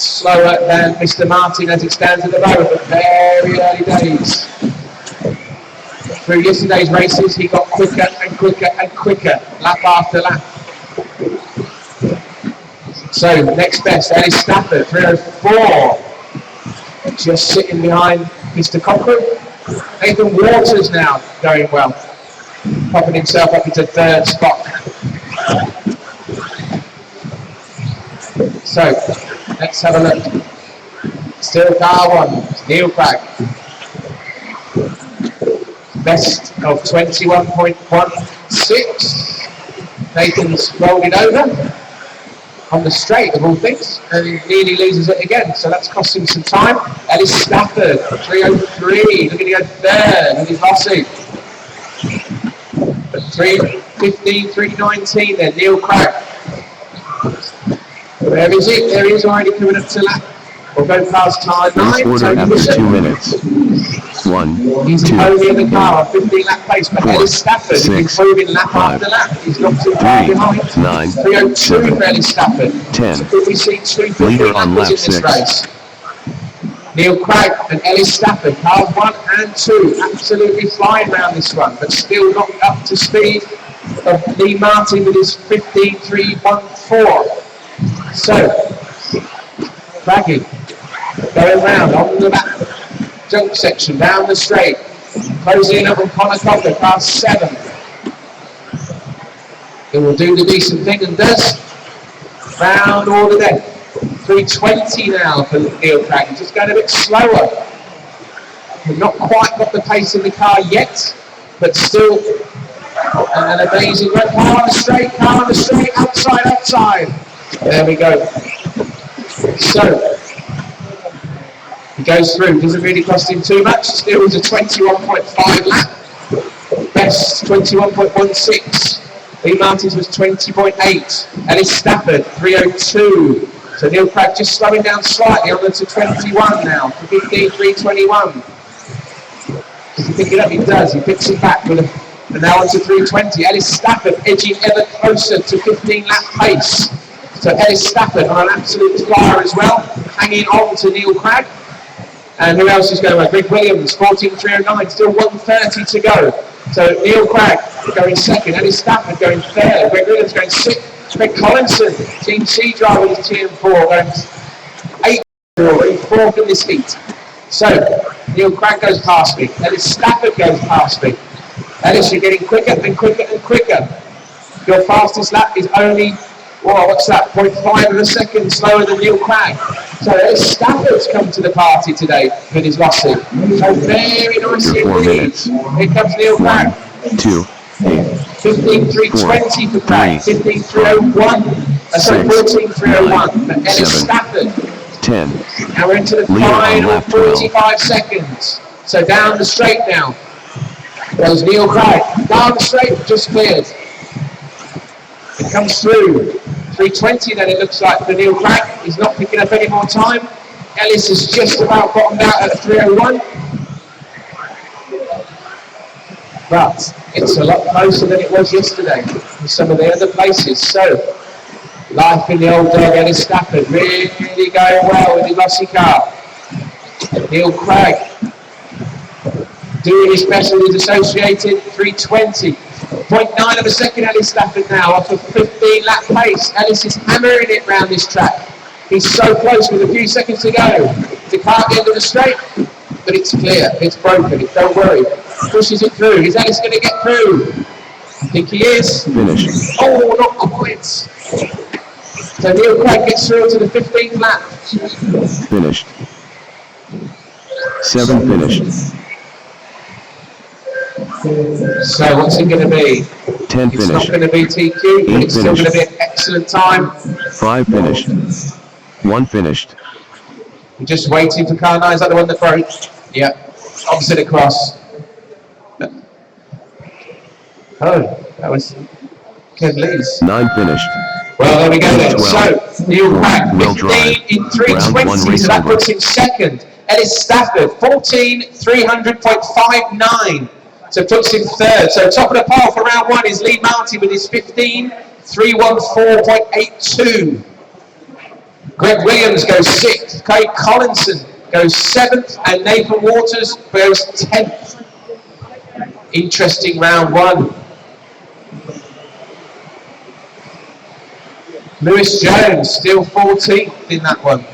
slower than Mr. Martin as it stands at the moment, but very early days. Through yesterday's races, he got quicker and quicker and quicker, lap after lap. So, next best, Ellis Stafford, 3:04. Just sitting behind Mr. Cochrane. Nathan Waters now going well, popping himself up into third spot. So, let's have a look. Still car one, Neil Cragg. Best of 21.16. Nathan's rolled it over on the straight of all things, and he nearly loses it again, so that's cost him some time. Ellis Stafford, 3:03, looking to go third with his Rossi. But 3:15, 3:19 then, Neil Cragg. Where is it? There he is already coming up to lap. We'll go past time 9. Order after 2 minutes. 1, He's 2, only in the car on 15 lap pace, but Ellis Stafford is improving lap 5, after lap. He's not too far behind. 9, 3:02 for Ellis Stafford. 10. So could we see 2 Leader on lap lappers in this 6. race? Neil Cragg and Ellis Stafford, cars 1 and 2, absolutely flying around this one, but still not up to speed of Lee Martin with his 15.314. So, Craggy going round on the back jump section, down the straight, closing in up on Connor Cocker, car 7. He will do the decent thing and does. Round order then. 3:20 now for Neil Cragg, just going a bit slower. We've not quite got the pace in the car yet, but still an amazing run. Car on the straight, outside. There we go. So, he goes through, doesn't really cost him too much, still was a 21.5 lap. Best 21.16. Lee Martin's was 20.8. Ellis Stafford, 3:02. So Neil Cragg just slowing down slightly on to 21 now, to 15.321. Does he pick it up? He does. He picks it back with and now on to 3:20. Ellis Stafford edging ever closer to 15 lap pace. So Ellis Stafford on an absolute flyer as well, hanging on to Neil Cragg. And who else is going away? Greg Williams, 14.309, still 1:30 to go. So Neil Cragg going second, Ellis Stafford going third, Greg Williams going sixth, Greg Collinson, Team C driver with his TM4, going 8th, fourth in this heat. So Neil Cragg goes past me, Ellis Stafford goes past me. Ellis, you're getting quicker and quicker and quicker. Your fastest lap is only, what's that, 0.5 of a second slower than Neil Cragg. So Ellis Stafford's come to the party today with his Rossi. So very nicely indeed. Here comes Neil Cragg. 1, 2, 8. 15.320 for Cragg. 15.301. Sorry, 14.301 for Ellis Stafford. 10. Now we're into the final 45 seconds. So down the straight now. There's Neil Cragg. Down the straight, just cleared. It comes through. 3:20 then it looks like for Neil Cragg. He's not picking up any more time. Ellis has just about bottomed out at 3:01. But it's a lot closer than it was yesterday in some of the other places. So, life in the old dog, Ellis Stafford really going well with the Rossi car. Neil Cragg doing his best with his associated 3:20. 0.9 of a second, Ellis Stafford now off a 15 lap pace. Ellis is hammering it round this track. He's so close with a few seconds to go. The car at the end of the straight, but it's clear, it's broken, don't worry. Pushes it through. Is Ellis going to get through? I think he is. Finish. Oh, not quite. So Neil Cragg gets through to the 15th lap. Finished. 7 finished. So what's it going to be? 10 It's finished. not going to be TQ, but it's still going to be an excellent time. 5 finished. 1 finished. We're just waiting for car 9. Is that the one that broke? Yeah. Opposite across. Oh, that was Kev Lee's. 9 finished. Well, there we go then. 12. So, Neil Cragg, Well 15 in 3:20, so that puts him second. Ellis Stafford, 14.300.59, so puts him third. So top of the pile for round 1 is Lee Martin with his 15.314.82. Greg Williams goes 6th, Craig Collinson goes 7th, and Nathan Waters goes 10th. Interesting round 1. Lewis Jones still 14th in that one.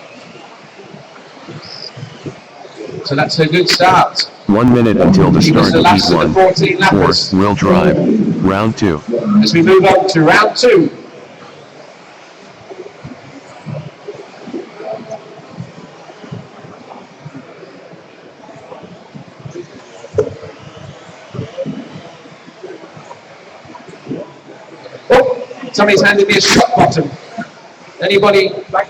So that's a good start. 1 minute until the start of last heat of 1. the 14 lappers. 4 will drive. Round 2. As we move on to round 2. Oh, somebody's handed me a shot bottom. Anybody? I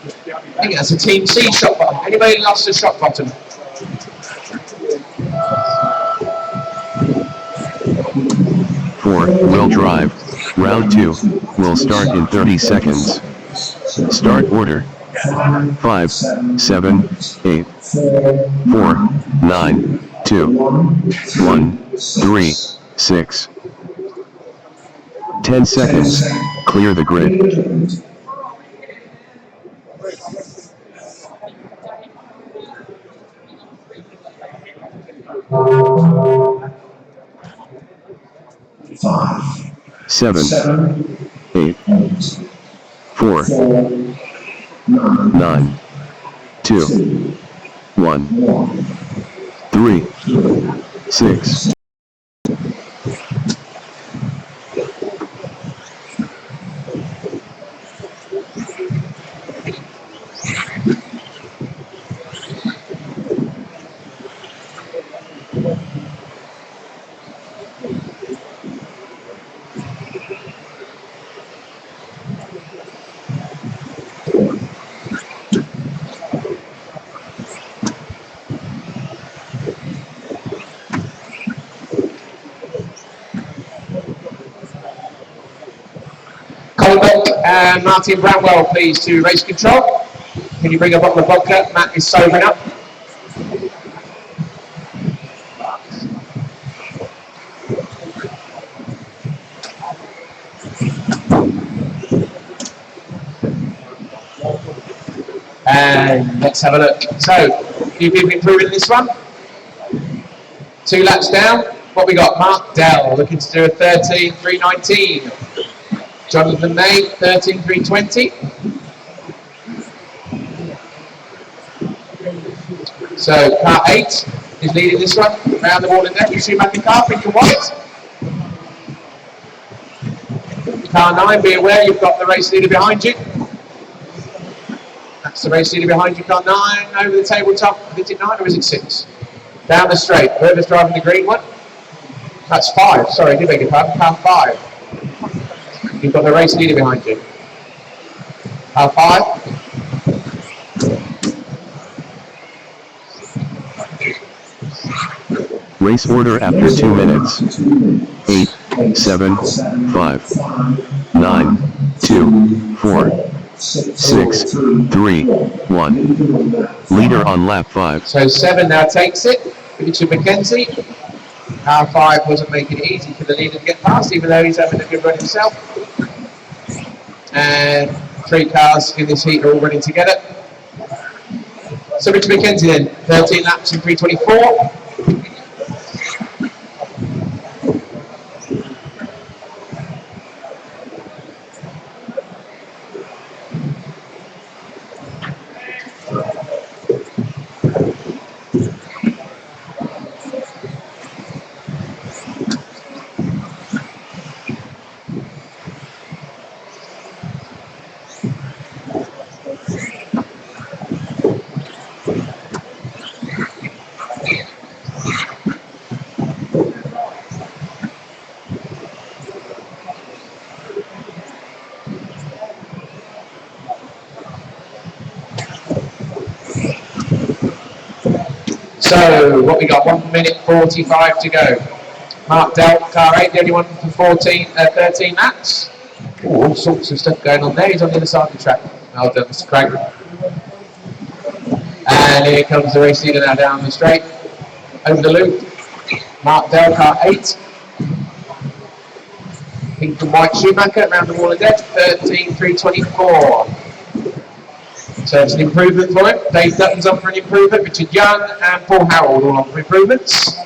think that's a Team C shot bottom. Anybody lost a shot bottom? Will drive. Round 2 will start in 30 seconds. Start order. 5, 7, 8, 4, 9, 2, 1, 3, 6. 10 seconds. Clear the grid. Five, 7, 8, 4, 9, 2, 1, 3, 6. Bwoc and Martin Bramwell, please, to race control. Can you bring a bottle of vodka? Matt is sobering up. And let's have a look. So, few people improving this one. 2 laps down. What we got? Mark Dell looking to do a 13.319. Jonathan May, 13.320. So car 8 is leading this one. Round the wall and left, you see Matthew car, pink and white. Car 9, be aware you've got the race leader behind you. That's the race leader behind you, car 9, over the tabletop. Is it 9 or is it 6? Down the straight, whoever's driving the green one. That's 5, sorry, I do beg your pardon, car 5. You've got the race leader behind you. Car 5. Race order after 2 minutes. 8, 7, 5, 9, 2, 4, 6, 3, 1. Leader on lap 5. So 7 now takes it. Richard McKenzie. Car 5 wasn't making it easy for the leader to get past, even though he's having a good run himself. And 3 cars in this heat are all running together. So Richard McKenzie then, 13 laps in 3:24. So, what we got? 1 minute 45 to go. Mark Dell, car 8, the only one for 13 laps. Ooh, all sorts of stuff going on there. He's on the other side of the track. Well done, Mr. Craig. And here comes the race leader now down the straight. Over the loop. Mark Dell, car 8. Pink and white Schumacher, around the wall of death, 13.324. So it's an improvement for him. Dave Dutton's on for an improvement. Richard Young and Paul Harold all on for improvements.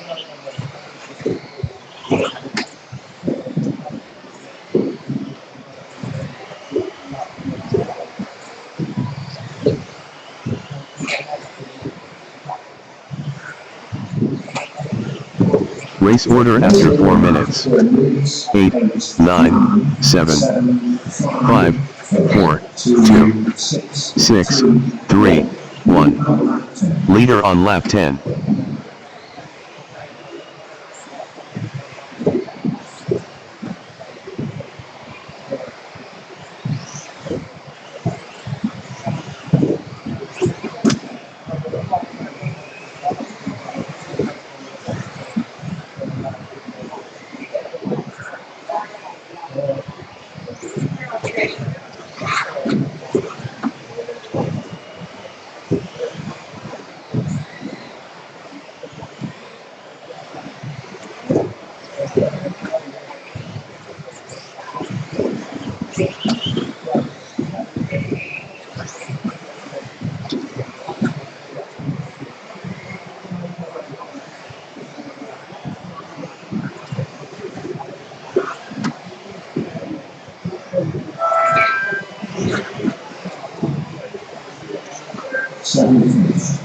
Race order after 4 minutes. 8, 9, 7, 5, 4, 2, 6, 3, 1. Leader on lap 10.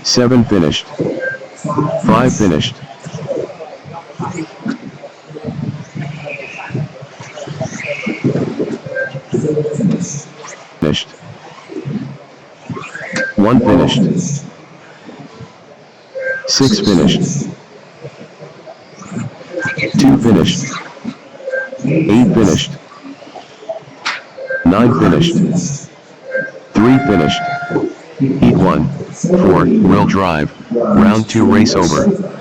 Seven finished. 5 finished. Finished. 1 finished. 6 finished. 2 finished. 8 finished. 9 finished. 3 finished. Heat 1, 4, wheel drive, round 2 race over.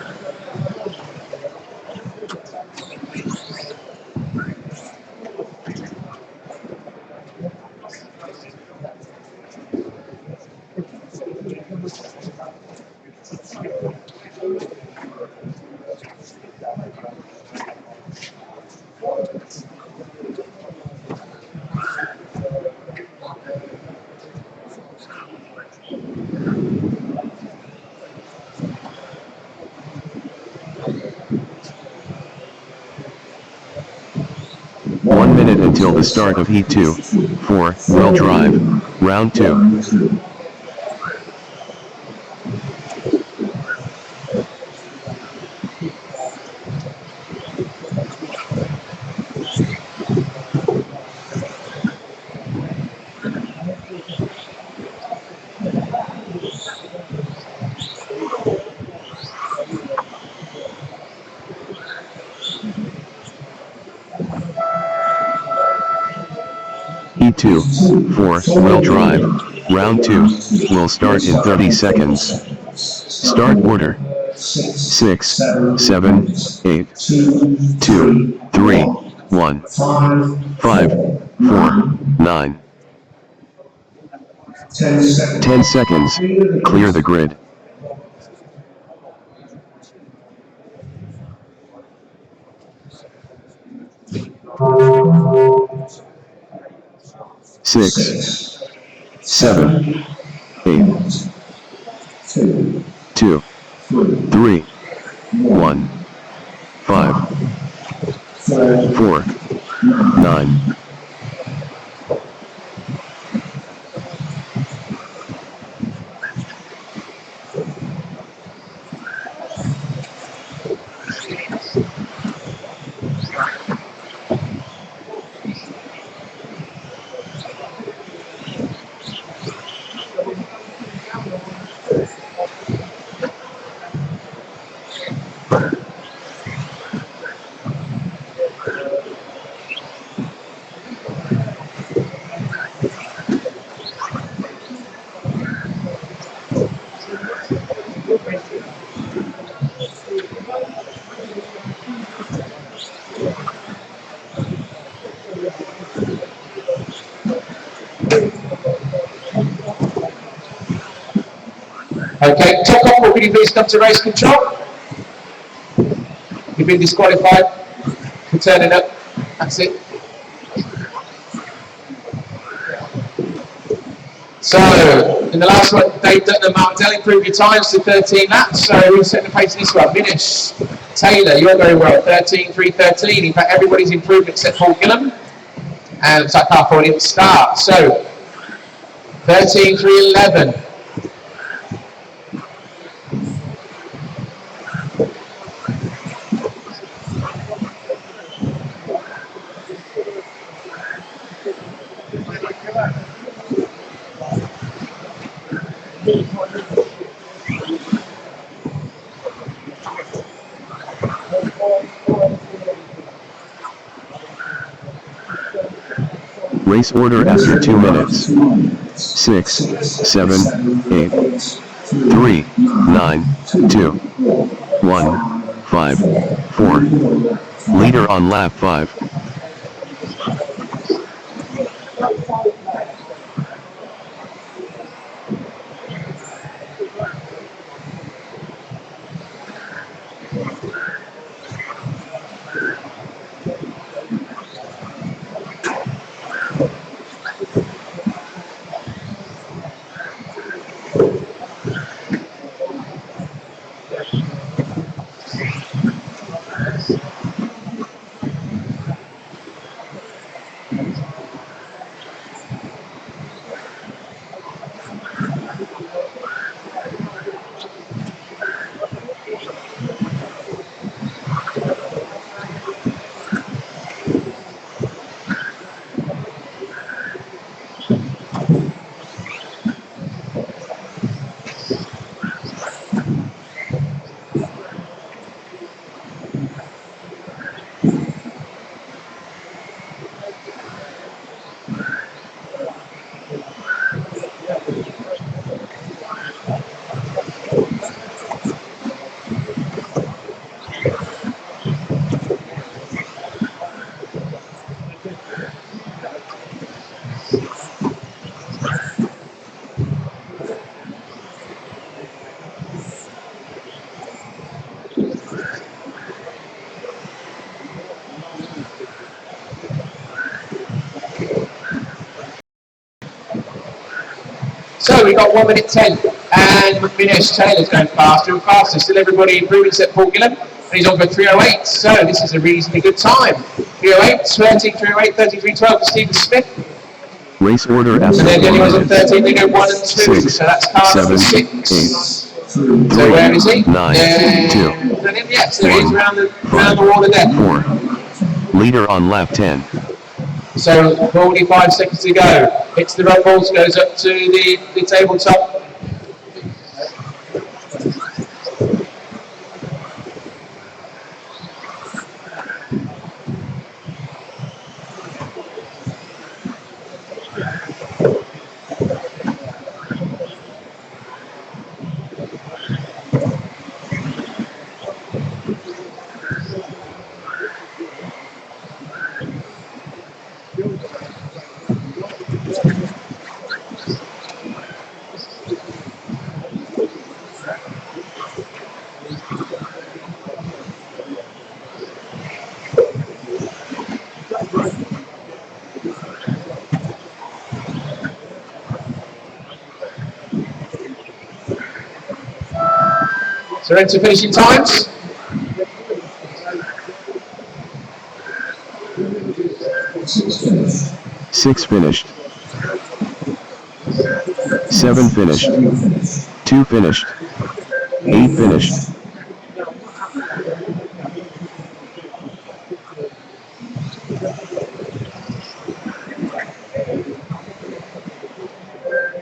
Until the start of Heat 2, 4, wheel drive, round 2. E2, 4, wheel drive, round 2, will start in 30 seconds. Start order. 6, 7, 8, 2, 3, 1, 5, 4, 9. 10 seconds, clear the grid. Six, 7, 8, 2, 3, 1, 5, 4, 9. Okay, top off, will you please come to race control? You've been disqualified for turning up. That's it. So, In the last one, Dave Dutton and Mark Dell improved your times to 13 laps, so who's setting the pace in this one? Finish. Taylor, you're going well, 13.313. In fact, everybody's improved except Paul Gillam. And it's like half already at the start. So, 13.311. Race order after 2 minutes. 6, 7, 8, 3, 9, 2, 1, 5, 4. Leader on lap 5. So we got 1 minute 10, and McMinish Taylor's going faster and faster. Still everybody improving except Paul Gillam, and he's on for 3:08. So this is a reasonably good time. 3:08, 13:308, 33:12 for Stephen Smith. Race order And after then 4 anyone's on minutes. 13, they go 1 and 2. 6, So that's car 7, number 6. 8, So 3, where is he? 9, 2, Yeah, so he's 1, around the 5, wall there. 4. Leader on lap 10. So 45 seconds to go. Hits the rumbles, goes up to the tabletop. So enter finishing times. Six finished. 7 finished. 2 finished. 8 finished.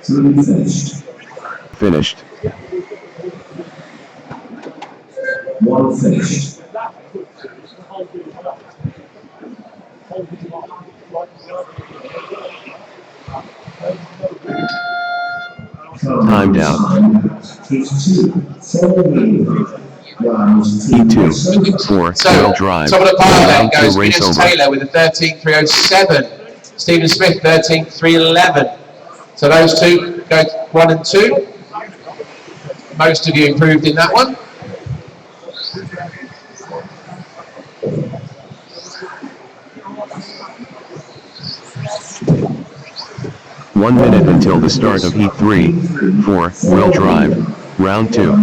3 finished. Finished. 1 finished. Timed out. E2, 4, So, wheel drive. top of the pile there Round two, goes race Venus over. Taylor with a 13.307. Stephen Smith 13.311. So those two go 1 and 2. Most of you improved in that one. 1 minute until the start of Heat 3, 4, wheel drive, round 2.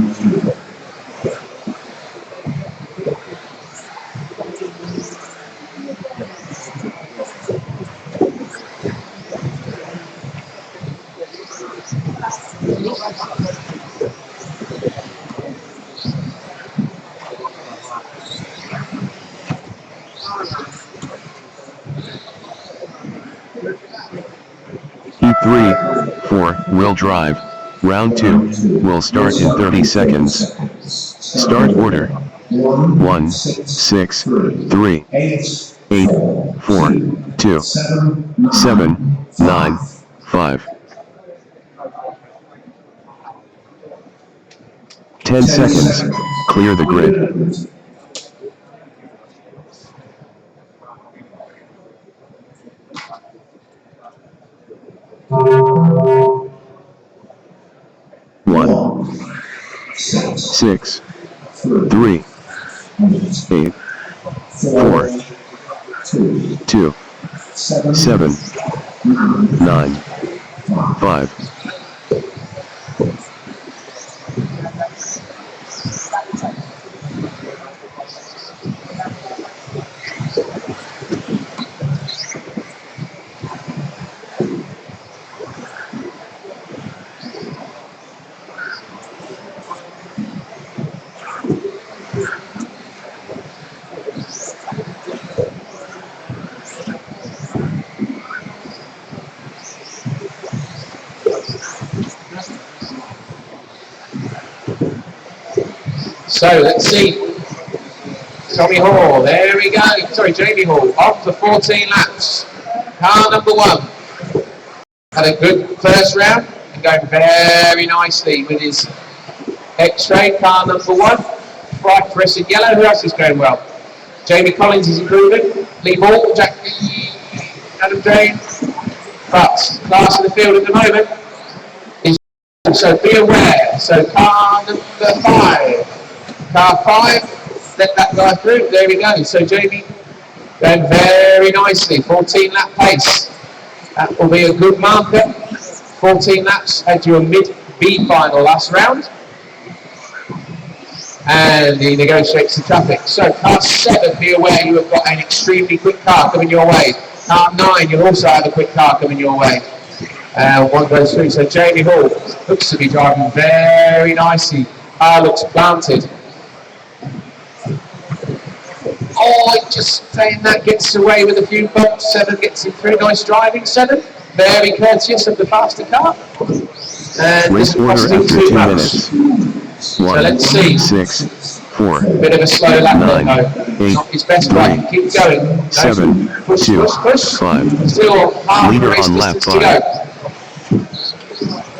Heat 3, 4, wheel drive, round 2, will start in 30 seconds. Start order: 1, 6, 3, 8, 4, 2, 7, 9, 5. 10 seconds, clear the grid. One, 6, 3, 8, 4, 2, 7, 9, 5. So let's see. Tommy Hall, there we go. Sorry, Jamie Hall, off for 14 laps. Car number 1 had a good first round and going very nicely with his X-ray. Car number 1, bright fluorescent yellow. Who else is going well? Jamie Collins is improving. Lee Hall, Jack Adam Drain. But class in the field at the moment is, so be aware. So car number 5. Car 5, let that guy through. There we go. So Jamie going very nicely. 14 lap pace. That will be a good marker. 14 laps. Had your mid-B final last round. And he negotiates the traffic. So car 7, be aware you have got an extremely quick car coming your way. Car 9, you'll also have a quick car coming your way. One goes through. So Jamie Hall looks to be driving very nicely. Car looks planted. Oh, just saying that gets away with a few bumps. 7 gets him through. Nice driving, 7. Very courteous of the faster car. And race order after 2 minutes. 1, so let's see. 6, 4, Bit of a slow lap 9, though. 8, Not his best 3, way. Keep going. 7, push, 2, push, push. 5. Still half the Leader race on lap distance to go.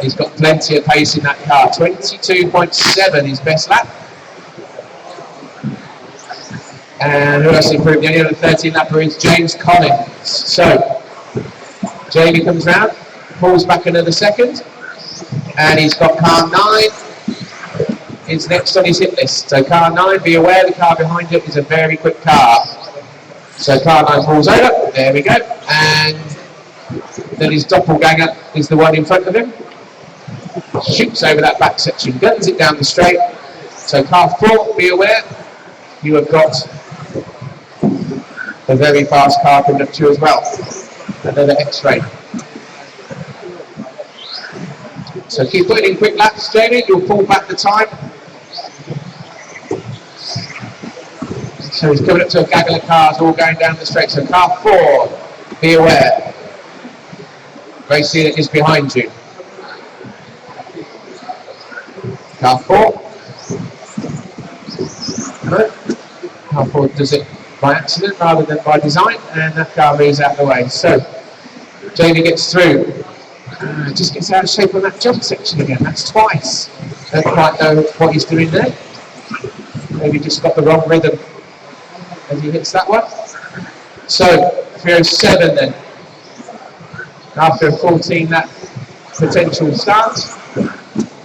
He's got plenty of pace in that car. 22.7 his best lap. And who else improved? The only other 13 lapper is James Collins. So Jamie comes round, pulls back another second, and he's got car 9 is next on his hit list. So car 9, be aware the car behind him is a very quick car. So car 9 pulls over, there we go, and then his doppelganger is the one in front of him. Shoots over that back section, guns it down the straight. So car 4, be aware, you have got a very fast car coming up to you as well. Another X-ray. So keep putting in quick laps, Jamie. You'll pull back the time. So he's coming up to a gaggle of cars all going down the straight. So car 4, be aware. Gracie is behind you. Car 4. Car 4 does it by accident rather than by design, and that car moves out of the way. So Jamie gets through. Just gets out of shape on that jump section again. That's twice. Don't quite know what he's doing there. Maybe just got the wrong rhythm as he hits that one. So 307 then. After a 14 lap potential start,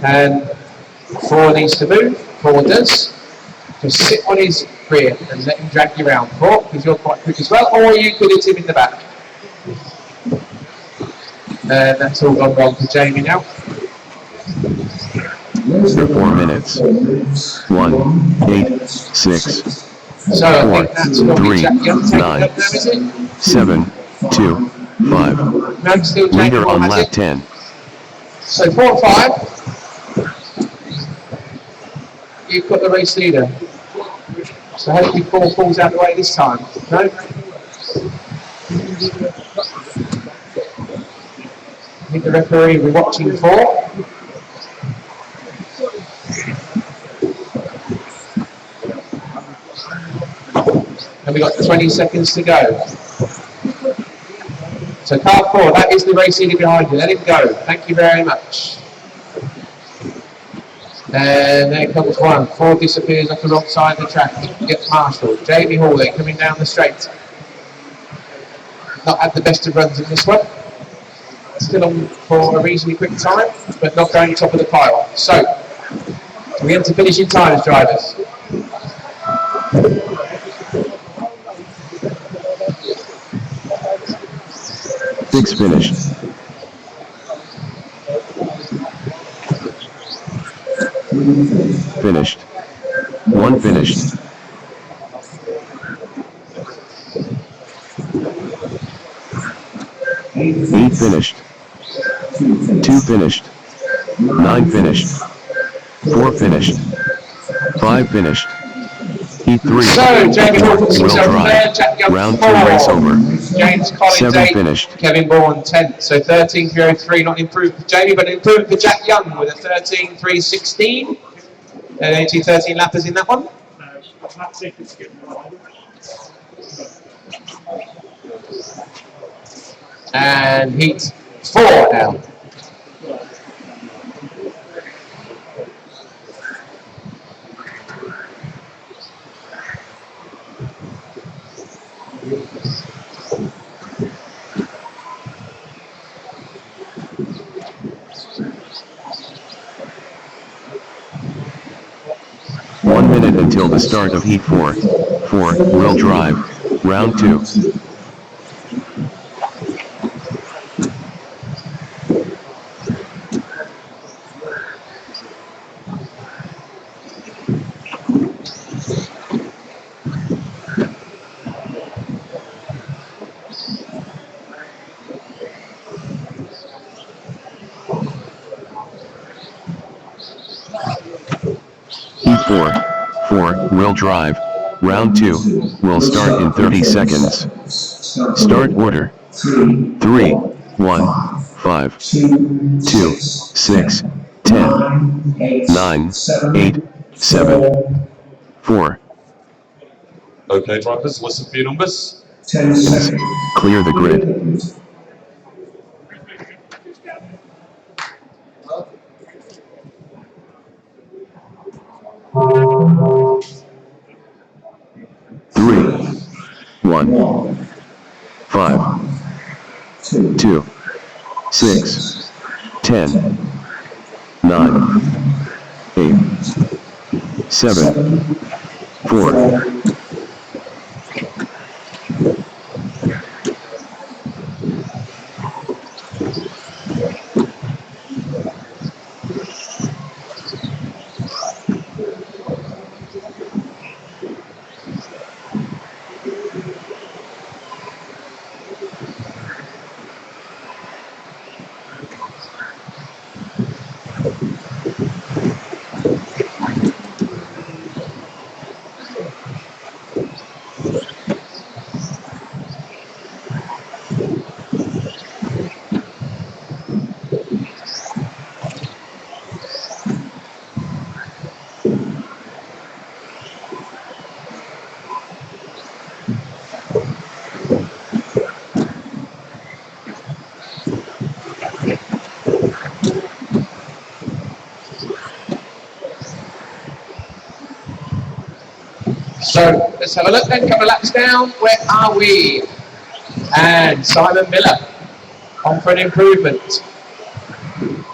and 4 needs to move. 4 does. Just sit on his rear and let him drag you around. 4, because you're quite quick as well, or you could hit him in the back. That's all gone wrong for Jamie now. For 4 minutes. 1:08.6. So I think that's going to be Jack Young taking up now, is it? 7:2.5. No, still Jamie Leader Moore on has lap it. 10. So 4 and 5. You've got the race leader. So hopefully 4 falls out of the way this time. No? I think the referee will be watching 4. And we've got 20 seconds to go. So car 4, that is the race leader behind you. Let him go. Thank you very much. And there comes 1. 4 disappears off the wrong side of the track. Gets marshalled. Jamie Hall then coming down the straight. Not had the best of runs in this one. Still on for a reasonably quick time, but not going top of the pile. So, we enter finishing times, drivers. Six finished. Finished. 1 finished. Eight finished. 2 finished. 9 finished. 4 finished. 5 finished. Heat 3. So, Jamie Hall puts Will himself drive. third, Jack Young Round 2 4. race over. James Collins 7 8. finished. Kevin Bourne 10th. So 13.303, not improved for Jamie, but improved for Jack Young with a 13.316. Any 13 lappers in that one? And heat 4 now. Until the start of Heat 4. 4-wheel drive. Round 2. Heat 4. 4-wheel drive. Round 2 will start in 30 seconds. Start order. 3, 1, 5, 2, 6, 10, 9, 8, 7, 4. Okay, drivers, listen for your numbers. 10 seconds. Clear the grid. Three, 1, 5, 2, 6, 10, 9, 8, 7, 4. So let's have a look then, couple of laps down. Where are we? And Simon Miller on for an improvement.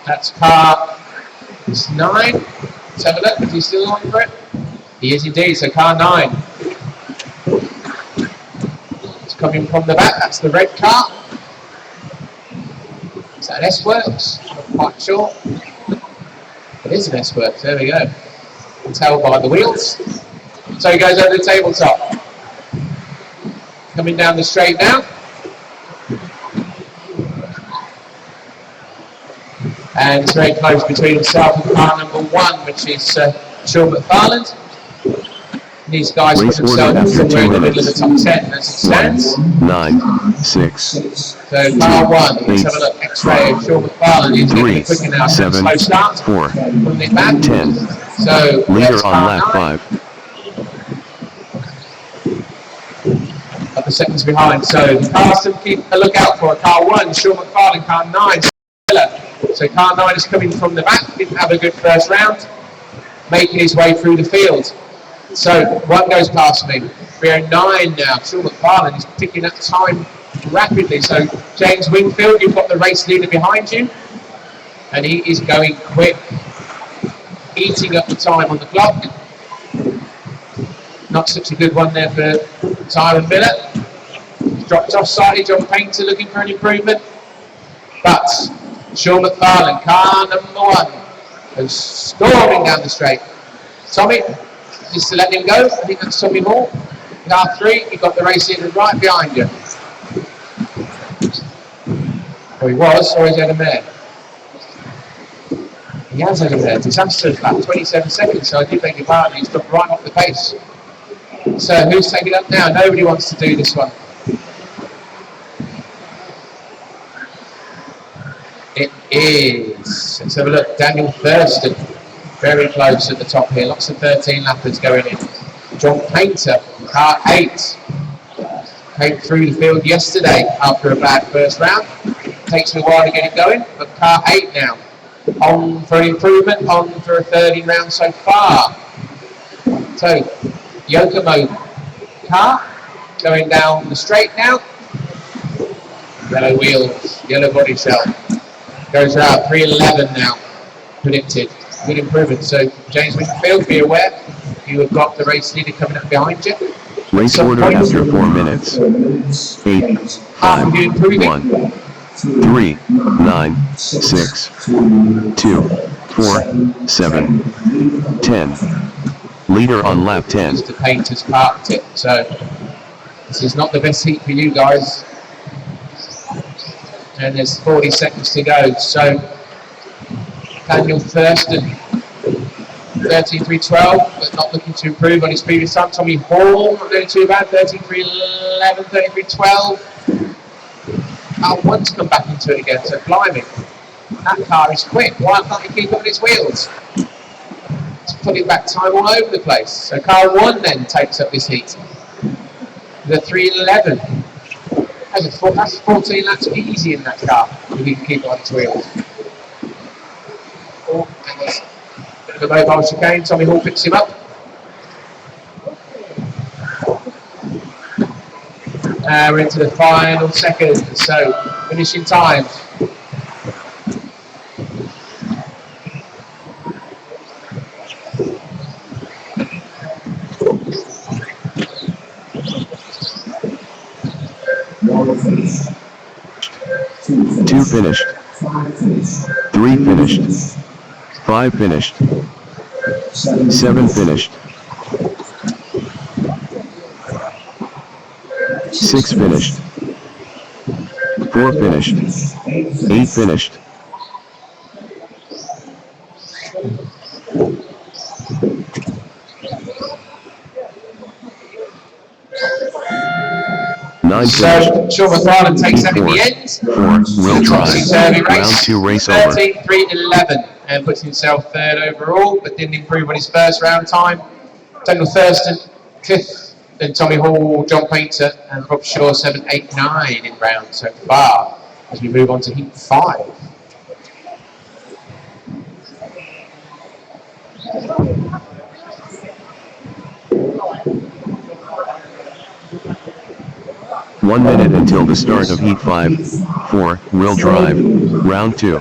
That's car 9. Let's have a look. Is he still on for it? He is indeed. So car 9. It's coming from the back. That's the red car. It's An S-Works? Not quite sure. It is an S-Works, there we go. You can tell by the wheels. So he goes over the tabletop. Coming down the straight now. And it's very close between himself and car number 1, which is Sean McFarland. These guys put themselves somewhere in the middle of the top 10 as it stands. 9, 6. So car 1, let's have a look. X-ray of Sean McFarland. He's going to be quick enough. 7, Slow start. 4, Pulling it back. 10. So Leader on lap 9. 5. Couple of seconds behind. So cars to keep a look out for. Car 1, Sean McFarland. Car 9, so car 9 is coming from the back. Didn't have a good first round. Making his way through the field. So 1 goes past me. We're 9 now. Sean McFarland is picking up time rapidly. So James Wingfield, you've got the race leader behind you. And he is going quick. Eating up the time on the clock. Not such a good one there for Tyron Miller. Dropped off slightly. John Painter looking for an improvement. But Sean McFarland, car number 1, goes storming down the straight. Tommy, just to let him go. I think that's Tommy Moore. Car 3, you've got the race leader right behind you. Or he was, or he's had a mare. He has had a mare. It's Amsterdam lap, 27 seconds, so I do beg your pardon. He's dropped right off the pace. So who's taking up now? Nobody wants to do this one. It is. Let's have a look. Daniel Thurston, very close at the top here. Lots of 13 lappers going in. John Painter, car 8, came through the field yesterday after a bad first round. Takes me a while to get it going, but car 8 now. On for an improvement, on for a 13 round so far. So, Yokomo car going down the straight now. Yellow wheels, yellow body shell. Goes out 3:11 now, predicted. Good improvement. So James Wingfield, be aware, you have got the race leader coming up behind you. Race order after 4 minutes. 8, 5, 1, 3, 9, 6, 2, 4, 7, 10. Leader on lap 10. The Painters parked it, so this is not the best heat for you guys. And there's 40 seconds to go. So Daniel Thurston, 13.312, but not looking to improve on his previous time. Tommy Hall, not doing too bad, 13.311, 13.312. Car 1's come back into it again, so blimey. That car is quick. Why can't he keep up with his wheels? It's putting back time all over the place. So car 1 then takes up this heat. The 3:11. That's 14 laps easy in that car if he can keep it on its wheels. Oh, and there's a bit of a mobile chicane. Tommy Hall picks him up. We're into the final seconds, so finishing time. Two finished. 3 finished. 5 finished. 7 finished. 6 finished. 4 finished. 8 finished. 9 So finished. Sean McFarland takes that in the end. 4 will drive. Round 2 race over. 13.311 and puts himself 3rd overall, but didn't improve on his first round time. Daniel Thurston 5th, then Tommy Hall, John Painter, and Rob Shaw 7, 8, 9 in round so far. As we move on to heat 5. One minute until the start of heat 5, 4, will drive, round 2.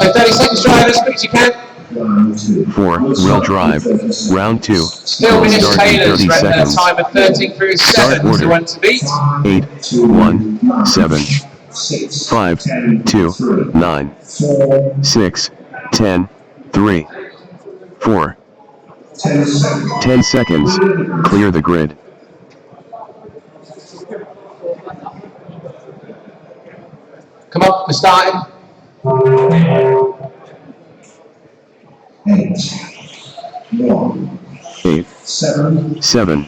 So 30 seconds drive as quick as you can. 4-wheel drive. Round 2. Still Will Vince start in Taylor's 30 ran a seconds. time of 13:07. Start Is the order. one to beat. 8, 1, 7, 5, 2, 9, 6, 10, 3, 4. 10 seconds. Clear the grid. Come on, we're starting. 8, 7,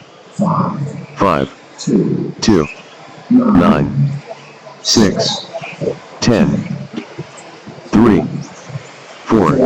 5, 2, 9, 6, 10, 3, 4.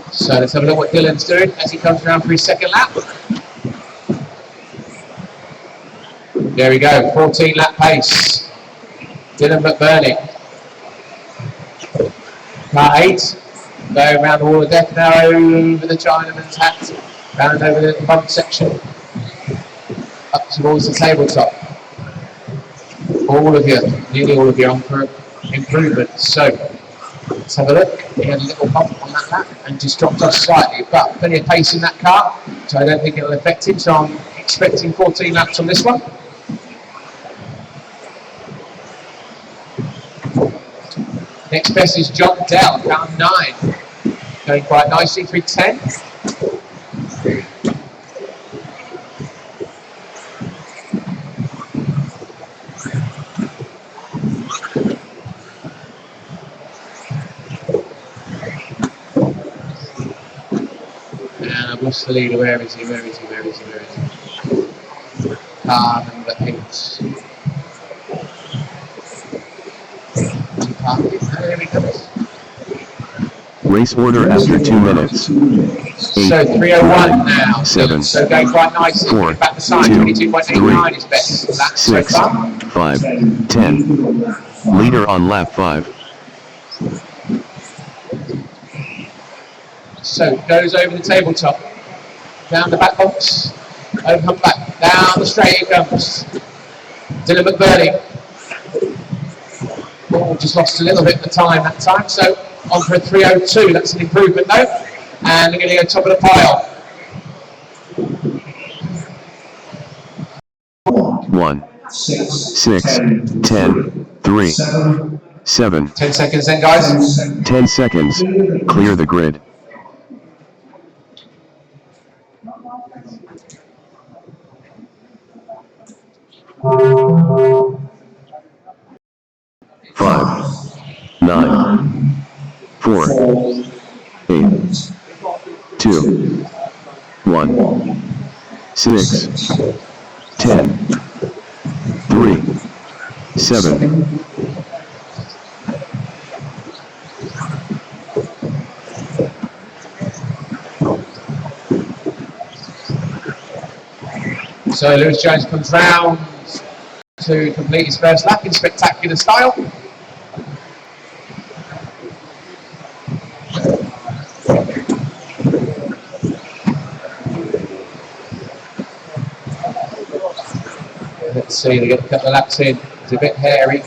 So let's have a look what Dylan's doing as he comes around for his second lap. There we go, 14 lap pace. Dylan McBurney. Car 8, going around the wall of death now over the Chinaman's hat, round over the bump section, up towards the tabletop. All of you, nearly all of you on for improvement. So let's have a look. He had a little bump on that lap and just dropped off slightly, but plenty of pace in that car, so I don't think it'll affect him. So I'm expecting 14 laps on this one. Next best is John Dell, car 9, going quite nicely, 3:10. And I've lost the leader. Where is he? Where is he? Where is he? Where is he? Car number 8. There he comes. Race order after 2 minutes. 8, So 3:01 now. 7, So going quite nicely. 4, Back the side, 2, 22.89 is best. That's so 6, far. 5, 10. Leader on lap 5. So goes over the tabletop, down the back box, over hump back, down the straight it comes. Dylan McBurney. Oh, just lost a little bit of time that time, so on for a 3:02. That's an improvement though, and they're going to go top of the pile. 1, 6, 10, 3, 7. 10 seconds then, guys. 10 seconds. Clear the grid. 5, 9, 4, 8, 2, 1, 6, 10, 3, 7. So Lewis Jones comes round to complete his first lap in spectacular style. Let's see, they get a couple of laps in. It's a bit hairy.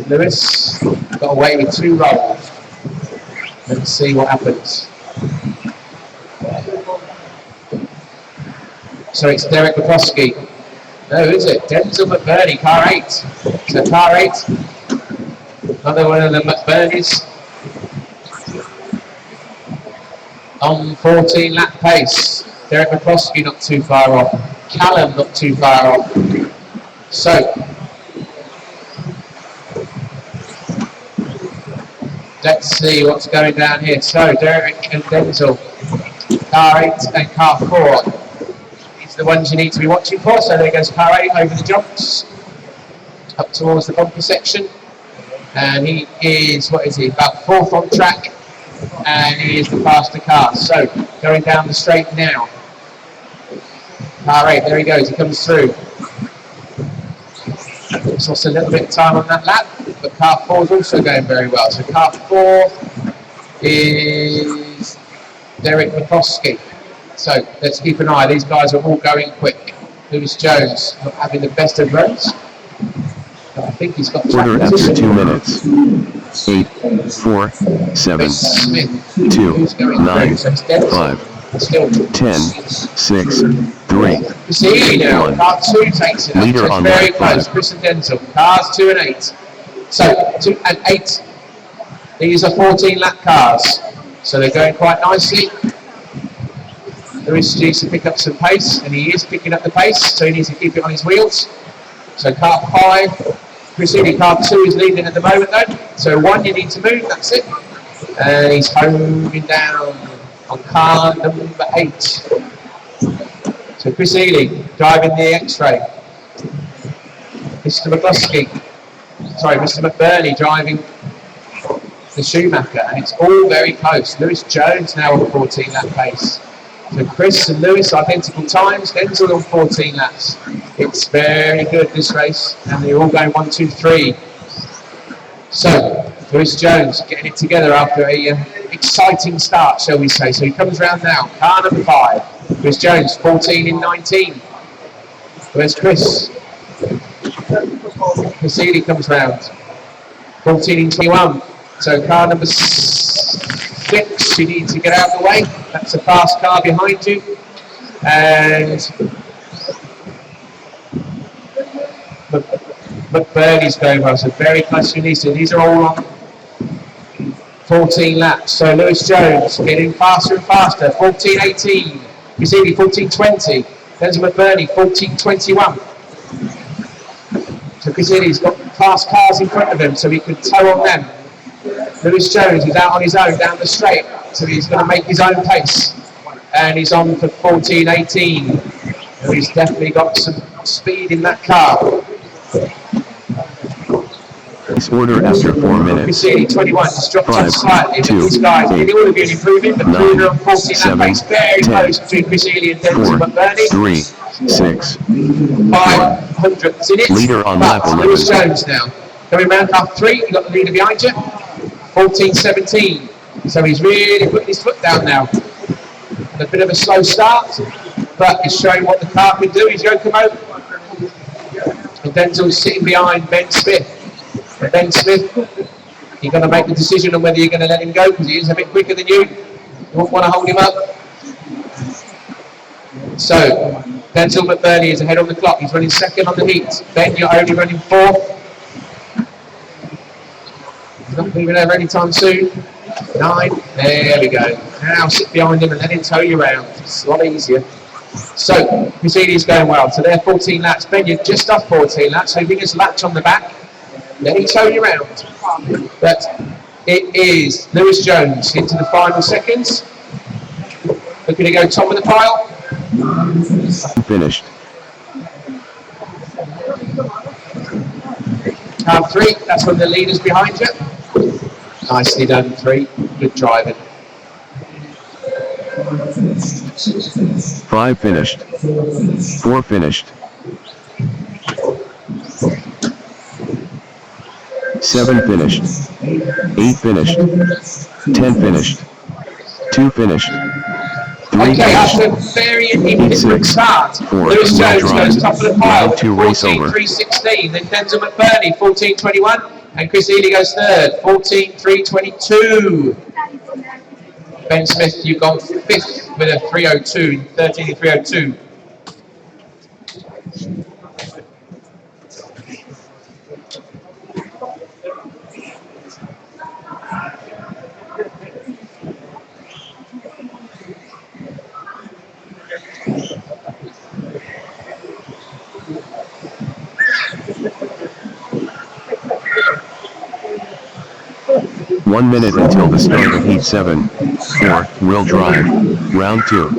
Lewis got away with 2 rolls. Let's see what happens. So it's Derek Bwoc. No, is it? Denzel McBurney, car 8. So car 8, another one of the McBurneys. On 14 lap pace. Derek Bwoc not too far off. Callum not too far off. So, let's see what's going down here. So Derek and Denzel, car 8 and car 4. The ones you need to be watching for. So there goes car 8 over the jumps, up towards the bumper section, And he is, what is he, about 4th on track. And he is the faster car. So, going down the straight now. Car 8, there he goes, he comes through. It's also a little bit of time on that lap, but car 4 is also going very well. So car 4 is Derek Bwoc. So let's keep an eye. These guys are all going quick. Lewis Jones not having the best of runs. But I think he's got track Order after position. 2 minutes. 8, 4, 7, Smith, 2, who's going 9, through. So it's Denton. 5, Still 10, 6, 3. You see now, 1. car 2 takes it up. Leader So it's on very lap close. 5. Chris and Denzel. Cars 2 and 8. So 2 and 8. These are 14 lap cars. So they're going quite nicely. Lewis needs to pick up some pace, and he is picking up the pace, so he needs to keep it on his wheels. So car 5, Chris Healy, car 2 is leading at the moment though. So 1 you need to move, that's it. And he's homing down on car number 8. So Chris Healy driving the X-Ray. Mr. McBurney driving the Schumacher, and it's all very close. Lewis Jones now on 14 lap pace. So Chris and Lewis identical times, Denzel on 14 laps. It's very good this race, and they're all going 1, 2, 3. So Lewis Jones getting it together after a exciting start, shall we say. So he comes round now, car number 5. Lewis Jones 14 in 19. Where's Chris? Chris Healy comes round 14 in 21. So car number 6, you need to get out of the way. That's a fast car behind you. And McBurney's going well, so very close to these two. These are all on 14 laps. So Lewis Jones getting faster and faster. 14.18. Chris Healy 14.20. Denzel McBurney 14.21. So Chris Healy's got fast cars in front of him, so he can tow on them. Lewis Jones is out on his own down the straight, so he's going to make his own pace. And he's on for 14.18. And he's definitely got some speed in that car. Race order after 4 minutes. 21, just dropped off 5, slightly. 2, These guys, 8, all of you improving, but 9, Bruder on 14 7, that pace, very 10, close between Chris Healy and Denzel 4, McBurney. 3, 6. 500s in it. Leader on But lap 11. Lewis Jones now. Coming round car 3, you've got the leader behind you. 14.17. So he's really putting his foot down now. A bit of a slow start, but he's showing what the car can do. He's Yokomo. And Denzel's sitting behind Ben Smith. And Ben Smith, you're going to make the decision on whether you're going to let him go because he is a bit quicker than you. You won't want to hold him up. So, Denzel McBurney is ahead on the clock. He's running 2nd on the heat. Ben, you're only running 4th. He's not moving over anytime soon. 9. There we go. Now sit behind him and let him tow you around. It's a lot easier. So, Chris Healy's going well. So they're 14 laps. Ben, you're just off 14 laps. So bring his latch on the back. Let him tow you around. But it is Lewis Jones into the final seconds. Looking to go top of the pile. Finished. Car 3, that's when the leader's behind you. Nicely done, 3. Good driving. 5 finished. 4 finished. 7 finished. 8 finished. 10 finished. 2 finished. 3 Okay, finished. after a very indifferent start, 4 Lewis well Jones drive. goes top of the pile Round with 2 race over. 14.316. Then Denzel McBurney, 14.21. And Chris Healy goes 3rd, 14.322. Ben Smith, you've gone 5th with a 302, 13.302. One minute until the start of Heat 7. 4, wheel drive. Round 2.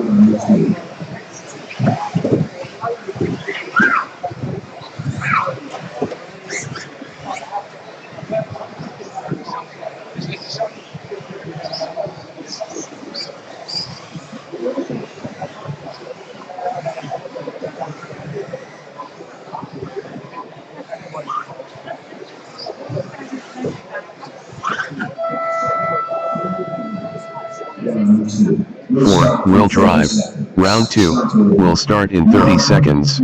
4, will drive. Round 2 will start in 30 seconds.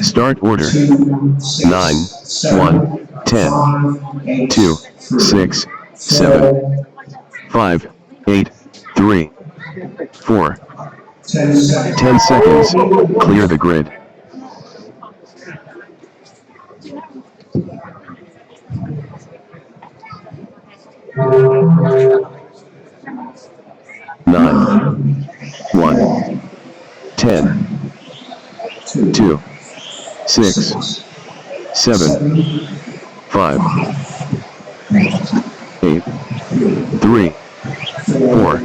Start order: 9, 1, 10, 2, 6, 7, 5, 8, 3, 4. 10 seconds. Clear the grid. Nine, 1, 10, 2, 6, 7, 5, 8, 3, 4.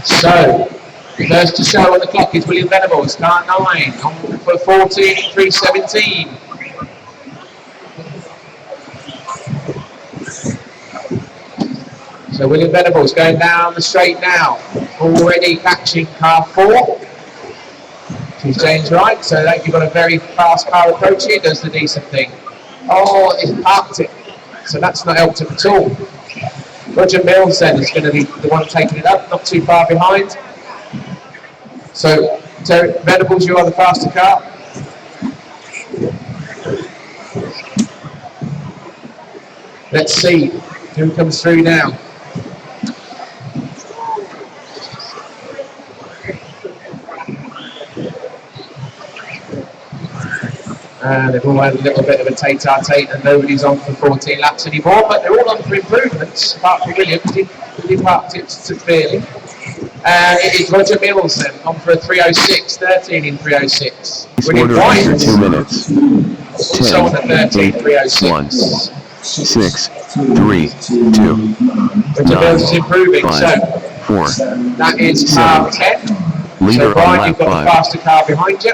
So, first to show on the clock is William Venables, car 9, on for 14, 3:17. So William Venables going down the straight now, already catching car 4. He's James Wright, so that you've got a very fast car approaching, it does the decent thing. Oh, it's parked it, so that's not helped him at all. Roger Mills then is going to be the one taking it up, not too far behind. So, Venables, you are the faster car. Let's see who comes through now. They've all had a little bit of a tete-a-tete and nobody's on for 14 laps anymore, but they're all on for improvements, apart from William, he parked it severely. It is Roger Mills then, on for a 3:06, 13 in 3:06. William Order White, after 2 minutes. 10, on the 13, 8, 3:06. 1, 6, 3, 2, Roger Mills is improving, 5, so 4. that is car 10. Leader So on Brian, lap you've got 5. the faster car behind you.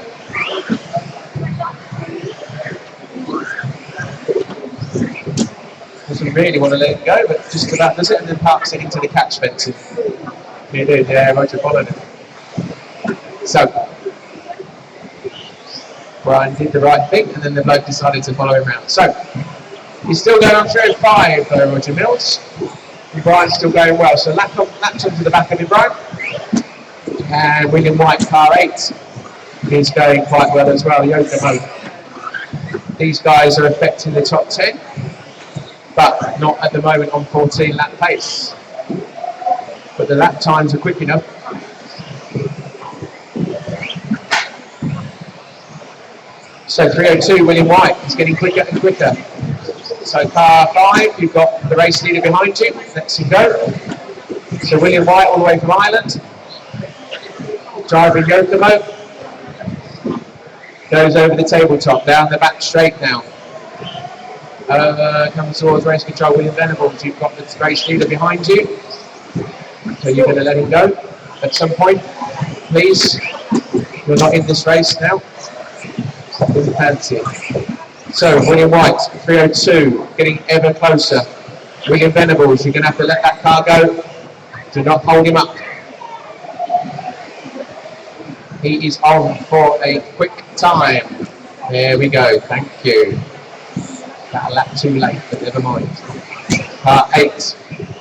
Doesn't really want to let it go, but just about does it, and then parks it into the catch fencing. He did, yeah, Roger followed it. So, Brian did the right thing, and then the bloke decided to follow him around. So, he's still going on 3:05 for Roger Mills, and Brian's still going well. So, lapped onto the back of him, Brian. And William White, car 8, is going quite well as well, Yokomo. These guys are affecting the top 10. But not at the moment on 14 lap pace. But the lap times are quick enough. So 3:02, William White is getting quicker and quicker. So car 5, you've got the race leader behind you. Let's him go. So William White all the way from Ireland. Driving Yokomo. Goes over the tabletop, down the back straight now. Comes towards race control, William Venables. You've got the race leader behind you. So you're going to let him go at some point, please. You're not in this race now. With the fancy. So William White, 3:02, getting ever closer. William Venables, you're going to have to let that car go. Do not hold him up. He is on for a quick time. There we go, thank you. That lap too late, but never mind. Car 8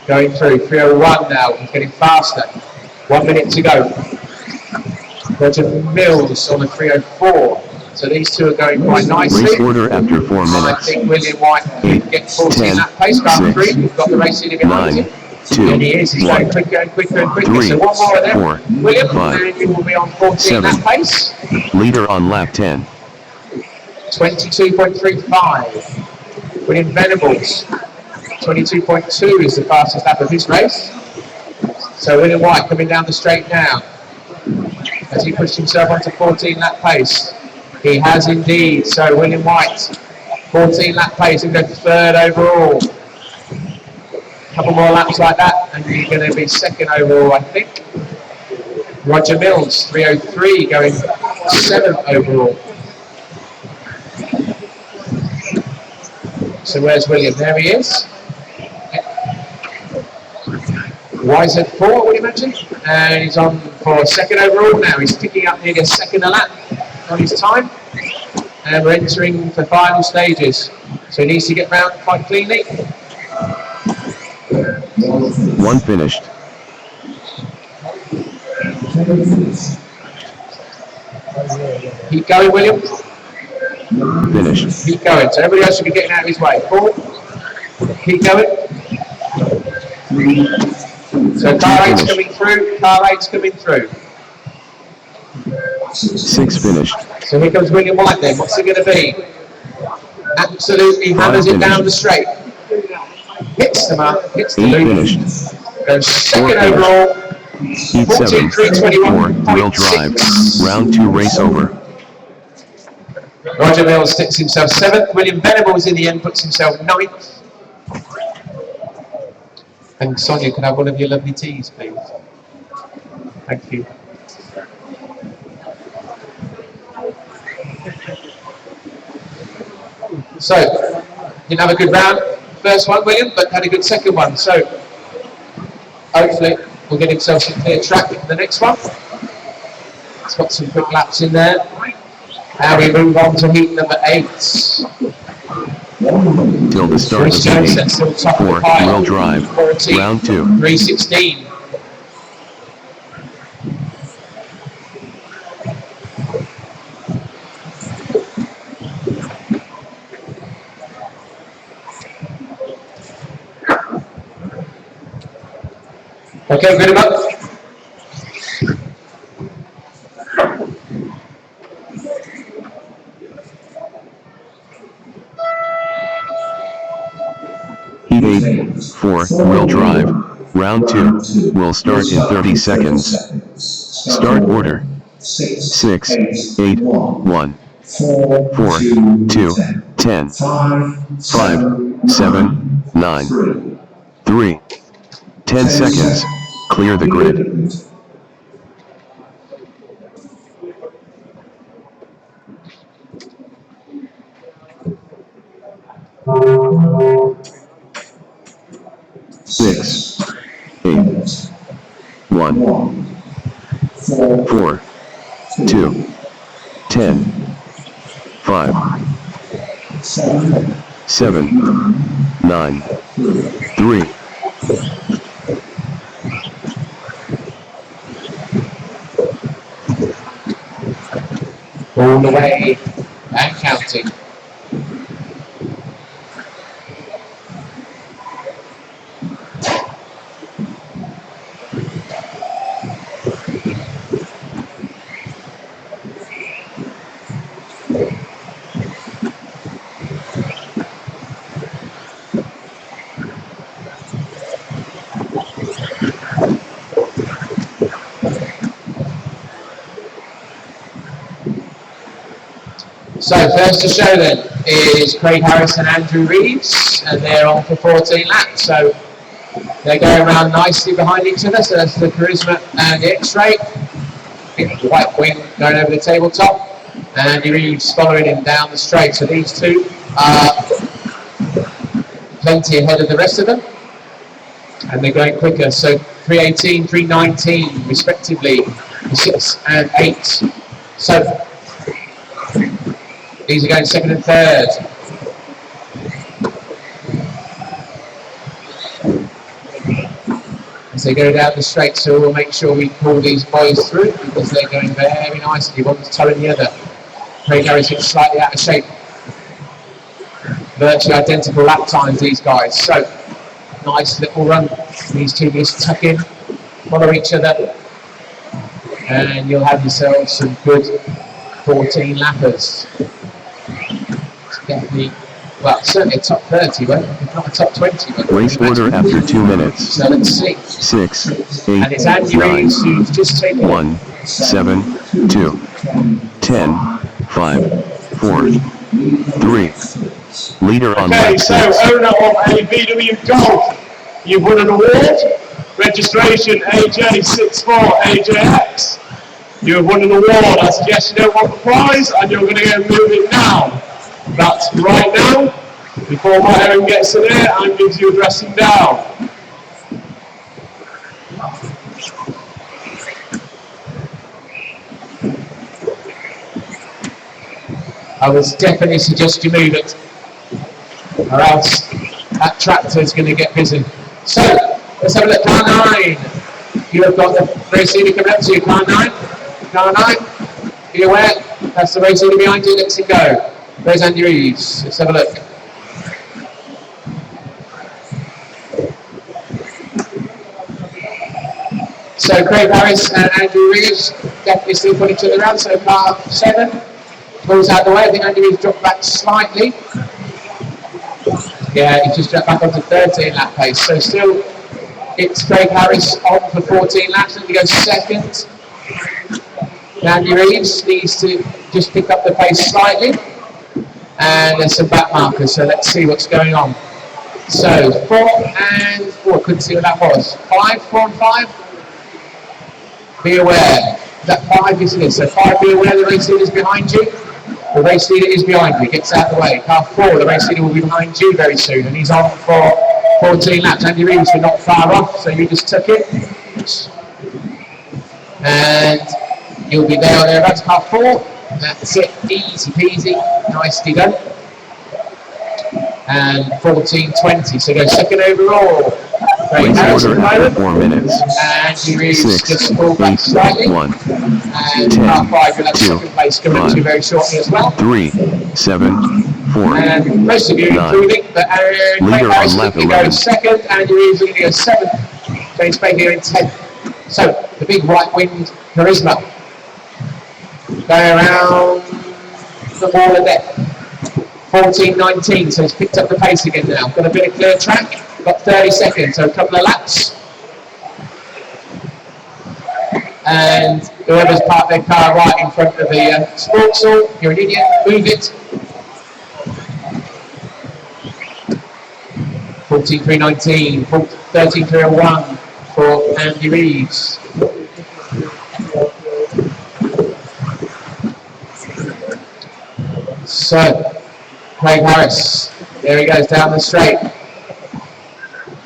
going through, 3:01 now, he's getting faster. 1 minute to go. Roger Mills on a 3:04. So these two are going quite nicely. Race order after 4 minutes. I think William White can get 14 lap pace. Car 3, we've got the race leader behind him. 2, And he is, he's going quicker and quicker and quicker. 3, So one more of them. 4, William, 5, and you will be on 14 lap 7. pace. Leader on lap 10. 22.35. William Venables, 22.2 is the fastest lap of his race. So William White coming down the straight now as he pushed himself onto 14 lap pace. He has indeed. So William White, 14 lap pace and goes third overall. Couple more laps like that and you're going to be second overall, I think. Roger Mills, 3:03, going 7th overall. So where's William? There he is. YZ4, I would imagine. And he's on for 2nd overall now. He's picking up nearly a second a lap on his time. And we're entering the final stages. So he needs to get round quite cleanly. One finished. Keep going, William. Finished. Keep going. So everybody else should be getting out of his way. 4. Keep going. So car 8's coming through. Car 8's coming through. 6 finished. So here comes William White then. What's it going to be? Absolutely hammers it down the straight. Hits the mark. Hits the 8 loop. finished. Goes 2nd overall. Heat 7, 4 wheel drive, round 2 race over. Roger Mills sticks himself 7th. William Venables in the end puts himself 9th. And Sonia, can I have one of your lovely teas, please? Thank you. So, didn't have a good round, first one, William, but had a good second one. So, hopefully, we'll get himself some clear track for the next one. It's got some quick laps in there. And we move on to heat number 8. Till the start of the heat. 4 wheel drive, 14, round 2. 3:16. Okay, good enough. Heat 8, 4 wheel drive, round 2, will start in 30 seconds. Start order. 6, 8, 1, 4, 2, 10, 5, 7, 9, 3. 10 seconds. Clear the grid. Six, 8, 1, 4, 2, 10, 5, 7, 9, 3. All the way and counting. So first to show then is Craig Harris and Andrew Reeves, and they're on for 14 laps. So they're going around nicely behind each other. So that's the Charisma and the X-Ray. White Wing going over the tabletop, and Andy Reeves following him down the straight. So these two are plenty ahead of the rest of them, and they're going quicker. So 3:18, 3:19 respectively, 6 and 8. So these are going 2nd and 3rd. As they go down the straight, so we'll make sure we pull these boys through because they're going very nicely. One's towing the other. Craig Harris is slightly out of shape. Virtually identical lap times, these guys. So, nice little run. These two just tuck in, follow each other, and you'll have yourselves some good 14 lappers. Definitely, well, certainly a top 30, but if not a top 20. Race order after 2 minutes. So let's see. 6, 8, And it's Andy 9, Reeves who's just taken 1, 7, 2, 10, 5, 4, 3. Leader on Okay, lap so 6. owner of a VW Golf, you've won an award. Registration AJ64AJX. You have won an award. I suggest you don't want the prize, and you're going to go move it now. That's right now, before my Aaron gets in there and gives you a dressing down. I would definitely suggest you move it, or else that tractor is going to get busy. So, let's have a look. Car 9. You have got the race leader coming up to you. Car 9. Car 9. Are you aware? That's the race leader behind you. Let's go. There's Andy Reeves. Let's have a look. So, Craig Harris and Andrew Reeves definitely still put each other around. So, car 7 pulls out the way. I think Andy Reeves dropped back slightly. Yeah, he just dropped back onto 13 lap pace. So still, it's Craig Harris on for 14 laps, and he goes second. Andy Reeves needs to just pick up the pace slightly. And there's some back markers, so let's see what's going on. So 4 and 4, couldn't see what that was. 5, 4 and 5. Be aware. That 5 isn't it? So 5, be aware the race leader is behind you. The race leader is behind you, gets out of the way. Car 4, the race leader will be behind you very soon, and he's on for 14 laps. Andy Reeves, we're not far off, so you just took it. And you'll be there or thereabouts. Car 4, that's it, easy peasy, nicely done. And 14:20, so go second overall. Great Race Harris order at the after moment. 4 minutes. Andy Reeves 6, just pulled back 8, slightly. 1, And 10, car 5 will have 2, second place coming up to you very shortly as well. 3, 7, 4. And most of you including, but Craig Leader Harris on lap going to go 11. second, and Reeves going to go 7th. James Baker here in 10th. So the big right wind charisma going around the wall of death. 14:19, so he's picked up the pace again now. Got a bit of clear track, got 30 seconds, so a couple of laps. And whoever's parked their car right in front of the sports hall, you're an idiot, move it. 14:3:19, 13:3:01 for Andy Reeves. So, Craig Harris, there he goes down the straight.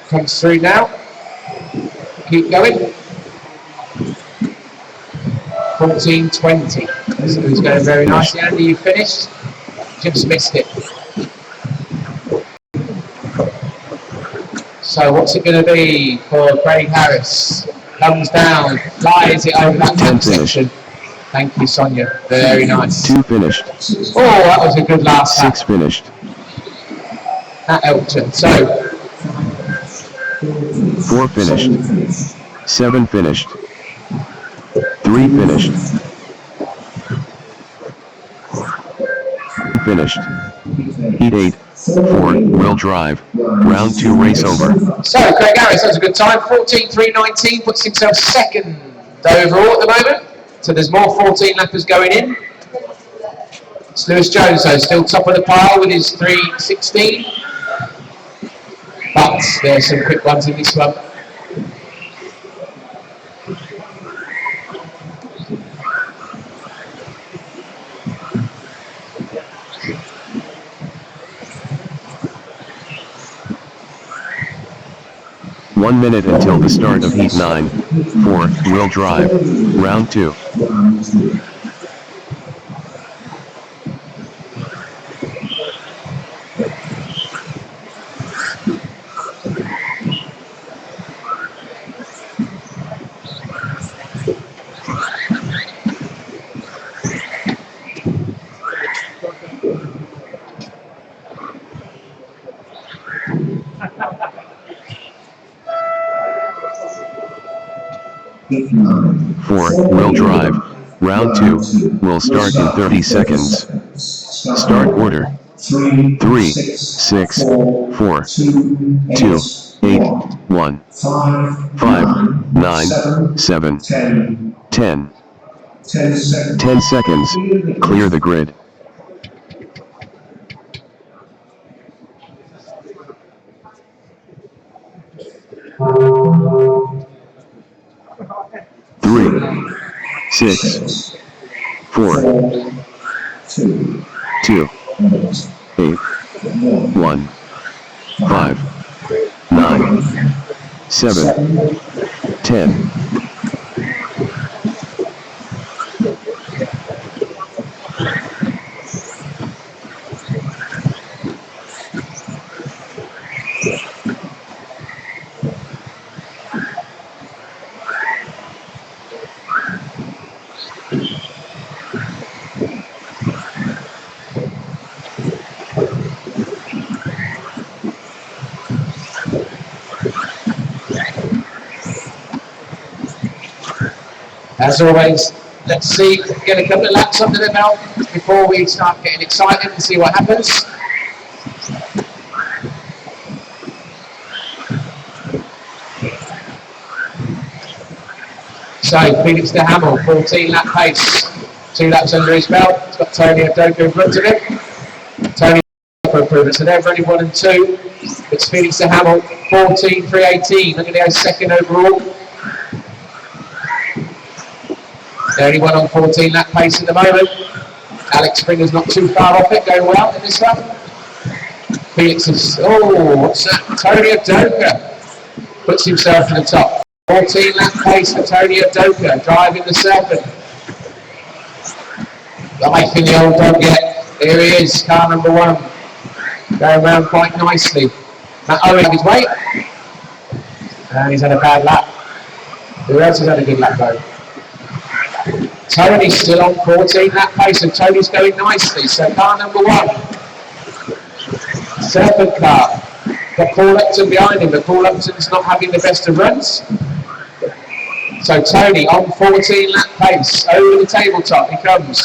Comes through now. Keep going. 14:20. So he's going very nicely. Andy, you finished? Just missed it. So what's it going to be for Craig Harris? Comes down, flies it over that top section. Thank you, Sonia. Very nice. 2 finished. Oh, that was a good last lap. 6 finished. That helped him. So 4 finished. 7 finished. 3 finished. Finished. Heat 8. 4-wheel drive. Round 2 race over. So Craig Harris, that's a good time. 14:3:19 puts himself second overall at the moment. So there's more 14 lappers going in. It's Lewis Jones though, still top of the pile with his 3:16. But there's some quick ones in this one. One minute until the start of Heat 9, 4-wheel drive, round 2. Four-wheel drive, round 2, will start in 30 seconds. Start order. 3, 6, 4, 2, 8, 1, 5, 9, 7, 10. 10 seconds. 10 seconds. Clear the grid. Three, 6, 4, 2, 2, 8, 1, 5, 9, 7, 10. As always, let's see, get a couple of laps under the belt before we start getting excited and see what happens. So, Felix de Hamel, 14 lap pace, 2 laps under his belt. He's got Tony Bwoc in front of him. Tony for improvement, so they're only 1 and 2. It's Felix de Hamel, 14.318, looking to go second overall. The only one on 14 lap pace at the moment. Alex Springer's not too far off it, going well in this one. Felix is, oh, what's that? Tony Bwoc puts himself to the top. 14 lap pace for Tony Bwoc, driving the Serpent. Life in the old dog yet. Here he is, car number 1. Going around quite nicely. Matt Owen on his way. And he's had a bad lap. Who else has had a good lap though? Tony's still on 14 lap pace, and Tony's going nicely. So car number 1, Serpent car. Got Paul Upton behind him, but Paul Upton's not having the best of runs. So Tony on 14 lap pace, over the tabletop he comes.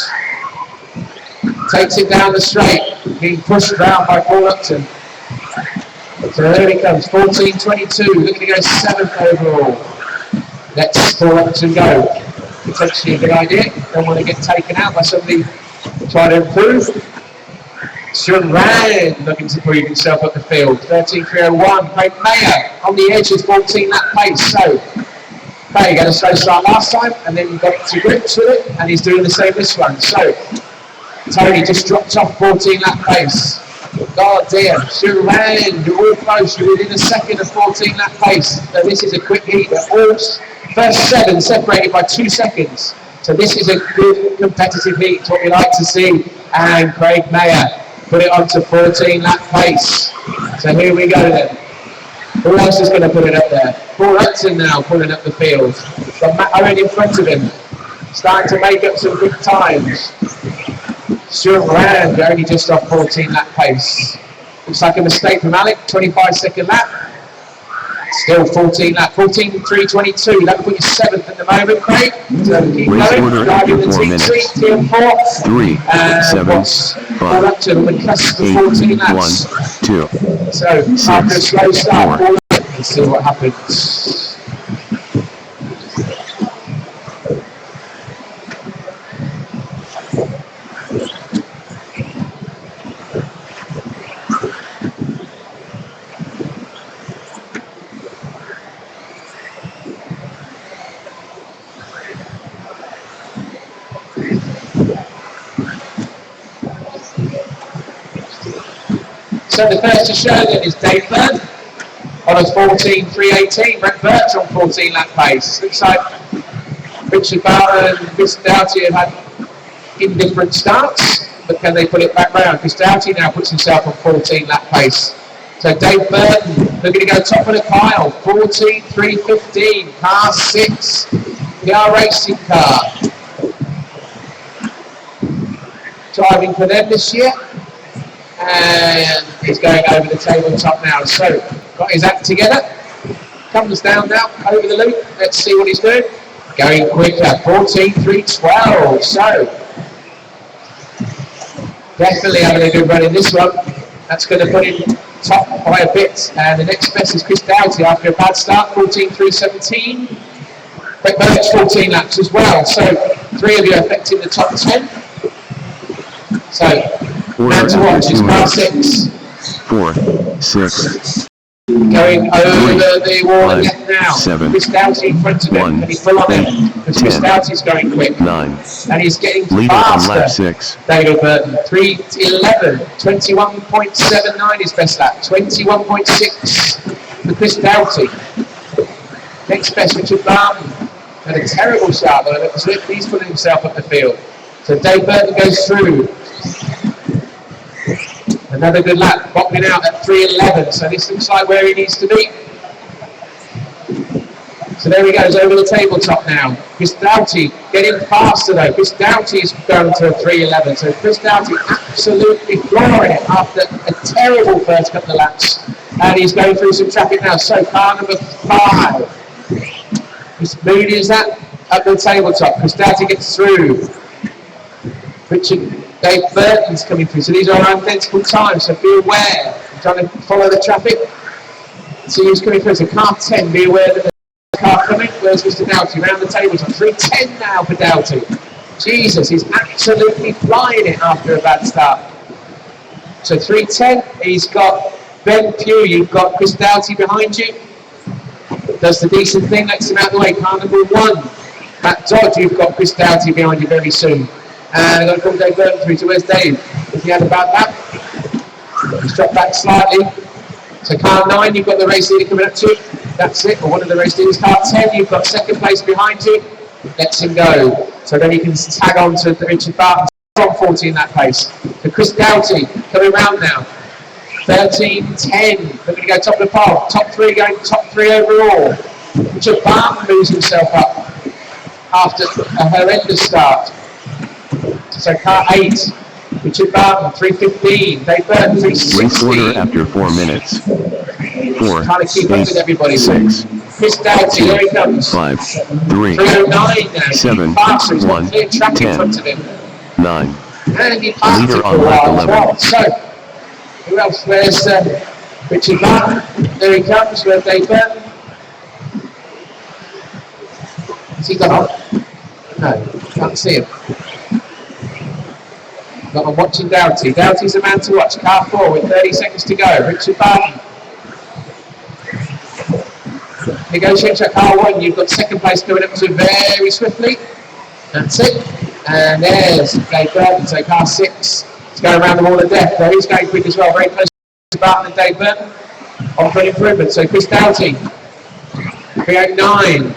Takes it down the straight, being pushed around by Paul Upton. So there he comes, 14.22, looking to go 7th overall. Let's Paul Upton go. Potentially a good idea. Don't want to get taken out by somebody trying to improve. Stuart Rand looking to prove himself up the field. 13.301. Craig Mayer on the edge with 14 lap pace. So Mayer got a slow start last time and then got to grips with it, and he's doing the same this one. So Tony just dropped off 14 lap pace. God damn, Stuart Rand, you're all close. You're within a second of 14 lap pace. So this is a quick heat. First 7 separated by 2 seconds. So this is a good competitive heat. It's what we like to see. And Craig Mayer put it onto 14 lap pace. So here we go then. Who else is going to put it up there? Paul Upton now pulling up the field. Got Matt Owen in front of him. Starting to make up some good times. Stuart Rand only just off 14 lap pace. Looks like a mistake from Alec. 25-second lap. Still 14 lap, 14.322. That will put you 7th at the moment, Craig. So keep going, driving the team seat, tier 4. 3, 7, 5, 8, 14 laps. 1, 2. So after a slow start, 4. Let's see what happens. So the first to show then is Dave Bird on a 14.318. Brett Birch on 14 lap pace. Looks like Richard Barton and Chris Doughty have had indifferent starts, but can they put it back round? Chris Doughty now puts himself on 14 lap pace. So Dave Burton looking to go top of the pile, 14.315, car 6, PR racing car. Driving for them this year. And he's going over the tabletop now. So, got his act together. Comes down now, over the loop. Let's see what he's doing. Going quicker, 14.312. So, definitely having a good run in this one. That's going to put him top by a bit. And the next best is Chris Doughty after a bad start, 14.317. Bwoc 14 laps as well. So 3 of you affecting the top 10. So man to watch is car 6. 4, 6. Going over the wall 5, again now. 7, Chris Doughty in front of him. 1, Can he pull on him? Because Chris 10, Doughty's going quick. 9. And he's getting Leader on faster. lap 6. David Burton, 3:11, 21.79 his best lap, 21.6 for Chris Doughty. Next best, Richard Barton. Had a terrible start, but he's putting himself up the field. So Dave Burton goes through. Another good lap, bopping out at 3:11, so this looks like where he needs to be. So there he goes, over the tabletop now. Chris Doughty getting faster though. Chris Doughty is going to a 3:11, so Chris Doughty absolutely flooring it after a terrible first couple of laps. And he's going through some traffic now, so car number 5. As moody as that, up the tabletop. Chris Doughty gets through. Dave Burton's coming through, so these are identical times, so be aware. I'm trying to follow the traffic. See who's coming through, so car 10, be aware that the car coming. Where's Mr. Doughty? Round the tabletop, 3:10 now for Doughty. Jesus, he's absolutely flying it after a bad start. So 3:10, he's got Ben Pugh, you've got Chris Doughty behind you. Does the decent thing, lets him out of the way, car number 1. Matt Dodd, you've got Chris Doughty behind you very soon. And I'm going to come Dave Burton through to where's Dave? If he had a bad lap, he's dropped back slightly. So car 9, you've got the race leader coming up to you. That's it, or one of the race leaders. Car 10, you've got second place behind you. Lets him go. So then you can tag on to Richard Barton. From 14 that pace. So Chris Doughty coming round now. 13:10. They're going to go top of the pole. Top 3 going top 3 overall. Richard Barton moves himself up after a horrendous start. So car 8, Richard Barton, 3:15. Dave Burton, 3:16. Race order after 4 minutes. 4, Trying to keep up with everybody. 6, Chris Doughty, here he comes. 5, 3, 3:09 now. 7, Faster, he's got 1, clear track in 10, front of him. 9. And he passed Leader it for on a lap while as 11. well. So, who else? Where's Richard Barton? There he comes, where's Dave Burton? Has he gone on? No, can't see him. But I'm watching Doughty. Doughty's a man to watch. Car 4 with 30 seconds to go. Richard Barton. Negotiates at car 1. You've got second place coming up to very swiftly. That's it. And there's Dave Burton. So car 6 is going around the wall of death. So he's going quick as well. Very close to Barton and Dave Burton. On for an improvement. So Chris Doughty. 3:09.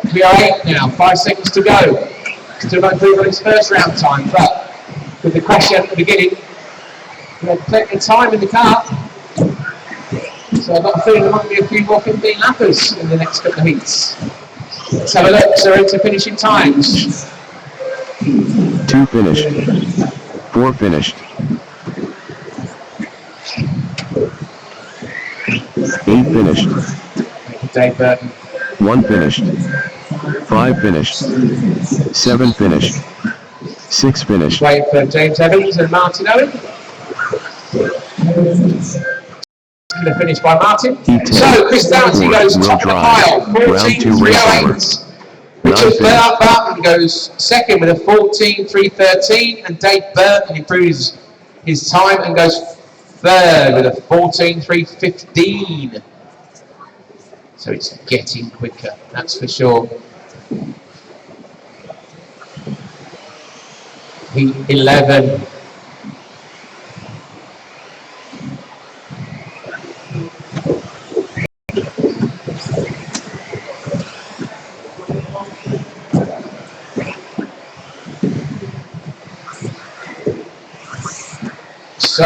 3:08 now. 5 seconds to go. Still not improving on his first round time, but with the crash at the beginning, we had plenty of time in the car. So I've got a feeling there might be a few more 15 lappers in the next couple of heats. Let's have a look. So into finishing times. 2 finished. 4 finished. 8 finished. Dave Burton. 1 finished. 5 finished. 7 finished. 6 finished. Wait for James Evans and Martin Owen. Going to finish by Martin. So Chris Doughty goes top of the pile, 14.308. Richard Barton goes second with a 14.313, and Dave Burton improves his time and goes third with a 14.315. So it's getting quicker, that's for sure. Heat 11. So,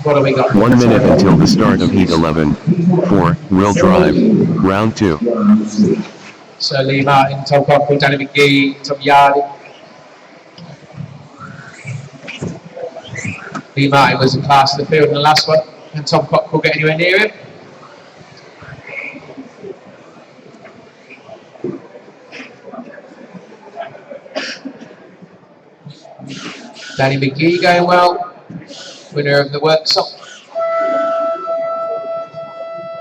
what have we got? 1 minute until the start of Heat 11. 4, wheel drive, round 2. So Lee Martin, Tom Cockle, Danny McGee, Tom Yardy. Lee Martin was in class of the field in the last one. Can Tom Cockle get anywhere near him? Danny McGee going well. Winner of the workshop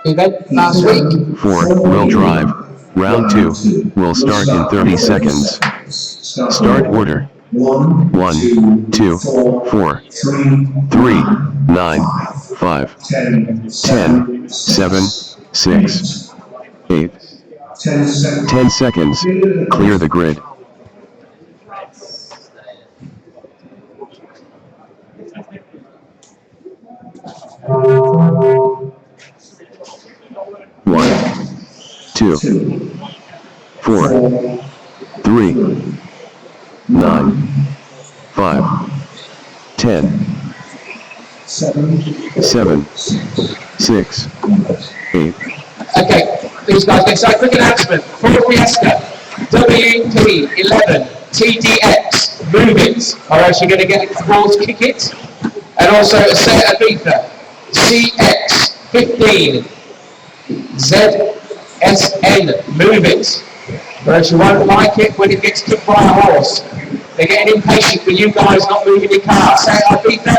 event last week. 4, wheel drive, Round 2 will start in 30 seconds. Start order. 1, 2, 4, 3, 9, 5, 10, 7, 6, 8. 10 seconds. Clear the grid. One, 2, 4, 3, 9, 5, 10, 7, 6, 8. Okay, these guys get started. Quick announcement. Ford Fiesta, WP11, TDX, Move It, are actually going to get towards Kick It. And also a set of Ibiza, CX15, ZSN, Move It. Whereas you won't like it when it gets kicked by a horse. They're getting impatient with you guys not moving your car. Say Ibiza,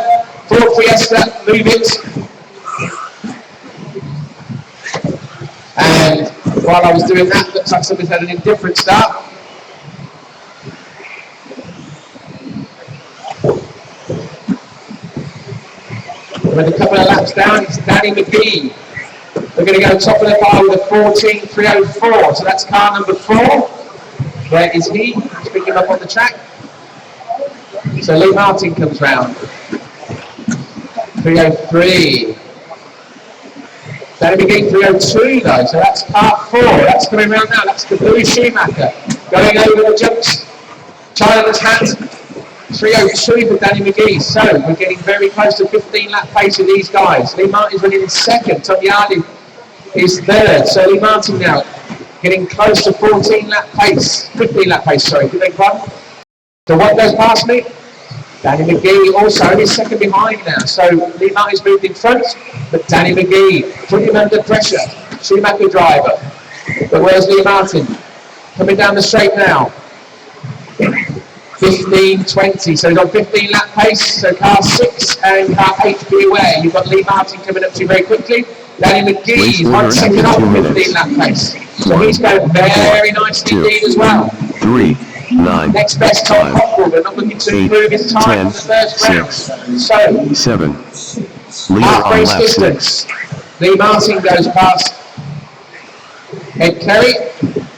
Ford Fiesta, Move It. And while I was doing that, looks like somebody's had an indifferent start. With a couple of laps down, it's Danny McGee. We're going to go top of the pile with a 14.304. So that's car number 4. Where is he? He's picking up on the track. So Lee Martin comes round. 303. Danny McGee 302 though, so that's part 4. That's coming round now. That's the Blue Schumacher going over the jumps. China's hat. 302 for Danny McGee. So we're getting very close to 15 lap pace with these guys. Lee Martin's running in second. Tom Yardy is third. So Lee Martin now getting close to 15 lap pace, sorry, beg pardon. So what goes past me? Danny McGee also is second behind now. So Lee Martin's moved in front, but Danny McGee putting him under pressure. Schumacher driver. But where's Lee Martin? Coming down the straight now. 15.20, so he's on 15 lap pace, so car 6 and car 8, be aware, you've got Lee Martin coming up to you very quickly. Danny McGee is 1 second off 15 lap pace, so he's going very nicely indeed as well. 3, 9, next best Tom Cockrell, they're not looking to improve his time in the first round. So, 7, half race distance, Lee Martin goes past Ed Kerry,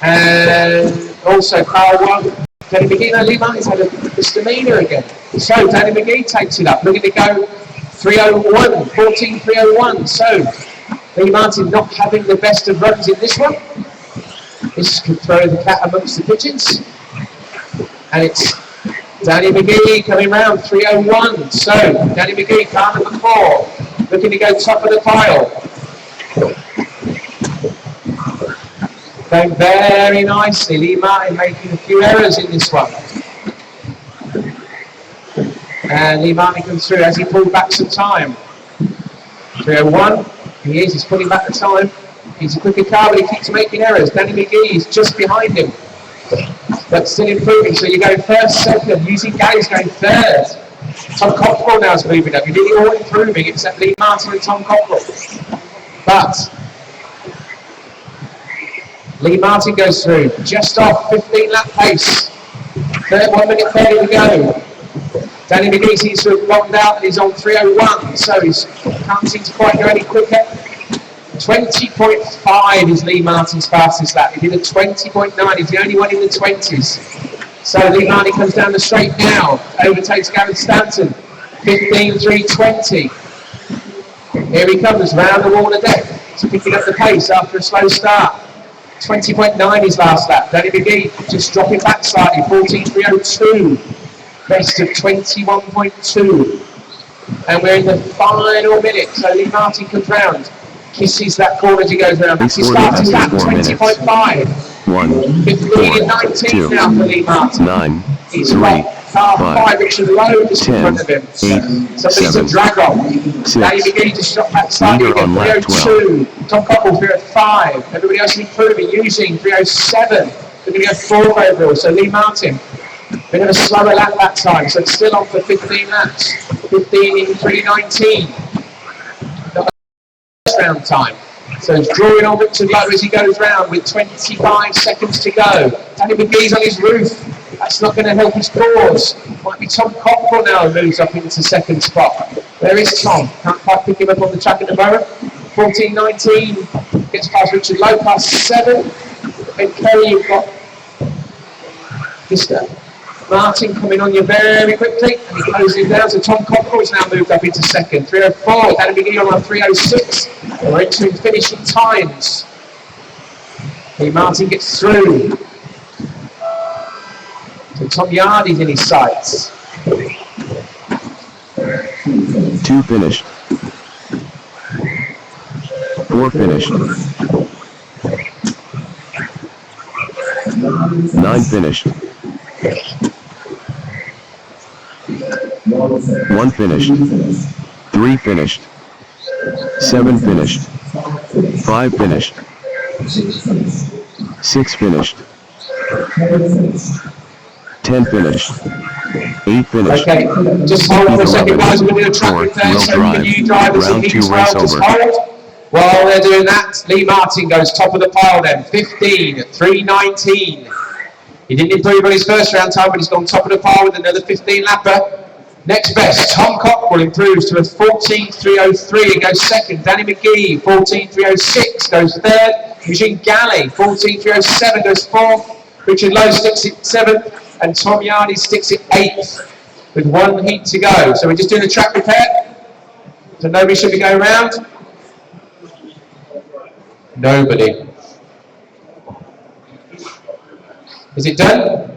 and also car 1. Danny McGee, no, Lee Martin's had a misdemeanor again. So Danny McGee takes it up. Looking to go 301, 14.301. So Lee Martin not having the best of runs in this one. This could throw the cat amongst the pigeons. And it's Danny McGee coming round 301. So Danny McGee, car number 4, looking to go top of the pile. Going very nicely. Lee Martin making a few errors in this one. And Lee Martin comes through as he pulled back some time. 301. He's pulling back the time. He's a quicker car, but he keeps making errors. Danny McGee is just behind him, but still improving. So you're going first, second. Using Gary's going third. Tom Cockrell now is moving up. You're nearly all improving except Lee Martin and Tom Cockrell. But Lee Martin goes through, just off 15 lap pace. 1 minute 30 to go. Danny McGee seems to have bombed out and he's on 301, so he can't seem to quite go any quicker. 20.5 is Lee Martin's fastest lap. He did a 20.9, he's the only one in the 20s. So Lee Martin comes down the straight now, overtakes Gavin Stanton, 15.320. Here he comes round the wall of deck. He's picking up the pace after a slow start. 20.9 his last lap. Danny McGee just dropping back slightly, 14.302. Best of 21.2. And we're in the final minute. So Lee Martin comes round, kisses that corner as he goes round. That's his starting lap, 20.5. 15.19 now for Lee Martin. 9, He's 3, got car 5 which is low just in 10, front of him. 8, Somebody's 7, a drag on. 6. Danny McGee just dropped back slightly Leader again, on lap 302. Tom Cockrell 305. Everybody else improving, using 307. We're going to go 4 overall. So Lee Martin, bit of a slower lap that time, so it's still on for 15 laps. 15 in 319. First round time. So he's drawing on Richard Lowe as he goes round with 25 seconds to go. Danny McGee's on his roof. That's not going to help his cause. Might be Tom Cockrell now who moves up into second spot. There is Tom. Can't quite pick him up on the track at the moment. 14.19. Gets past Richard Lowe, past 7. Then Kerry, you've got Mr. Martin coming on you very quickly, and he closes down. So Tom Cockrell has now moved up into second. 3.04, Danny McGee on 3.06. We're into finishing times. Lee Martin gets through. So Tom Yardy's in his sights. 2 finished. 4 finished. 9 finished. 1 finished. 3 finished. 7 finished. 5 finished. 6 finished. 10 finished. 8 finished. Okay, just hold for a second, guys. We're going to do a track repair, so can you drivers in heat 12 just hold? While they're doing that, Lee Martin goes top of the pile then, 15, 3.19. He didn't improve on his first round time, but he's gone top of the pile with another 15 lapper. Next best, Tom Cockrell improves to a 14.303 and goes second. Danny McGee, 14.306 goes third. Eugene Galley, 14.307 goes fourth. Richard Lowe sticks it 7th. And Tom Yardy sticks it 8th with 1 heat to go. So we're just doing a track repair. So nobody should be going round. Nobody. Is it done?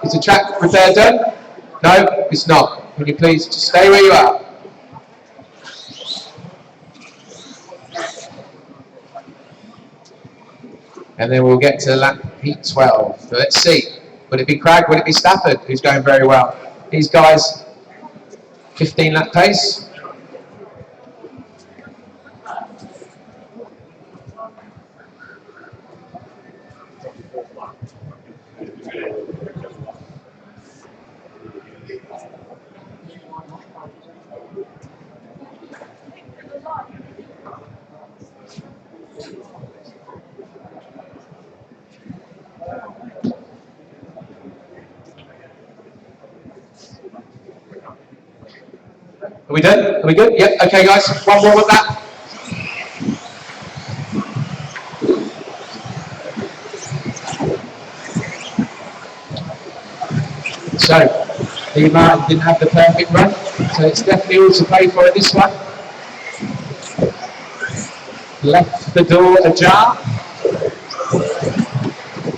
Is the track repair done? No, it's not. Can you please just stay where you are? And then we'll get to lap heat 12. So let's see. Would it be Cragg? Would it be Stafford? Who's going very well? These guys, 15 lap pace. Are we done? Are we good? Yep. Okay, guys. One more with that. So, Lee Martin didn't have the perfect run, so it's definitely all to play for in this one. Left the door ajar.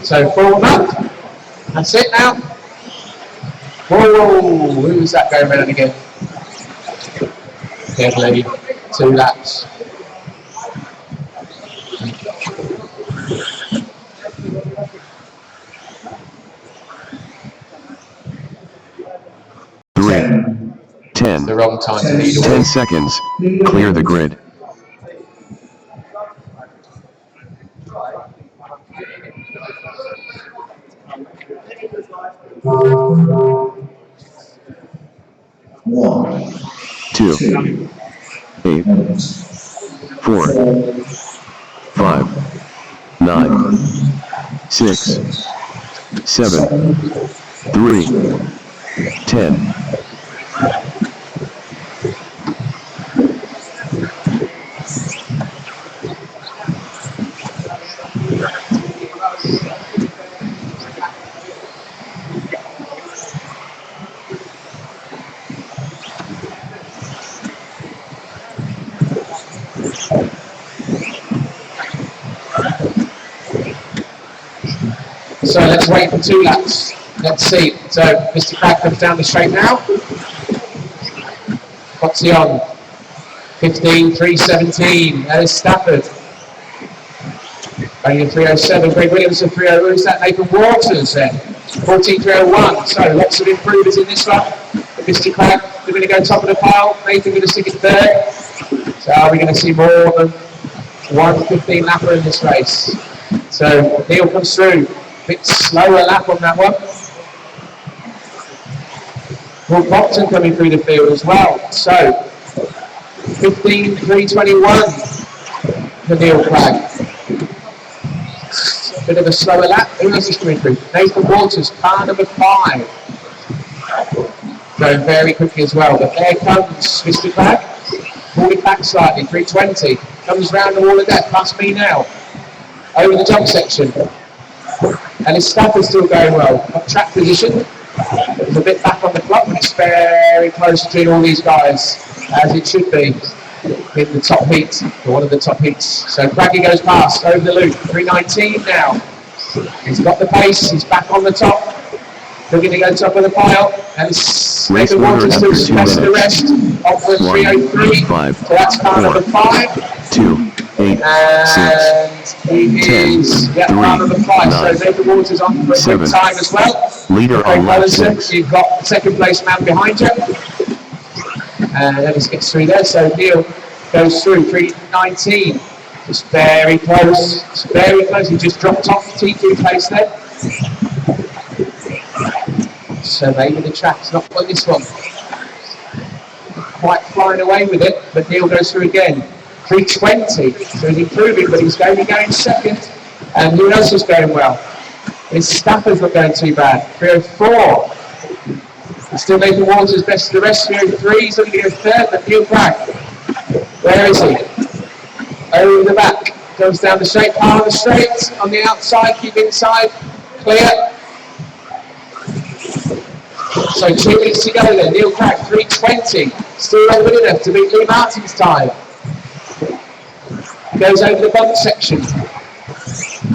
So, forward up. That's it now. Whoa, who's that going around again? Deadly, 2 laps. Ten. The wrong time to lead away. 10 seconds. Clear the grid. One, 2, 8, 4, 5, 9, 6, 7, 3, 10. So let's wait for 2 laps. Let's see. So Mr. Cragg comes down the straight now. What's he on? 15.317. That is Stafford. Going in 3.07. Greg Williams and 3.0. Who's that? Nathan Waters then. 14.301. So lots of improvers in this one. Mr. Cragg, they're going to go top of the pile. Nathan going to stick it third. So are we going to see more than 1:15 lapper in this race? So Neil comes through. Bit slower lap on that one. Paul Bwoc coming through the field as well. So 15.321. for Neil Cragg. Bit of a slower lap. Who else is coming through? Nathan Waters, car number 5. Going very quickly as well. But there comes Mr. Cragg. Pulled it back slightly, 320. Comes round the wall of death, past me now. Over the jump section. And his Stafford's still going well. Got track position. It's a bit back on the clock, but it's very close between all these guys, as it should be in the top heat, or one of the top heats. So Craggy goes past, over the loop, 319 now. He's got the pace, he's back on the top. Looking to go top of the pile, and Nathan Waters still best of the rest, off with 303. So that's car number 5. 2, 8, and 6, he 10, is car number 5. 9, So Nathan Waters on for a 7, quick time as well. Leader Okay, on lap Allison, 6. you've got second place man behind you. And let us get through there. So Neil goes through 319. Just very close. It's very close. He just dropped off T2 place there. So maybe the track's not on this one. Quite flying away with it, but Neil goes through again. 320. So he's improving, but he's going second. And who else is going well? His Stafford's not going too bad. 304. It's still Nathan Waters best of the rest. 303. He's looking to go third, but Neil Cragg. Where is he? Over the back. Goes down the straight, part of the straight. On the outside, keep inside. Clear. So 2 minutes to go then. Neil Cragg, 320. Still not good enough to beat Lee Martin's time. Goes over the bump section.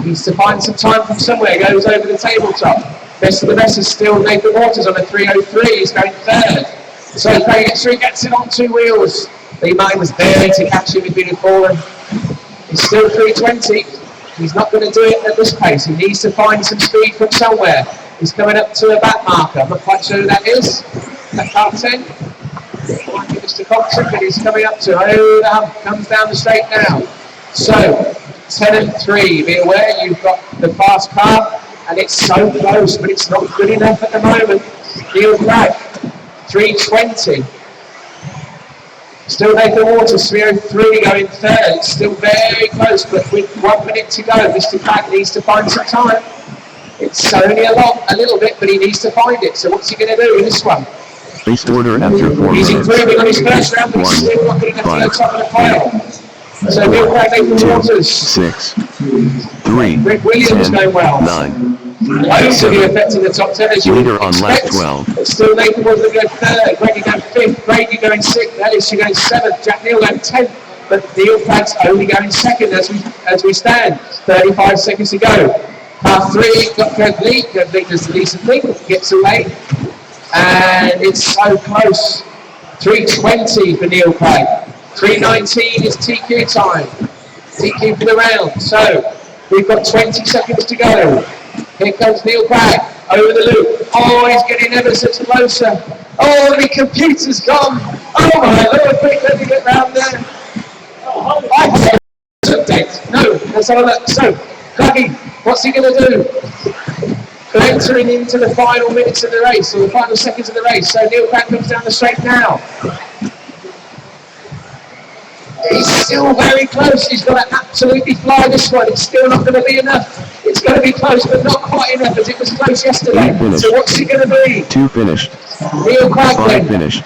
Needs to find some time from somewhere. Goes over the tabletop. Best of the rest is still Nathan Waters on a 303. He's going third. So Craig gets through, gets it on 2 wheels. Lee Martin was there to catch him if he'd have fallen. He's still 320. He's not going to do it at this pace. He needs to find some speed from somewhere. He's coming up to a back marker. I'm not quite sure who that is. That car 10. Might be Mr. Compton, but he's coming up to the hump. Comes down the straight now. So 10 and 3. Be aware you've got the fast car, and it's so close, but it's not good enough at the moment. Neil Cragg, 320. Still Nathan Waters, 303 going third. It's still very close, but with 1 minute to go, Mr. Cragg needs to find some time. It's only a little bit, but he needs to find it. So what's he going to do in this one? Race order after 4 He's minutes. improving on his first round, but he's still not good enough to go top of the pile. So Neil Cragg, Nathan Waters. 6, 3, Rick Williams 10, going well. 9, Loads to be affecting the top 10 as you Leader would on lap expect. 12. It's still Nathan Waters going third, Grady going 5th, Grady going 6th, Ellis going 7th, Jack Neal going 10th, but Neil Cragg's only going second as we stand. 35 seconds to go. Car 3, got Kurt Lee. Kurt Lee does the decent thing, gets away, and it's so close. 320 for Neil Cragg. 319 is TQ time. TQ for the round. So we've got 20 seconds to go. Here comes Neil Cragg over the loop. Oh, he's getting ever so closer. Oh, the computer's gone. Oh my Lord, quick, let me get round there. Update. No, let's have a look. So, Craggy, what's he going to do? We're entering into the final minutes of the race, or the final seconds of the race. So Neil Cragg comes down the straight now. He's still very close. He's got to absolutely fly this one. It's still not going to be enough. It's going to be close, but not quite enough, as it was close yesterday. So what's he going to be? 2 finished. Neil Cragg 5 then. finished.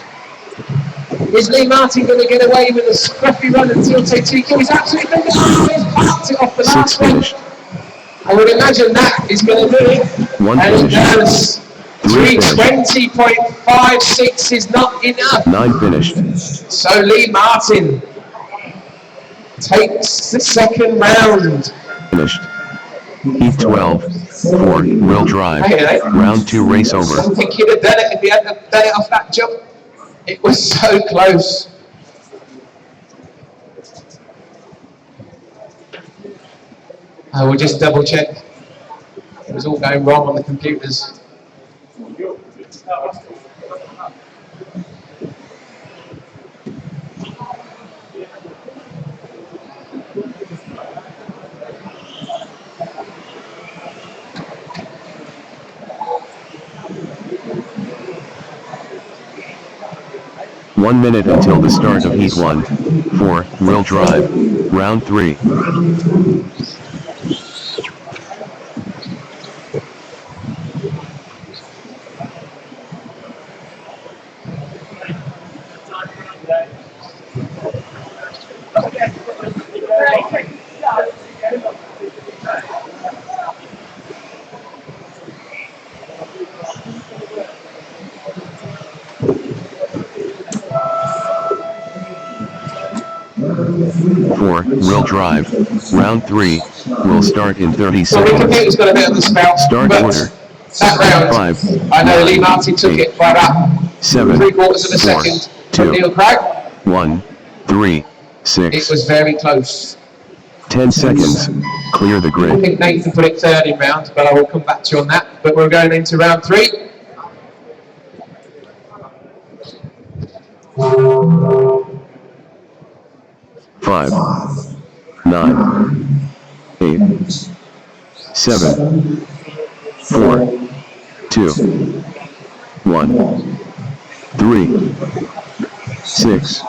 Is Lee Martin going to get away with a scruffy run until TQ? He's absolutely done it. Oh, he's parked it off the 6 last one. finished. I would imagine that is going to do it. 1 And it finished. does. 320.56 is not enough. 9 finished. So Lee Martin takes the second round. Finished. Heat 12. 4 wheel drive. Hey. Round 2 race over. I think he'd have done it if he hadn't done it off that jump. It was so close. I will just double check. It was all going wrong on the computers. 1 minute until the start of Heat 1. 4 wheel drive. Round 3. Four, will drive. Round 3 will start in 30 So the seconds. computer's got a bit of the spell. Start but order. That round, 5, I know Lee 9, Martin took 8, it by about 7, 3/4 of a 4, second 2, from Neil Craig. 1, 3, It 6, was very close. 10 seconds. Clear the I grid. think Nathan put it third in round, but I will come back to you on that. But we're going into round 3. Five, 9, 8, 7, 4, 2, 1, 3, 6.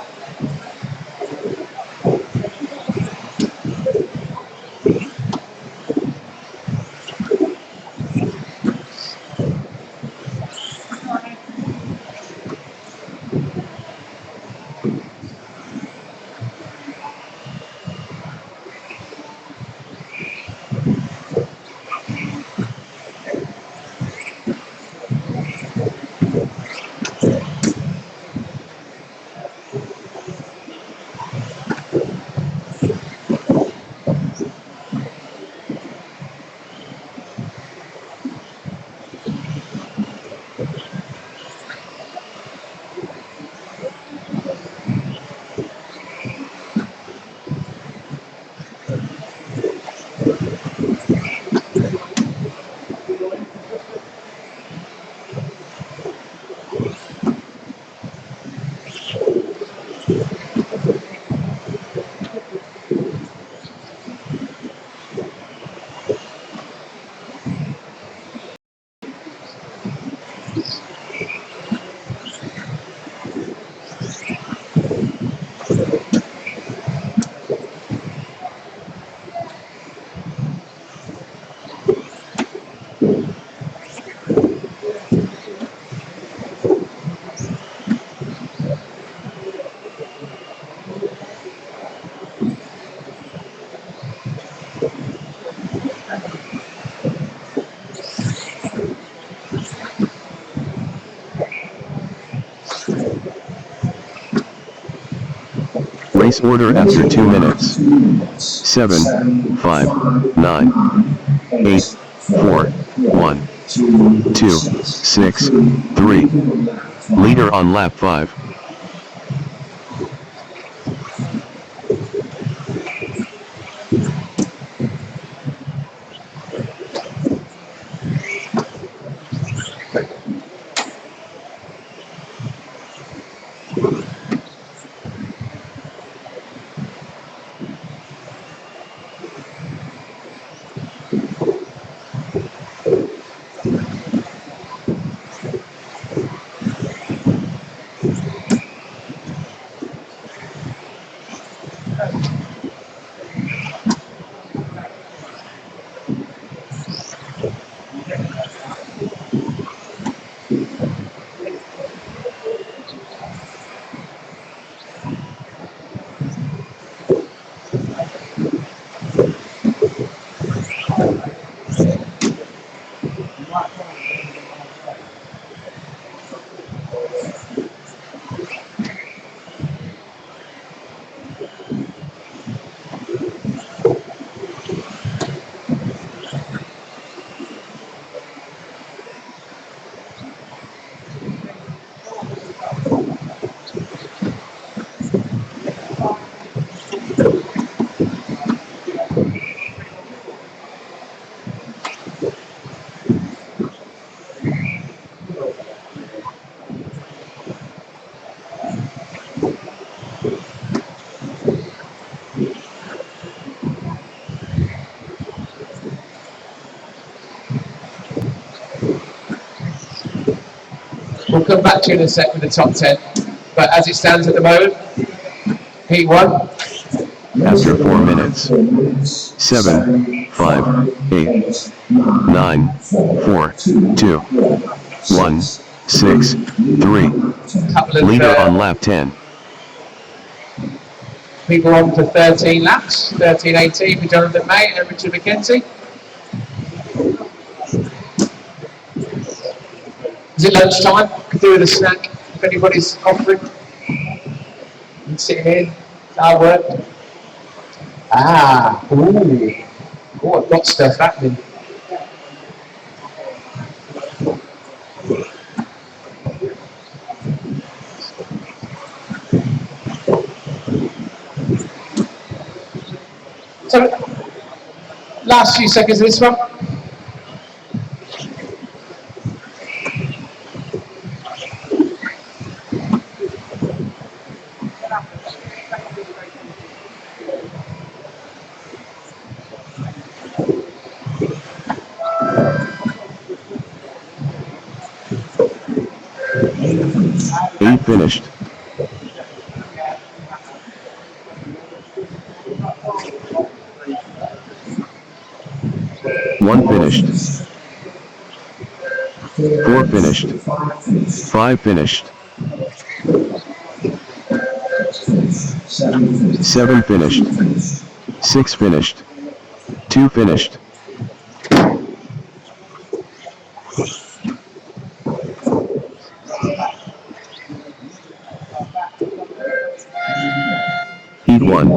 Race order after 2 minutes. 7, 5, 9, 8, 4, 1, 2, 6, 3. Leader on lap 5. We'll come back to you in a sec with the top 10. But as it stands at the moment, Heat 1, after 4 minutes. 7, 5, 8, 9, 4, 2, 1, 6, 3. Couple of Leader on lap 10. people on for 13 laps, 13-18 for Jonathan May and Richard McKenzie. Is it lunchtime? Could do with a snack if anybody's offering. And sitting here, that'll work. Ah, ooh. Oh, I've got stuff happening. So, last few seconds of this one. Eight finished. One finished. 4 finished. 5 finished. 7 finished. 6 finished. 2 finished. Heat 1,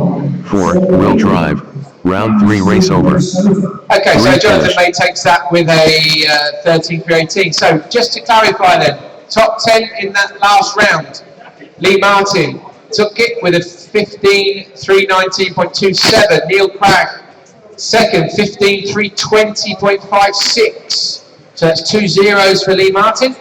4-wheel drive. Round 3 race over. Okay, so Jonathan May takes that with a 13-3-18. So just to clarify then, top 10 in that last round. Lee Martin took it with a 15-319.27. Neil Craig, second, 15-320.56. So that's 2 zeros for Lee Martin.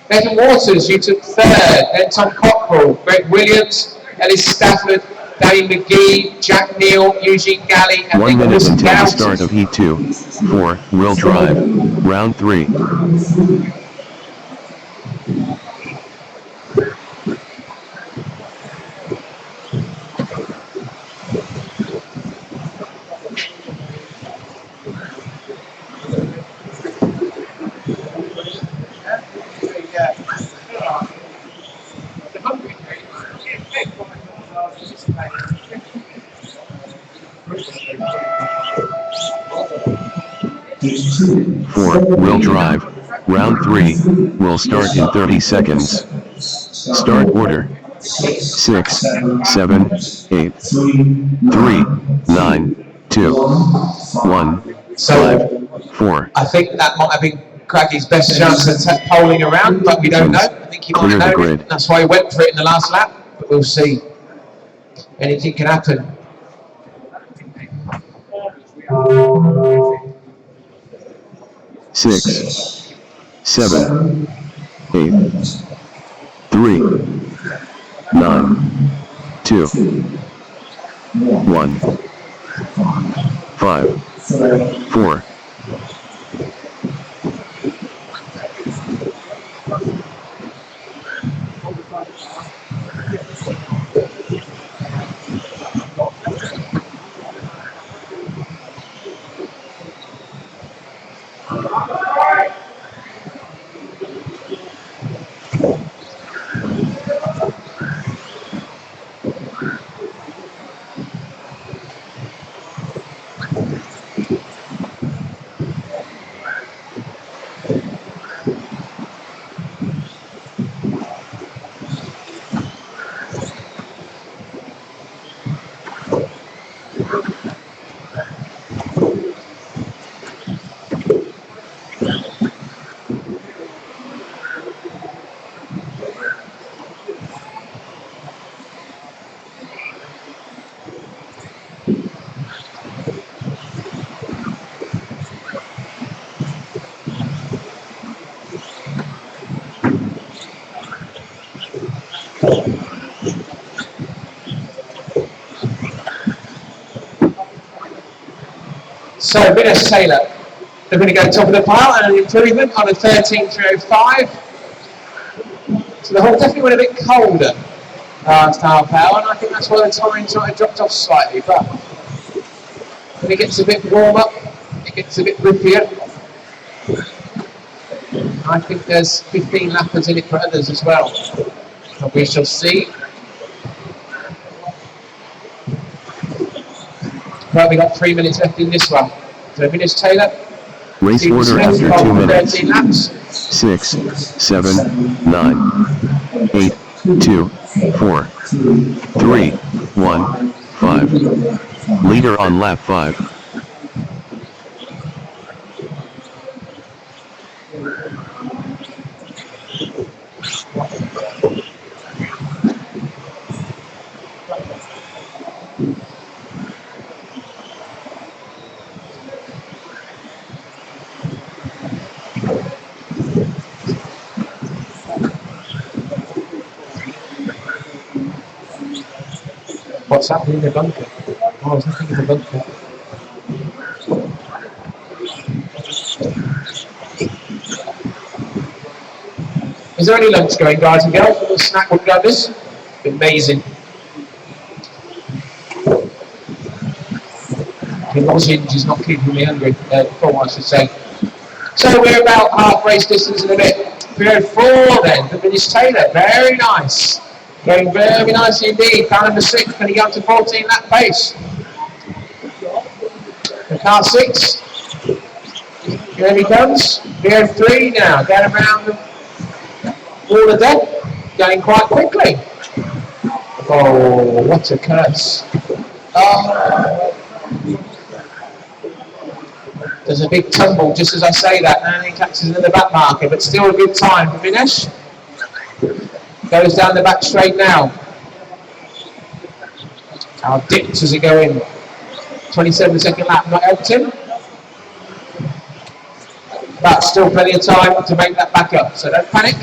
Nathan Waters, you took third. Then Tom Cockrell, Greg Williams, Ellis Stafford, Danny McGee, Jack Neal, Eugene Galley, and 1 minute Nicholas until the Gouton. start of Heat 2, 4-wheel drive. Round 3. Four-wheel drive. Round 3 will start in 30 seconds. Start order. 6, 7, 8, 3, 9, 2, 1, 5, 4. I think that might have been Craggy's best chance at polling around, but we don't know. I think he might have known it. That's why he went for it in the last lap, but we'll see. Anything can happen. Six, 7, 8, 3, 9, 2, 1, 5, 4. So, Vinus Taylor, they're going to go top of the pile and an improvement on a 13.305. So the hole definitely went a bit colder star power, and I think that's why the time sort of dropped off slightly. But when it gets a bit warmer, it gets a bit rippier. I think there's 15 lappers in it for others as well. But we shall see. Well, we got 3 minutes left in this one. So finish Taylor. Race Stephen order Smith after 2 on minutes. 13 laps. 6, 7, 9, 8, 2, 4, 3, 1, 5. Leader on lap 5. What's happening in the bunker? Oh, I was looking at the bunker. Is there any lunch going, guys and girls? A little snack would go this. Amazing. The lozenge is not keeping me hungry, full, I should say. So we're about half race distance in a bit. Period 4 then, for British Taylor. Very nice. Going very nicely indeed. Car number 6, can he go up to 14 lap pace? The car 6. Here he comes. Period 3 now. Going around all the deck. Going quite quickly. Oh, what a curse. Oh. There's a big tumble just as I say that, and he catches in the back marker, but still a good time for Vinesh. Goes down the back straight now. How dipped does it go in? 27-second lap, not helped him. But still plenty of time to make that back up, so don't panic.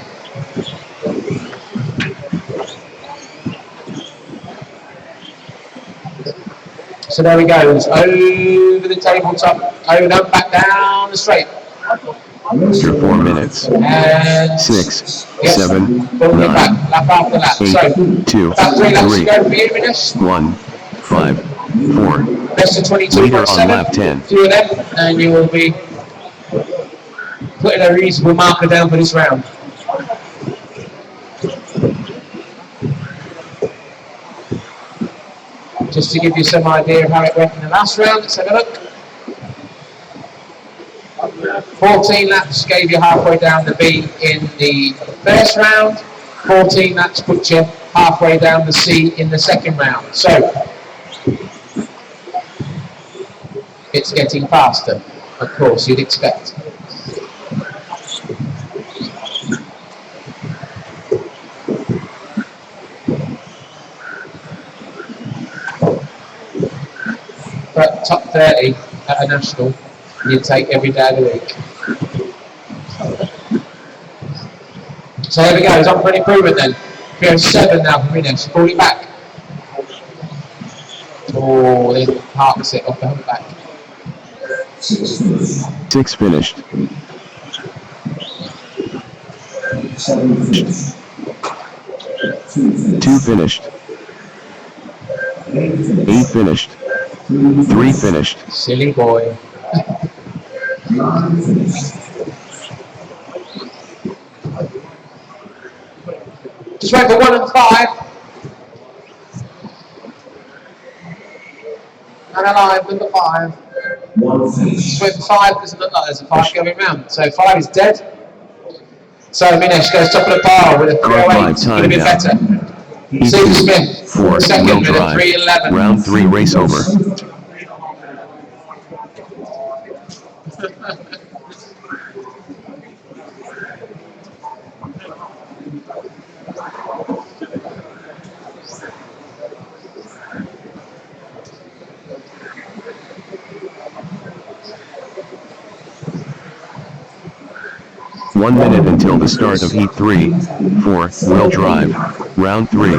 So there we go, it's over the tabletop, over, back down the straight. After 4 minutes. And 6, yes, 7, we'll 9, get back, lap after lap. 8, So, 2, about 3 laps 3, to go for you, Vinesh. 1, 5, 4. Best of Leader on lap 22.7, 10. few of them, and you will be putting a reasonable marker down for this round. Just to give you some idea of how it went in the last round, let's have a look. 14 laps gave you halfway down the B in the first round. 14 laps put you halfway down the C in the second round. So, it's getting faster, of course, you'd expect. But top 30 at a national, you'd take every day of the week. So there we go, he's on for an improvement then. We have 7 now from Vinesh, pull it back. Oh, he parks it off the humpback. 6 finished. 2 finished. 8 finished. 3 finished. Silly boy. Just wait for 1 and 5. And alive, number 5. Just wait for 5, doesn't look like there's a 5 going round. So 5 is dead. So Vinesh goes top of the pile with a 308. It's going to be better. Stephen Smith, 4 second will with a drive. 311. Round 3 race over. One minute until the start of Heat 3, 4, will drive, round 3.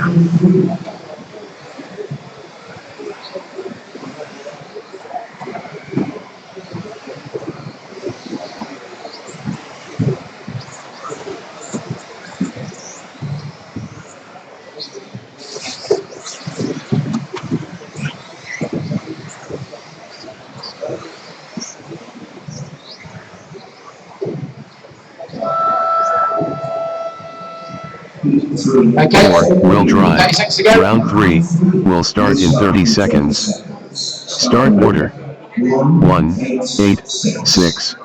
Okay. 4 will 30 drive. seconds to go. Round 3 will start in 30 seconds. Start order. 1, 8, 6,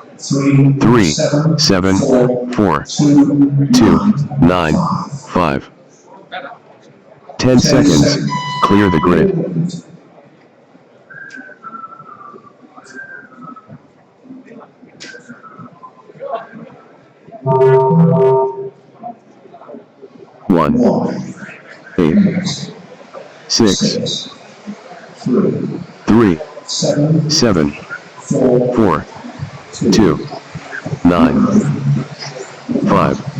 3, 7, 4, 2, 9, 5. 10 seconds. Clear the grid. One, 8, 6, 3, 7, 4, 2, 9, 5.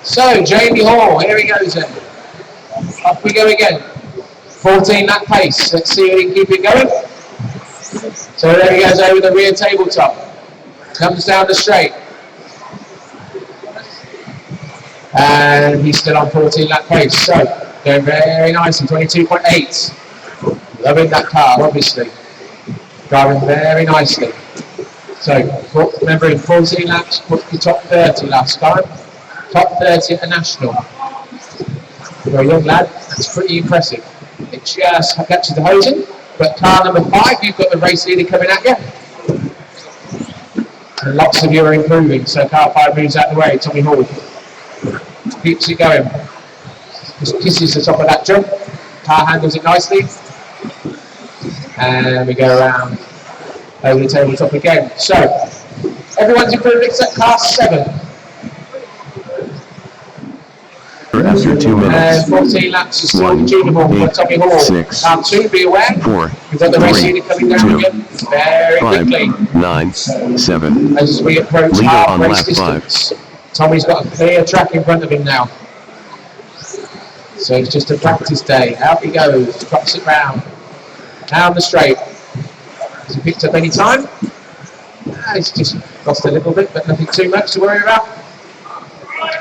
So, Jamie Hall, here he goes then. Off we go again. 14 lap pace. Let's see if he can keep it going. So there he goes over the rear tabletop. Comes down the straight. And he's still on 14 lap pace. So, going very nicely, 22.8. Loving that car, obviously. Driving very nicely. So, remember in 14 laps, put the top 30 last time. Top 30 at the National. For a young lad, that's pretty impressive. It just catches the hosing. But car number 5, you've got the race leader coming at you. And lots of you are improving, so car 5 moves out of the way, Tommy Hall. Keeps it going. Just kisses the top of that jump. Car handles it nicely. And we go around over the tabletop again. So, everyone's improving except car 7. After 2 minutes. 14 laps is still 1, achievable for 8, Tommy Hall. 6, Car 2, be aware. 4, We've got the race 3, leader coming down 2, again very 5, quickly 9, 7. as we approach Leader half on race lap distance. Tommy's got a clear track in front of him now. So it's just a practice day. Out he goes, drops it round. Down the straight. Has he picked up any time? He's just lost a little bit, but nothing too much to worry about.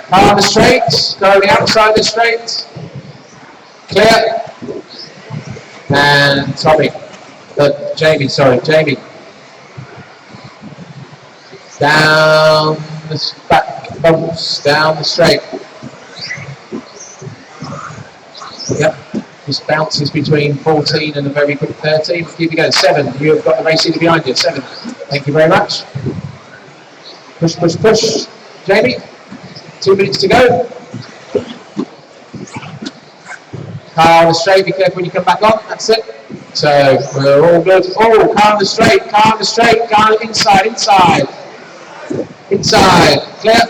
Car on the straight, go on the outside of the straight. Clear. And Tommy. Jamie. Down the back bumps, down the straight. Yep. Just bounces between 14 and a very quick 13. Keep it going. 7. You have got the race leader behind you. 7. Thank you very much. Push, push, push. Jamie. 2 minutes to go. Car on the straight, be careful when you come back on, that's it. So, we're all good. Oh, car on the straight, car inside. Inside, clear.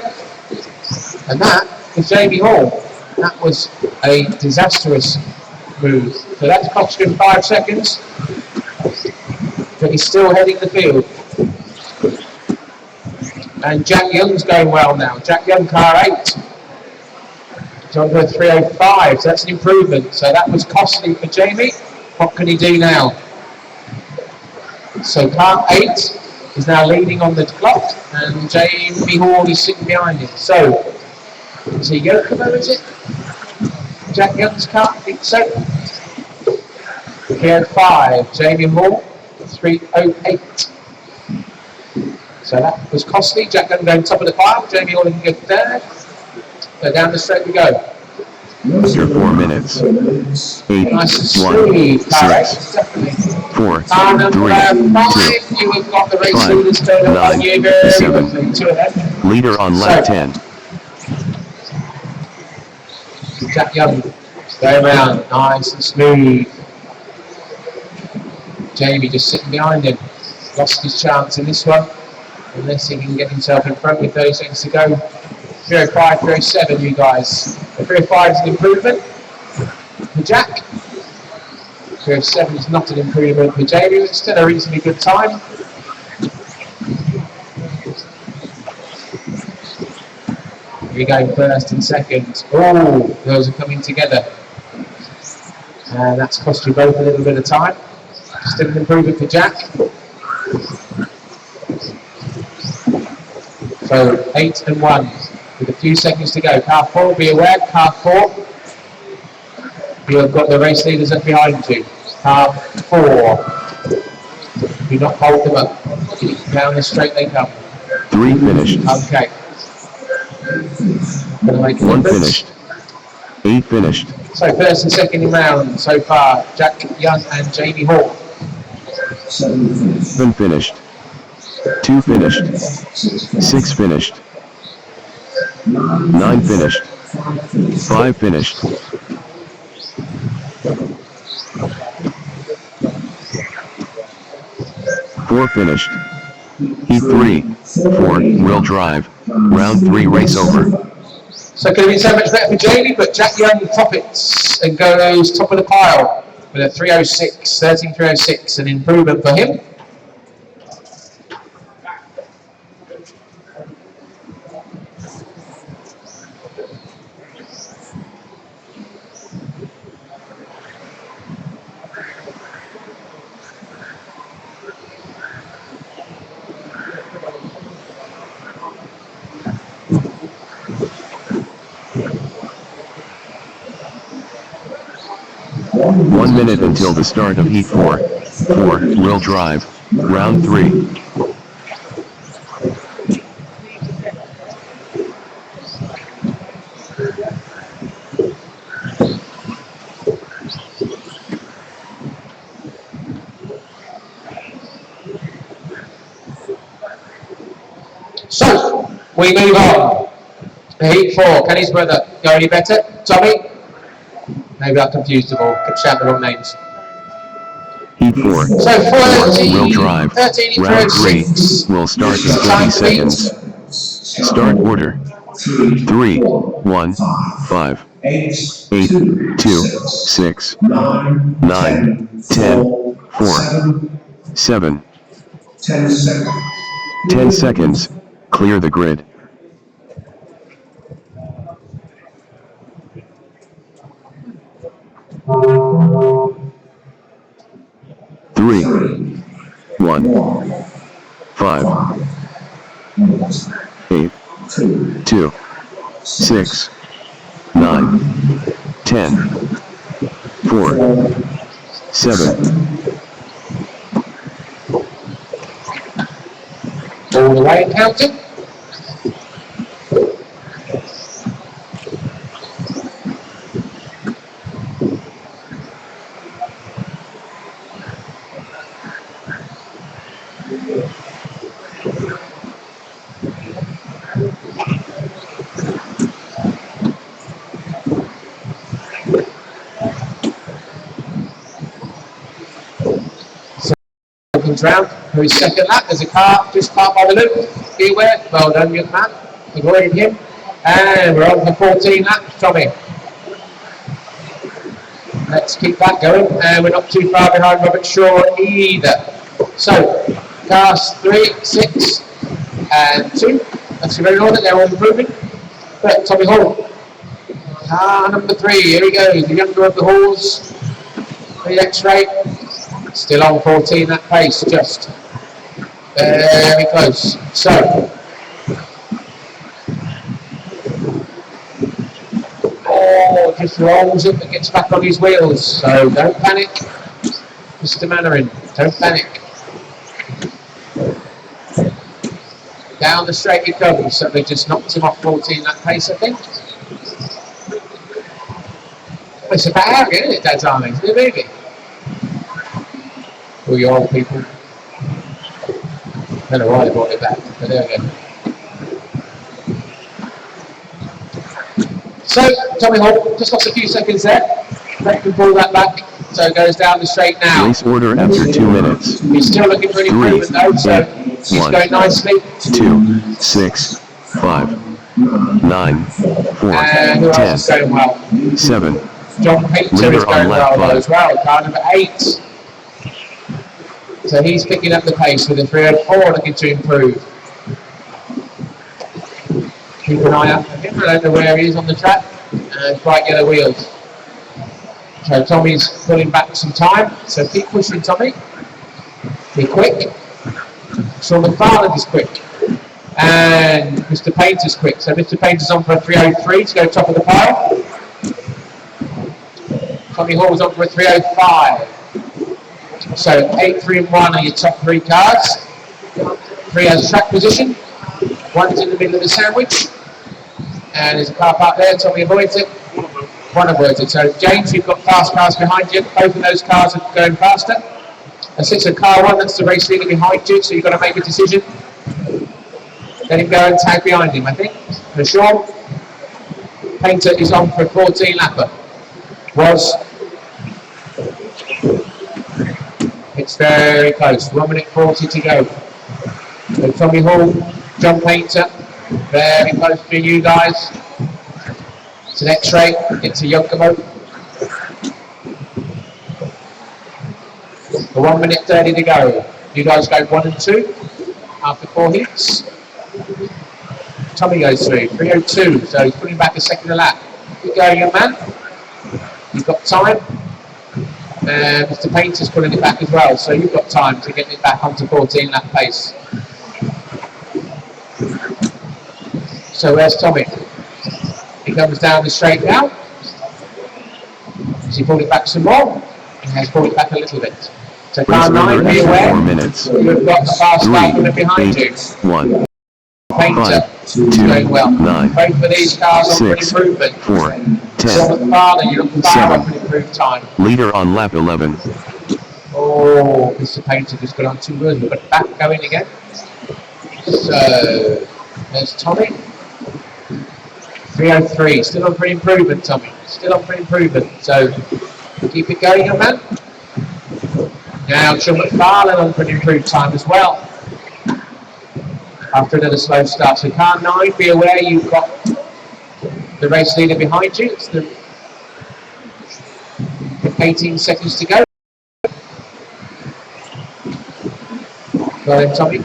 And that is Jamie Hall. That was a disastrous move. So that's cost him 5 seconds. But he's still heading the field. And Jack Young's going well now. Jack Young, car 8. He's on to a 3:05, so that's an improvement. So that was costly for Jamie. What can he do now? So car 8 is now leading on the clock, and Jamie Hall is sitting behind him. So, is he Yokomo, is it? Jack Young's car? I think so. 3:05, Jamie Hall, 3:08. So that was costly. Jack Young going top of the pile. Jamie Hall looking good third. So down the straight we go. After 4 minutes. 8, Nice and 1, smooth. 6, 4, 3, 2, 5, you have got the race 5, leaders going on 9, you very 7. quickly. 2 of them. Leader on lap So, 10. Jack Young going around, nice and smooth. Jamie just sitting behind him. Lost his chance in this one, unless he can get himself in front with 30 seconds to go. 305, 307, you guys. The 305 is an improvement for Jack. 307 is not an improvement for Jamie. It's still a reasonably good time. Here we go, first and second. Oh, those are coming together. And that's cost you both a little bit of time. Still an improvement for Jack. So 8 and 1 with a few seconds to go. Car 4, be aware, car 4. You have got the race leaders up behind you. Car 4. Do not hold them up. Down the straight they come. 3 finished. Okay. 1 finished. 8 finished. So first and second in round so far, Jack Young and Jamie Hall. 7 finished. 2 finished. 6 finished. 9 finished. 5 finished. 4 finished. Heat 3, 4, wheel drive. Round 3 race over. So it could have been so much better for Jamie, but Jack Young top it and goes top of the pile with a 306, 13.306, an improvement for him. One minute until the start of Heat 4. 4, wheel drive. Round 3. So, we move on. Heat 4, can his brother go any better? Tommy? Maybe I confused them all, could shout the wrong names. Heat 4. So 13, wheel drive. 13 Round 3 6. will start in 30 seconds. Start order. 3, 1, 5, 8, 2, 6, 9, 10, 4, 7. 10 seconds. Clear the grid. 3, 1, 5, 8, 2, 6, 9, 10, 4, 7. All the way and counting. Round for his second lap. There's a car just parked by the loop. Be aware. Well done, young man. Avoided him. And we're on for 14 laps, Tommy. Let's keep that going. And we're not too far behind Robert Shaw either. So, cars 3, 6, and 2. That's the very order. They're all improving. But Tommy Hall. Car number 3. Here he goes. The younger of the Halls. The X-ray. Still on 14 that pace, just very close. So, just rolls up and gets back on his wheels. So don't panic, Mr. Mannering, don't panic. Down the straight he comes, so they just knocked him off 14 that pace, I think. Well, it's about arrogant, isn't it, Dad's Army? Isn't it, baby? For you old people. I don't know why they brought it back, but there we go. So, Tommy Hall, just lost a few seconds there. Brett can pull that back, so it goes down the straight now. Race order after 2 minutes. He's still looking for an improvement though, so he's 1, going nicely. 2, 6, 5, 9, 4, And who else is 10, going well? 7. John Painter is Leader on going lap well 5. as well, car number 8. So he's picking up the pace with a 304, looking to improve. Keep an eye out for him. I don't know where he is on the track. Bright yellow wheels. So Tommy's pulling back some time. So keep pushing, Tommy. Be quick. Sean McFarland is quick. And Mr. Painter's quick. So Mr. Painter's on for a 303 to go top of the pile. Tommy Hall's on for a 305. So 8, 3 and 1 are your top 3 cars. 3 has track position. 1's in the middle of the sandwich. And there's a car park there. Tommy avoids it. 1 avoids it. So James, you've got fast cars behind you. Both of those cars are going faster. And since a car 1, that's the race leader behind you. So you've got to make a decision. Let him go and tag behind him, I think. For sure. Painter is on for a 14 lapper. It's very close. 1 minute 40 to go. So Tommy Hall, John Painter, very close to you guys. It's an X-ray. It's a Yokomo. For 1 minute 30 to go. You guys go 1 and 2 after 4 heats. Tommy goes through 302, so he's putting back a second a lap. Keep going, young man. You've got time. And Mr. Painter's pulling it back as well, so you've got time to get it back onto 14 lap pace. So where's Tommy? He comes down the straight now. Has he pulled it back some more? He has pulled it back a little bit. So car 9, be aware. 4 minutes. You've got a fast 3, car coming behind 8, you. 1. Painter 5, 2, going well. 9, Both of these cars on for 6, improvement. 4, 10, So Father, you look far 7. up and improved time. Leader on lap 11. Oh, Mr. Painter just got on 2 wheels. We've got back going again. So there's Tommy. 303. Still on for improvement, Tommy. Still on for improvement. So keep it going, young man. Now Sean McFarlane on for an improved time as well. After another slow start. So car 9, be aware you've got the race leader behind you. It's the 18 seconds to go. Go ahead, Tommy.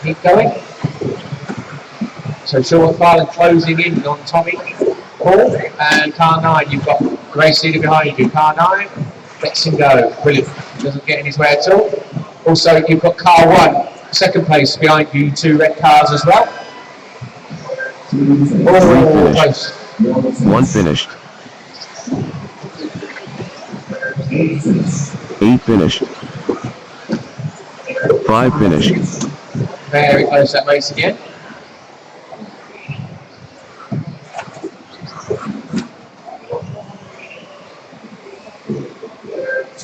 Keep going. So Sean McFarlane closing in on Tommy Hall. And car 9, you've got the race leader behind you. Car 9 lets him go. Brilliant. Doesn't get in his way at all. Also, you've got car 1. Second place behind you, 2 red cars as well. Oh, close. 1 finished. 8 finished. 5 finished. Very close that race again.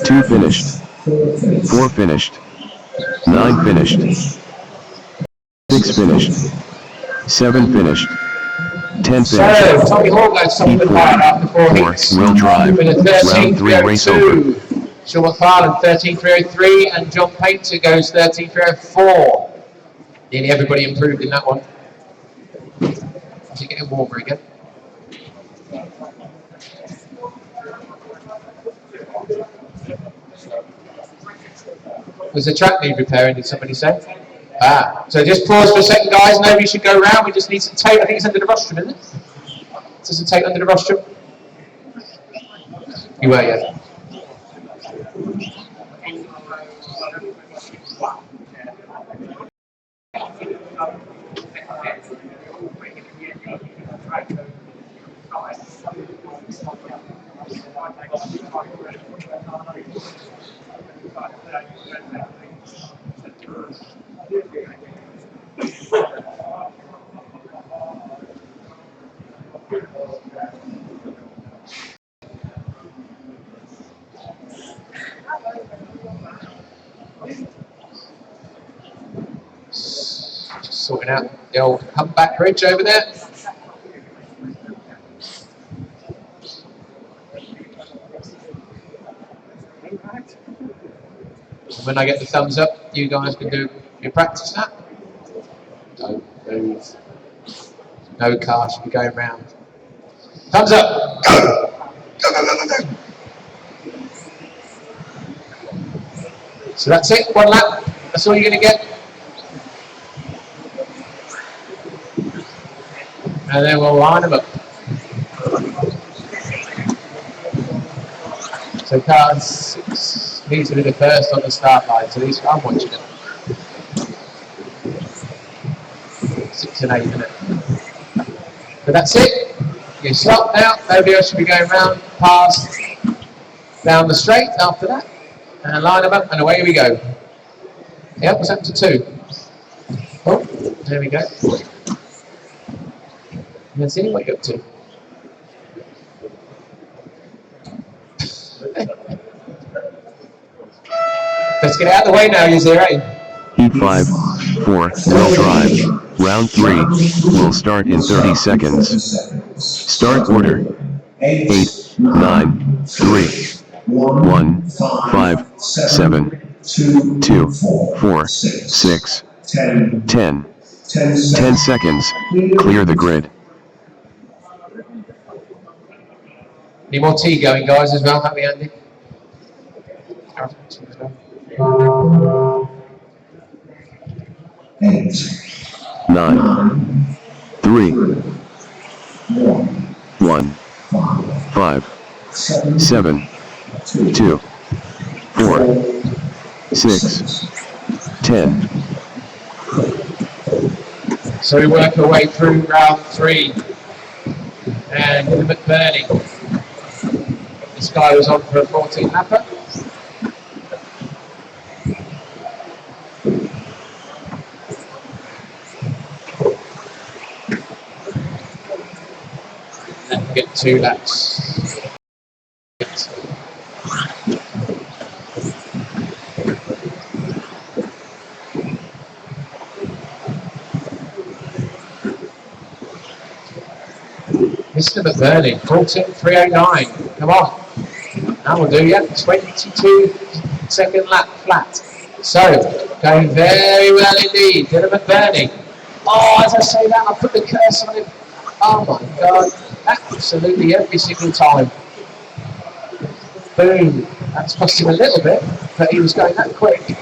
Two finished. 4 finished. 9 finished. 6 finished. 7 finished. 10 So, finished. Tommy Hall goes top of the pile after 4 hits. Will drive. With a Round 3 race over. 13.302. Sean McFarlane 13.303 and John Painter goes 13.304. Nearly everybody improved in that one. Is it getting warmer again? Was the track need repairing, did somebody say? So just pause for a second, guys. Nobody should go around. We just need some tape. I think it's under the rostrum, isn't it? Is there some tape under the rostrum? You were, yeah. Just sorting out the old humpback bridge over there. And when I get the thumbs up, you guys can do your practice that. Don't move. No car should be going round. Thumbs up. Go. Go, go, go, go, go. So that's it. 1 lap. That's all you're going to get. And then we'll line them up. So car 6 needs to be the first on the start line. So these, I'm watching them. 6 and 8 minutes. But that's it. You stop now. Nobody else should be going round, past, down the straight after that. And line them up and away we go. Yep, what's up to 2? Oh, there we go. Let's see what you're up to. Let's get out of the way now, you zero. Heat 5, 4, will drive. Round 3, will start in 30 seconds. Start order. 8, 9, 3, 1, 5, 7, 2, 4, 6, 10. 10 seconds. Clear the grid. Need more tea going, guys, as well, happy Andy? 8, 9, 3, 1, 5, 7, 2, 4, 6, 10. So we work our way through round 3. And McBurney. This guy was on for a 14 lapper. And we get 2 laps. Mr. McBurney, 14.309. Come on. That will do, yeah. 22-second lap flat. So, going very well indeed. Dylan McBurney. Oh, as I say that, I put the curse on him. Oh my God. Absolutely every single time. Boom. That's cost him a little bit, but he was going that quick.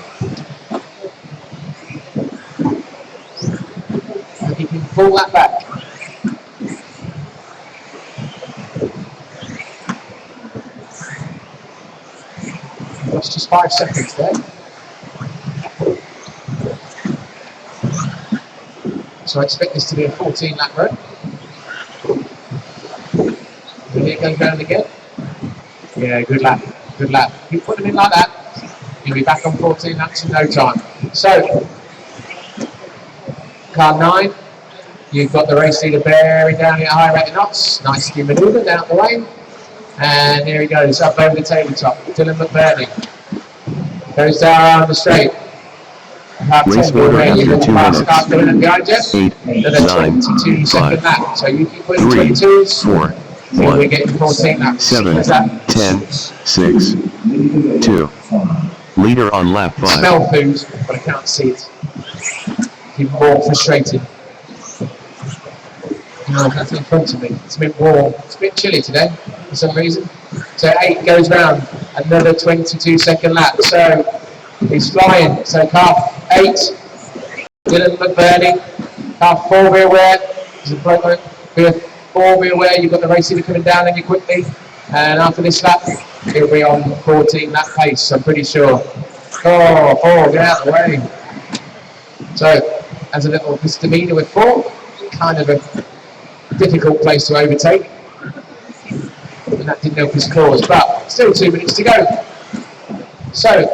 And he can pull that back. That's just 5 seconds there. So I expect this to be a 14 lap run. And here it goes round again. Yeah, good lap, good lap. Keep putting him in like that. He'll be back on 14 laps in no time. So, car 9, you've got the race leader bearing down at a high rate of knots. Nicely manoeuvred down the lane. And here he goes, up over the tabletop. Dylan McBurney goes down around the straight. Race order after 2 minutes. 8, 9, 5, lap. So you keep putting 3, 22s. 4, We're 1, getting 14 laps. 7, 10, 6, 2. Leader on lap 5. Smell food, but I can't see it. Even more frustrating. No, that's in front of me. It's a bit warm. It's a bit chilly today for some reason. So 8 goes round. Another 22-second lap. So he's flying. So car 8, Dylan McBurney. Car 4, be aware. There's a bloke with 4, be aware. You've got the race leader coming down on you quickly. And after this lap, he'll be on 14 lap pace, I'm pretty sure. Oh, get out of the way. So, as a little misdemeanor with 4, kind of a difficult place to overtake. And that didn't help his cause, but still 2 minutes to go. So,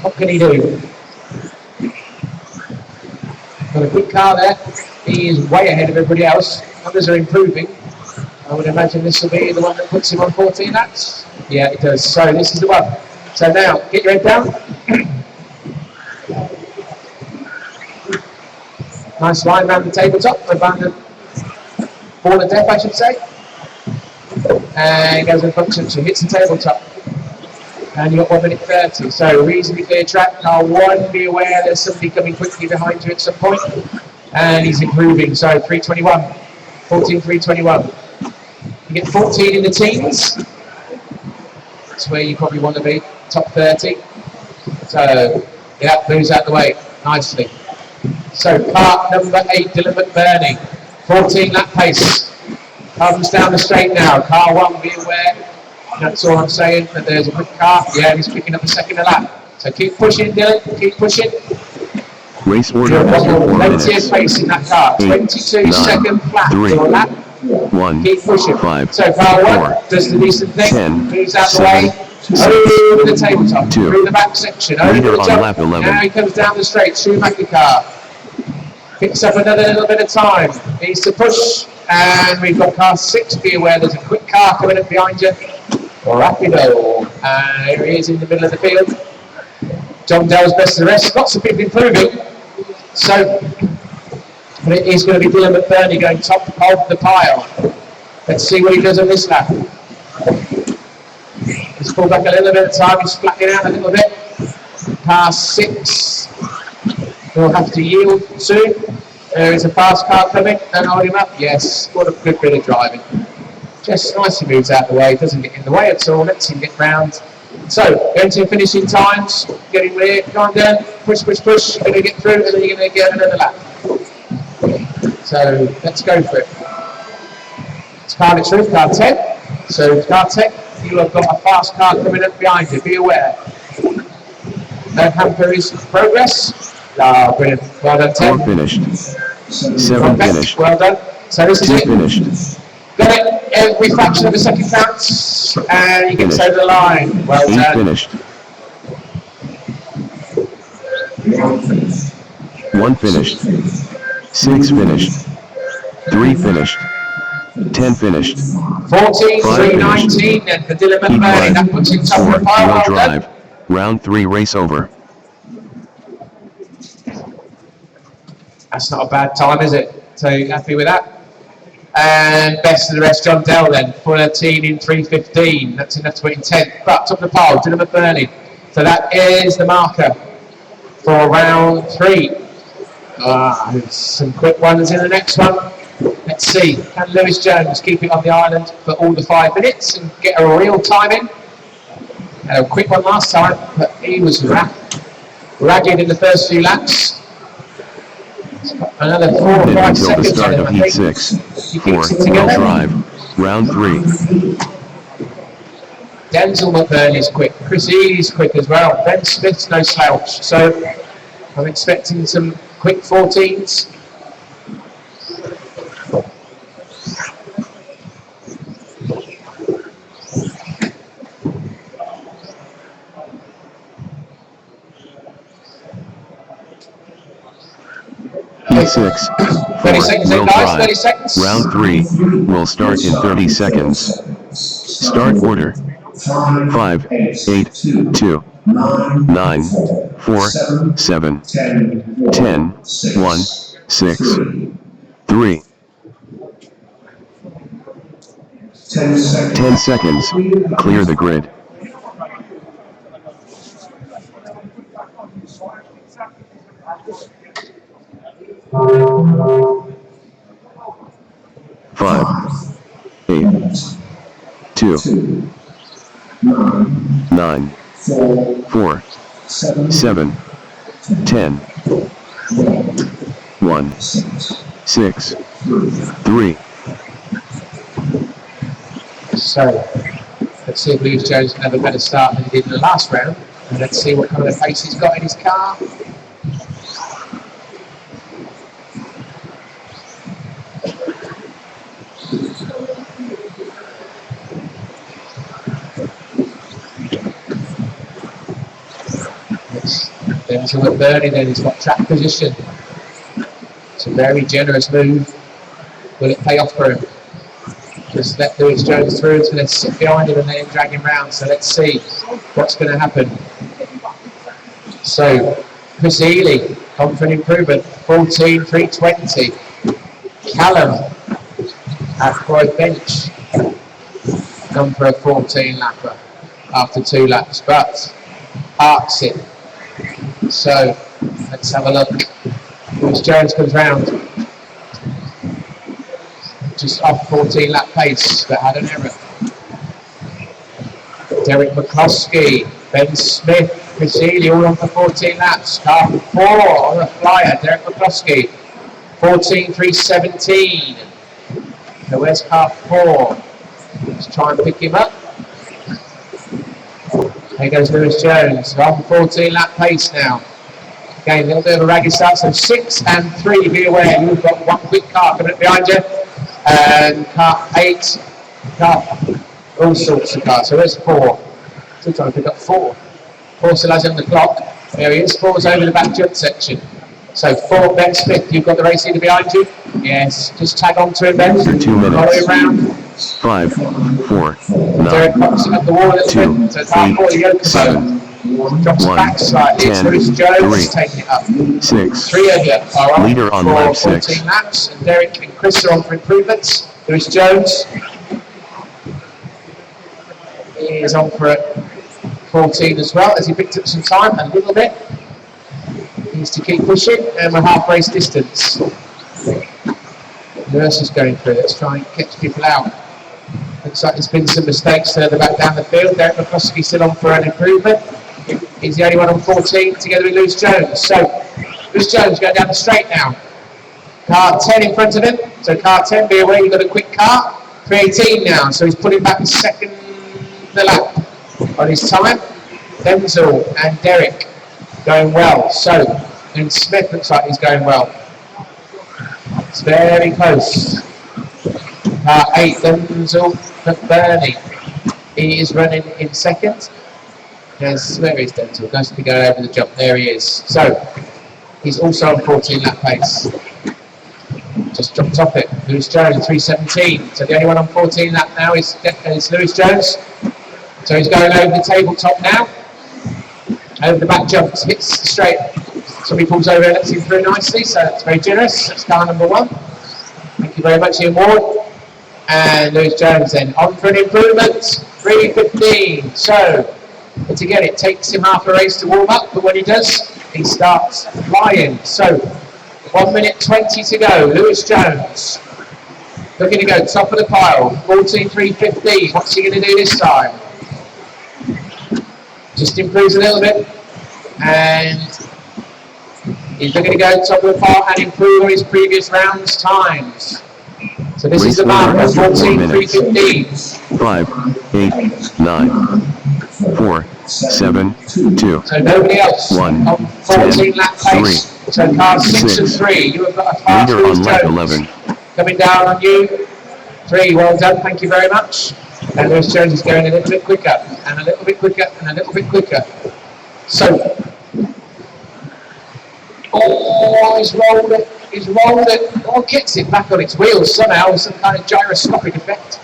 what can he do? Got a good car there. He is way ahead of everybody else. Others are improving. I would imagine this will be the one that puts him on 14 laps. Yeah, it does. So this is the one. So now, get your head down. Nice line around the tabletop, around the ball of death, I should say. And goes in function, so hits the tabletop. And you've got 1 minute 30. So reasonably clear track. Car 1, be aware there's somebody coming quickly behind you at some point. And he's improving, so 321, 14.321. You get 14 in the teens, that's where you probably want to be, top 30. So, yeah, moves out the way nicely. So, car number 8, Dylan McBurney, 14 lap pace. Comes down the straight now. Car 1, be aware. That's all I'm saying, that there's a quick car. Yeah, he's picking up a second a lap. So keep pushing, Dylan, keep pushing. Race order after 4 Plenty of minutes. pace in that car. 22 9, second flat 3, to a lap. 1, Keep pushing. 5, So car 1 4, does the decent thing. 10, Moves out the 7, way. 6, Over the tabletop. 2. Through the back section. Over Leader the on jump. lap 11. Now he comes down the straight. Schumacher car. Picks up another little bit of time. Needs to push. And we've got car 6. Be aware there's a quick car coming up behind you. Rapido. And here he is in the middle of the field. John Dell's best of the rest. Lots of people improving. So, but it is going to be Dylan McBurney going top of the pile. Let's see what he does on this lap. He's pulled back a little bit of time. He's flattening out a little bit. Car 6 will have to yield soon. There is a fast car coming. Don't hold him up. Yes, what a good bit of driving. Just nicely moves out the way, doesn't get in the way at all, lets him get round. So, going to finishing times, getting there, go on down, push, push, push, you're going to get through and then you're going to get another lap. So, let's go for it. It's car next roof, car 10. So, car 10, you have got a fast car coming up behind you, be aware. Don't hamper his progress. Ah, brilliant, well done 10. 4 finished. 7 Okay, finished. well done. So this is 2 it. finished. Got it, every fraction of a second counts, and you get Finished. over the line. Well 8 done. finished. 1 finished. 6 finished. 3 finished. 10 finished. 14, 5 3, finished. 19, and for Dylan Heat McBurney, that 1. puts him top 4 of the pile. wheel Well done. drive. Round 3 race over. That's not a bad time, is it? So you happy with that? And best of the rest, John Dell then, 14 in 3:15. That's enough to put in 10th. But top of the pile, Dylan McBurney. So that is the marker for round 3. There's some quick ones in the next one. Let's see. Can Lewis Jones keep it on the island for all the 5 minutes and get a real time in? Had a quick one last time, but he was ragged in the first few laps. Another 4 or 5 Until the seconds start on of him, I heat think. 6. He 4 keeps it wheel together. drive. Round 3. Denzel McBurney's quick. Chris Eady's quick as well. Ben Smith's no slouch. So I'm expecting some quick 14s. Heat 6. 30 4 seconds, wheel guys. 30 drive. seconds. Round 3 will start in 30 seconds. Start order. 5, 8, 2, 9, 4, 7, 10, 1, 6, 3. 10 seconds. Clear the grid. Five, 8, 2, 9, 4, 7, 10, 1, 6, 3. So let's see if Lewis Jones can have a better start than he did in the last round. And let's see what kind of pace he's got in his car. Denzel McBurney then, he's got track position. It's a very generous move. Will it pay off for him? Just let Lewis Jones through, it's going to sit behind him and then drag him round. So let's see what's going to happen. So Chris Ely, confident improvement, 14.320. Callum at Croy Bench, gone for a 14 lapper after 2 laps, but parks it. So let's have a look. Lewis Jones comes round. Just off 14 lap pace, but had an error. Derek McCloskey, Ben Smith, Chris Healy all on for 14 laps. Car 4 on the flyer, Derek McCloskey. 14.317. So where's car 4? Let's try and pick him up. There goes Lewis Jones, on 14 lap pace now. Again, a little bit of a ragged start, so 6 and 3, be aware, you've got one quick car coming up behind you. And car 8, all sorts of cars, so there's 4. Still trying to pick up 4. 4 still has on the clock. There he is, 4's over the back jump section. So 4, Ben Smith, you've got the race leader behind you. Yes, just tag on to him, Ben. After 2 minutes. Follow him round. 5, 4, Derek 9, pops him up the wall a little 2, bit. So car 4, the yoke 7, drops 1, back slightly. 10, It's Lewis Jones 3, taking it up. 6. 3 of you are on Leader on for lap 14 6. laps, and Derek and Chris are on for improvements. Lewis Jones is on for 14 as well, as he picked up some time a little bit. Needs to keep pushing, and we're half race distance. Nurse is going through. Let's try and catch people out. Looks like there's been some mistakes further back down the field. Derek McCloskey still on for an improvement. He's the only one on 14, together with Lewis Jones. So, Lewis Jones going down the straight now. Car 10 in front of him. So car 10, be aware, you've got a quick car. 3:18 now, so he's putting back a second the lap on his time. Denzel and Derek going well. So, and Smith looks like he's going well. It's very close. Car 8, Denzel McBurney. He is running in second. Yes, where is Denzel? Nice to go over the jump. There he is. So, he's also on 14 lap pace. Just dropped off it. Lewis Jones, 3:17. So the only one on 14 lap now is Lewis Jones. So he's going over the tabletop now. Over the back jumps, hits the straight. So he pulls over and lets him through nicely. So that's very generous. That's car number 1. Thank you very much, Ian Ward. And Lewis Jones then on for an improvement. 3:15. So, but again, it takes him half a race to warm up. But when he does, he starts flying. So, 1 minute 20 to go. Lewis Jones looking to go top of the pile. 14.315. What's he going to do this time? Just improves a little bit, and he's looking to go top of the pile and improve on his previous rounds times. So this is the mark of 14.315. 5, 8, 9, 4, 7, 2. So nobody else 1, on 14 lap pace. So cars 6 and 3. You have got a fast Leader Lewis on lap Jones 11. coming down on you. 3, well done, thank you very much. And Lewis Jones is going a little bit quicker, and a little bit quicker, and a little bit quicker. So, he's rolled it, oh, kicks it back on its wheels somehow, with some kind of gyroscopic effect.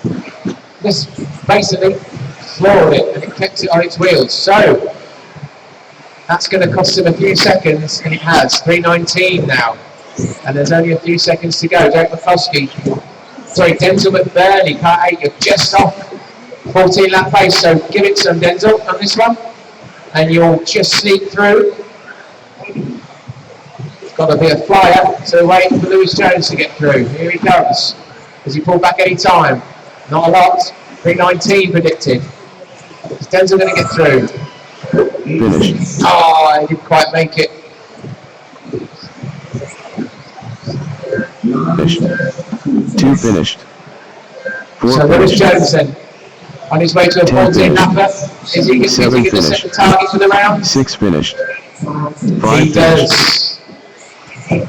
This basically floored it, and it kept it on its wheels. So, that's going to cost him a few seconds, and it has. 3:19 now, and there's only a few seconds to go. Derek McCloskey, Denzel McBurney, car 8, you're just off 14 lap pace, so give it some, Denzel, on this one, and you'll just sneak through. It's got to be a flyer, so waiting for Lewis Jones to get through. Here he comes. Does he pull back any time? Not a lot. 3:19 predicted. Is Denzel going to get through? Finish. Oh, he didn't quite make it. Finished. 2 finished. 4 So Lewis finished. Jones then, on his way to a 10 14 lapper, is he going to 7 set the finished. target for the round? 6 finished. 5 He finished. does.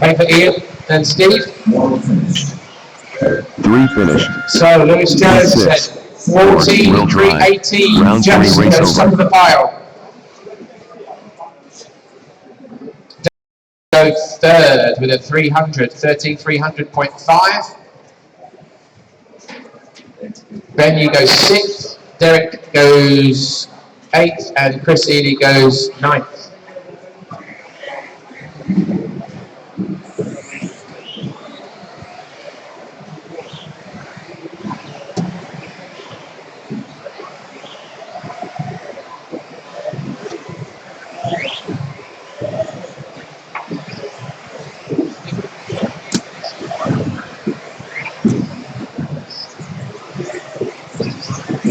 Wait for Ian, then Steve. 3 finished. So Lewis Jones said 6. 14, Will drive. 3:18, Round 3 just race goes top over. of the pile. Goes third with a 300, 13,300.5. Ben, you go 6th, Derek goes 8th, and Chris Ely goes 9th.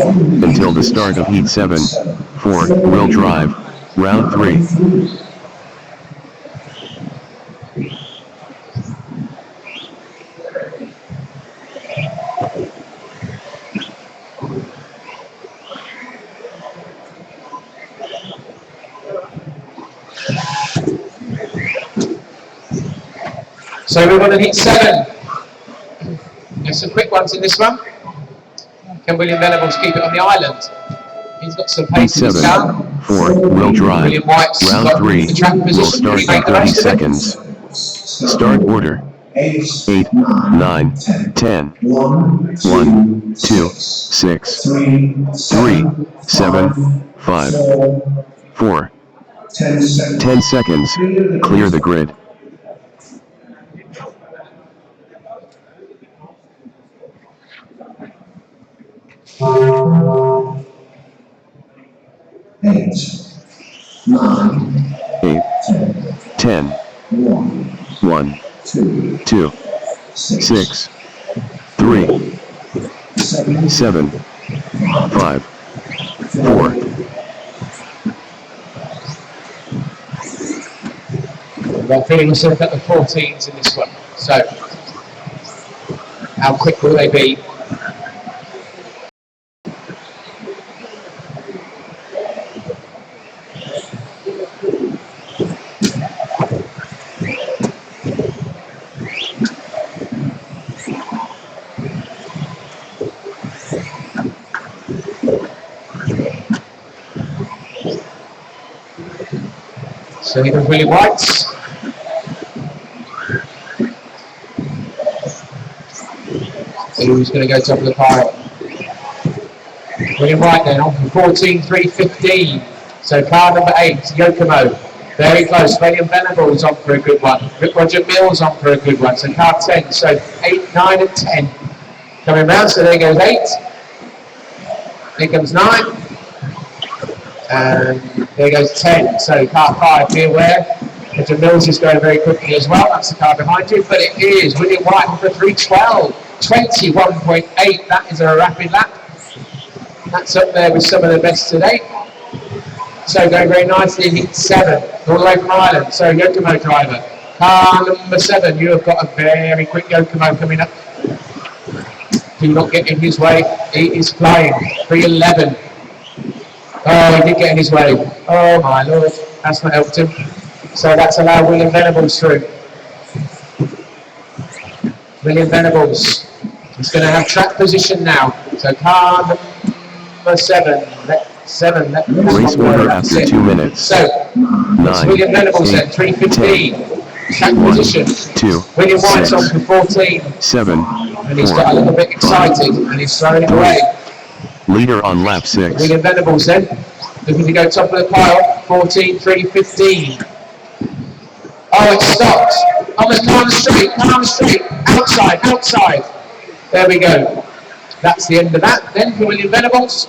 until the start of heat 7, 4-wheel drive, round 3. So we're going to heat 7. There's some quick ones in this one. Can William Venables keep it on the island? He's got some Heat pace in his 7, car. 4-wheel drive, William White's round got 3, the track will position. start Can he in make the 30 most of it? seconds. Start order. 8, 9, 10, 1, 2, 6, 3, 7, 5, 4. 10 seconds, clear the grid. Eight, 9, 8, 10, 1, 2, 6, 3, 7, 5, 4. Well, feeling myself at the 14s in this one. So, how quick will they be? So here are William White's. Who's going to go top of the pile? William White then on for 14.3.15. So car number 8, Yokomo. Very close. William Venables on for a good one. Roger Mills on for a good one. So car 10. So 8, 9 and 10. Coming round, so there goes 8. Here comes 9. And there goes 10. So car 5, be aware. Roger Mills is going very quickly as well. That's the car behind you. But it is William White on for 3.12. 21.8. That is a rapid lap. That's up there with some of the best today. So going very nicely in heat 7, all the way from Ireland. So Yokomo driver, car number 7. You have got a very quick Yokomo coming up. Do not get in his way. He is flying. 3.11. Oh, he did get in his way. Oh my lord, that's not helped him. So that's allowed William Venables through. William Venables is going to have track position now. So car number 7. Race order after 2 minutes. So 9, William Venables 8, at 3.15. Track 1, position. 2, William White's 6, on for 14. 7, And he's 4, got a little bit excited and he's throwing it 3. away. Leader on lap 6. William Venables then, looking to go top of the pile, 14.3.15. Oh, it stops. On the straight, outside. There we go. That's the end of that. Then for William Venables.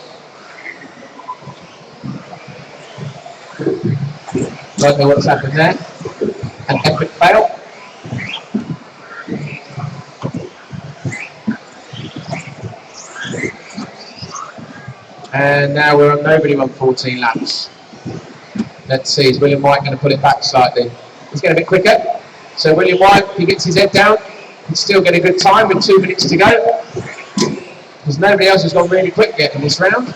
Don't know what's happened there. An epic fail. And now we're on nobody on 14 laps. Let's see, is William White going to pull it back slightly? He's getting a bit quicker. So William White, if he gets his head down, he'll still get a good time with 2 minutes to go. Because nobody else has gone really quick yet in this round.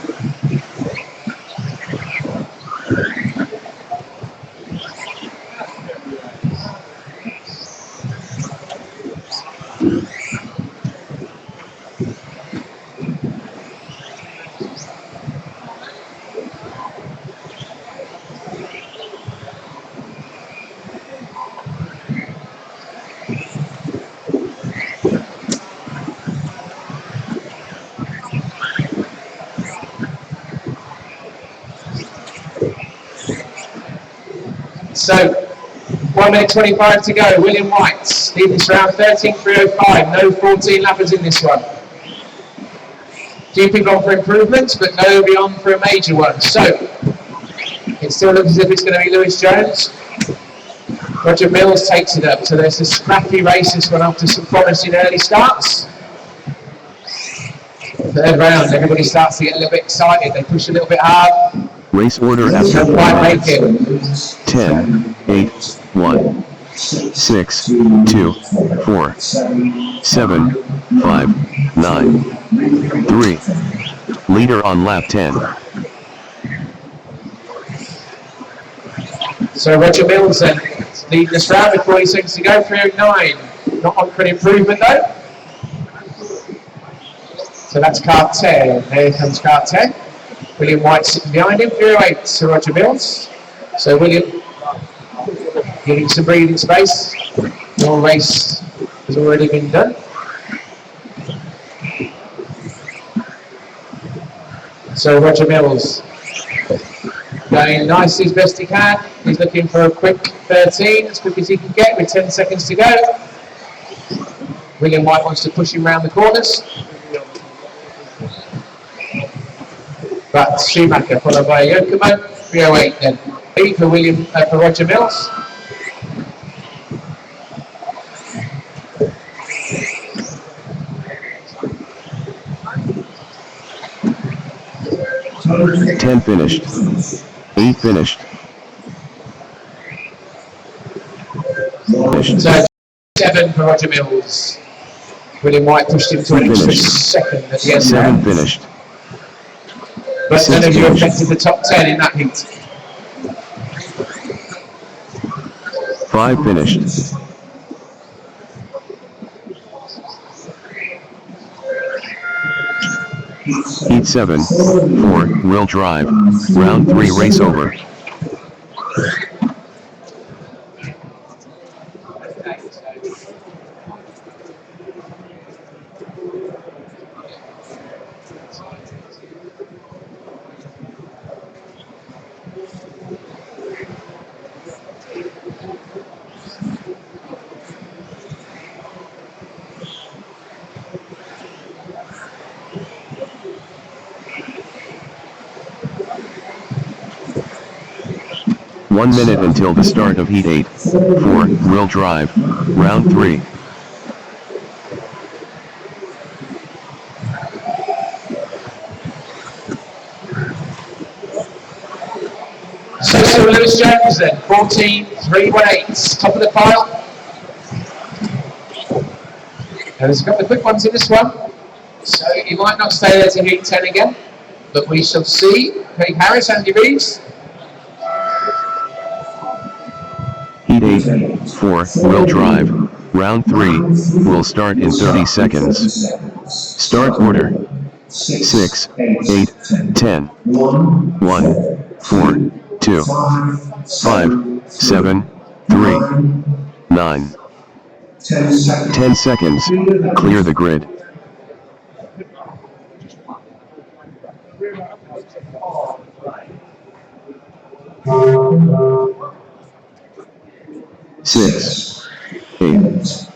So, 1 minute 25 to go. William White leading this round, 13.305. No 14 lappers in this one. Few people on for improvements, but nobody on for a major one. So, it still looks as if it's going to be Lewis Jones. Roger Mills takes it up. So there's a scrappy race this one after some promising early starts. Third round, everybody starts to get a little bit excited. They push a little bit hard. Race order after Don't 4 quite make minutes. it. 10, 8, 1, 6, 2, 4, 7, 5, 9, 3. Leader on lap 10. So Roger Mills then leading this round with 40 seconds to go, 309. Not on for an improvement though. So that's car 10. There comes car 10. William White sitting behind him, 308 to Roger Mills. So William getting some breathing space. Your race has already been done. So Roger Mills going nicely as best he can. He's looking for a quick 13, as quick as he can get with 10 seconds to go. William White wants to push him around the corners. But Schumacher followed by Yokomo, 308 then. 8 for Roger Mills. Ten finished. 8 finished. So 7 for Roger Mills. William White pushed him to an extra second at the end. 7 finished. But none of you affected the top 10 in that heat. 5 finished. Heat 7, 4-wheel drive. Round 3 race over. One minute until the start of Heat 8, 4-wheel drive, round 3. So Lewis Jones then, 14.318, top of the pile. And there's a couple of quick ones in this one. So he might not stay there to Heat 10 again, but we shall see. Craig Harris, Andy Reeves. Heat 8, 4-wheel drive, round 3, will start in 30 seconds. Start order, 6, 8, 10, 1, 4, 2, 5, 7, 3, 9. 10 seconds, clear the grid. Six, 8,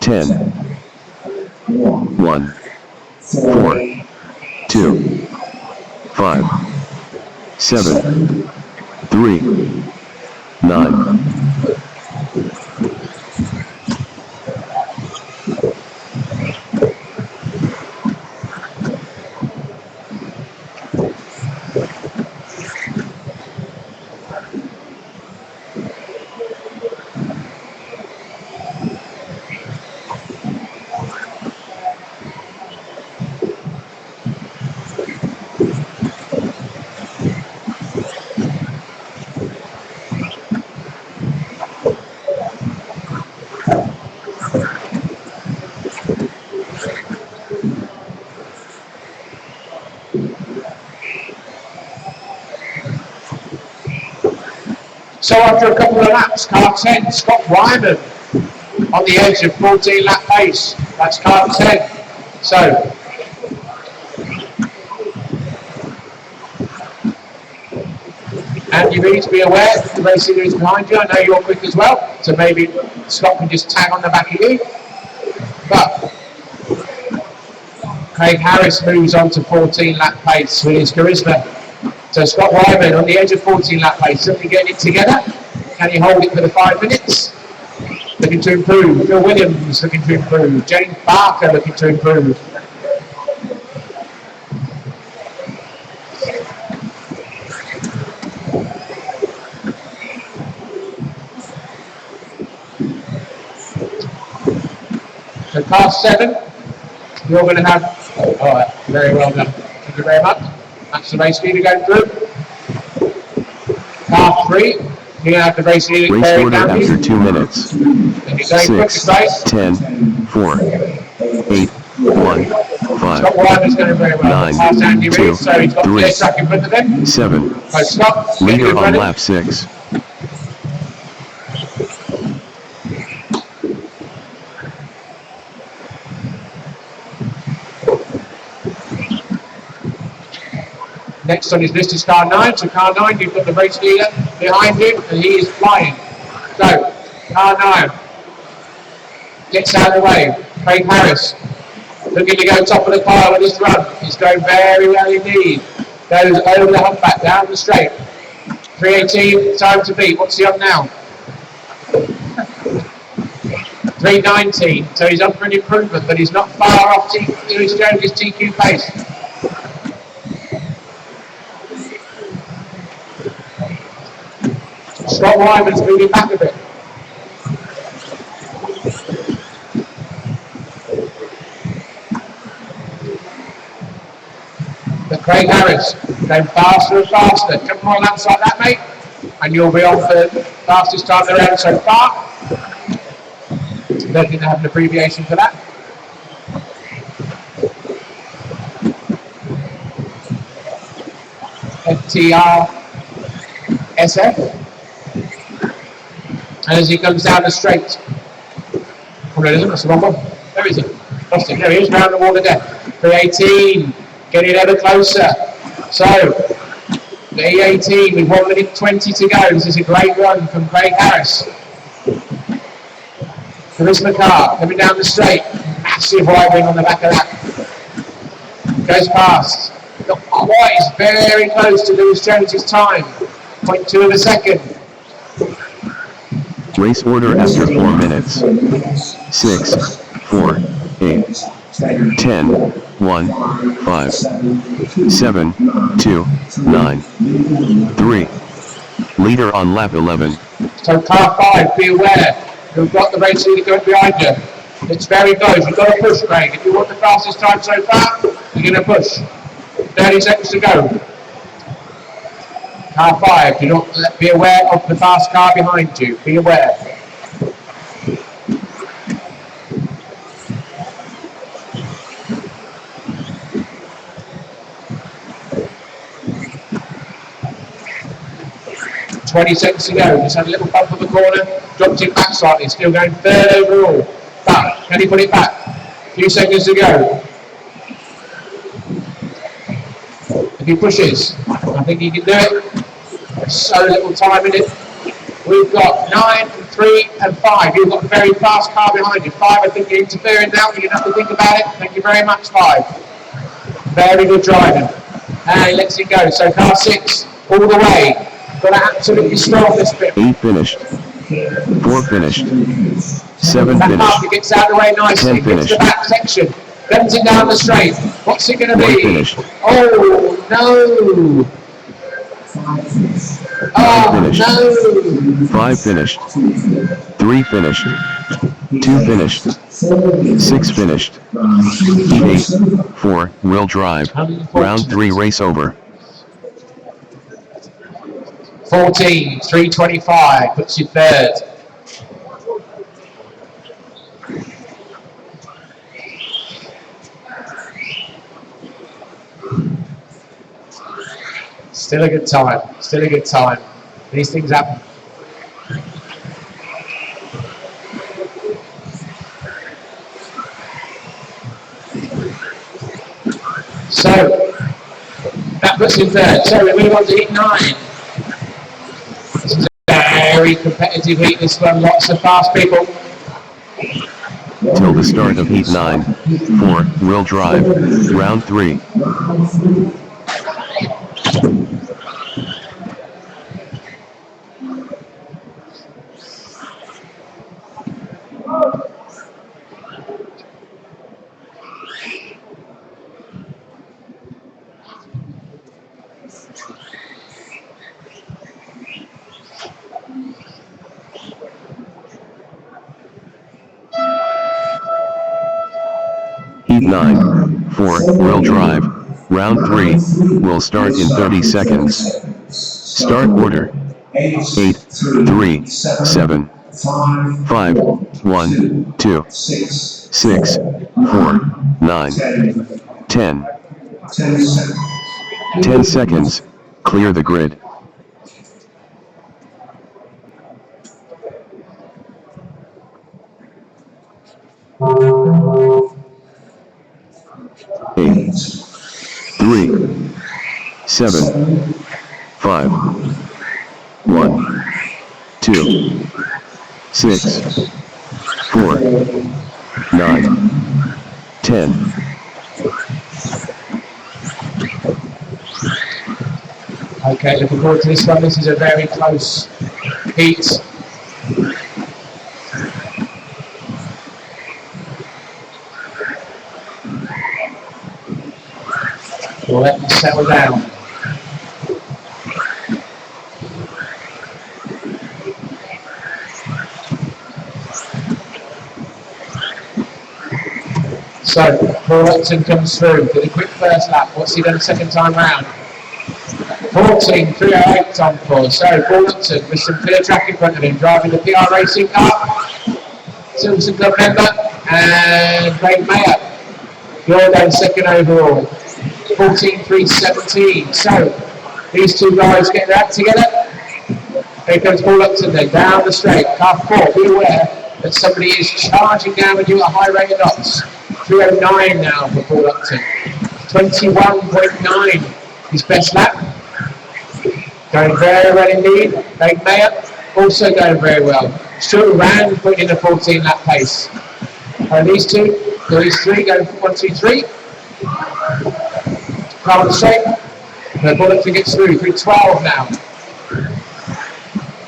10, 1, 4, 2, 5, 7, 3, 9. So after a couple of laps, car 10, Scott Wyman on the edge of 14 lap pace. That's car 10. So Andy Reeves, be aware, the race leader is behind you. I know you're quick as well, so maybe Scott can just tag on the back of you. But Craig Harris moves on to 14 lap pace with his charisma. So Scott Wyman on the edge of 14 lap pace, suddenly getting it together. Can he hold it for the 5 minutes? Looking to improve. Phil Williams looking to improve. James Barker looking to improve. So car 7, you're going to have, all right, very well done. Thank you very much. That's the race leader going through. Car 3, you're going to have the race leader Race going order down. after 2 minutes. And you're going quick 6, and race. 10, 4, 8, 1, 5, Scott Wyman's going very well. 9, Past Andy 2, Reid, so he's got 3, clear track in front of him. 7. So Scott, get Leader good on running. lap 6. Next on his list is car 9. So car 9, you've got the race leader behind him, and he is flying. So car 9 gets out of the way. Craig Harris looking to go top of the pile with this run. He's going very well indeed. Goes over the humpback down the straight. 3:18 time to beat. What's he on now? 3:19. So he's up for an improvement, but he's not far off Lewis Jones' TQ pace. Scott Wyman's moving back a bit. But Craig Harris going faster and faster. Couple more laps like that, mate, and you'll be off the fastest time around so far. They're going to have an abbreviation for that. FTR-SF. And as he comes down the straight, oh no, it isn't, that's the wrong one. Where is he? Lost him. There he is, round the water there. 3:18, getting ever closer. So, the E18 with 1 minute 20 to go. This is a great run from Craig Harris. Chris McCarr coming down the straight. Massive wide wing on the back of that. Goes past. Not quite, is very close to Lewis Jones' time. 0.2 of a second. Race order after 4 minutes. 6, 4, 8, 10, 1, 5, 7, 2, 9, 3. Leader on lap 11. So car 5, be aware. You've got the race leader going behind you. It's very close. You've got to push, Craig. If you want the fastest time so far, you're going to push. 30 seconds to go. Car 5, do not be aware of the fast car behind you. Be aware. .20 seconds to go. Just had a little bump of the corner, dropped it back slightly, still going 3rd overall. But can he put it back? A few seconds to go. If he pushes, I think he can do it. There's so little time in it. We've got 9, 3, and 5. You've got a very fast car behind you. 5, I think you're interfering now, but you don't have to think about it. Thank you very much, 5. Very good driving. And he lets it go. So car 6, all the way. Got to absolutely strong this bit. 8 finished. 4 finished. 7 That finished. marker gets out of the way nicely. 10 Gets the finished. back section. Bends it down the straight. What's it going to 1 be? finished. Oh no! 5 Oh finished. no! 5 finished. 3 finished. 2 finished. 6 finished. Heat 8. 4, wheel drive. Round 3 race over. 14, 3:25, puts you 3rd. Still a good time, still a good time. These things happen. So, that puts you 3rd. So we move on to heat 9. This is a very competitive heat, this one, lots of fast people. Till the start of heat 9. 4, wheel drive. Round 3. Heat 9, 4, wheel drive. Round 3, will start in 30 seconds. Start order. 8, 3, 7, 5, 1, 2, 6, 4, 9, 10. 10 seconds, clear the grid. Eight, 3, 7, 5, 1, 2, 6, 4, 9, 10. Okay, looking forward to this one. This is a very close heat. We'll let them settle down. So, Bwoc comes through with a quick first lap. What's he done second time round? 14.308 time for. So, Bwoc with some clear track in front of him, driving the PR racing car. Silverstone Club member, and Craig Mayer. You're going second overall. 14.317. So, these two guys get their act together. Here comes Bwoc then, down the straight. Car 4, be aware that somebody is charging down with you at a high rate of knots. 309 now for Bwoc. 21.9, his best lap. Going very well indeed. Craig Mayer also going very well. Stuart Rand putting in a 14 lap pace. And these three going 1, 2, 3. Car on the straight. Bwoc gets through 312 now.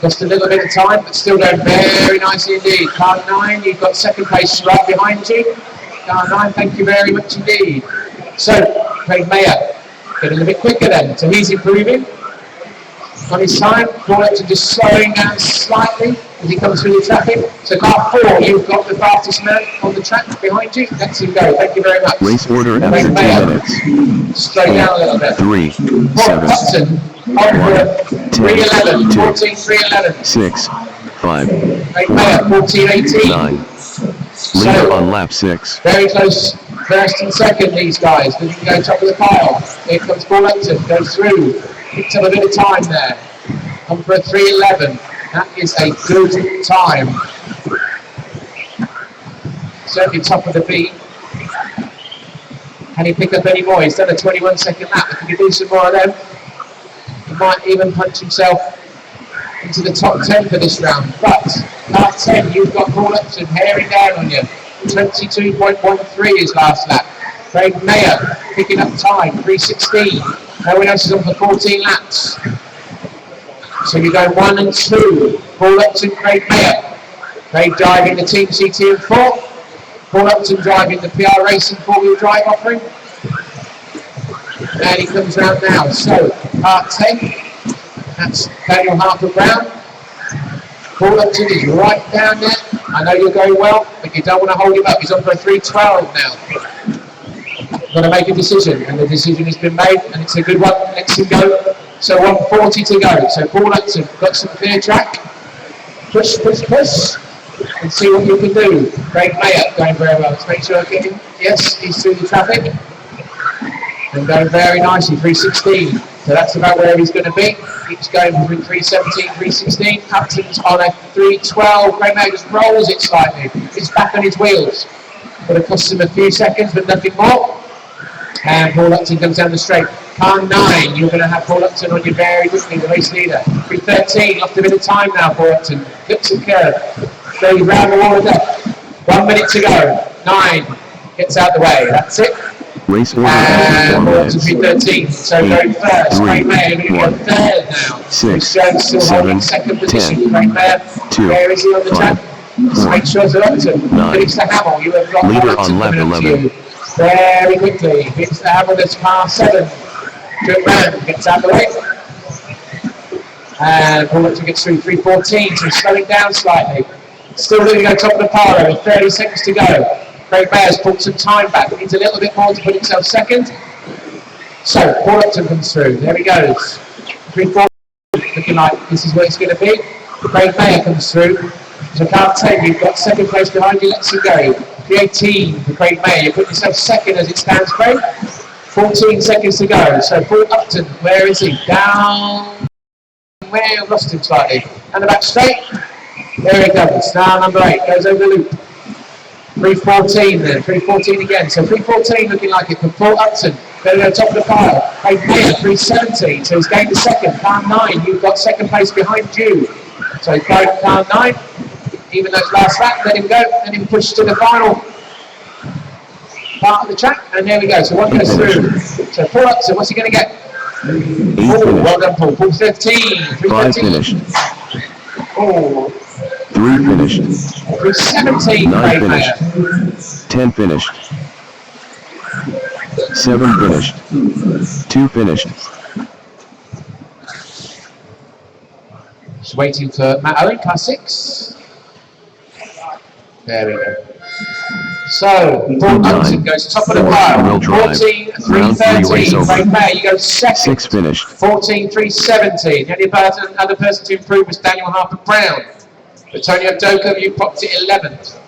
Just a little bit of time, but still going very nicely indeed. Car 9, you've got second place right behind you. Car 9, thank you very much indeed. So, Craig Mayer getting a bit quicker then, so he's improving on his time. Bwoc just slowing down slightly as he comes through the traffic. So car 4, you've got the fastest man on the track behind you. Let's him go. Thank you very much. Race order after 2 minutes. Straight down a little bit. 3, 7, on for 311, 14.311. 6, 5, Craig Mayer, 14.18. 9. Leader on lap 6. Very close, first and second, these guys. They can go top of the pile. Here comes Bwoc, goes through. Picks up a bit of time there. On for a 3:11. That is a good time. Certainly top of the beat. Can he pick up any more? He's done a 21-second lap. If he can do some more of them, he might even punch himself into the top 10 for this round. But car 10, you've got Bwoc bearing down on you. 22.13 his last lap. Craig Mayer picking up time, 3:16. No one else is on for 14 laps. So you go 1 and 2. Bwoc and Craig Mayer. Craig driving the Team CT and 4. Bwoc driving the PR Racing 4-wheel drive offering. And he comes round now. So, part 10. That's Daniel Harper-Brown. Bwoc is right down there. I know you're going well, but you don't want to hold him up. He's on for a 3:12 now. Got to make a decision, and the decision has been made, and it's a good one. Let's him go. So 1:40 to go. So Bwoc got some clear track. Push, and see what you can do. Craig Mayer going very well. Let's make sure I get him. Yes, he's through the traffic. And going very nicely, 3:16. So that's about where he's going to be. Keeps going between 3:17, 3:16. Upton's on a 3:12. Craig Mayer just rolls it slightly. He's back on his wheels. Would have cost him a few seconds, but nothing more. And Bwoc comes down the straight. Car 9, you're going to have Bwoc on you very quickly, the race leader. 3:13, lost a bit of time now, Bwoc. Clips and curve. So he's round the wall of death. 1 minute to go. 9 gets out the way. That's it. Race order And after 4 Bwoc minutes. 3:13. So going first. Craig Mayer going to go third now. 6, Jones still holding 7, second 10, position. Craig Mayer, 2, where is he on the track? 5, Just make sure Bwoc 9. finish the Hamill. You have got Leader Bwoc on lap coming up to 11. you. Very quickly, hits the Hamill, that's car 7. Good man, gets out of the way. And Bwoc gets through 3:14, so he's slowing down slightly. Still going to go top of the pile, with 30 seconds to go. Craig Mayer's pulled some time back. He needs a little bit more to put himself second. So, Paul Upton comes through. There he goes. 3-4, looking like this is what it's going to be. Craig Mayer comes through. So, I can't say we've got second place behind you. Let's go. P18 for Craig Mayer. You put yourself second as it stands, Craig. 14 seconds to go. So, Paul Upton, where is he? Down. Where? I've lost him slightly. And the back straight. There he comes. Now, number 8 goes over the loop. 3:14 then. 3:14 again. So, 3:14 looking like it for Paul Upton. Going to go top of the pile. Craig Mayer, 3:17. So, he's gained the second. Car 9. You've got second place behind you. So, car 9. Even though it's last lap, let him go. Let him push to the final part of the track. And there we go. So, one goes through. So, Paul Upton, what's he going to get? Oh, well done, Paul. Paul 13. 5 finished. Oh. 3 finished. 17. 9 finished. 10 finished. 7 finished. 2 finished. Just waiting for Matt Owen, car 6. There we go. So, Paul Upton goes top of the pile. 14, 3:13. Craig Mayer, you go second. 6 finished. 14, 3:17. The only other person to improve was Daniel Harper-Brown. But Tony Abdoka, you popped it 11th.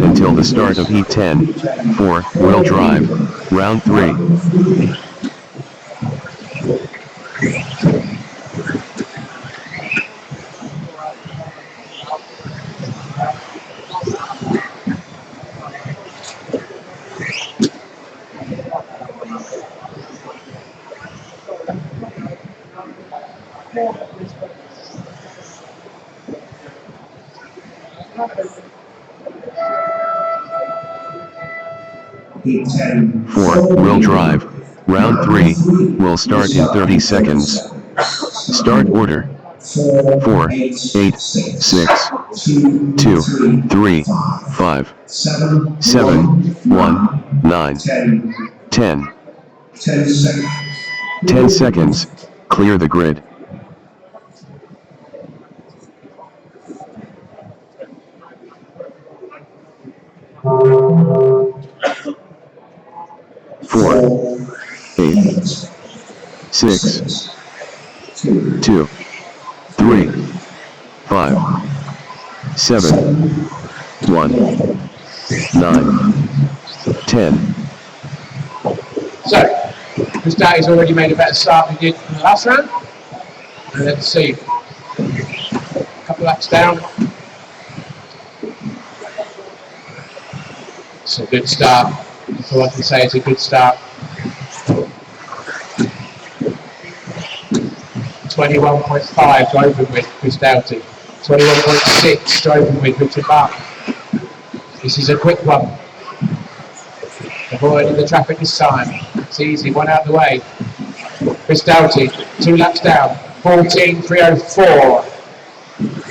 Until the start of Heat 10, 4-wheel drive, round 3. Heat 10. 4-wheel drive, round 3, will start in 30 seconds. Start order. 4, 8, 6, 2, 3, 5, 7, 1, 9, 10. 10 seconds, clear the grid. Four, 8, 6, 2, 3, 5, 7, 1, 9, 10. So, Chris Doughty's already made a better start than he did in the last round. And let's see. A couple laps down. It's a good start. That's all I can say, it's a good start. 21.5 to open with Chris Doughty. 21.6 to open with Richard Barton. This is a quick one. Avoiding the traffic this time. It's easy, one out of the way. Chris Doughty, 2 laps down. 14.304.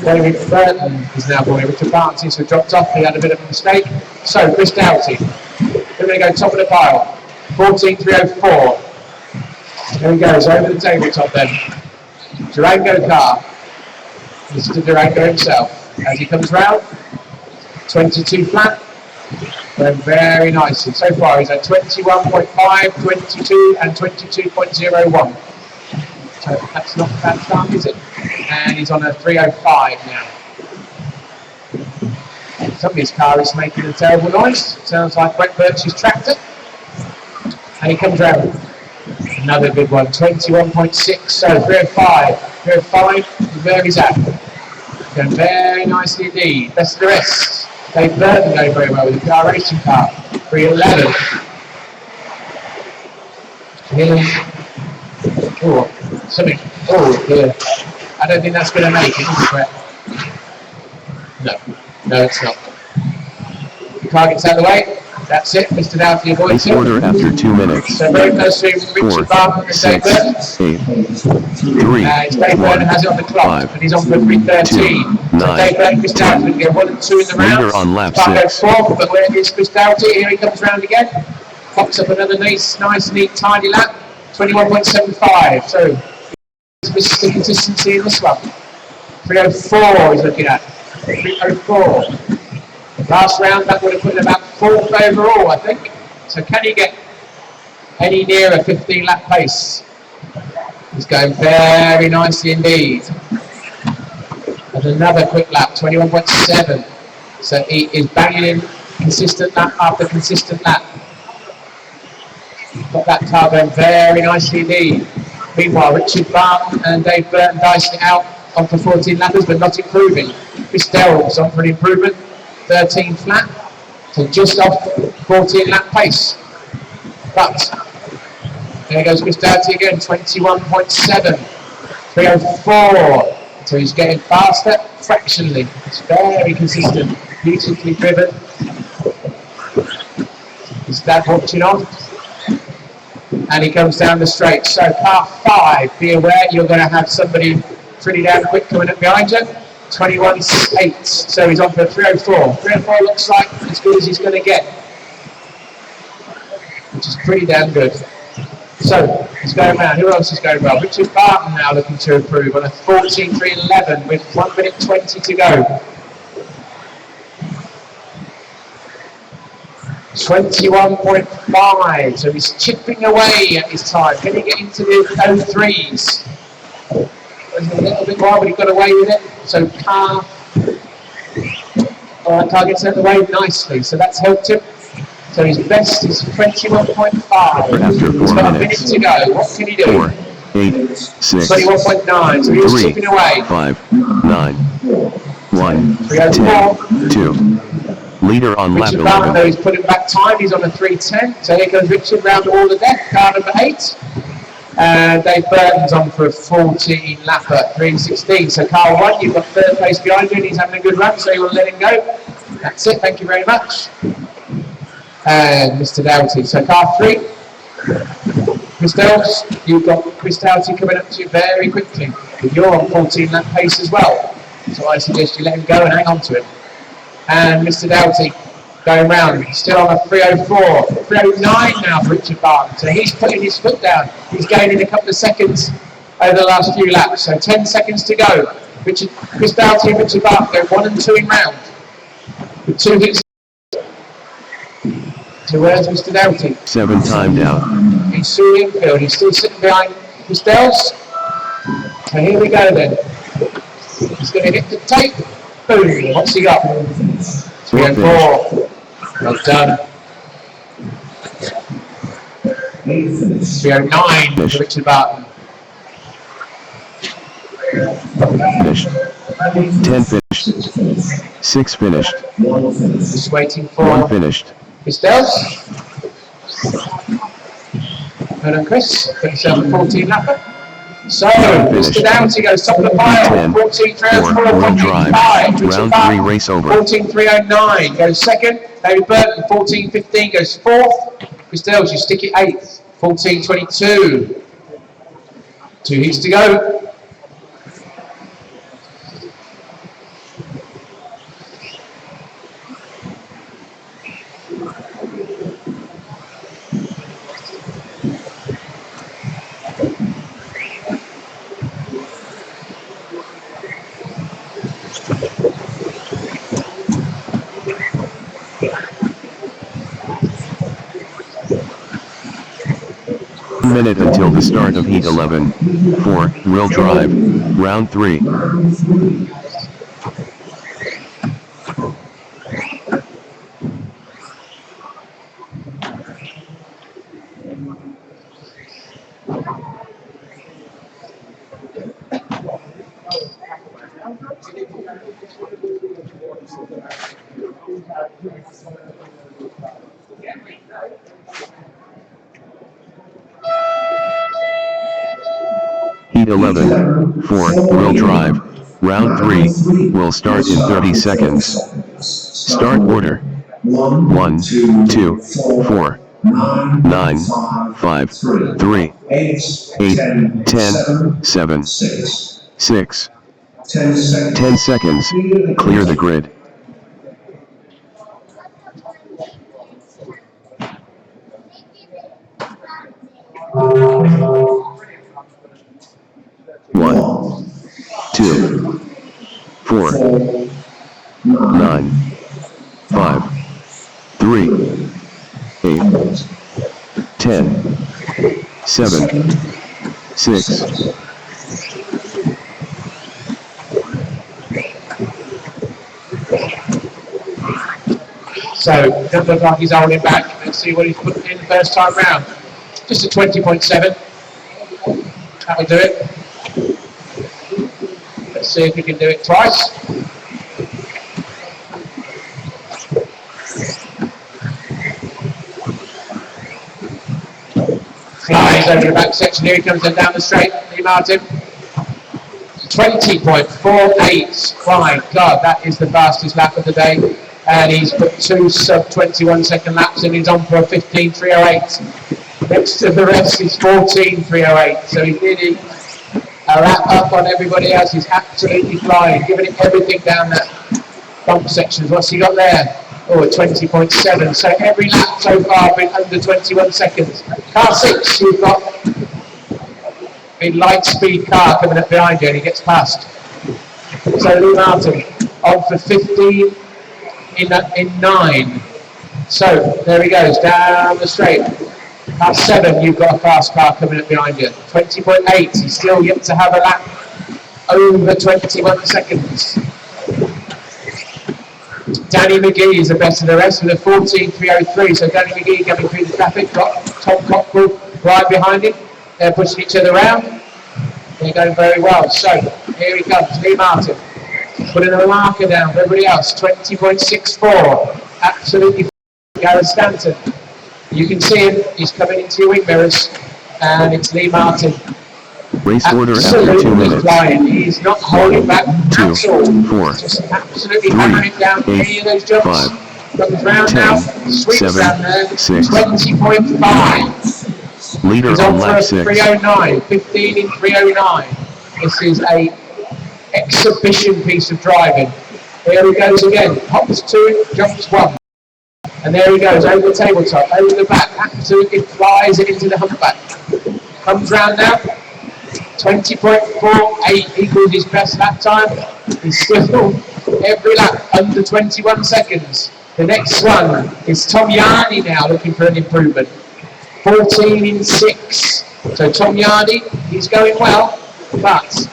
David Burton is now going. Richard Barton seems to have dropped off. He had a bit of a mistake. So, Chris Doughty. We're going to go top of the pile. 14.304. There he goes, over the tabletop then. Durango car. Mr. Durango himself. As he comes round. 22 flat. Going very nicely. So far he's at 21.5, 22 and 22.01. So that's not a bad start, is it? And he's on a 305 now. Somebody's car is making a terrible noise. Sounds like Brett Birch's tractor. And he comes round. Another good one, 21.6, so 305. 305, where he's at. Going very nicely indeed. Best of the rest. Dave Burton going very well with the car racing car. 311. Oh, something. Oh, dear. I don't think that's going to make it, is it, Brett? No, it's not. The car gets out of the way. That's it, Mr. Doughty avoids Race order after 2 minutes. So very close to Richard Barton and Dave 4, Burton. 6, 8, 3, Dave Burton has it on the clock, 5, and he's on for 3:13. 2, So 9, Dave Burton, Chris Doughty will get 1 and 2 in the round. Leader on lap Spargo 6. 4th, but where is Chris Doughty? Here he comes round again. Pops up another nice, neat, tidy lap. 21.75. So Mr. Consistency in this one. 3:04 he's looking at. 3:04. Last round that would have put him about 4th overall, I think. So can he get any nearer 15 lap pace? He's going very nicely indeed. And another quick lap, 21.7. So he is banging in consistent lap after consistent lap. Got that car going very nicely indeed. Meanwhile, Richard Barton and Dave Burton dicing it out on for 14 lappers, but not improving. Chris Dell's on for an improvement, 13th lap, so just off 14 lap pace. But there goes Chris Doughty again, 21.7, 3:04. So he's getting faster fractionally. It's very consistent, beautifully driven. His dad watching on. And he comes down the straight. So car 5, be aware you're going to have somebody pretty damn quick coming up behind you. 21.8. So he's on for 3:04. 3:04 looks like as good as he's going to get, which is pretty damn good. So he's going round. Who else is going well? Richard Barton now looking to improve on a 14.3.11 with 1 minute 20 to go. 21.5, so he's chipping away at his time. Can he get into the 03s? A little bit more, but he got away with it. So car gets out of the way nicely, so that's helped him. So his best is 21.5. After 4 He's got a minute minutes. to go. What can he do? 4, 8, 6, 21.9, so he was 3, chipping away. 5, 9, 1, 3:04. 10, 2. Leader on lap Richard Barton, 11. though, he's putting back time. He's on a 3:10. So here goes Richard round all the deck, car number 8. And Dave Burton's on for a 14 lapper, 3:16. So car 1, you've got 3rd place behind you, and he's having a good run, so you will let him go. That's it, thank you very much. And Mr. Doughty. So car 3, Chris Dells, you've got Chris Doughty coming up to you very quickly. But you're on 14 lap pace as well. So I suggest you let him go and hang on to him. And Mr. Doughty going round, still on a 3:04, 3:09 now for Richard Barton. So he's putting his foot down. He's gaining a couple of seconds over the last few laps. So 10 seconds to go. Chris Doughty and Richard Barton go 1 and 2 in round. With 2 hits. So where's Mr. Doughty? 7 timed out. He's through the infield. He's still sitting behind Chris Dells. So here we go then. He's going to hit the tape. Boom. What's he got? 3:04. Well done. 3:09 for Richard Barton. Finished. 10 finished. 6 finished. Just waiting for 1 finished. Chris Dells. Well done, Chris. Got yourself a 14 lapper. So, Mr. Doughty goes top of the pile. 10, 14.304. 4, wheel drive. Round 3 race over. 14.309 goes second. David Burton, 14.15 goes 4th. Chris Dells, you stick it 8th. 14.22. 2 heats to go. Minute until the start of heat 11. 4, wheel drive. Round 3. Heat 11, 4, wheel drive. Round 3 will start in 30 seconds. Start order. 1, 2, 4, 9, 5, 3, 8, 10, 7, 6. 10 seconds. Clear the grid. One, 2, 4, 9, 5, 3, 8, 10, 7, 6. So, doesn't look like he's holding back. Let's see what he's put in the first time round. Just a 20.7. That'll do it. Let's see if we can do it twice. Flies over the back section. Here he comes then down the straight. Lee Martin. 20.48. My God, that is the fastest lap of the day. And he's put 2 sub-21 second laps and he's on for a 15.308. Next to the rest is 14.308. So he's nearly a lap up on everybody else. He's absolutely flying, giving it everything down that bump section. What's he got there? Oh, 20.7. So every lap so far been under 21 seconds. Car 6, you've got a light speed car coming up behind you and he gets past. So Lee Martin on for 15 in 9. So there he goes down the straight. Car 7, you've got a fast car coming up behind you. 20.8. He's still yet to have a lap over 21 seconds. Danny McGee is the best of the rest with a 14.303. So Danny McGee coming through the traffic, got Tom Cockrell right behind him. They're pushing each other around. They're going very well. So here he comes, Lee Martin. Putting a marker down for everybody else. 20.64. Absolutely Gareth Stanton. You can see him, he's coming into your wing mirrors. And it's Lee Martin. Race order after 2 minutes. Flying. He's not holding back 2, at all. 4, Just absolutely 3, hammering down 8, any of those jumps. 5, Comes round 10, now, sweeps 7, down there. 6. 20.5. Leader He's on on for lap a 6. 309, 15 in 309. This is a exhibition piece of driving. Here he goes again, hops 2, jumps 1. And there he goes, over the tabletop, over the back, absolutely flies it into the humpback. Comes round now, 20.48 equals his best lap time. He's still every lap under 21 seconds. The next one is Tom Yardy now looking for an improvement. 14 in 6. So Tom Yardy, he's going well, but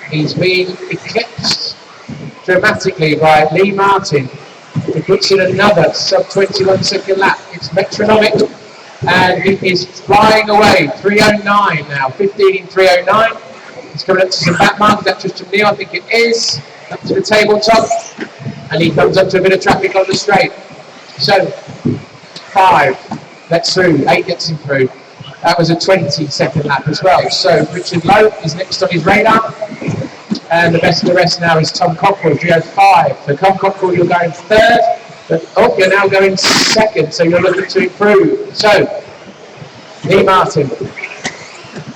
he's being eclipsed dramatically by Lee Martin, who puts in another sub-21 second lap. It's metronomic, and he is flying away. 309 now, 15 in 309. He's coming up to some back marks. That's just Neil, I think it is. Up to the tabletop, and he comes up to a bit of traffic on the straight. So 5 gets through, 8 gets him through. That was a 20-second lap as well. So Richard Lowe is next on his radar. And the best of the rest now is Tom Cockrell, 305. So Tom Cockrell, you're going 3rd. But you're now going 2nd, so you're looking to improve. So, Lee Martin,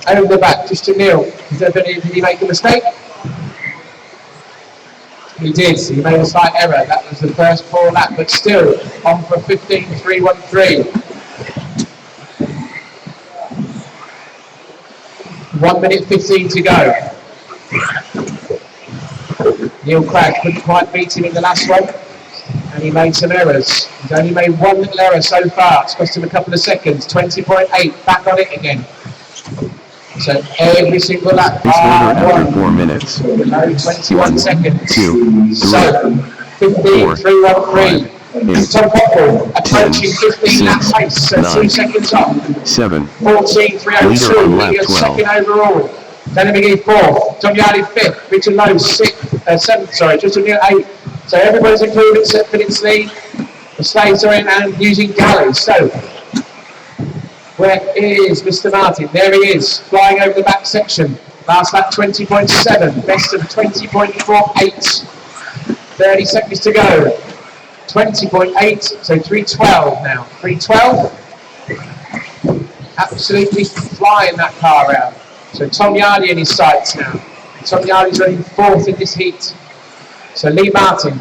over the back, just to Neil. Did he make a mistake? He did. He made a slight error. That was the first 4 lap, but still on for 15.313. 1 minute 15 to go. Neil Cragg couldn't quite beat him in the last one, and he made some errors. He's only made 1 little error so far. It's cost him a couple of seconds. 20.8, back on it again. So every single lap. Race order after 4 minutes. 21 seconds. 2, 3, So 15.313. Tom Cockrell approaching 15 lap pace, so 2 seconds off. 7. 14.302. He was 2nd overall. Danny McGee 4th. Tom Yardy 5th. Richard Lowe 7th. Sorry, just a near 8th. So everybody's improved except Philip Slee, Slater, and using galleys. So where is Mr. Martin? There he is, flying over the back section. Last lap 20.7, best of 20.48. 30 seconds to go. 20.8, so 312 now. 312. Absolutely flying that car around. So Tom Yardy in his sights now. Tom Yardy's running 4th in this heat. So Lee Martin,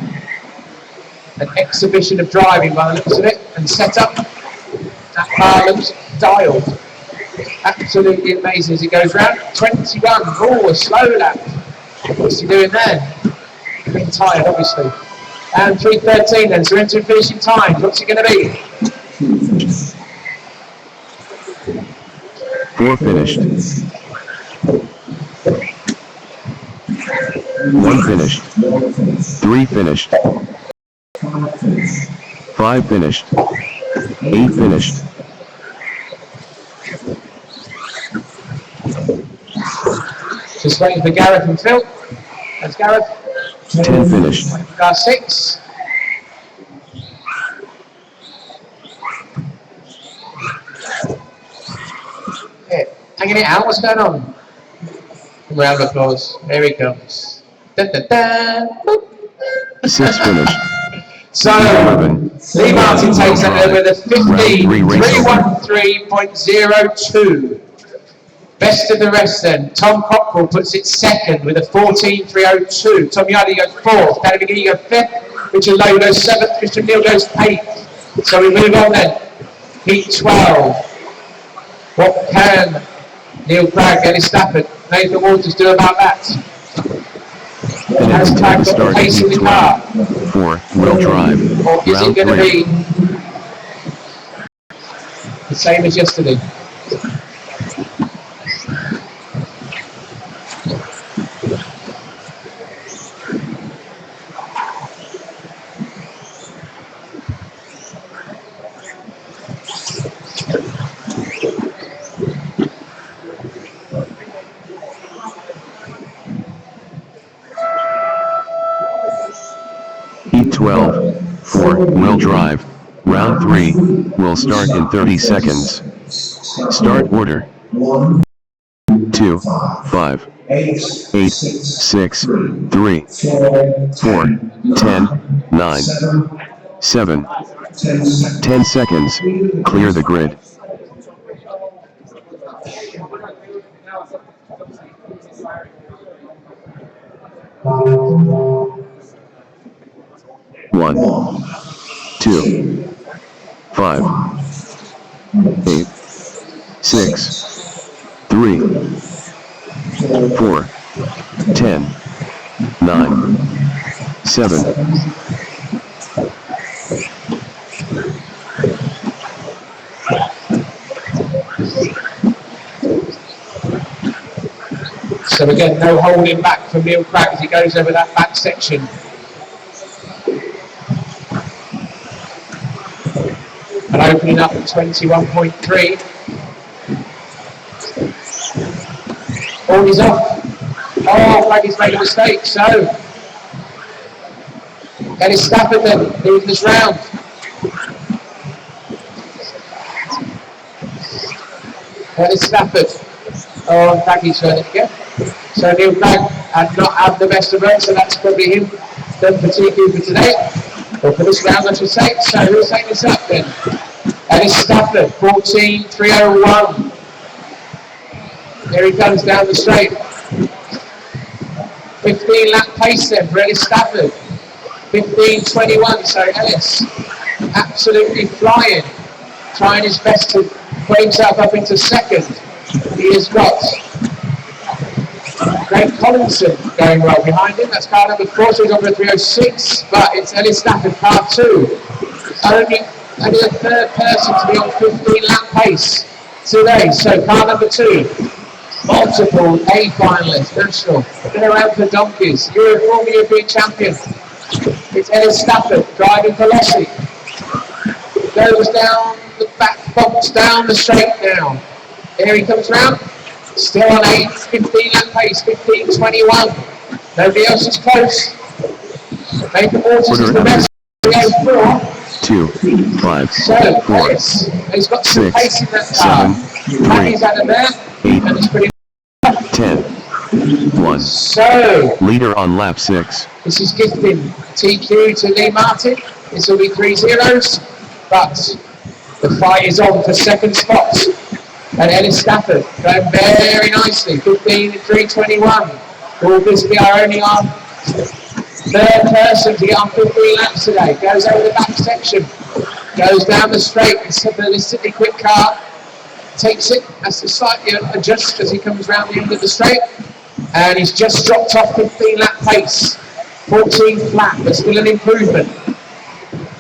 an exhibition of driving by the looks of it, and setup. That car looks dialed. Absolutely amazing as it goes round. 21, oh, a slow lap. What's he doing there? Getting tired, obviously. And 3:13 then, so into finishing time. What's it going to be? 4 finished. 1 finished. 3 finished. 5 finished. 8 finished. Just waiting for Gareth and Phil. That's Gareth. 10 finished. Car 6. Yeah, hanging it out, what's going on? Round of applause. Here he comes. Da, da, da. 6 finished. So, Lee Martin takes that over the 313.02. Best of the rest then. Tom Cockrell puts it 2nd with a 14.302. Tom Yardy goes 4th. Danny McGee goes 5th. Richard Lowe goes 7th. Christian Neal goes 8th. So we move on then. Heat 12. What can Neil Cragg, Ellis Stafford, Nathan Walters do about that? Has Cragg got the pace in the car? 4-wheel drive. Or is it going to be the same as yesterday? Heat 12, 4-wheel drive. Round 3 will start in 30 seconds. Start order. 2, 5, 8, 6, 3, 4, 10, 9, 7, 10 seconds. Clear the grid. One, 2, 5, 8, 6, 3, 4, 10, 9, 7. So again, no holding back from Neil Cragg as he goes over that back section. And opening up at 21.3. Oh, he's off. Oh, Craggy's made a mistake. So, Ellis Stafford then, leading this round. Ellis Stafford. Oh, Craggy's turn it again. So Neil Cragg had not had the best of it, so that's probably him done for TQ for today. Or for this round, I should say. So who's taking this up then? Ellis Stafford, 14.301. Here he comes down the straight. 15 lap pace then for Ellis Stafford. 15.21, so Ellis absolutely flying. Trying his best to put himself up into 2nd. He has got Greg Collinson going well behind him. That's car number 4, so he's over 306. But it's Ellis Stafford, car 2. Only a 3rd person to be on 15 lap pace today. So car number 2, multiple A finalist, national, been around for donkeys, former European champion. It's Ellis Stafford driving for Leslie. Goes down the back box, down the straight now. Here he comes round. Still on 8, 15 lap pace, 15.21. Nobody else is close. Nathan Walters is the best. 2, 5, So, 4, he's got some 6, pace in that car. 7, 3, He's out of there, 8, and it's pretty. 10, 1. So, Leader on lap 6. this is gifting TQ to Lee Martin. This will be 3 zeros, but the fight is on for second spot. And Ellis Stafford going very nicely, 15.321. Paul Bisbee are only on third person to get on 15 laps today. Goes over the back section, goes down the straight. It's a ballistically quick car. Takes it, has to slightly adjust as he comes round the end of the straight. And he's just dropped off 15 lap pace. 14 flat, but still an improvement.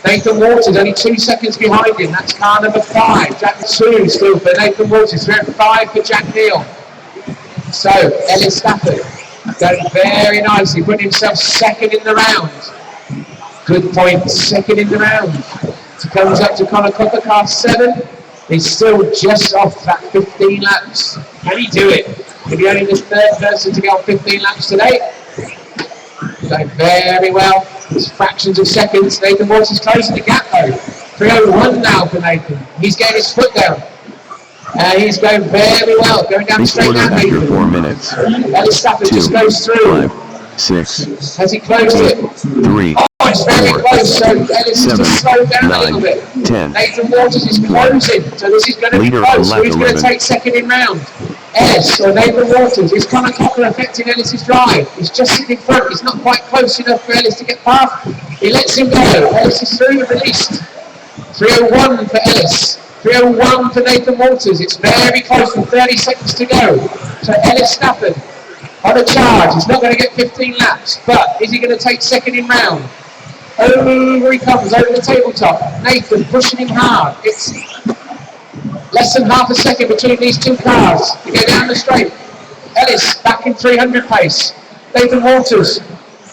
Nathan Waters only 2 seconds behind him. That's car number 5. Jack 2 still for Nathan Waters. 3.5 for Jack Neal. So Ellis Stafford going very nicely, putting himself second in the round. Good point, second in the round. He comes up to Conor Cocker, car 7. He's still just off that 15 laps. Can he do it? He'll be only the third person to get on 15 laps today. Going very well. It's fractions of seconds. Nathan Waters closing the gap though. 3:01 now for Nathan. He's getting his foot down. And he's going very well. Going down the straight now, after Nathan. 4 minutes. Ellis Stafford just goes through. 5, 6. Has he closed it? 3. Oh, it's very 4, close. So Ellis has 7, just slowed down 9, a little bit. 10. Nathan Waters is closing. So this is going to be Leader close. on So he's lap going to 11. take second in round. Ellis or Nathan Waters. Is Conor Cocker affecting Ellis's drive? He's just sitting in front. He's not quite close enough for Ellis to get past. He lets him go. Ellis is through and released. 3:01 for Ellis. 3:01 for Nathan Waters. It's very close with 30 seconds to go. So Ellis Stafford on a charge. He's not going to get 15 laps, but is he going to take second in round? Over he comes, over the tabletop. Nathan pushing him hard. It's less than half a second between these two cars to go down the straight. Ellis back in 300 pace. Nathan Waters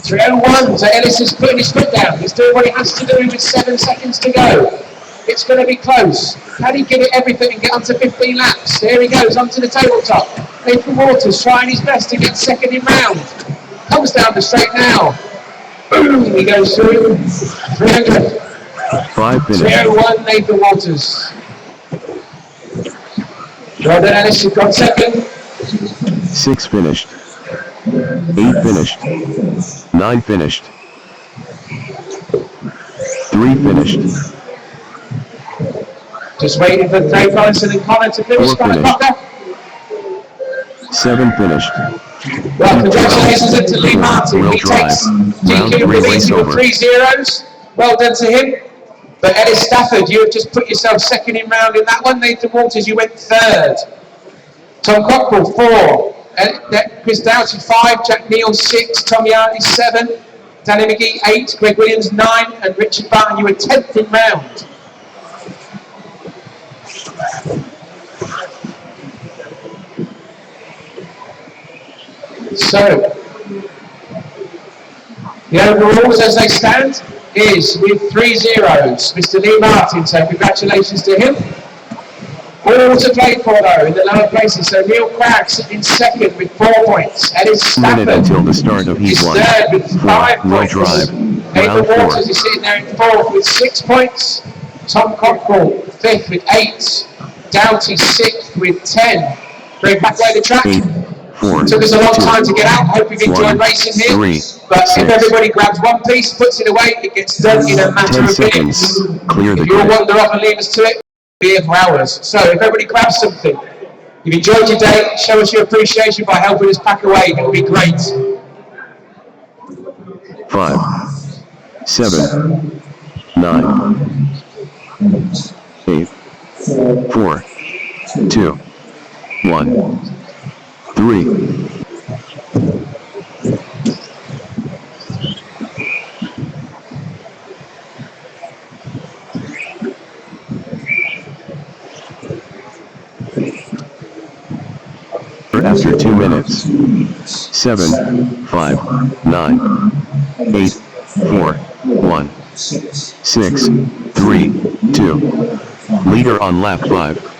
3:01. So Ellis is putting his foot down. He's doing what he has to do with 7 seconds to go. It's going to be close. Can he give it everything and get onto 15 laps? There he goes, onto the tabletop. Nathan Waters trying his best to get second in round. Comes down the straight now. Boom, he goes through. 300. 5 minutes. 3:01 Nathan Waters. Jordan Ellis has got second. 6 finished. 8 finished. 9 finished. 3 finished. Just waiting for Dave Robinson and Connor to finish. 4 Connor finished. Cocker. 7 finished. Well, congratulations to Lee Martin. Will He drive. takes Round DQ 3 release race with over. 3 zeros. Well done to him. But Ellis Stafford, you have just put yourself second in round in that one. Nathan Waters, you went third. Tom Cockrell, 4. Chris Doughty, 5. Jack Neal, 6. Tom Yardy, 7. Danny McGee, 8. Greg Williams, 9. And Richard Barton, you were 10th in round. So, the overalls as they stand is with 3 zeros, Mr. Lee Martin, so congratulations to him. All to play for though in the lower places, so Neil Cragg sitting second with 4 points. Ellis Minute Stafford until the start of heat is 1. third with 5 Will points. drive. Nathan Round 4. Waters is sitting there in 4th with 6 points. Tom Cockrell 5th with 8. Doughty 6th with 10. Greg back away the track. 8, 4, Took us a long 2, time to get out. Hope you've enjoyed 1, racing here. 3, But 6. if everybody grabs one piece, puts it away, it gets done in a matter 10 of seconds. minutes. Clear the If you all grid. wander off and leave us to it, we'll be here for hours. So if everybody grabs something, if you enjoyed your day, show us your appreciation by helping us pack away. It would be great. 5, 7, 9, 8, 4, 2, 1, 3. After 2 minutes. 7, 5, 9, 8, 4, 1, 6, 3, 2. Leader on lap 5.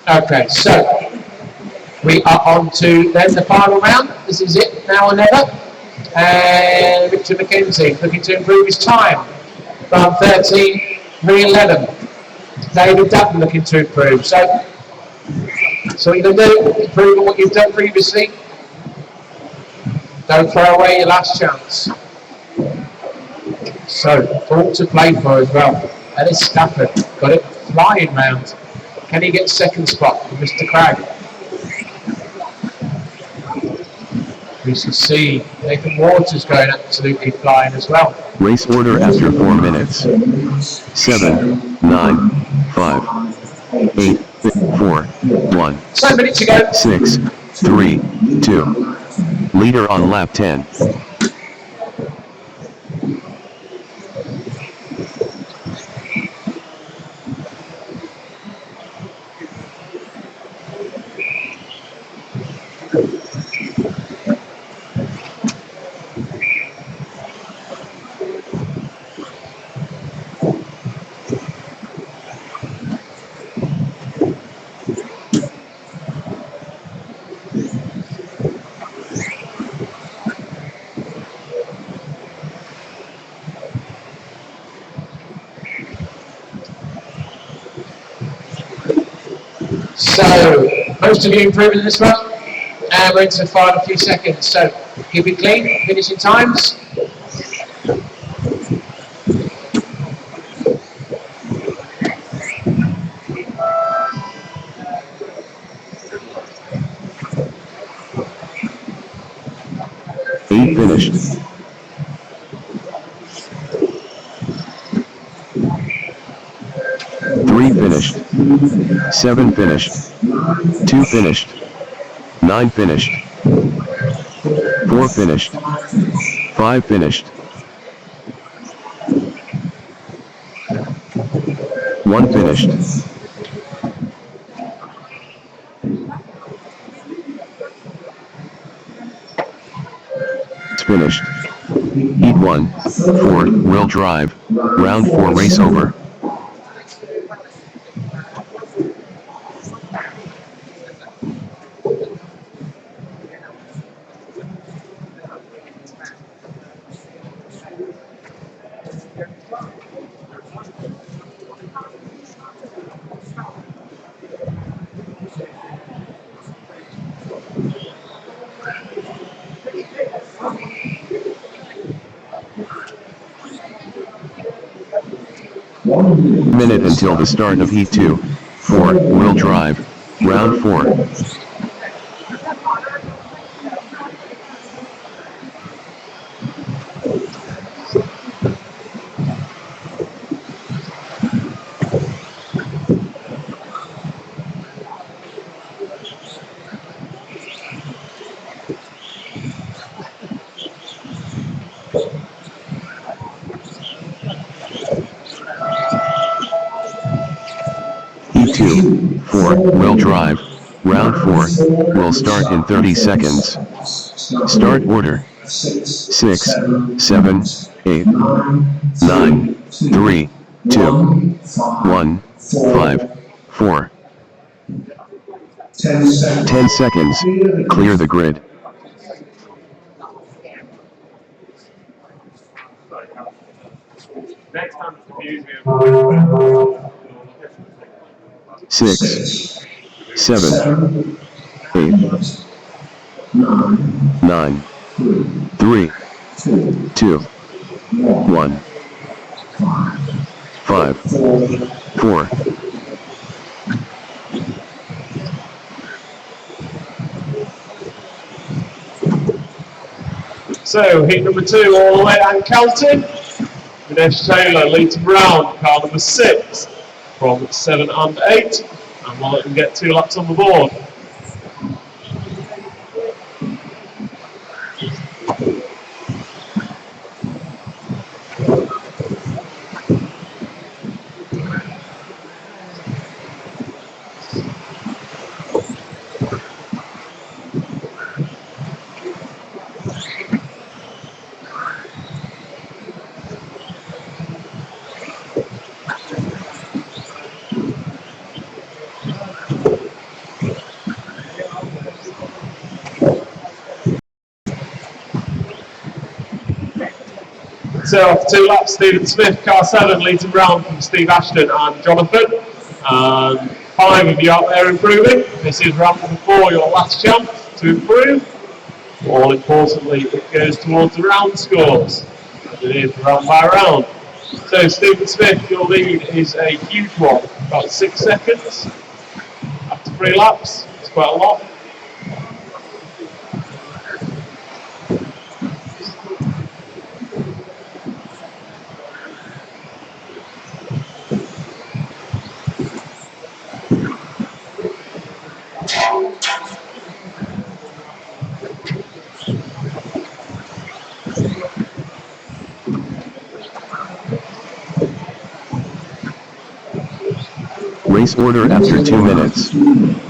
Okay, so we are on to then the final round. This is it, now or never. And Richard McKenzie looking to improve his time. Round 13, 3:11. David Dutton looking to improve. So what you're going to do, improve on what you've done previously. Don't throw away your last chance. So, all to play for as well. Ellis Stafford got it flying round. Can he get second spot for Mr. Cragg? We can see Nathan Waters going absolutely flying as well. Race order after 4 minutes. 7, 9, 5, 8, 4, 1. 7 minutes to go. 6, 3, 2. Leader on lap 10. So, most of you improving in this one, and we're into the final few seconds. So, keep it clean, finishing times. Finished. 3 finished. 7 finished. 2 finished. 9 finished. 4 finished. 5 finished. 1 finished. Finished. Heat 1, 4-wheel drive, round 4 race over. Minute until the start of Heat 2, 4-wheel drive, round 4. Heat 2, 4-wheel drive, round 4, will start in 30 seconds. Start order: 6, 7, 8, 9, 3, 2, 1, 5, 4. 10 seconds, clear the grid. Next time it's confusing. 6, 7, 8, 9, 3, 2, 1, 5, 4. So, heat number 2 all the way down Kelton. Ganesh Taylor leads round, car number 6 from 7 and 8. And we'll let them get 2 laps on the board. So after 2 laps, Stephen Smith, car 7, leads him round from Steve Ashton and Jonathan. 5 of you out there improving. This is round number 4, your last chance to improve. All importantly, it goes towards the round scores. It is round by round. So Stephen Smith, your lead is a huge one, about 6 seconds. After 3 laps, it's quite a lot. Race order after 2 minutes.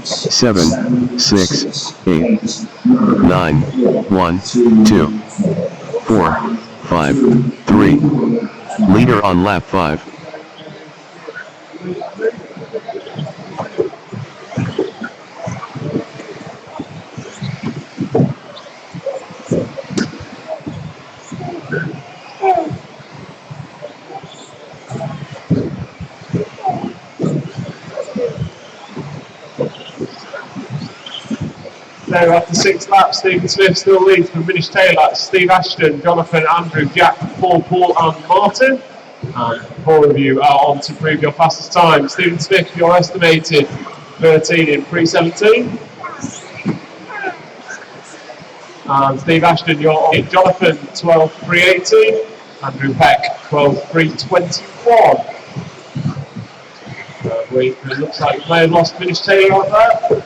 7, 6, 8, 9, 1, 2, 4, 5, 3. Leader on lap 5. So after 6 laps, Stephen Smith still leads from Vintage Taylor, Steve Ashton, Jonathan, Andrew, Jack, Paul, and Martin. And 4 of you are on to prove your fastest time. Stephen Smith, you're estimated 13 in pre-17. And Steve Ashton, you're on Jonathan, 12 pre-18. Andrew Peck, 12 pre-21. It looks like you may have lost Vintage Taylor out there.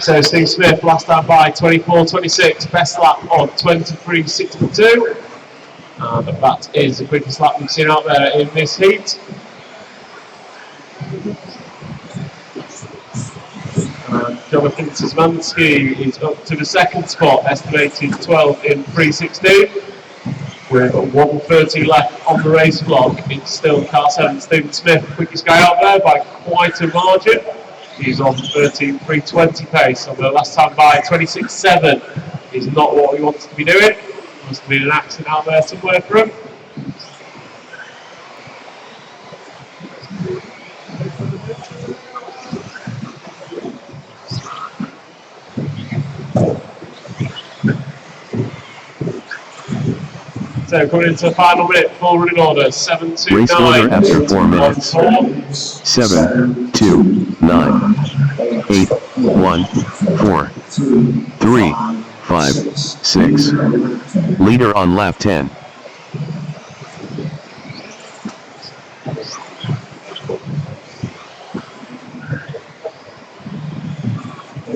So Steve Smith, last time by 24.26, best lap of 23.62. And that is the quickest lap we've seen out there in this heat. And Jonathan Szymanski is up to the 2nd spot, estimated 12 in 3.16. With 1:30 left on the race clock, it's still car 7 Stephen Smith, quickest guy out there by quite a margin. He's on 13.320 pace. On the last time by 26.7 is not what he wants to be doing. Must have been an accident out there somewhere for him. So coming into the final minute, full running order, 7, 2, Race 9. order after 4 minutes. 7, 2, 9, 8, 1, 4, 3, 5, 6. Leader on lap 10.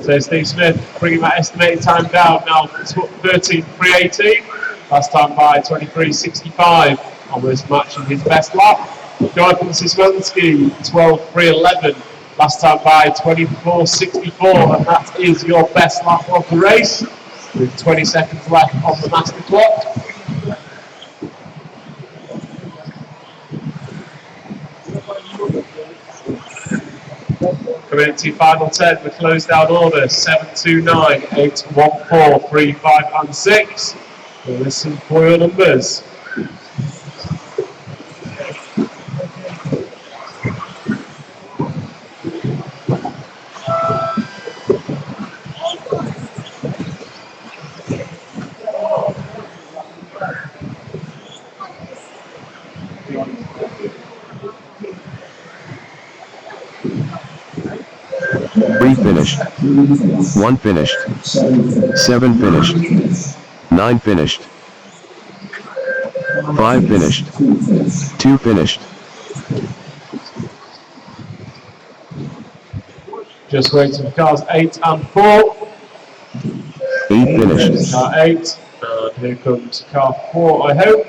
So Steve Smith bringing that estimated time down now, 13.318. Last time by 23.65, almost matching his best lap. Jonathan Szymanski, 12.311. Last time by 24.64, and that is your best lap of the race, with 20 seconds left on the master clock. Coming into final 10, the closed down order, 7, 2, 9, 8, 1, 4, 3, 5, and 6. We'll listen for your numbers. Three finished. 1 finished. 7 finished. 9 finished. 5 finished. 2 finished. Just waiting for cars 8 and 4. 8 finished. Car 8, and here comes car 4, I hope.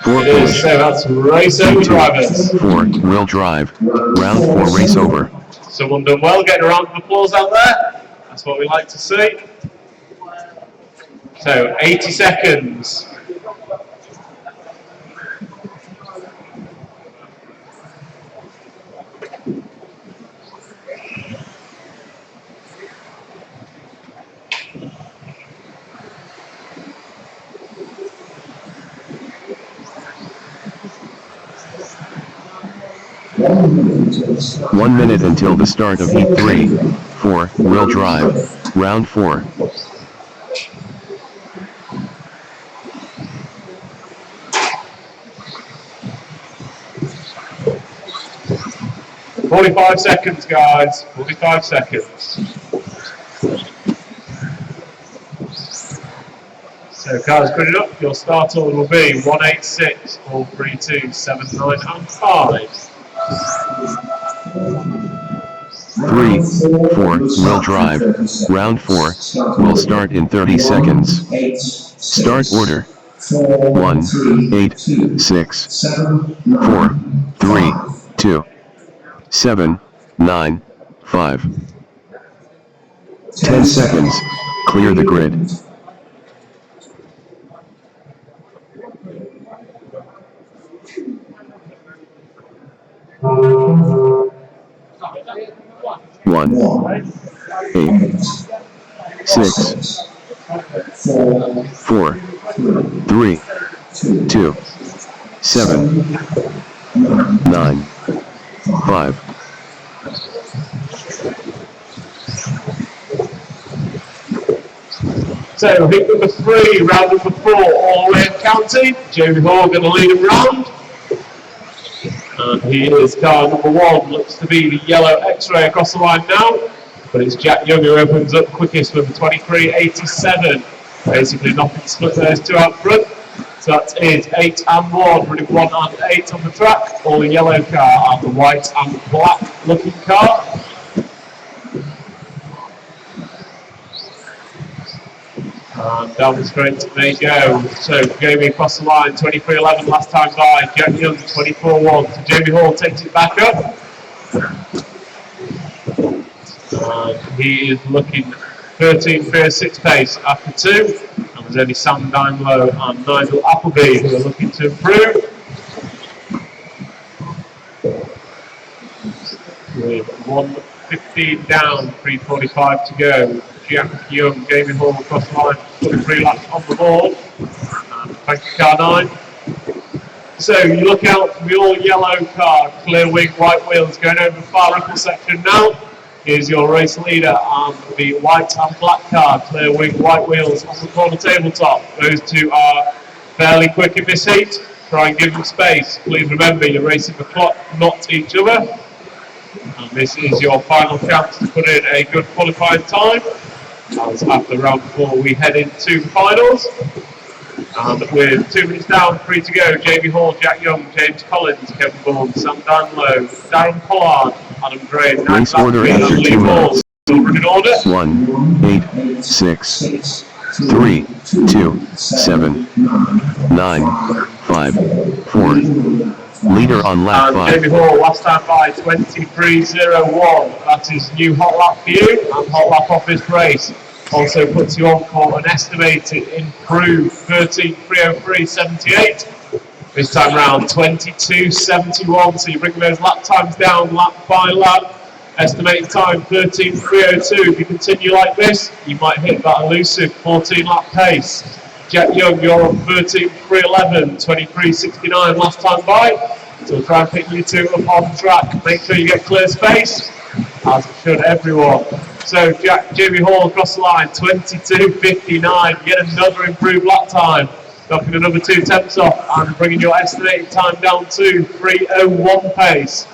4 It is, finished. so that's race over drivers. 4 wheel drive. Round 4 race over. Someone done well, getting a round of applause out there. That's what we like to see. So 80 seconds. 1 minute until the start of heat 3, 4, wheel drive, round 4. 45 seconds, guys. 45 seconds. So, cars putting up. Your start order will be 186, 432, 79, and 5. 3, 4, wheel drive, round 4, will start in 30 seconds. Start order. 1, 8, 6, 4, 3, 2, 7, 9, 5. 10 seconds, clear the grid. One, 8, 6, 4, 3, 2, 7, 9, 5. So, heat number 3, round number 4, all the way in county. Jamie Hall going to lead him round. And he is car number 1, looks to be the yellow X-ray across the line now. But it's Jack Young who opens up quickest with a 23.87. Basically knocking split those two out front. So that is 8 and 1, running 1 and 8 on the track. All the yellow car and the white and black looking car. And down the straight they go. So Jamie across the line, 23.11 last time by. Jack Young, 24.1. So Jamie Hall takes it back up. And he is looking 13.36 pace after 2. And there's only Sam Daimlo and Nigel Appleby who are looking to improve. With 1:15 down, 3:45 to go. Jack Young, Jamie Hall across the line, 43 laps on the board. And thank you, car 9. So you look out for the all yellow car, clear wing, white wheels, going over the far ripple section now. Here's your race leader and the white and black car, clear wing, white wheels on the corner tabletop. Those two are fairly quick in this heat. Try and give them space. Please remember you're racing the clock, not each other. And this is your final chance to put in a good qualifying time. As after round 4 we head into the finals. And with 2 minutes down, 3 to go, Jamie Hall, Jack Young, James Collins, Kevin Bourne, Sam Danlow, Darren Pollard, Adam Gray, Race order after 2 minutes. Running order. 1, 8, 6, 3, 2, 7, 9, 5, 4. Leader on lap 5. Jamie Hall, last time by 23.01. That is new hot lap for you and hot lap off this race. Also puts you on for an estimated improved 13.303.78. This time round 22.71. So you bring those lap times down lap by lap. Estimated time 13.302. If you continue like this, you might hit that elusive 14 lap pace. Jack Young, you're on 13.311, 23.69 last time by. So we'll try and pick you two up on track. Make sure you get clear space, as should everyone. So Jamie Hall across the line, 22.59. Yet another improved lap time. Knocking another 2 tenths off and bringing your estimated time down to 3.01 pace.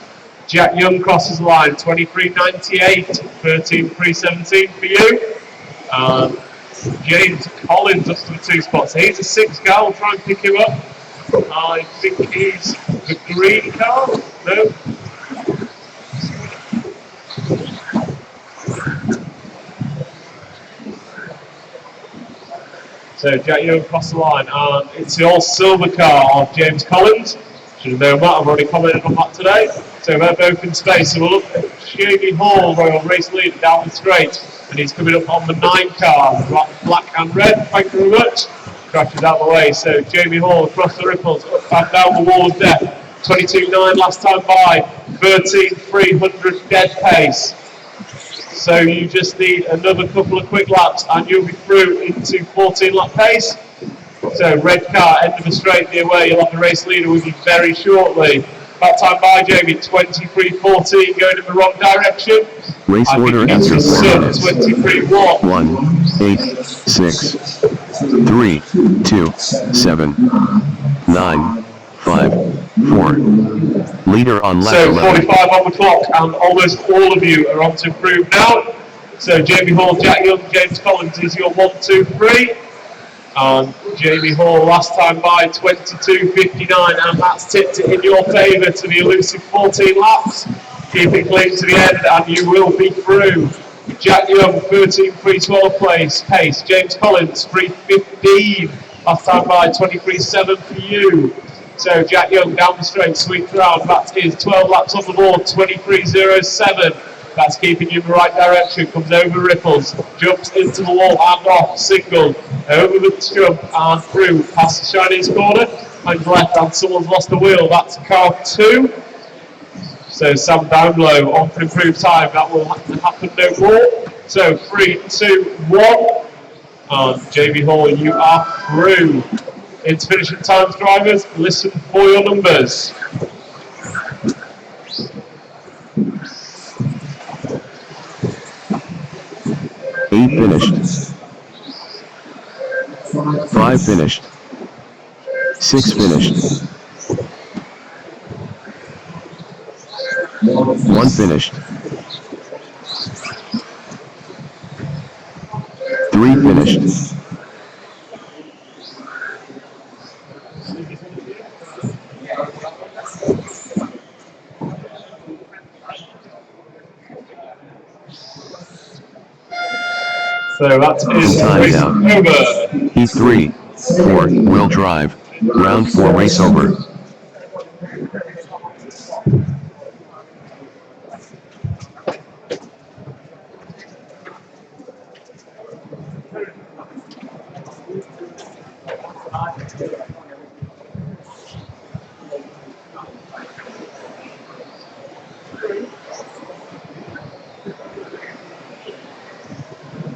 Jack Young crosses the line, 23.98, 13.317 for you. James Collins up to the 2 spots. He's a 6 car, we'll try and pick him up. I think he's the green car. No? So Jack Young across the line, and it's the all silver car of James Collins. Should have known that, I've already commented on that today. So they're both in space. So we'll look at Jamie Hall, Royal Race Leader, down the straight. And he's coming up on the 9 car, black and red. Thank you very much. Crashes out of the way. So Jamie Hall across the ripples, up and down the wall of death. 22.9 last time by, 13.300 dead pace. So you just need another couple of quick laps and you'll be through into 14 lap pace. So red car, end of the straight near where you'll have the race leader with you very shortly. That time by Jamie, 23.14, going in the wrong direction. Race order after 4 minutes. 23.1. 1, 8, 6, 3, 2, 7, 9, 5, 4. Leader on lap So 11. 45 on the clock, and almost all of you are on to improve now. So Jamie Hall, Jack Young, James Collins is your 1, 2, 3. And Jamie Hall last time by 22.59, and that's tipped it in your favour to the elusive 14 laps. Keeping clean to the end, and you will be through. Jack Young, 13.312 pace. James Collins, 3.15. Last time by 23.7 for you. So Jack Young down the straight, sweeps around. That is 12 laps on the board, 23.07. That's keeping you in the right direction. Comes over ripples, jumps into the wall and off. Single over the jump and through past the Chinese corner. And left, and someone's lost the wheel. That's car 2. So Sam down low on for improved time. That will happen no more. So 3, 2, 1. And Jamie Hall, you are through. Into finishing times, drivers. Listen for your numbers. 8 finished. 5 finished. 6 finished. 1 finished. 3 finished. 'So that is Time race down. over. Heat 3, 4, wheel drive. Round 4 race over.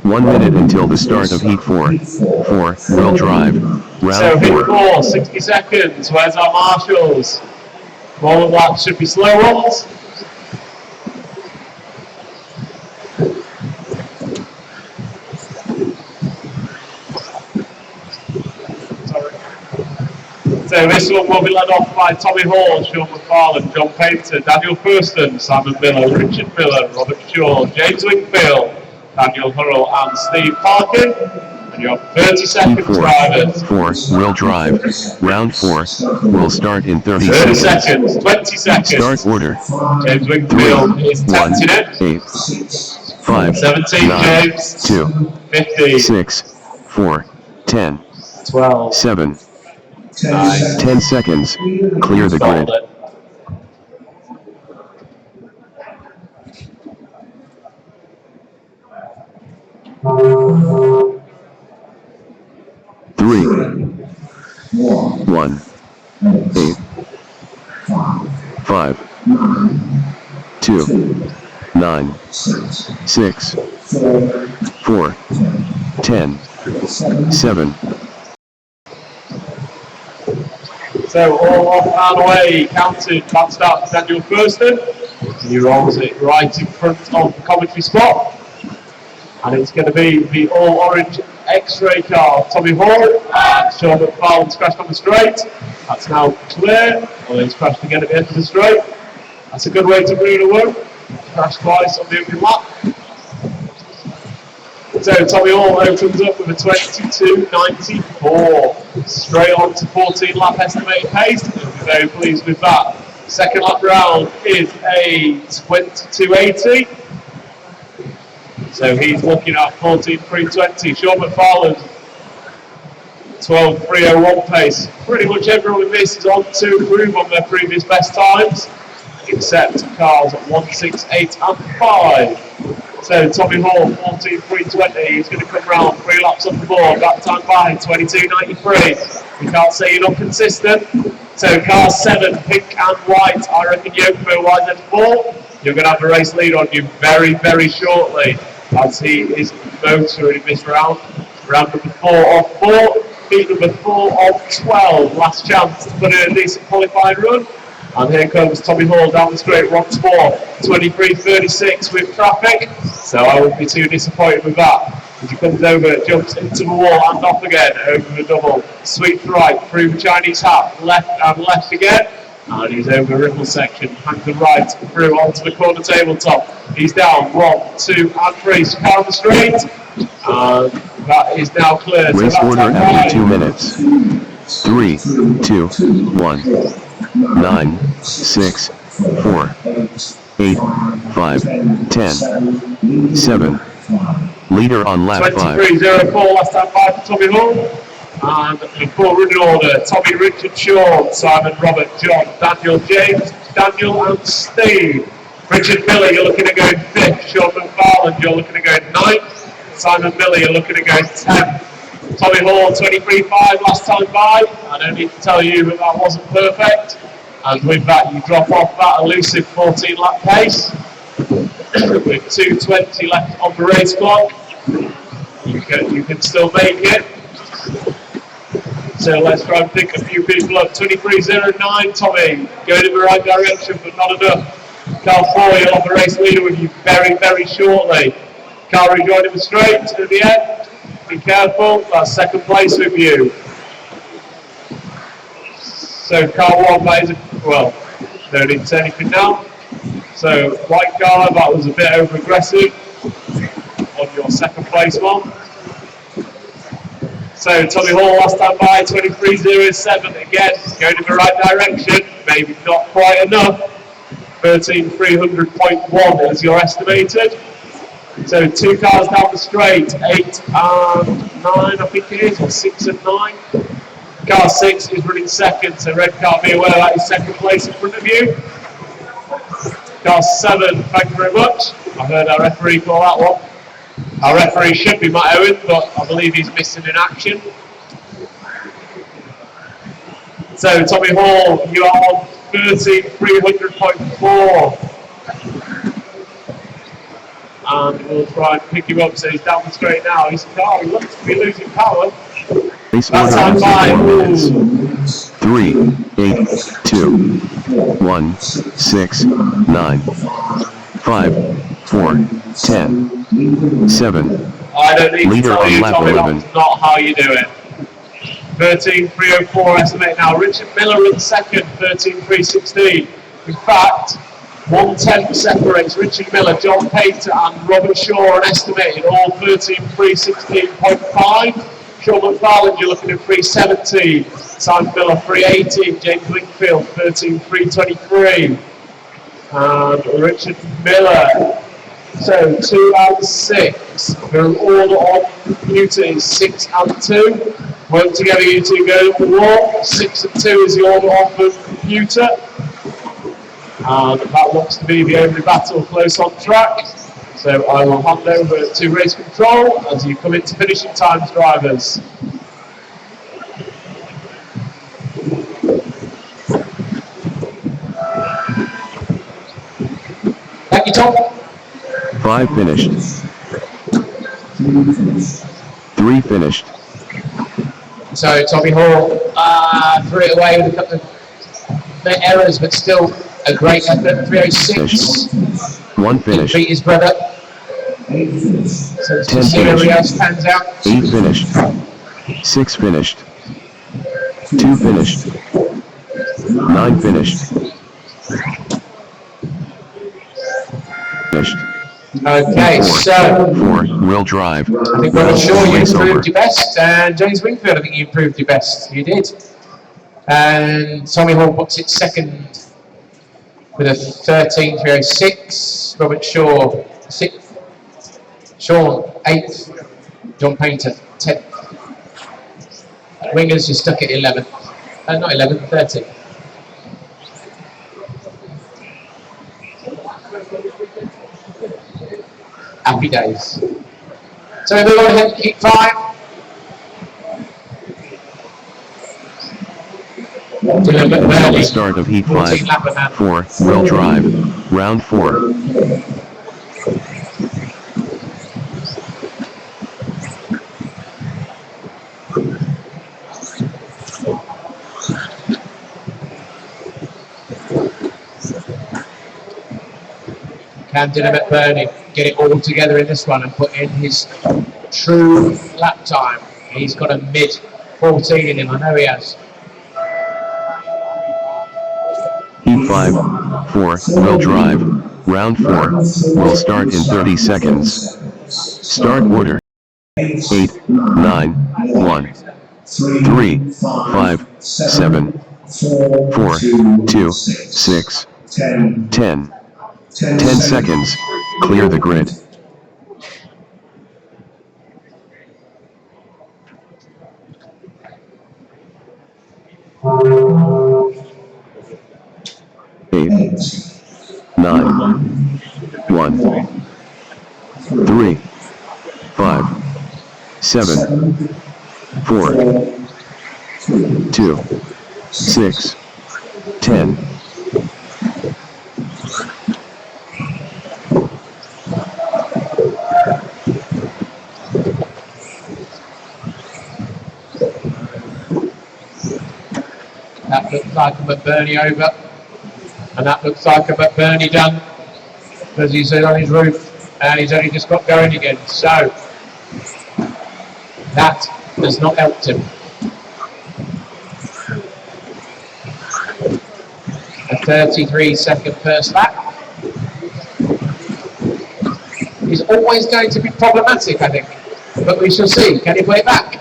One minute until the start of Heat 4. 4, wheel drive. So Round Heat 4. 4, 60 seconds. Where's our marshals? All the laps should be slow ones. So this one will be led off by Tommy Hall, Sean McFarlane, John Painter, Daniel Thurston, Simon Miller, Richard Miller, Robert Shaw, James Wingfield, Daniel Hurrell and Steve Parkin. And you have 30 Heat seconds, 4, drivers. 4, wheel drive. Round 4 will start in 30 30 seconds. seconds, 20 seconds. Start order. James 3, Wingfield is 1, tempting it. 8, 5, 17 9, James, 2, 15, 6, 4, 10, 12, 7, 9, 10 seconds. Clear the grid. hold it. Three, 1, 8, 5, 2, 9, 6, 4, 10, 7. So all off and away, counted. That starts Daniel Thurston. He rolls it right in front of the commentary spot. And it's going to be the all-orange X-ray car, Tommy Hall, and Sean McFarlane's crashed on the straight. That's now clear, although he's crashed again at the end of the straight. That's a good way to ruin a win. Crashed twice on the opening lap. So Tommy Hall opens up with a 22.94, straight on to 14 lap estimated pace. He'll be very pleased with that. Second lap round is a 22.80. So he's looking at 14.320. Sean McFarlane, 12.301 pace. Pretty much everyone in this is on to improve on their previous best times, except cars at 1.68 and 5. So Tommy Hall, 14.320. He's going to come round 3 laps on the board. That time by 22.93. We can't say you're not consistent. So car 7, pink and white. I reckon Yoko wise at 4. You're going to have a race lead on you very, very shortly, as he is motoring in this round. Round number 4 of 4, heat number 4 of 12. Last chance to put in a decent qualifying run. And here comes Tommy Hall down the straight once more. 23.36 with traffic. So I won't be too disappointed with that. As he comes over, jumps into the wall and off again over the double. Sweeps right through the Chinese hat, left and left again. And he's over the ripple section, hangs the right through onto the corner tabletop. He's down 1, 2 and 3. So down the straight. And that is now clear. Race so order after 2 minutes. 3, 2, 1, 9, 6, 4, 8, 5, 10, 7. Leader on lap 5. 23.04 last time by for Tommy Hall. And the full running order: Tommy, Richard, Sean, Simon, Robert, John, Daniel, James, Daniel and Steve. Richard Miller, you're looking at going 5th. Sean McFarland, you're looking at going 9th. Simon Miller, you're looking at going 10th. Tommy Hall, 23.5 last time by. I don't need to tell you that that wasn't perfect. And with that, you drop off that elusive 14 lap pace. With 2:20 left on the race clock. You can still make it. So let's try and pick a few people up. 23.09, Tommy, going in the right direction, but not enough. Carl Foy, you'll have the race leader with you very, very shortly. Carl rejoining the straight at the end. Be careful, that's second place with you. So Carl won, that is, well, don't need to say anything now. So, white car, that was a bit over aggressive on your second place one. So Tommy Hall last time by, 23.07 again, going in the right direction, maybe not quite enough. 13.300.1 is your estimated. So 2 cars down the straight, 8 and 9 I think it is, or 6 and 9. Car 6 is running second, so red car, be aware that is second place in front of you. Car 7, thank you very much. I heard our referee call that one. Our referee should be Matt Owen, but I believe he's missing in action. So Tommy Hall, you are on 13.300.4. And we'll try and pick him up, so he's down the straight now. His car, he looks to be losing power. Race order after 4 minutes. 3, 8, 2, 1, 6, 9, 5, 4, 10, 7. I don't need Leader to tell on you, lap Tommy, 11. that's not how you do it. 13.304 estimate now. Richard Miller in second, 13.316. In fact, 1/10 separates Richard Miller, John Pater and Robert Shaw are estimated, all 13.316.5. Sean McFarland, you're looking at 3.17. Simon Miller, 3.18. James Wingfield, 13.323. And Richard Miller. So 2 and 6. The order on the computer is 6 and 2. Work together, you two go to the wall. 6 and 2 is the order on the computer. And that looks to be the only battle close on track. So I will hand over to race control as you come into finishing times, drivers. Thank you, Tom. 5 finished. 3 finished. So Tommy Hall threw it away with a couple of errors, but still a great effort. 3.06. 1 finished. Beat his brother. So 10 to see everybody else finished. pans out. 8 finished. 6 finished. 2 finished. 9 finished. Finished. Okay, so 4 will drive. I think Robert Shaw, you Race over. improved your best, and James Wingfield, I think you improved your best. You did. And Tommy Hall puts it second with a 13.306. Robert Shaw 6th. Sean 8th. John Painter 10th. Wingers, you stuck at 11th. Not 11th, 30th. Happy days. So we move on ahead to heat 5. The start of heat 5. 4 will drive. Round 4. Can Dylan McBurney get it all together in this one and put in his true lap time? He's got a mid 14 in him, I know he has. Heat 5, 4, will drive. Round 4, will start in 30 seconds. Start order. 8, 9, 1, 3, 5, 7, 4, 2, 6, 10. 10 seconds, clear the grid. Eight, 9, 1, 3, 5, 7, 4, 2, 6, 10. That looks like a McBurney over. And that looks like a McBurney done, because he's on his roof and he's only just got going again. So that has not helped him. A 33-second first lap is always going to be problematic, I think. But we shall see. Can he put it back?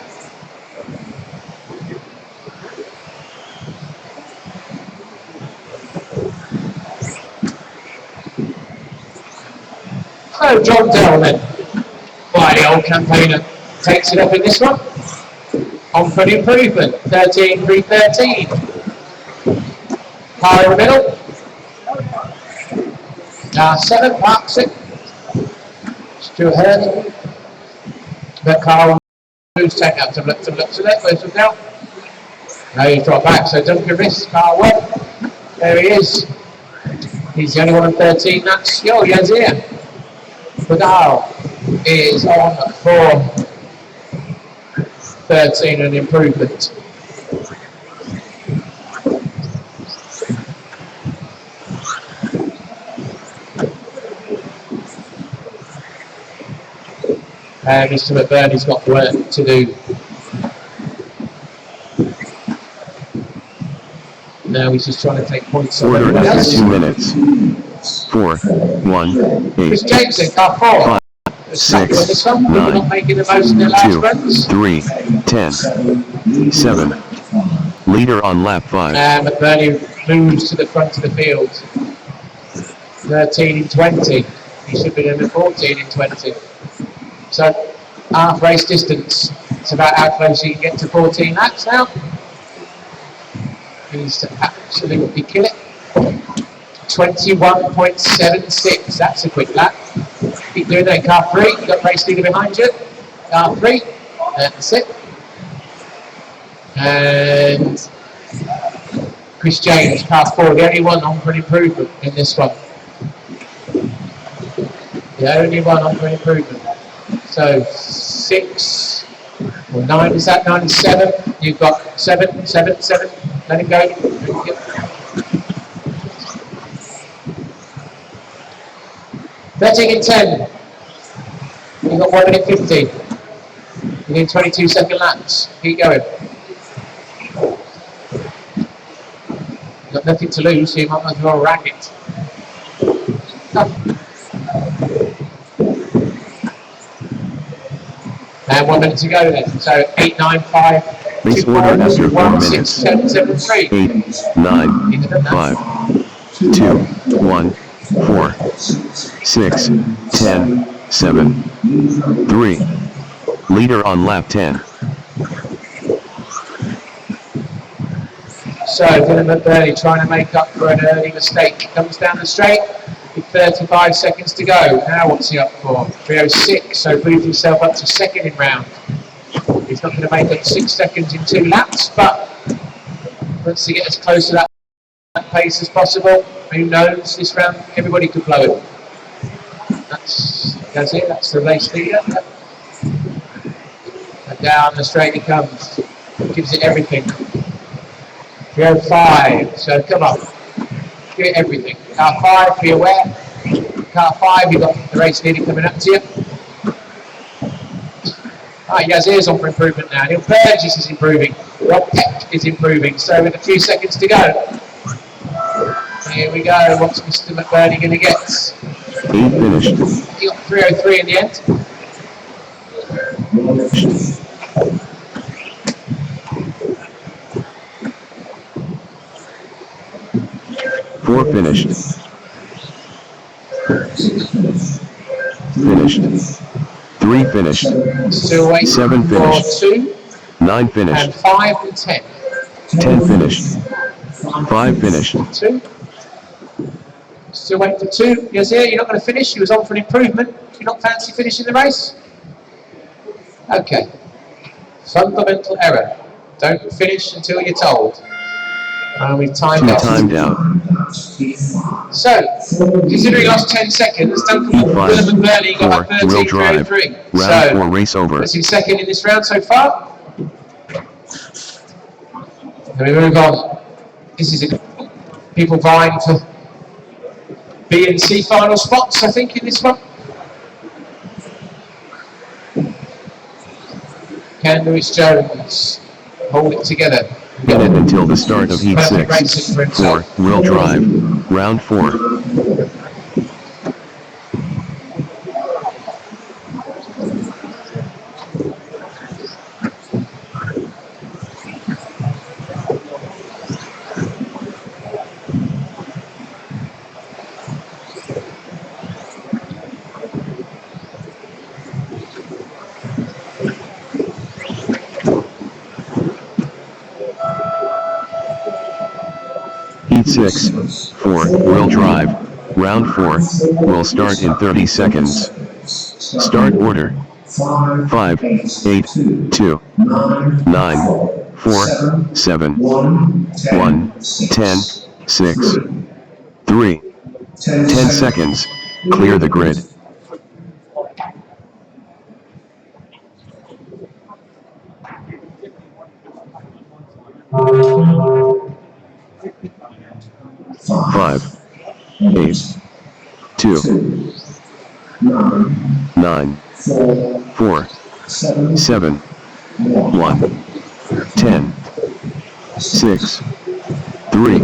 So John Dell then, by the old campaigner, takes it up in this one. On for an improvement, 13.313. Car in the middle. 7 marks it. Stuart Hurd. But Carl moves take up to look to that. Where's him now? No, he's dropped back, so Duncan risks. Carl Webb. There he is. He's the only one on 13. That's Yazir. Vidal is on for 13 and improvement. And Mr. McBurney's got work to do. Now he's just trying to take points on Order everyone after else. 2 minutes. 4, 1, 8, Chris Jameson, car 4. 6, We're 9, not making the most in the last 2, runs. 3, 10, 7. Leader on lap 5. And McBurney moves to the front of the field. 13 in 20. He should be in the 14 in 20. So half race distance. It's about how close you can get to 14 laps now. He needs to absolutely kill it. 21.76. That's a quick lap. Keep doing that. Car 3. You've got race leader behind you. Car 3. That's it. And Chris James, car 4, the only one on for an improvement in this one. The only one on for an improvement. So 6 or 9, is that 9 and 7? You've got 7. Let him go. 13 and 10. You've got 1 minute 50. You need 22-second laps. Keep going. You've got nothing to lose, so you might as well rack it. And 1 minute to go then. So 8, 9, 5, Race 2, order 4, after 4 1, 6, minutes. 7, 7, 3. 8, 9, 5, 2, 1, 4, 6, 10, 7, 3. Leader on lap 10. So Dylan McBurney trying to make up for an early mistake. Comes down the straight with 35 seconds to go. Now what's he up for? 3:06, so moved himself up to second in round. He's not going to make up 6 seconds in 2 laps, but wants to get as close to that pace as possible. Who knows, this round everybody could blow it. That's it, that's the race leader. And down the straight he comes. Gives it everything. 3:05, so come on. Give it everything. Car 5, be aware. car 5, you've got the race leader coming up to you. Yazir's on for improvement now. Neil Burgess is improving. Rob Peck is improving. So with a few seconds to go. Here we go. What's Mr. McBurney going to get? 8 finished. He got 3:03 in the end. 4 finished. Finished. 3 finished. Still waiting 7 finished. for 2. 9 finished. And 5 and 10. 10 finished. 5 finished. 2. Still waiting for 2. Yazir, you're not going to finish. You was on for an improvement. You not fancy finishing the race? Okay. Fundamental error. Don't finish until you're told. And we've timed out. Timed out. So, considering lost 10 seconds, Duncan Willem and Burnley got about 13:03. Round 4 race over. That's in second in this round so far. And we move on. This is people vying for B and C final spots, I think, in this one. Can Lewis Jones hold it together? Minute until the start of heat 6. 4 wheel drive. Round 4. Heat 6, 4 wheel drive. Round 4 will start in 30 seconds. Start order. 5, 8, 2, 9, 4, 7, 1, 10, 6, 3. 10 seconds. Clear the grid. 5, 8, 2, 9, 4, 7, 1, 10, 6, 3.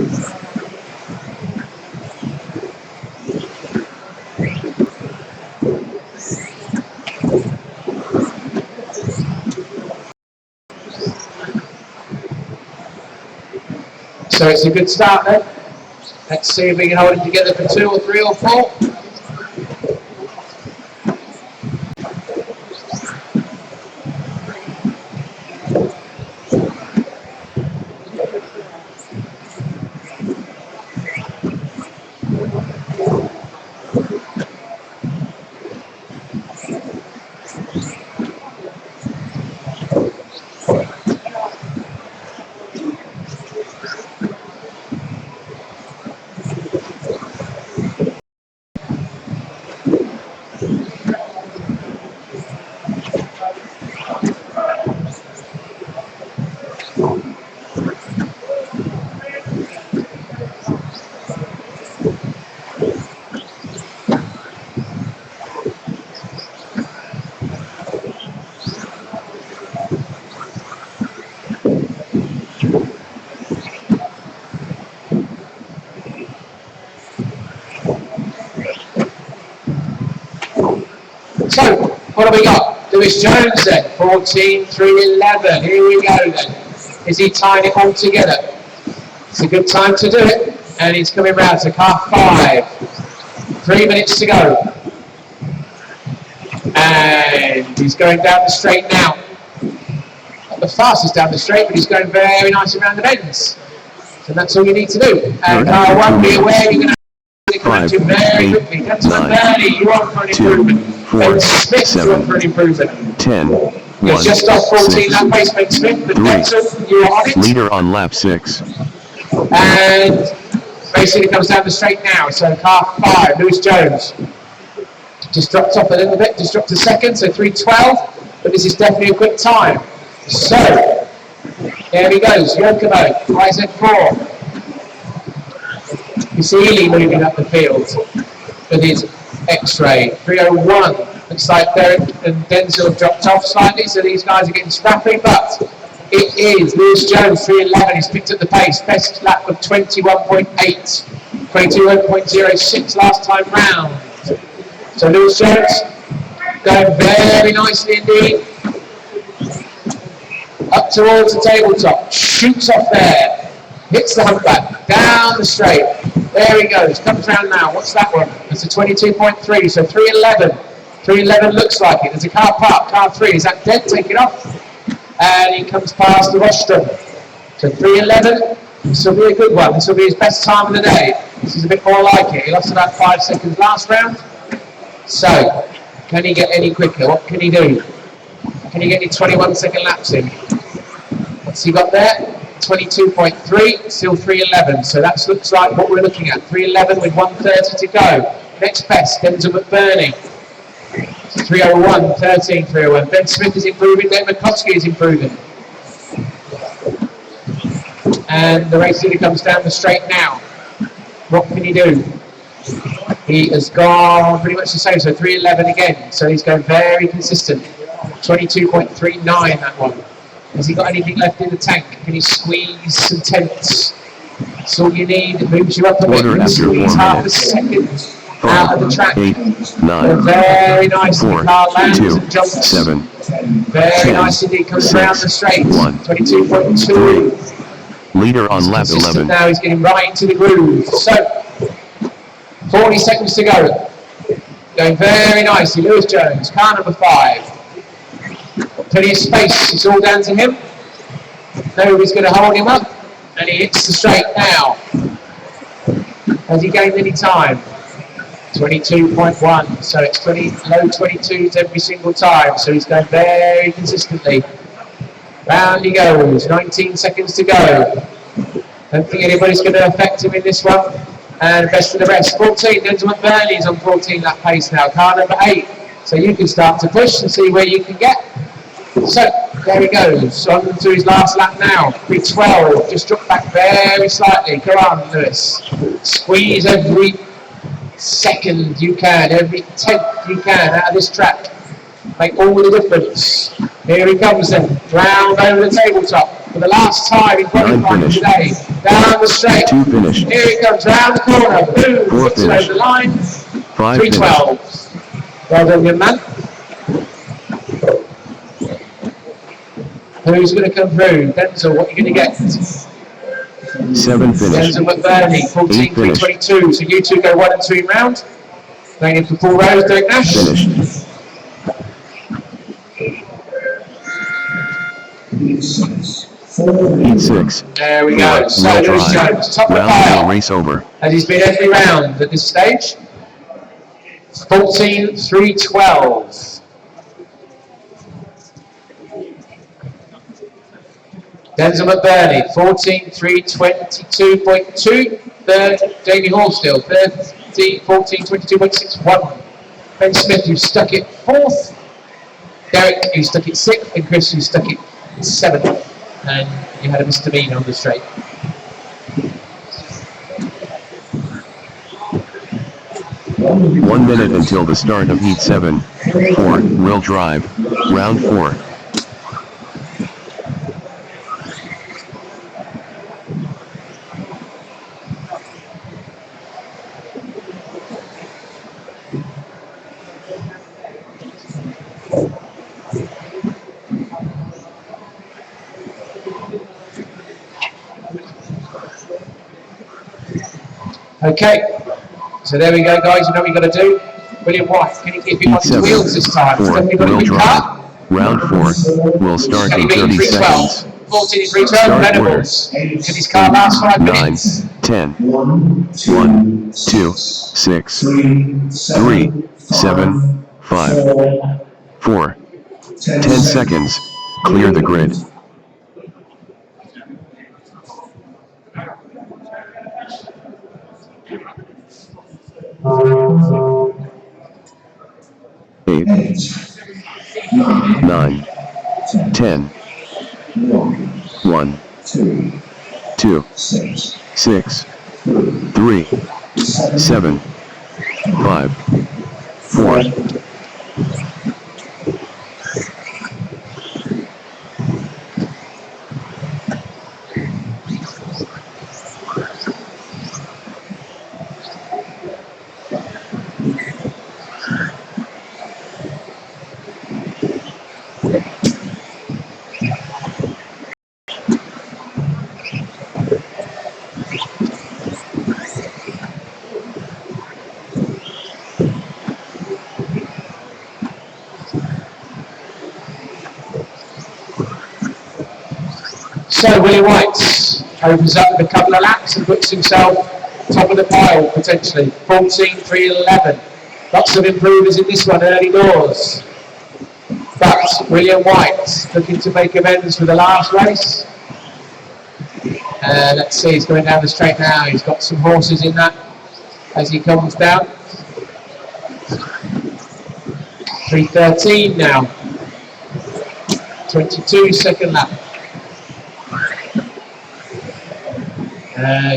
So it's a good start then. Let's see if we can hold it together for 2 or 3 or 4. So, what have we got? Lewis Jones then, 14:3:11. Here we go then. Is he tying it all together? It's a good time to do it. And he's coming round to car 5. 3 minutes to go. And he's going down the straight now. Not the fastest down the straight, but he's going very nice around the bends. So that's all you need to do. And car 1, be aware you're going to come to very quickly. That's Bernie, you're on for an improvement. 4, Smith, you're on for an 7, improvement. 10, You're 1, just off 14 6, that pace, Ben Smith, but 3. Benson, you're on it. Leader on lap 6. And basically comes down the straight now. So car 5, Lewis Jones. Just dropped off a little bit, just dropped a second, so 3:12. But this is definitely a quick time. So, there he goes, Yokomo, YZ4. You see Ely moving up the field with his X-ray, 3:01. Looks like Derek and Denzel have dropped off slightly, so these guys are getting scrappy, but it is Lewis Jones, 3:11. He's picked up the pace. Best lap of 21.8. 21.06 last time round. So Lewis Jones going very nicely indeed. Up towards the tabletop, shoots off there, hits the humpback, down the straight. There he goes, comes round now. What's that one? It's a 22.3, so 3:11. 3:11 looks like it. There's a car parked, car 3. Is that dead? Take it off. And he comes past the rostrum. So 3:11. This will be a good one. This will be his best time of the day. This is a bit more like it. He lost about 5 seconds last round. So, can he get any quicker? What can he do? Can he get any 21-second laps in? What's he got there? 22.3, still 3:11. So that looks like what we're looking at. 3:11 with 1:30 to go. Next best, Denzel McBurney. 3:01, 13, 3:01. Ben Smith is improving, Ben McCoskey is improving. And the race leader comes down the straight now. What can he do? He has gone pretty much the same, so 3:11 again. So he's going very consistent. 22.39 that one. Has he got anything left in the tank? Can he squeeze some tenths? That's all you need. It moves you up a bit. You can squeeze half a second out of the track. 8, 9, very nice. 4, Car lands 2, and jumps. 7, very 10, nice indeed. Comes 6, around the straight. 1, 22.2. 3. Leader on lap 11. Now he's getting right into the groove. So 40 seconds to go. Going very nicely. Lewis Jones, car number 5. Plenty of space. It's all down to him. Nobody's going to hold him up. And he hits the straight now. Has he gained any time? 22.1. So it's low 22s every single time. So he's going very consistently. Round he goes. 19 seconds to go. Don't think anybody's going to affect him in this one. And best of the rest. 14. Denzel McBurney is on 14 lap pace now. Car number 8. So you can start to push and see where you can get. So there he goes. On to his last lap now. 3:12. Just dropped back very slightly. Come on, Lewis. Squeeze every second you can, every tenth you can out of this track. Make all the difference. Here he comes then. Round over the tabletop. For the last time in qualifying today. Down the straight. 2 finished. Here he comes round the corner. Boom. 4 Hits over the line. 5 3:12. Well done, young man. Who's going to come through? Denzel, what are you going to get? 7 finished. Denzel McBurney, 14, 3:22. So you two go 1 and 2 round. Going in for Paul Rose, Derek Nash. Finished. 6. There we go. So Lewis Jones, top of the Round pile. race over. And he's been every round at this stage. 14, 3:12. Denzel McBurney, 14, 3:22.2. Third, Jamie Hall still, 14, 22.61. Ben Smith, who stuck it 4th. Derek, who stuck it 6th. And Chris, who stuck it 7th. And you had a misdemeanor on the straight. One minute until the start of Heat 7. 4, will drive. Round 4. Okay, so there we go, guys. You know what you got to do. William White, can he keep it on his wheels this time? 4, Definitely got a will good drive. car. Round 4 will start Can he in beat 30 3:12? seconds. 14 3:12. Start Venables. Can his car last 5 9, minutes? 10, 1, 2, 6, 3, 7, 5, 4, 10 seconds. Clear the grid. Eight, 9, 10, 1, 2, 6, 3, 7, 5, 4. So Willie White opens up with a couple of laps and puts himself top of the pile potentially. 14.311. Lots of improvers in this one early doors. But William White looking to make amends for the last race. Let's see, he's going down the straight now. He's got some horses in that as he comes down. 3.13 now. 22 second lap.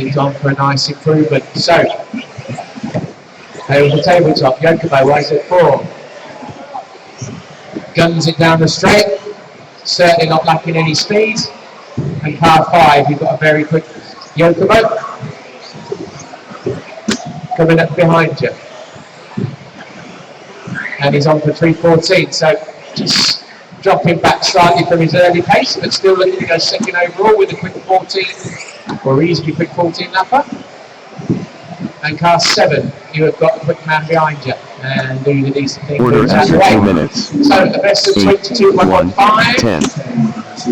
He's on for a nice improvement. So, over the tabletop, Yokobo weighs at 4. Guns it down the straight, certainly not lacking any speed. And car 5, you've got a very quick Yokobo coming up behind you. And he's on for 3.14, so just dropping back slightly from his early pace, but still looking to go second overall with a quick 14, or reasonably quick 14 lapper. And car 7, you have got a quick man behind you, and doing a decent thing. Order after 2 minutes. So the best of 22.15. 10,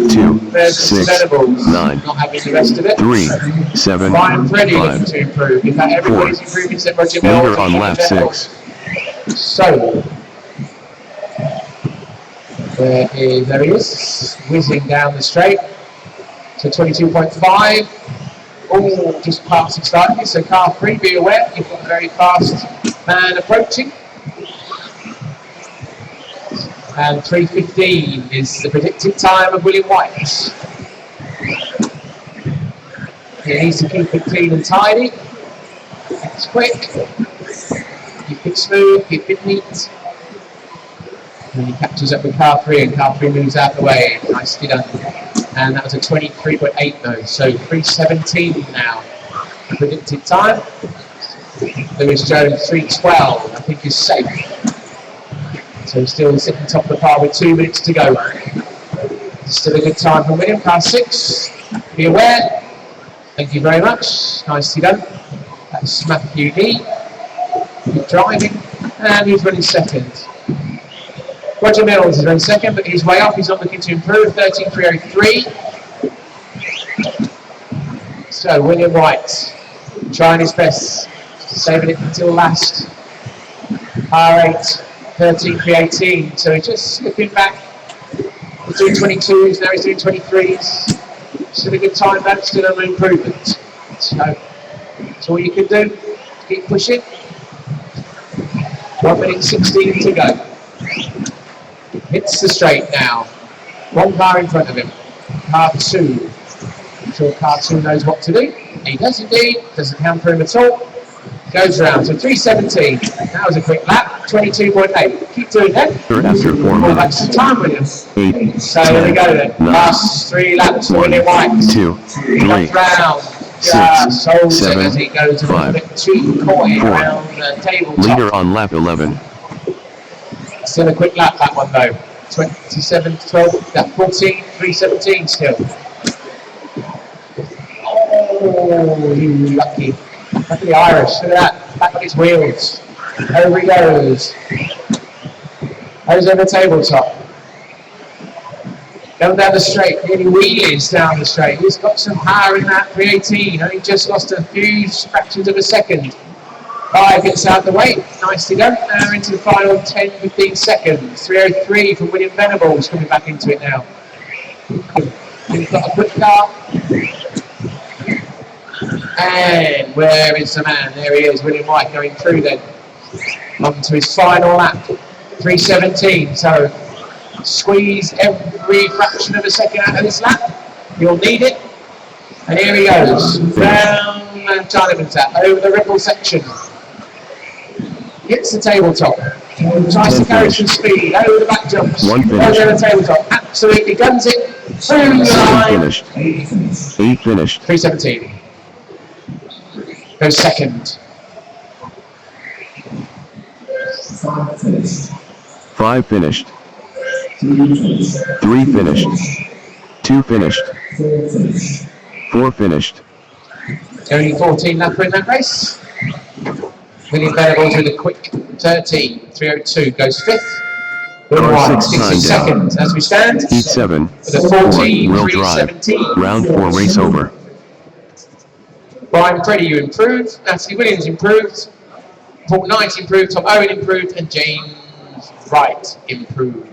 2, There's 6, Venables 9, not having the rest of it. 3, 7, Ryan Freddy looking 5. to improve. In fact, everybody's improving except Roger Leader Mills. on lap 6. So, there he is, whizzing down the straight to 22.5. Oh, just passing slightly. So car 3, be aware, you've got a very fast man approaching. And 3.15 is the predicted time of William White. He needs to keep it clean and tidy. It's quick. Keep it smooth, keep it neat. And he catches up with car 3, and car 3 moves out the way. Nicely done. And that was a 23.8 though, so 3.17 now. The predicted time. Lewis Jones 3.12, I think is safe. So he's still sitting top of the pile with 2 minutes to go. Still a good time for William. Car 6, be aware. Thank you very much. Nicely done. That's Matthew D. Good driving. And he's running second. Roger Mills is running second, but he's way up. He's not looking to improve. 13.303. So William White trying his best, saving it until last. R8, 13.318. So he's just slipping back. He's doing 22s, now he's doing 23s. Still a good time, but still an improvement. So that's all you can do. Keep pushing. 1 minute 16 to go. Hits the straight now. 1 car in front of him. Car 2. I'm sure car 2 knows what to do. He does indeed. Doesn't count for him at all. Goes around. So 3.17. That was a quick lap. 22.8. Keep doing that. After 4 Back minutes. some time, William. 8, So there we go then. 9, Last 3 laps for 1, William White. 2, 3, Comes round. 6, Just holds it 7, as he goes a little 5, bit too coy 4. around the tabletop. Leader on lap 11. Still a quick lap, that one though. 27.12, that 14, 3.17 still. Oh, you lucky. Look at the Irish, look at that. Back on his wheels. Over he goes. Goes over the tabletop. Going down the straight, nearly wheelies down the straight. He's got some power in that 3.18. Only just lost a few fractions of a second. 5 gets out of the way, nicely done. Now into the final 10-15 seconds. 3.03 from William Venables coming back into it now. He's got a quick car. And where is the man? There he is, William White going through then. On to his final lap. 3.17, so squeeze every fraction of a second out of this lap. You'll need it. And here he goes. Down Chinaman's tap, over the ripple section. Hits the tabletop. Tries to 10 carry some finished. speed, over the back jumps, 1 over finished. the tabletop, absolutely guns it, through the 7 line, finished. 8 finished. 3:17. Goes second. 5 finished. 5 finished. 3 finished. 3 finished. 2 finished. 4 finished. 4 finished. Only 14 lapper in that race. William Venables with a quick 13, 3:02, goes fifth. Car One, 6 60 time down. seconds as we stand. Heat 7. With a 4 14, wheel drive. 3:17. Round 4 race over. Brian Preddy, you improved. Natalie Williams improved. Paul Knight improved. Tom Owen improved. And James Wright improved.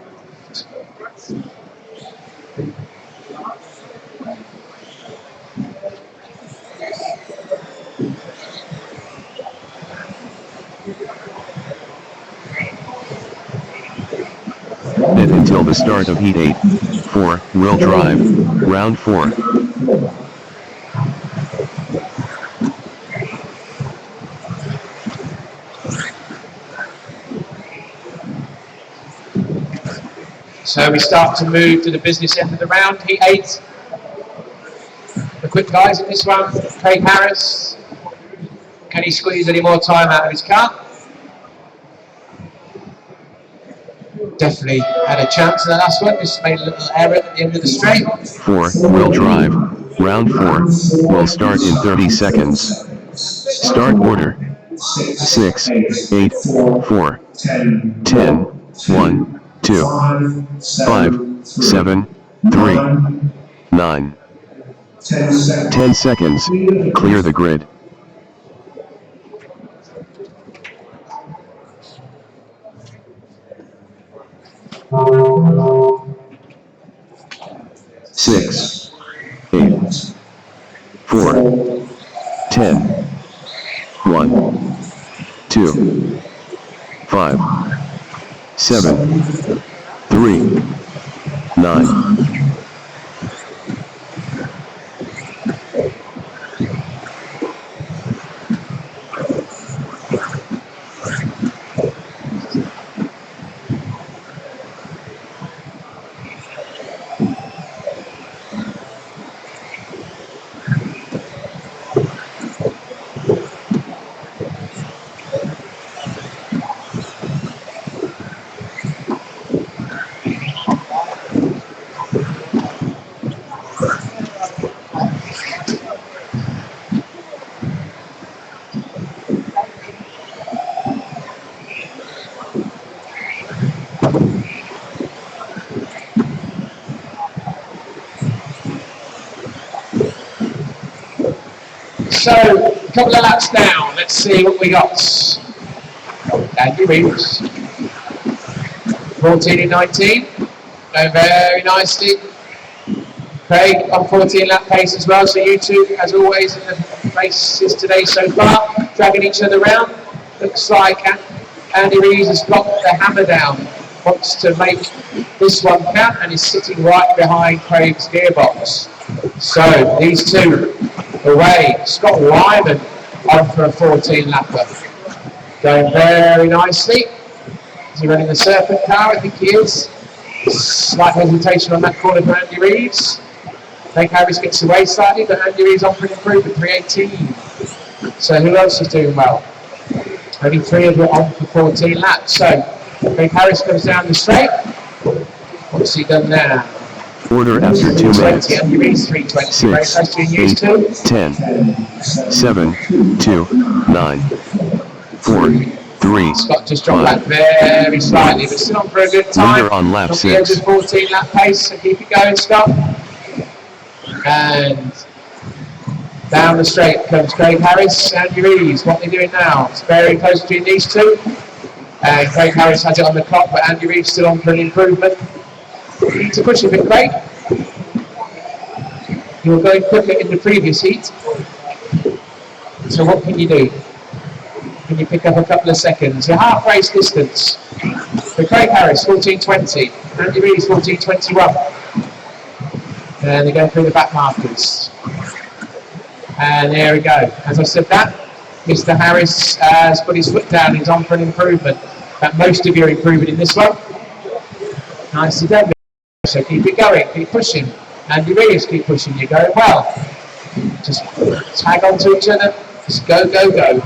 Net until the start of Heat 8. 4 wheel drive. Round 4. So we start to move to the business end of the round, Heat 8. The quick guys in this one, Craig Harris. Can he squeeze any more time out of his car? Definitely had a chance in the last one, just made a little error at the end of the straight. 4 wheel drive. Round 4 will start in 30 seconds. Start order. 6, 8, 4, 10, 1, 2, 5, 7, 3, 9. 10 seconds. Clear the grid. Six, 8, 4, 10, 1, 2, 5, 7, 3, 9. So, a couple of laps down, let's see what we got. Andy Reeves, 14 and 19, going very nicely. Craig on 14 lap pace as well, so you two, as always, in the races today so far, dragging each other around. Looks like Andy Reeves has got the hammer down, wants to make this one count, and is sitting right behind Craig's gearbox. So, these two away. Scott Wyman on for a 14 lapper. Going very nicely. Is he running the Serpent car? I think he is. Slight hesitation on that corner for Andy Reeves. Craig Harris gets away slightly, but Andy Reeves on for an improvement, 3:18. So who else is doing well? Only 3 of them on for 14 laps. So Craig Harris comes down the straight. What's he done now? Order after 2 minutes. 20, Andy Reeves 3:20. Very 6, close to being 8, used to. 10, 7, 2, 9, 4, 3, Scott just dropped back 5. very slightly, but still on for a good time. Leader on lap Not the edge 6. of 14 lap pace, so keep it going, Scott. And down the straight comes Craig Harris, Andy Reeves. What are they doing now? It's very close between these two. And Craig Harris has it on the clock, but Andy Reeves still on for an improvement. You need to push a bit, Craig. You were going quicker in the previous heat. So what can you do? Can you pick up a couple of seconds? Your half race distance. For Craig Harris, 14:20. Andy Reeves, 14:21. And they go through the back markers. And there we go. As I said that, Mr. Harris has put his foot down. He's on for an improvement. But most of you are improving in this one. Nicely done. So keep it going, keep pushing. And you really keep pushing, you're going well. Just tag onto each other, just go, go, go.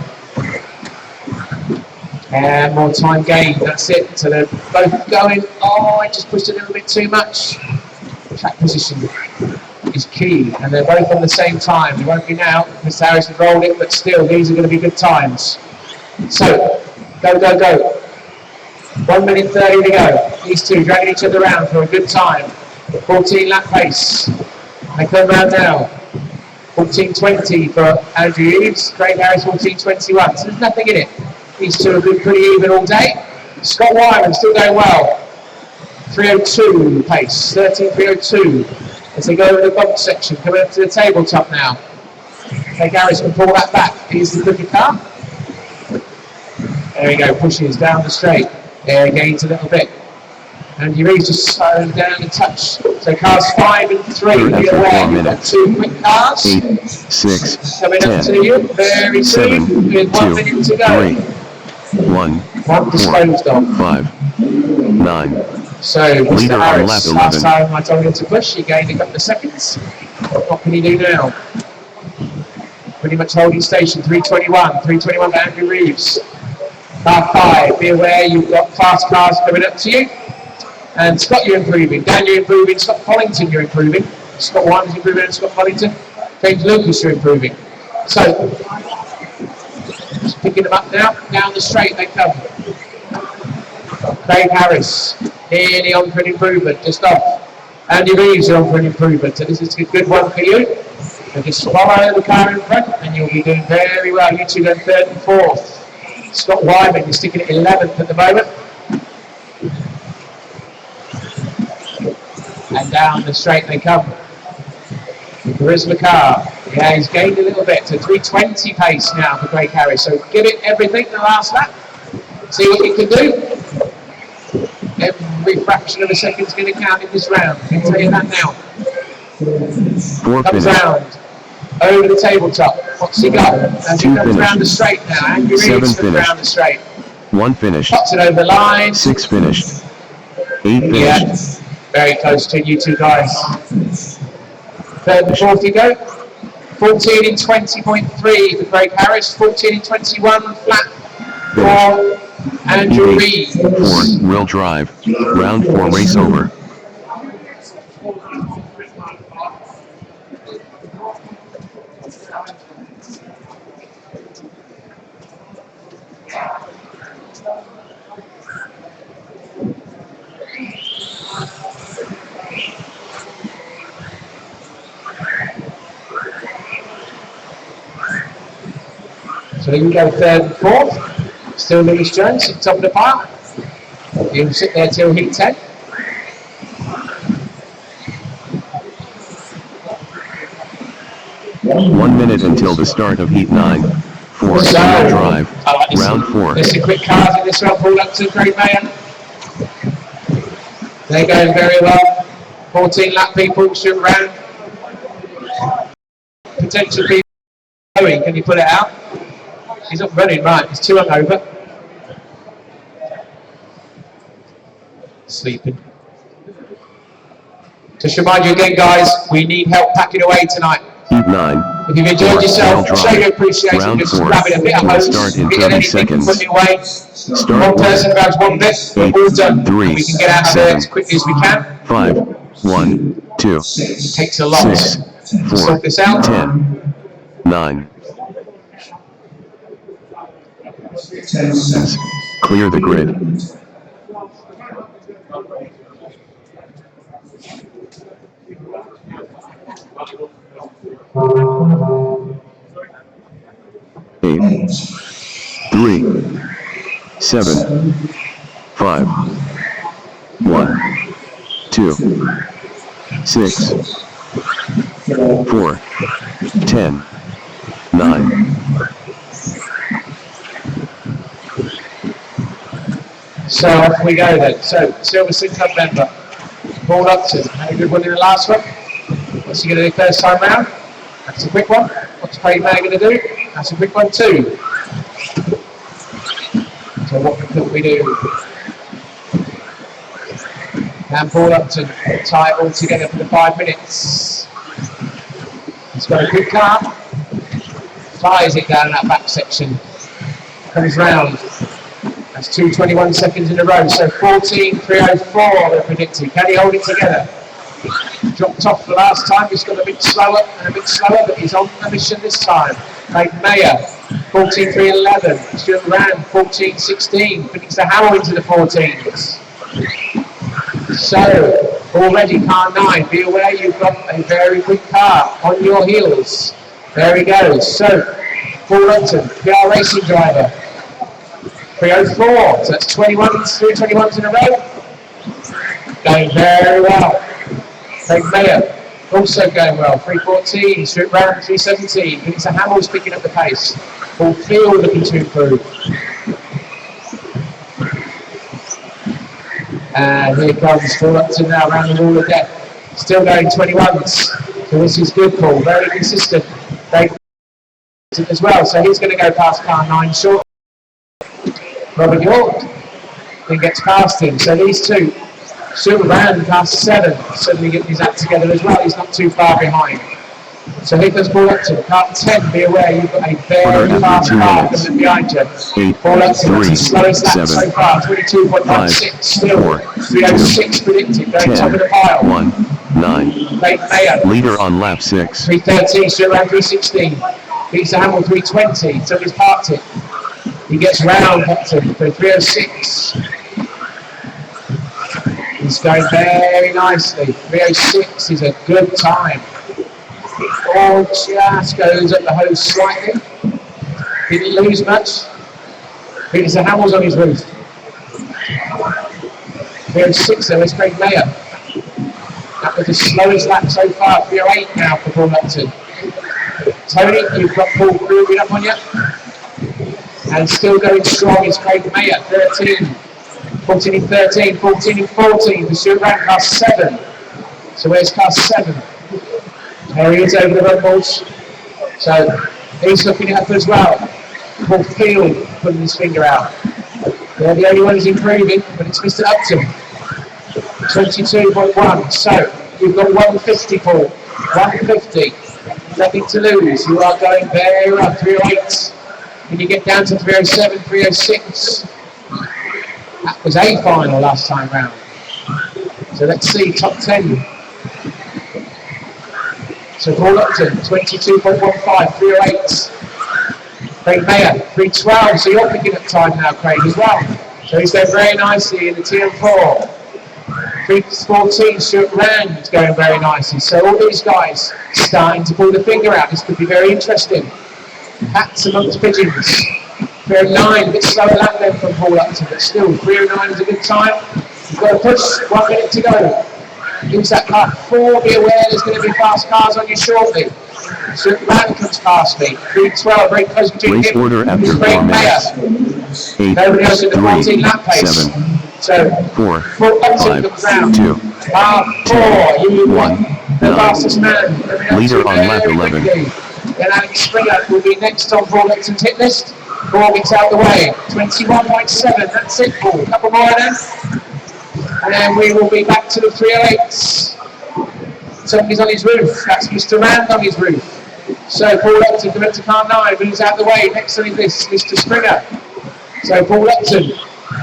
And more time gained, that's it. So they're both going, oh, I just pushed a little bit too much. Track position is key, and they're both on the same time. They won't be now, Mr. Harris has rolled it, but still, these are going to be good times. So, go, go, go. 1 minute 30 to go. These two dragging each other around for a good time. 14 lap pace. They come round now. 14.20 for Andrew Eves, Craig Harris 14.21. So there's nothing in it. These two have been pretty even all day. Scott Wyman still going well. 3:02 pace, 13.302. As they go over the Bwoc section, coming up to the tabletop now. Craig Harris can pull that back. Here's the quicker car. There we go, pushes down the straight. There, gains a little bit. And you're just slowing down a touch. So cars 5 and 3, be aware, you've got 2 quick cars. 8, 6, coming 10, up to you very soon, 7, with 1 minute to go. 3, 1, 1 disposed of. 5, 9. So Leader Mr. on Harris, lap 11. last time I told him to push, he gained a couple of seconds. What can he do now? Pretty much holding station, 3:21 for Andrew Reeves. Car 5, be aware you've got fast cars coming up to you. And Scott, you're improving. Dan, you're improving. Scott Pollington, you're improving. Scott Wyman's improving and Scott Pollington. James Lucas, you're improving. So, just picking them up now. Down the straight they come. Craig Harris, nearly on for an improvement, just off. Andy Reeves are on for an improvement. So this is a good one for you. And just follow the car in front and you'll be doing very well. You two go 3rd and 4th. Scott Wyman, you're sticking at 11th at the moment. And down the straight they come. Charisma car. Yeah, he's gained a little bit to 3:20 pace now for Craig Harris. So give it everything the last lap. See what you can do. Every fraction of a second is going to count in this round. I can tell you that now. 4 Comes finish. round. Over the tabletop. What's he got? As he 2 comes finish. round the straight now. Andrew 7 Reeves comes finish. round the straight. 1 finished. Pops it over the line. 6 finished. 8 finished. Yeah, very close to you two guys. 3rd and 4th you go. 14 in 20.3 for Craig Harris. 14 in 21 flat for Andrew Reeves. 4 real drive. Round 4 race over. So you go 3rd and 4th. Still Lewis Jones at the top of the pile. You can sit there till heat 10. One minute until the start of heat 9. 4 So, real drive. I like this. Round 4. There's some quick cars in this one, pulled up to Craig Mayer. They're going very well. 14 lap people shoot around. Potential people going, can you put it out? He's not running, right, he's 2 over. Sleeping. Just remind you again, guys, we need help packing away tonight. Heat 9. If you've enjoyed yourself, Real show drive. your appreciation, Round just 4. grab it a bit of Will hose, start in get 30 anything, seconds. put it away. Start One person grabs one bit, we're 8, all done. 3, And we can get out of there as quickly as we can. 5, 1, 2, Takes a lot. 6, Sort 4, this out. 10, 9. 10 seconds. Clear the grid. Eight, 3, 7, 5, 1, 2, 6, 4, 10, 9. So off we go then. So Silverstone Club member, Paul Upton, had a good one in the last one. What's he going to do first time round? That's a quick one. What's Craig Mayer going to do? That's a quick one too. So what could we do? And Paul Upton tie it all together for the 5 minutes. He's got a good car. Ties it down in that back section. Comes round. That's 2:21 seconds in a row. So 14:304 they're predicting. Can he hold it together? Dropped off the last time. He's got a bit slower and a bit slower, but he's on the mission this time. Craig Mayer, 14:311. Stuart Rand, 14:16. Predicts the Howell into the 14s. So, already car 9, be aware you've got a very quick car on your heels. There he goes. So, Paul Upton, PR racing driver. 3:04, so that's 3:21s in a row. Going very well. Craig Mayer, also going well. 3:14, Stuart Rand, 3:17. Peter Hamill's picking up the pace. Paul Field looking to improve. And here comes Paul Upton now around the wall of death. Still going 21s. So this is good, Paul. Very consistent. Very consistent as well. So he's going to go past car 9 short. Robert York then gets past him. So these two. Stuart Rand past 7. Suddenly getting his act together as well. He's not too far behind. So here comes Paul Upton. Car 10, be aware you've got a very fast car coming behind you. Paul Upton, that's the slowest lap so far, 22.16. Still, 3:06 predicted, going top of the pile. 1:9. Craig Mayer. Leader on lap 6. 3:13, Stuart Rand 3:16. Peter Hamill 3:20, so he's parked it. He gets round Upton for 3:06. He's going very nicely. 3:06 is a good time. Or just goes up the hose slightly. Didn't lose much. Peter Hamill's on his roof. 3:06 though is Craig Mayer. That was the slowest lap so far. 3:08 now for Paul Upton. Tony, you've got Paul grooving up on you. And still going strong is Craig Mayer. 13. 14:13. 14:14 for Stuart Rand, car 7. So where's car 7? There he is over the rumbles. So he's looking it up as well. Paul Field putting his finger out. They're the only ones improving, but it's Mr. Upton. 22.1. So you've got 150, Paul. 150. Nothing to lose. You are going very well. 3:08. When you get down to 3:07, 3:06. That was a final last time round. So let's see, top 10. So Paul Upton, 22.15, 3:08. Craig Mayer, 3:12. So you're picking up time now, Craig, as well. So he's going very nicely in the TM4. 3:14, Stuart Rand going very nicely. So all these guys starting to pull the finger out. This could be very interesting. Hats amongst pigeons. 3:09, a bit slower lap then from Paul Upton, but still 3:09 is a good time. You've got to push, 1 minute to go. Use that car 4, be aware there's going to be fast cars on you shortly. So Rand comes past me, 3:12, very close between Race him order after and 4 Craig minutes. Mayer. 8, Nobody else in the 14 lap 3, pace. 7, So 4, Paul Upton 5, comes round. 2, Car 4, you won. 1, The 9. fastest man. Leader on lap 11. Then Alex Springer will be next on Paul Upton's hit list. Paul gets out the way. 21.7, that's it, Paul. A couple more then. And then we will be back to the 3:08s. Somebody's on his roof. That's Mr. Rand on his roof. So Paul Upton, director car 9, moves out the way. Next on his list, Mr. Springer. So Paul Upton,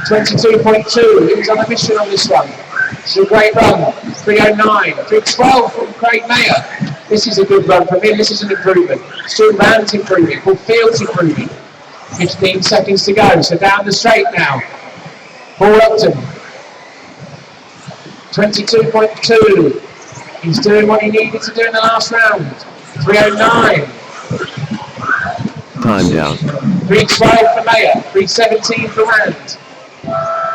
22.2. He was on a mission on this one. It's a great run. 3:09. 3:12 from Craig Mayer. This is a good run from him. This is an improvement. Stuart Rand's improving. Paul Field's improving. 15 seconds to go. So down the straight now. Paul Upton. 22.2. He's doing what he needed to do in the last round. 3:09. Time down. 3:12 for Mayer. 3:17 for Rand.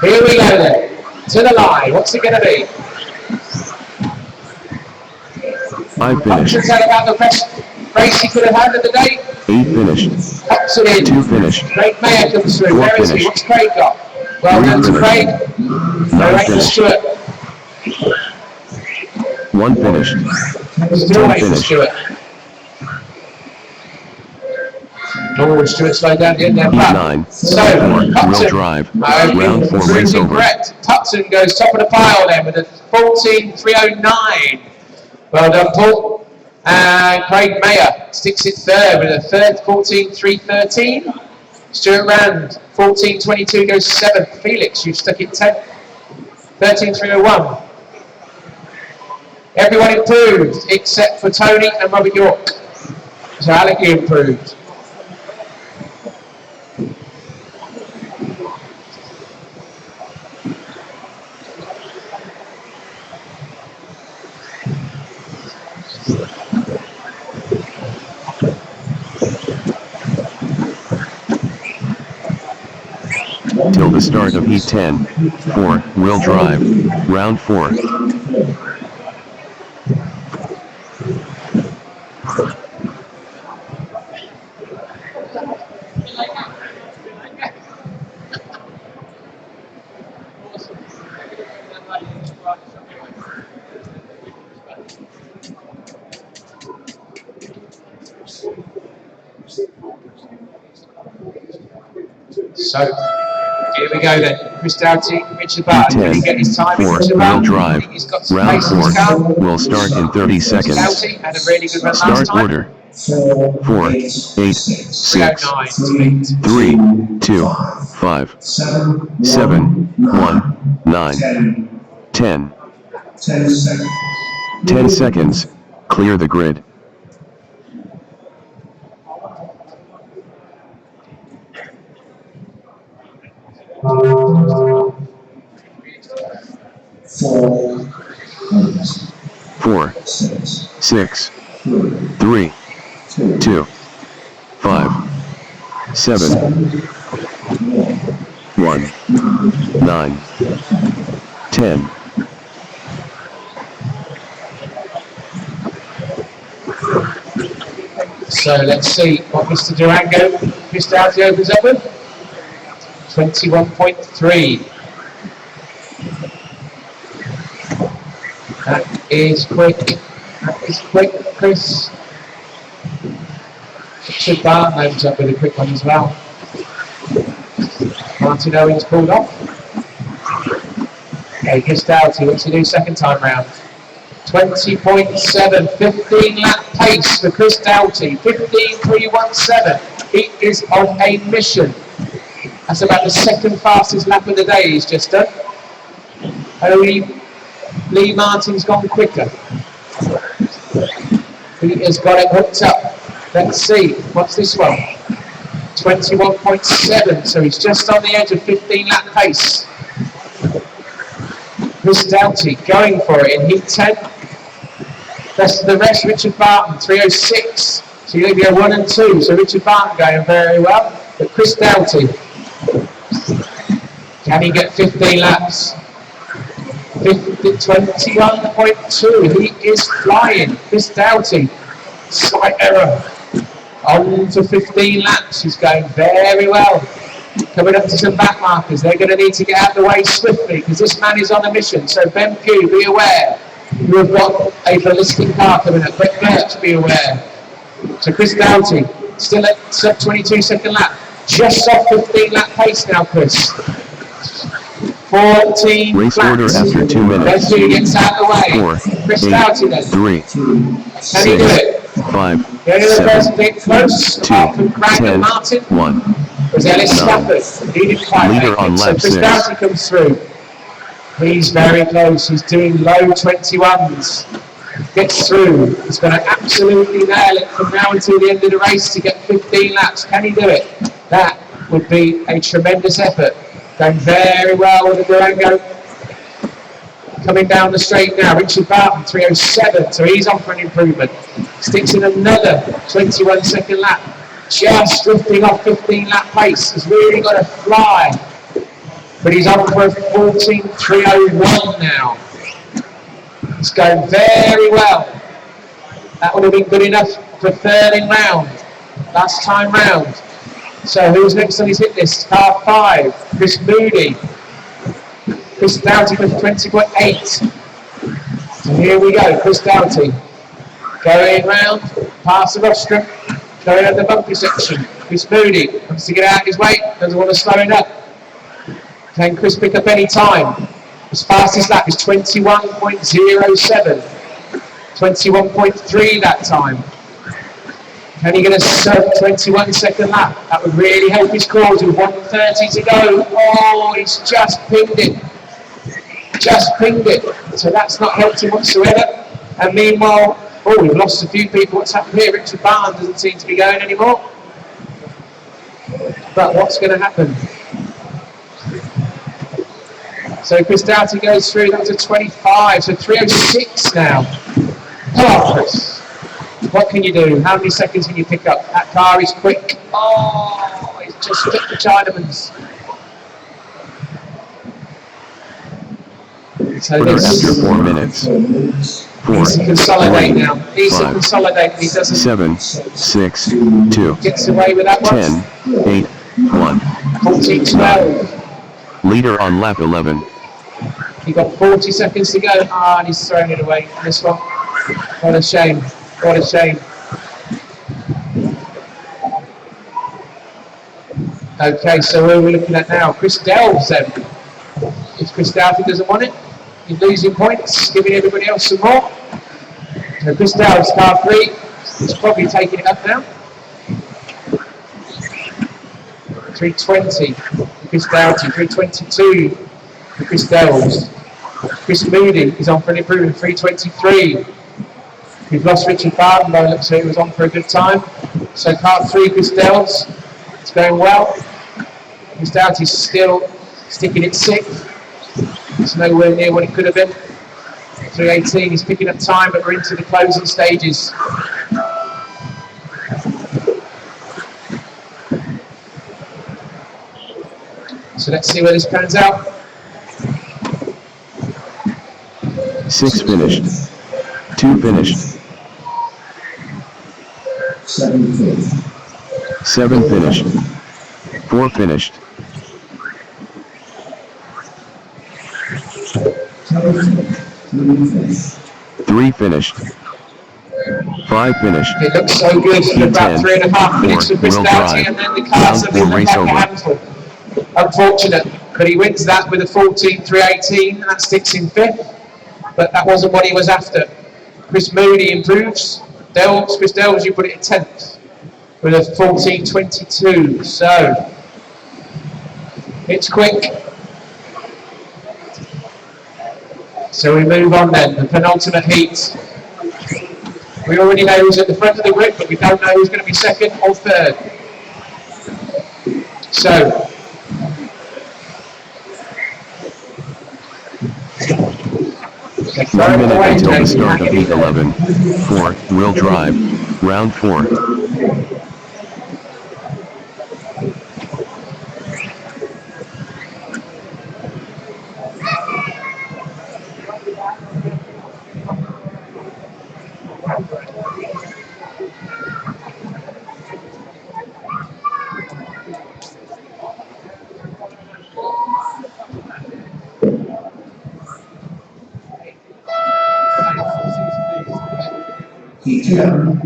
Here we go then. To the line. What's it going to be? 5 finished. Options out about the best race he could have had of the day. 8 finished. Pops it in. 2 finished. Craig Mayer comes through. 4 Where is he? finished. What's Craig got? Well 3 done to finished. Craig. 9 No rate for finished. Stuart. 1 finished. Still 10 waiting for finished. Stuart. Oh, Stuart slowed down the end there. Heat 9, So, 4, wheel Hudson, drive, round 4 race over. correct. Hudson goes top of the pile then with a 14.309. Well done, Paul. And Craig Mayer sticks it third with a third 14.313. Stuart Rand, 14.22 goes 7th. Felix, you've stuck it 10th. 13.301. Everyone improved except for Tony and Robert York. So Alec, you improved. Till the start of Heat 10, 4, wheel drive, round 4. So, here we go then. Chris Doughty, Richard Barton. Did he get his time? 4, Richard wheel Barton? drive, He's got some round pace in his 4, car. will start in 30 seconds. Doughty had a really good run last Start time. order, 4, 8, 6, 309 to beat. 3, 2, 5, 7, 1, 9, 10. 10 seconds, clear the grid. Four, 6, 3, 2, 5, 7, 1, 9, 10. So let's see what Mr. Durango, Mr. Doughty opens up with. 21.3. That is quick. That is quick, Chris. Richard Barton opens up with a quick one as well. Martin Owens pulled off. Okay, Chris Doughty, what's he do second time round? 20.7, 15 lap pace for Chris Doughty, 15.317. He is on a mission. That's about the second fastest lap of the day he's just done. Only Lee Martin's gone quicker. He has got it hooked up. Let's see, what's this one? 21.7, so he's just on the edge of 15 lap pace. Chris Doughty going for it in Heat 10. The rest, Richard Barton, 306. So you're going to go 1 and 2. So Richard Barton going very well. But Chris Doughty, can he get 15 laps? 21.2. He is flying. Chris Doughty, slight error. On to 15 laps. He's going very well. Coming up to some back markers. They're going to need to get out of the way swiftly because this man is on a mission. So Ben Pugh, be aware. You have got a ballistic car coming up. Brett Bwoc, be aware. So Chris Doughty, still at sub 22 second lap. Just off 15 lap pace now, Chris. 14 Race laps. order after 2 minutes. Ben Pugh gets out of the way. 4, Chris 8, Doughty then. 3, Can he do 6, it? 5, The only other 7, person getting close, 2, apart from Craig 10, and Martin, 1. was Ellis 9. Stafford. He didn't quite Leader make on it. So lap Chris 6. Doughty comes through. He's very close. He's doing low 21s. Gets through. He's going to absolutely nail it from now until the end of the race to get 15 laps. Can he do it? That would be a tremendous effort. Going very well with the Durango. Coming down the straight now, Richard Barton, 307, so he's on for an improvement. Sticks in another 21 second lap. Just drifting off 15 lap pace. He's really got to fly. But he's on for a 14.301 now. It's going very well. That would have been good enough for third in round. Last time round. So who's next on his hit list? Car 5, Chris Moody. Chris Doughty with 20.8. So here we go, Chris Doughty. Going round, past the rostrum, going over the bumpy section. Chris Moody wants to get out of his way, doesn't want to slow it up. Can Chris pick up any time? His fastest lap is 21.07. 21.3 that time. Can he get a sub-21 second lap? That would really help his cause with 1:30 to go. Oh, he's just pinged it. Just pinged it. So that's not helped him whatsoever. And meanwhile, oh, we've lost a few people. What's happened here? Richard Barnes doesn't seem to be going anymore. But what's going to happen? So Chris Doughty goes through, that was a 25, so 3:06 now. Oh, Chris. What can you do? How many seconds can you pick up? That car is quick. Oh, he's just hit the Chinaman's. So After 4 minutes. 4, needs to consolidate 3, now. Needs to 5, consolidate. He doesn't. 7, 6, 2, Gets away with that one. 10, 8, 1. 14-12. Leader on lap 11. He got 40 seconds to go. Ah, and he's thrown it away. This one. What a shame. What a shame. Okay, so who are we looking at now? Chris Delves then. If Chris Doughty doesn't want it, he's losing points, giving everybody else some more. So Chris Delves, car 3, is probably taking it up now. 3:20 for Chris Doughty, 3:22 for Chris Delves. Chris Moody is on for an improvement, 3:23. We've lost Richard Barton, though it looks like he was on for a good time. So car 3, Chris Delves, it's going well. Chris Doughty's still sticking it 6th. It's nowhere near what it could have been. 3:18, he's picking up time, but we're into the closing stages. So let's see where this pans out. 6 finished. 2 finished. 7 finished. 4 finished. 3 finished. 5 finished. It looks so good for about 3.5 minutes for Chris Doughty, and then the cars have been race like a over. handful. Unfortunate, but he wins that with a 14.318, and that sticks in 5th. But that wasn't what he was after. Chris Moody improves. Chris Delves, you put it in 10th with a 14.22. So it's quick. So we move on then, the penultimate heat. We already know who's at the front of the grid, but we don't know who's going to be 2nd or 3rd. So, 1 minute until the start of heat 11. 4-wheel drive. Round 4.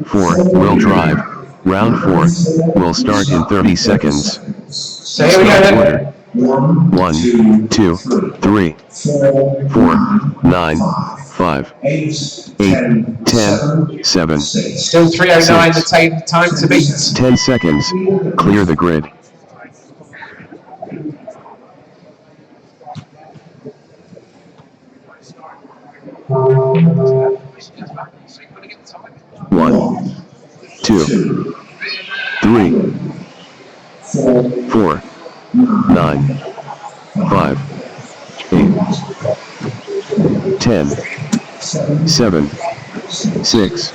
Four-wheel drive. Round 4 will start in 30 seconds. So here we go then. 1, 2, 3, 4, 9, 5, 8, 10, 7. Still 3:09 the time to beat. 10 seconds. Clear the grid. One, 2, 3, 4, 9, 5, 8, 10, 7, 6.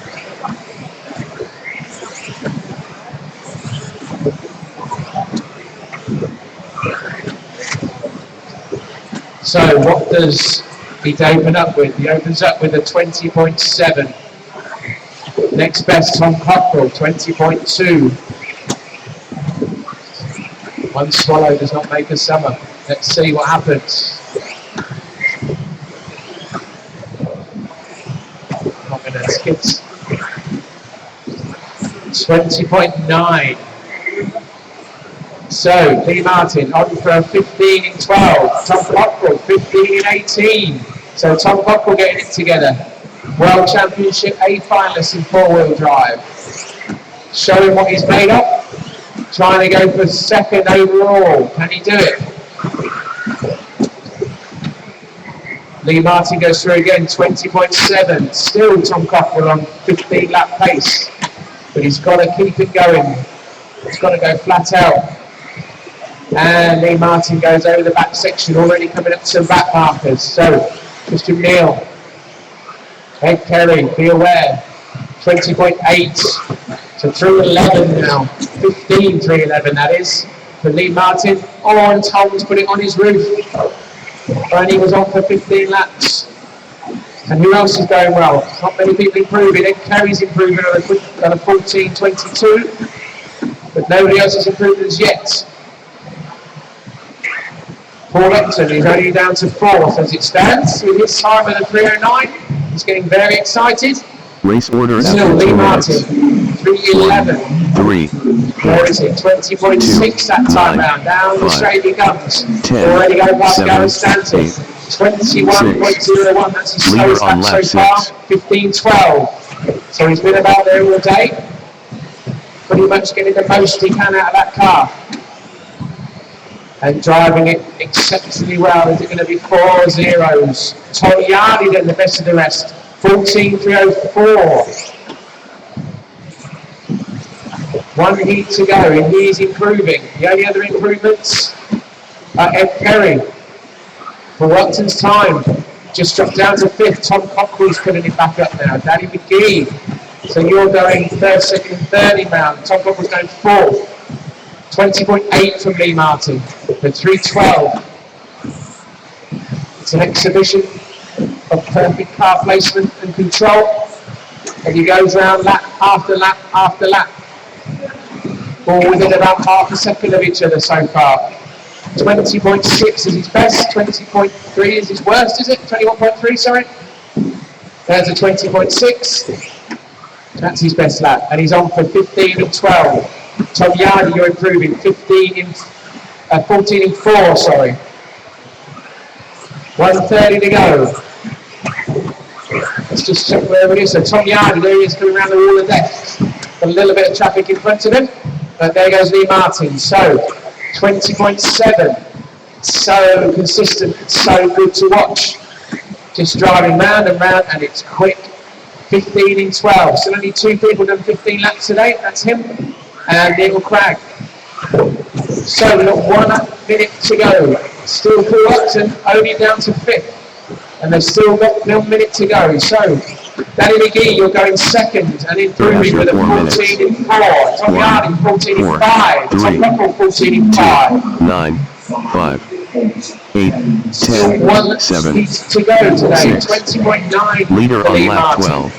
So what does he open up with? He opens up with a 20.7. Next best, Tom Cockrell, 20.2. One swallow does not make a summer. Let's see what happens. Not going to skip. 20.9. So, Lee Martin on for a 15 in 12. Tom Cockrell, 15 in 18. So, Tom Cockrell getting it together. World Championship A finalist in four-wheel drive. Showing what he's made of. Trying to go for second overall. Can he do it? Lee Martin goes through again, 20.7. Still Tom Cockrell on 15 lap pace. But he's got to keep it going. He's got to go flat out. And Lee Martin goes over the back section, already coming up to some back markers. So, Christian Neal, Ed Kerry, be aware, 20.8. So 3:11 now, 15 3:11 that is, for Lee Martin. Oh, and Tom's put it on his roof. And he was on for 15 laps. And who else is going well? Not many people improving. Ed Kerry's improving on a 14.22. But nobody else has improved as yet. Paul Upton is only down to 4th as it stands. With his time at a 3:09, he's getting very excited. Race order Still after Lee 2 Martin, minutes. 3:11. 3, Where is it? 20.6 that time round. Down the straight he comes. Already going past Gavin Stanton. 21.01. That's his slowest lap so far. 15:12. So he's been about there all day. Pretty much getting the most he can out of that car. And driving it exceptionally well. Is it going to be 4 zeros? Tom Yardy then the best of the rest. 14.304. One heat to go, and he is improving. The only other improvements are Ed Kerry. For Watton's time, just dropped down to 5th. Tom Cockrell's putting it back up now. Danny McGee. So you're going 3rd, 2nd, 3rd in round. Tom Cockrell's going 4th. 20.8 from Lee Martin. For 3:12. It's an exhibition of perfect car placement and control. And he goes round lap after lap after lap. All within about half a second of each other so far. 20.6 is his best, 20.3 is his worst, is it? 21.3, sorry. There's a 20.6. That's his best lap. And he's on for 15 and 12. Tom Yardy, you're improving. 14 and 4, sorry. 1:30 to go. Let's just check where it is. So Tom Yardy, there he is coming around the wall of death. Got a little bit of traffic in front of him. But there goes Lee Martin. So 20.7. So consistent, so good to watch. Just driving round and round, and it's quick. 15 in 12. Still only 2 people done 15 laps today. That's him and Neil Cragg. So we've got 1 minute to go. Still Paul Upton only down to 5th. And they've still got 1 minute to go. So Danny McGee, you're going 2nd and improving with a 14 in 4. Tom Yardy, 14 in 5. Tom Cockrell, 14 in 5. 9, 5, 8, 10, 1 7, heat to go today. 6. 20.9 Leader for on Lee lap Martin. 12.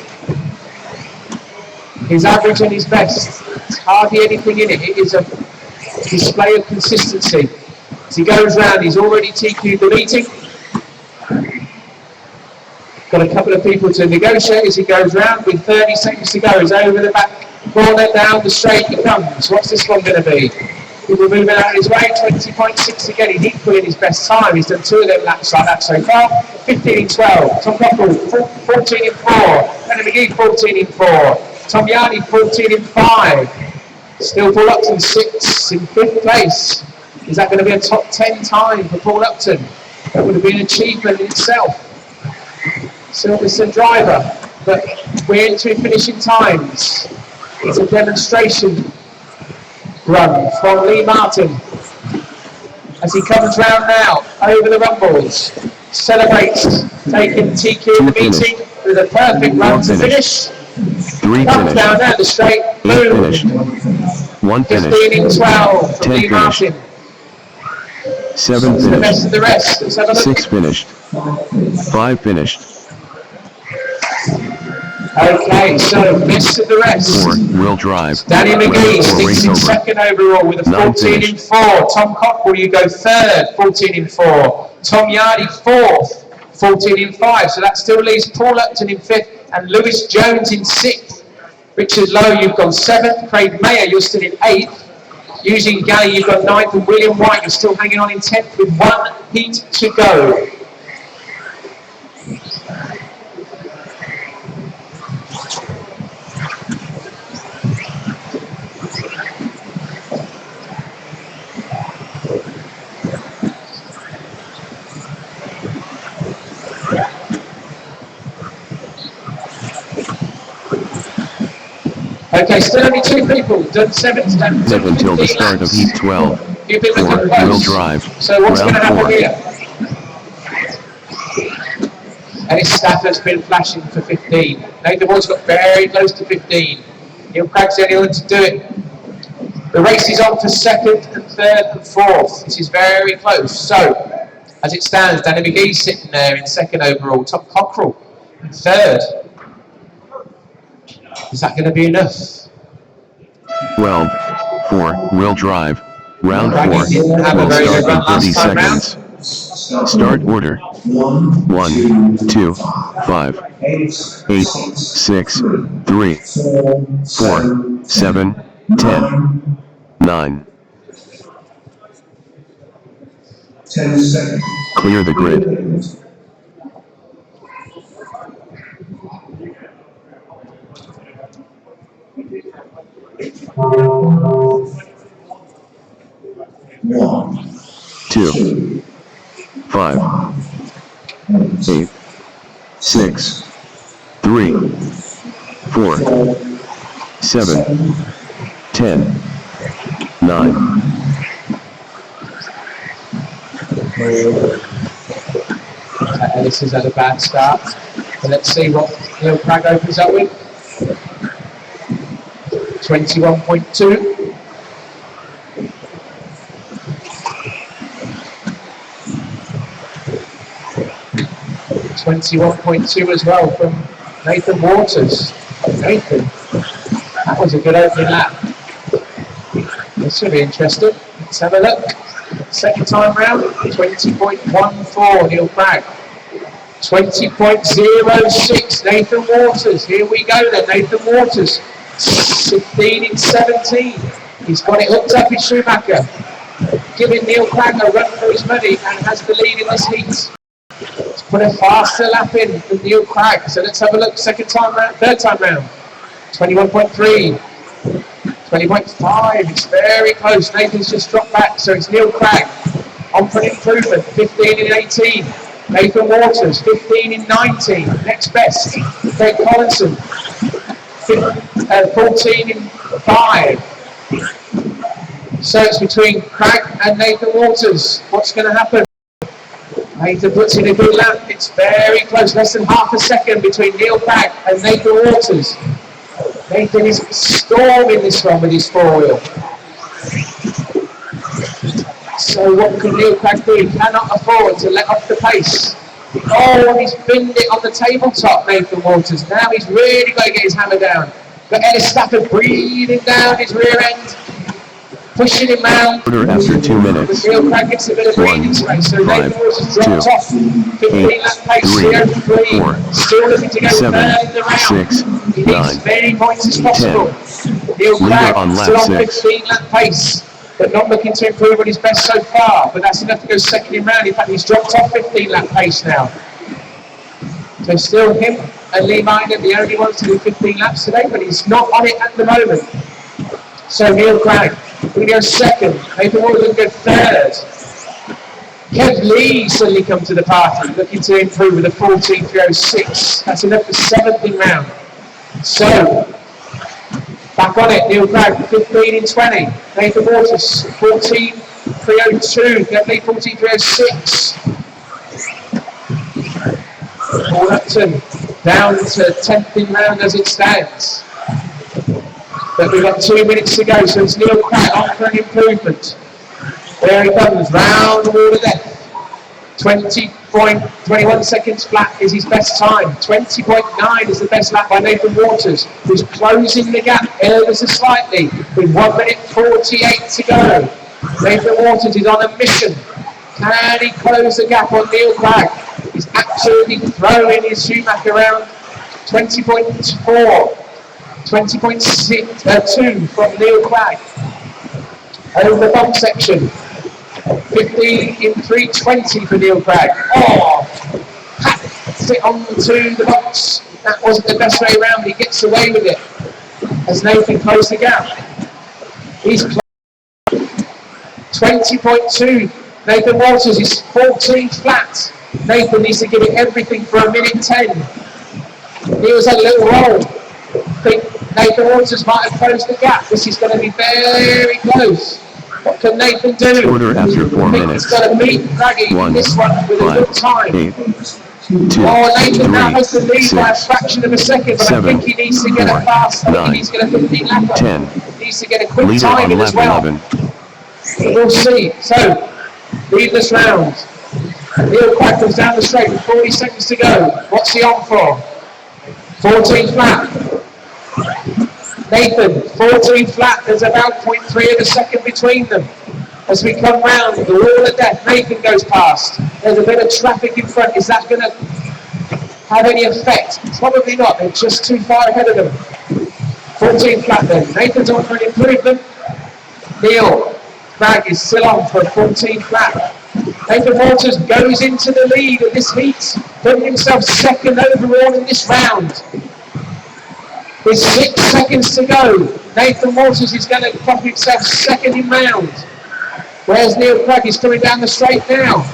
His average and his best. There's hardly anything in it. It is a display of consistency. As he goes round, he's already TQ'd the meeting. Got a couple of people to negotiate as he goes round with 30 seconds to go. He's over the back corner, down the straight he comes. What's this one going to be? People moving out of his way. 20.6 again. He's equaling his best time. He's done 2 of them laps like that so far. 15 in 12. Tom Cockrell, 14 in 4. Danny McGee, 14 in 4. Tom Yardy, 14 in 5. Still Paul Upton, 6 in 5th place. Is that going to be a top 10 time for Paul Upton? That would have been an achievement in itself. Silverstone driver, but we're into finishing times. It's a demonstration run from Lee Martin as he comes round now over the rumbles, celebrates taking TQ in the meeting with a perfect run to finish. 3 Comes finished. down the straight, 8 boom, finished. 1 15 finished. in 12 from 10 Lee Martin. 7 The best finished. of the rest. Let's have a look. 6 finished. 5 finished. Okay, so best of the rest. 4 wheel drive. Danny McGee Round 4 sticks race in over. 2nd overall with a 9 14 in finished. 4. Tom Cockrell, you go 3rd, 14 in 4. Tom Yardy, 4th, 14 in 5. So that still leaves Paul Upton in 5th and Lewis Jones in 6th. Richard Lowe, you've gone 7th. Craig Mayer, you're still in 8th. Using Galley, you've got 9th, and William White is still hanging on in 10th with 1 heat to go. Okay, still only 2 people. Done 7 laps. Until the start of heat 12. 4-wheel drive. So what's going to happen Round 4. here? Ellis Stafford's been flashing for 15. Nathan Ward's got very close to 15. Neil Craig's the only one to do it. The race is on for 2nd and 3rd and 4th. This is very close. So, as it stands, Danny McGee's sitting there in 2nd overall. Tom Cockrell in 3rd. Is that going to be enough? 12. 4-wheel drive. Round 4 Craigie didn't have a will very good start run in 30 last time round. seconds. Start order. 1, 2, 5, 8, 6, 3, 4, 7, 10, 9. 10 seconds. Clear the grid. One, 2, 5, 8, 6, 3, 4, 7, 10, 9. Ellis has had a bad start. So let's see what Neil Craig opens up with. 21.2. 21.2 as well from Nathan Waters. Nathan, that was a good opening lap. This should be interesting. Let's have a look. Second time round, 20.14 Neil Craig. 20.06 Nathan Waters. Here we go then, Nathan Waters. 15 in 17. He's got it hooked up in Schumacher. Giving Neil Craig a run for his money and has the lead in this heat. Let's put a faster lap in than Neil Craig. So let's have a look. Third time round. 21.3. 20.5. It's very close. Nathan's just dropped back. So it's Neil Craig on for an improvement. 15 in 18. Nathan Waters. 15 in 19. Next best. Craig Collinson. 14 in 5. So it's between Craig and Nathan Waters. What's going to happen? Nathan puts in a good lap. It's very close, less than half a second between Neil Craig and Nathan Waters. Nathan is storming this one with his 4-wheel. So what can Neil Craig do? He cannot afford to let off the pace. Oh, and he's binned it on the tabletop, Nathan Waters. Now he's really got to get his hammer down. But Ellis Stafford breathing down his rear end. Pushing him round. Order after 2 minutes. Neil Craig gets a bit of breathing space. So Nathan Waters dropped off. 15 lap pace, 303. Still looking to go third in the round. 6, He needs as many points as possible. Neil Craig still on 15 lap pace, but not looking to improve on his best so far. But that's enough to go second in round. In fact, he's dropped off 15 lap pace now. So still him and Lee Minor, the only ones to do 15 laps today, but he's not on it at the moment. So Neil Craig going to go second. Nathan Waters going to go third. Kev Lee suddenly come to the party, looking to improve with a 14.306. That's enough for 7th in round. So, back on it, Neil Craig, 15 in 20. Nathan Waters, 14.302. Kev Lee, 14.306. Paul Upton down to 10th in round as it stands. But we've got 2 minutes to go, so it's Neil Craig on for an improvement. There he comes, round the wall of death. 20.21 seconds flat is his best time. 20.9 is the best lap by Nathan Waters, who's closing the gap ever so slightly with 1 minute 48 to go. Nathan Waters is on a mission. Can he close the gap on Neil Craig? He's absolutely throwing his Schumacher around. 20.4. 20.2 from Neil Craig. over the bump section. 15 in 3:20 for Neil Cragg. Oh, pats it onto the box. That wasn't the best way around, he gets away with it. As Nathan closed the gap. He's 20.2. Nathan Walters is 14 flat. Nathan needs to give it everything for 1:10. He was a little roll. I think Nathan Walters might have closed the gap. This is going to be very close. What can Nathan do? Quarter after 4 minutes. He's got to beat Craggy in this one with a good time. 8, 2, Nathan now has the lead 6, by a fraction of a second, but 7, I think he needs to get 4, it fast. I think 9, he needs to get a 15 lapper. 10. He needs to get a quick Leader time on in as lap well. 11. We'll see. So, leadless round. Neil Cragg comes down the straight with 40 seconds to go. What's he on for? 14 flat. Nathan, 14 flat. There's about 0.3 of a second between them. As we come round, the wall of death, Nathan goes past. There's a bit of traffic in front. Is that going to have any effect? Probably not. They're just too far ahead of them. 14 flat then. Nathan's on for an improvement. Neil Cragg is still on for a 14 flat. Nathan Walters goes into the lead of this heat, putting himself second overall in this round. With 6 seconds to go, Nathan Walters is going to pop himself second in round. Whereas Neil Cragg is coming down the straight now.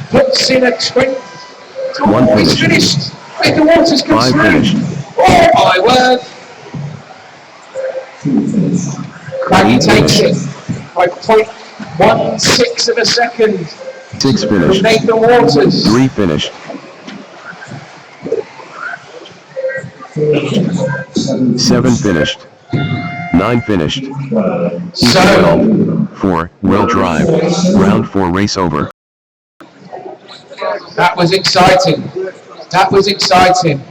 Puts in a 20. Oh, he's finished. Nathan Walters comes through. Oh my word. Craggy takes it by 0.16 of a second. 6 finished. Nathan Walters. 3 finished. 7 finished. 9 finished. So, 4 will drive. Round 4 race over. that was exciting. That was exciting.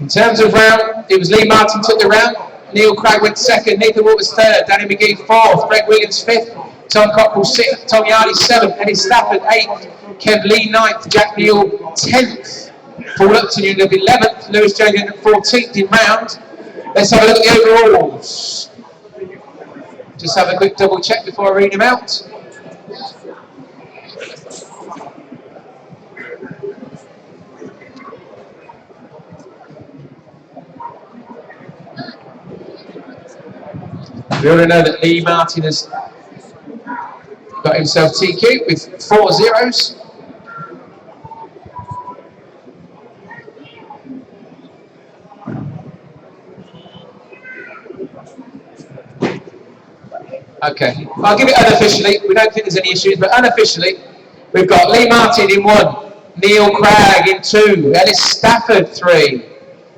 In terms of round, it was Lee Martin took the round. Neil Cragg went second. Nathan Walters third. Danny McGee fourth. Greg Williams fifth. Tom Cockrell sixth. Tom Yardy seventh. Dennis Stafford eighth. Kev Lee ninth. Jack Neal 10th. Paul Upton ended up 11th. Lewis Jones ended up 14th in round. Let's have a look at the overalls. Just have a quick double check before I read them out. We already know that Lee Martin has got himself TQ with 4 zeros. Okay, I'll give it unofficially. We don't think there's any issues, but unofficially, we've got Lee Martin in 1, Neil Cragg in 2, Ellis Stafford 3,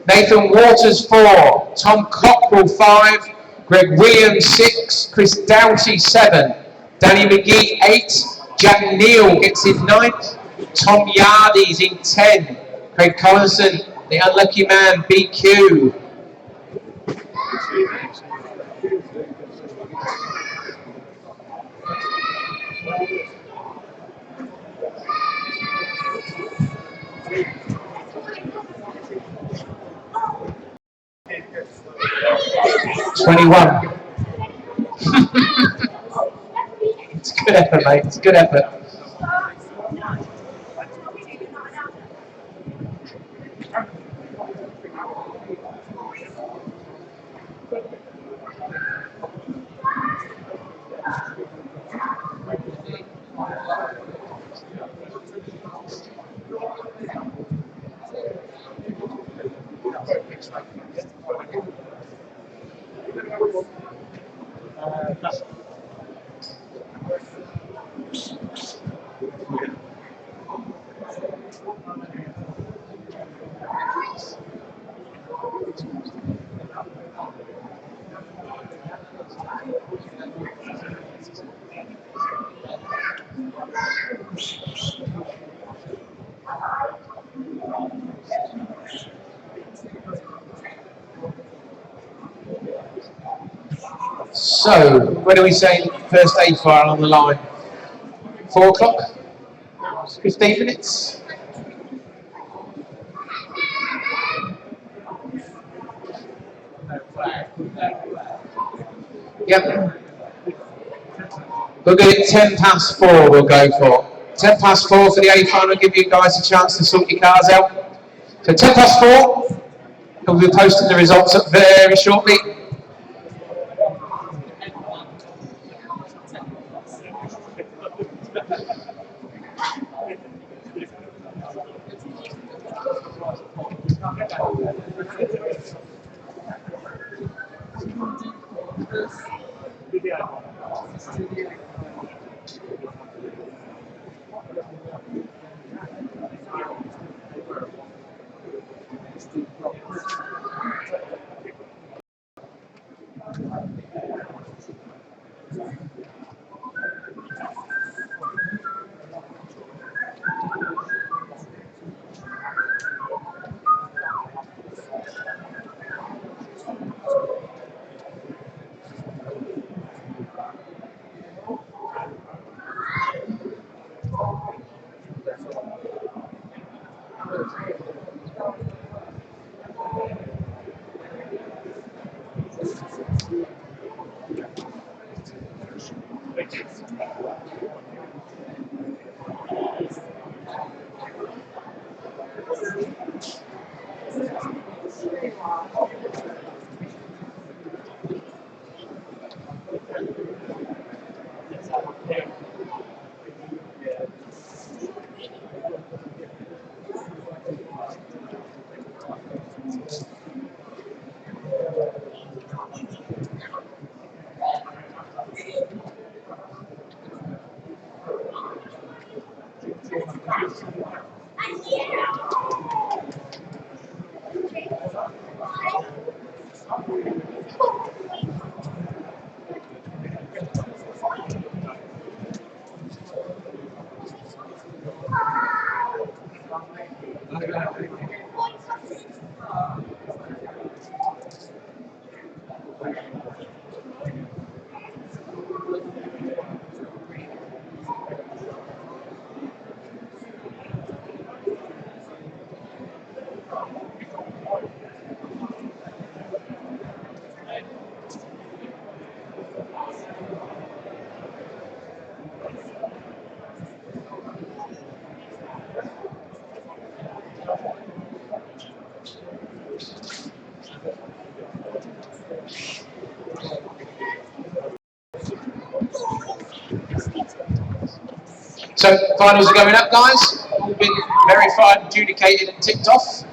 Nathan Walters 4, Tom Cockrell 5, Greg Williams 6, Chris Doughty 7, Danny McGee 8, Jack Neal gets in 9th, Tom Yardy's in 10, Craig Collinson, the unlucky man, BQ. It's a good effort, mate. It's a good effort. So, when are we saying first aid fire on the line? 4 o'clock? 15 minutes? Yep. We'll get it 10 past 4, we'll go for. 10 past 4 for the A final, give you guys a chance to sort your cars out. So 10 past 4, we'll be posting the results up very shortly. So finals are going up, guys. All been verified, adjudicated and ticked off.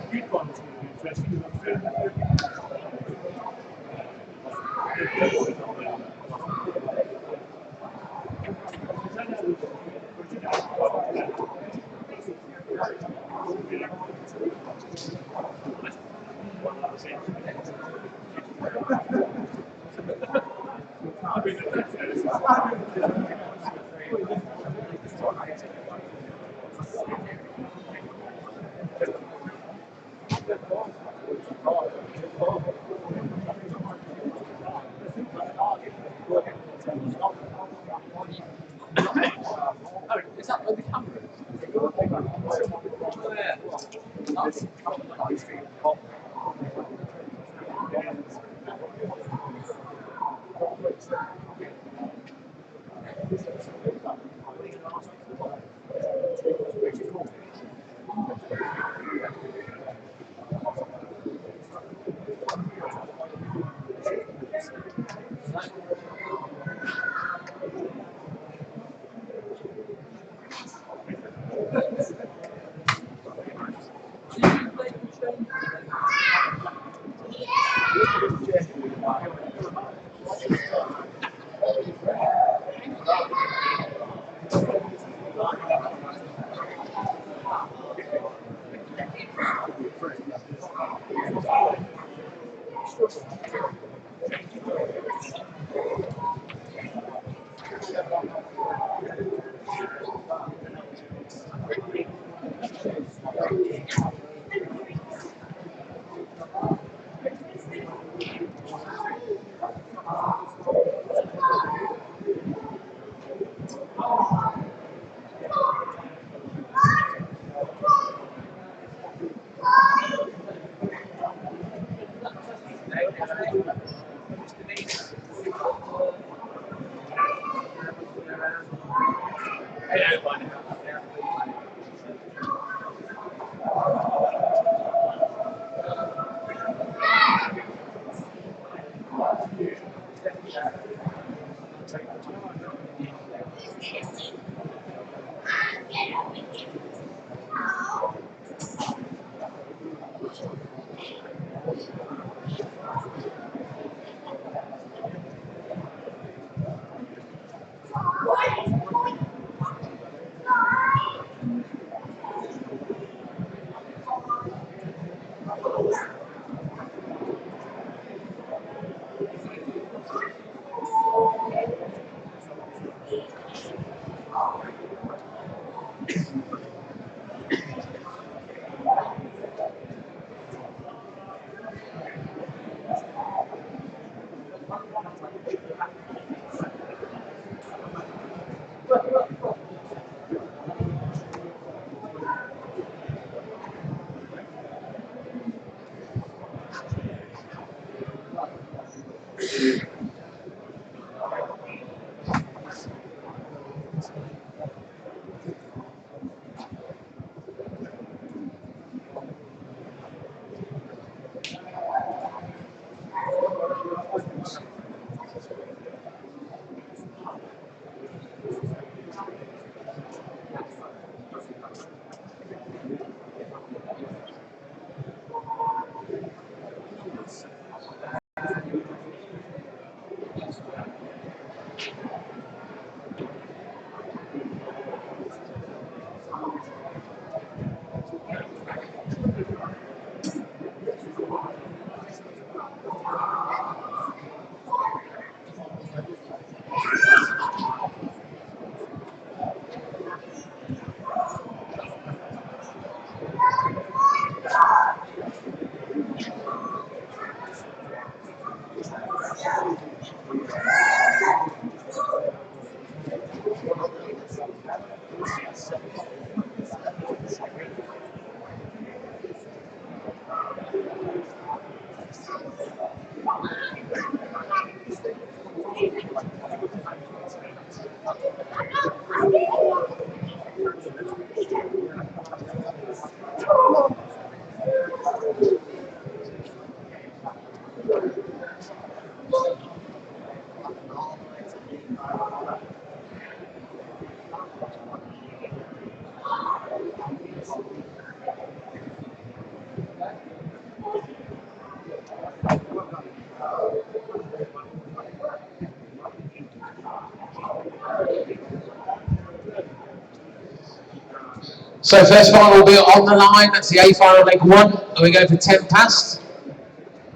So first final will be on the line. That's the A final, leg 1. And we go for 10 past.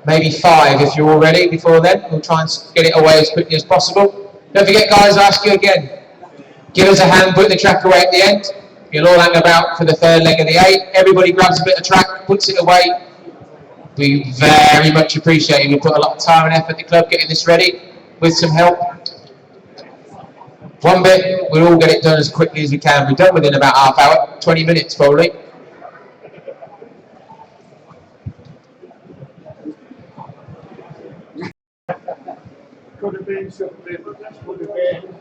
Maybe 5 if you're all ready before then. We'll try and get it away as quickly as possible. Don't forget, guys, I ask you again. Give us a hand, put the track away at the end. You'll all hang about for the third leg of the 8. Everybody grabs a bit of track, puts it away. We very much appreciate it. We put a lot of time and effort at the club getting this ready with some help. One bit, we'll all get it done as quickly as we can. We're done within about half hour, 20 minutes probably. Could have been something, could have been.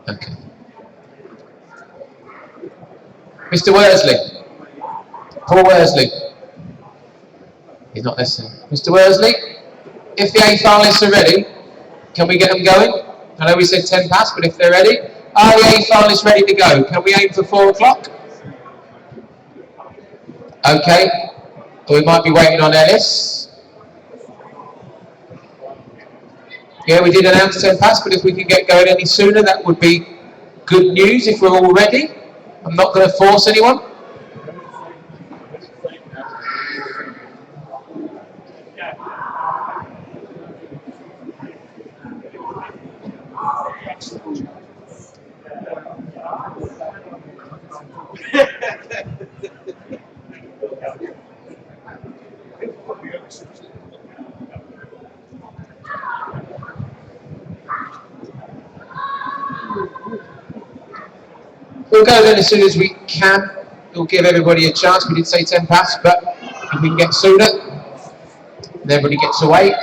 Okay. Mr. Worsley. Paul Worsley. He's not listening. Mr. Worsley, if the A finalists are ready, can we get them going? I know we said 10 past, but if they're ready, are the A finalists ready to go? Can we aim for 4 o'clock? Okay. We might be waiting on Ellis. Yeah, we did announce 10 past, but if we can get going any sooner, that would be good news if we're all ready. I'm not going to force anyone. We'll go then as soon as we can. We'll give everybody a chance. We did say 10 past, but if we can get sooner, then everybody gets away.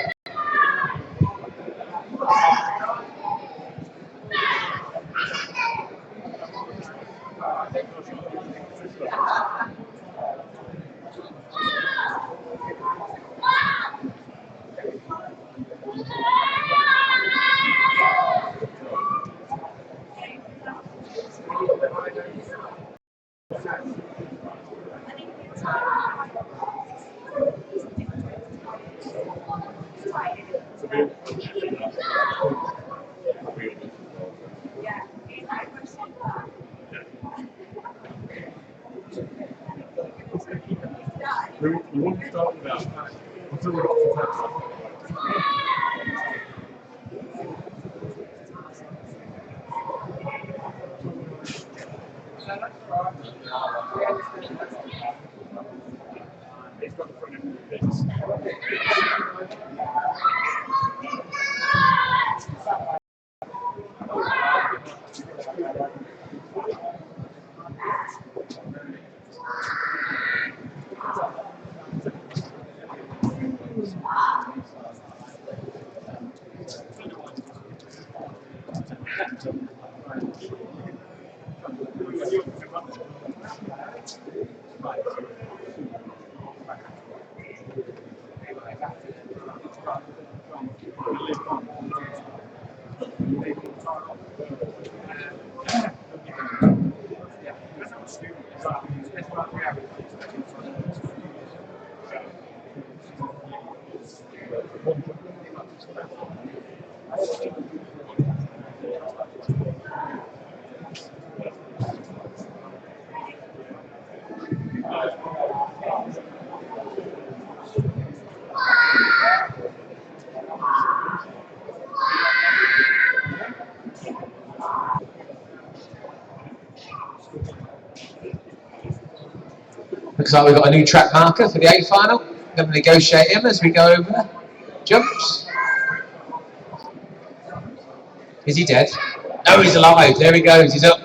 We want to start with that. What's the rock? Looks like we've got a new track marker for the A final. Going to negotiate him as we go over. Jumps. Is he dead? No, he's alive. There he goes. He's up.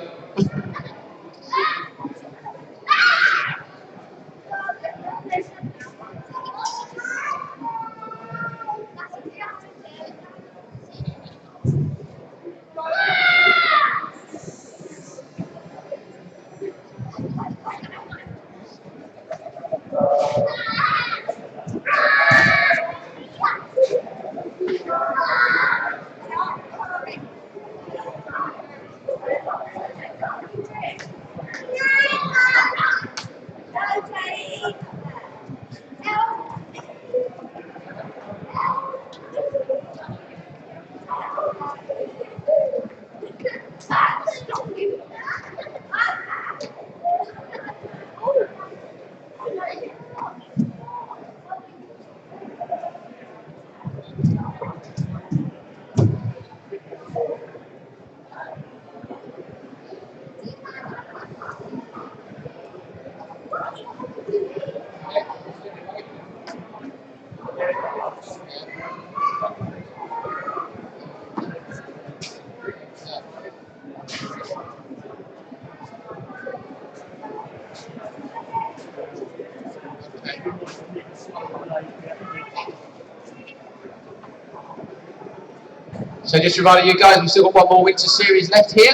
So just reminding you guys, we've still got one more winter series left here.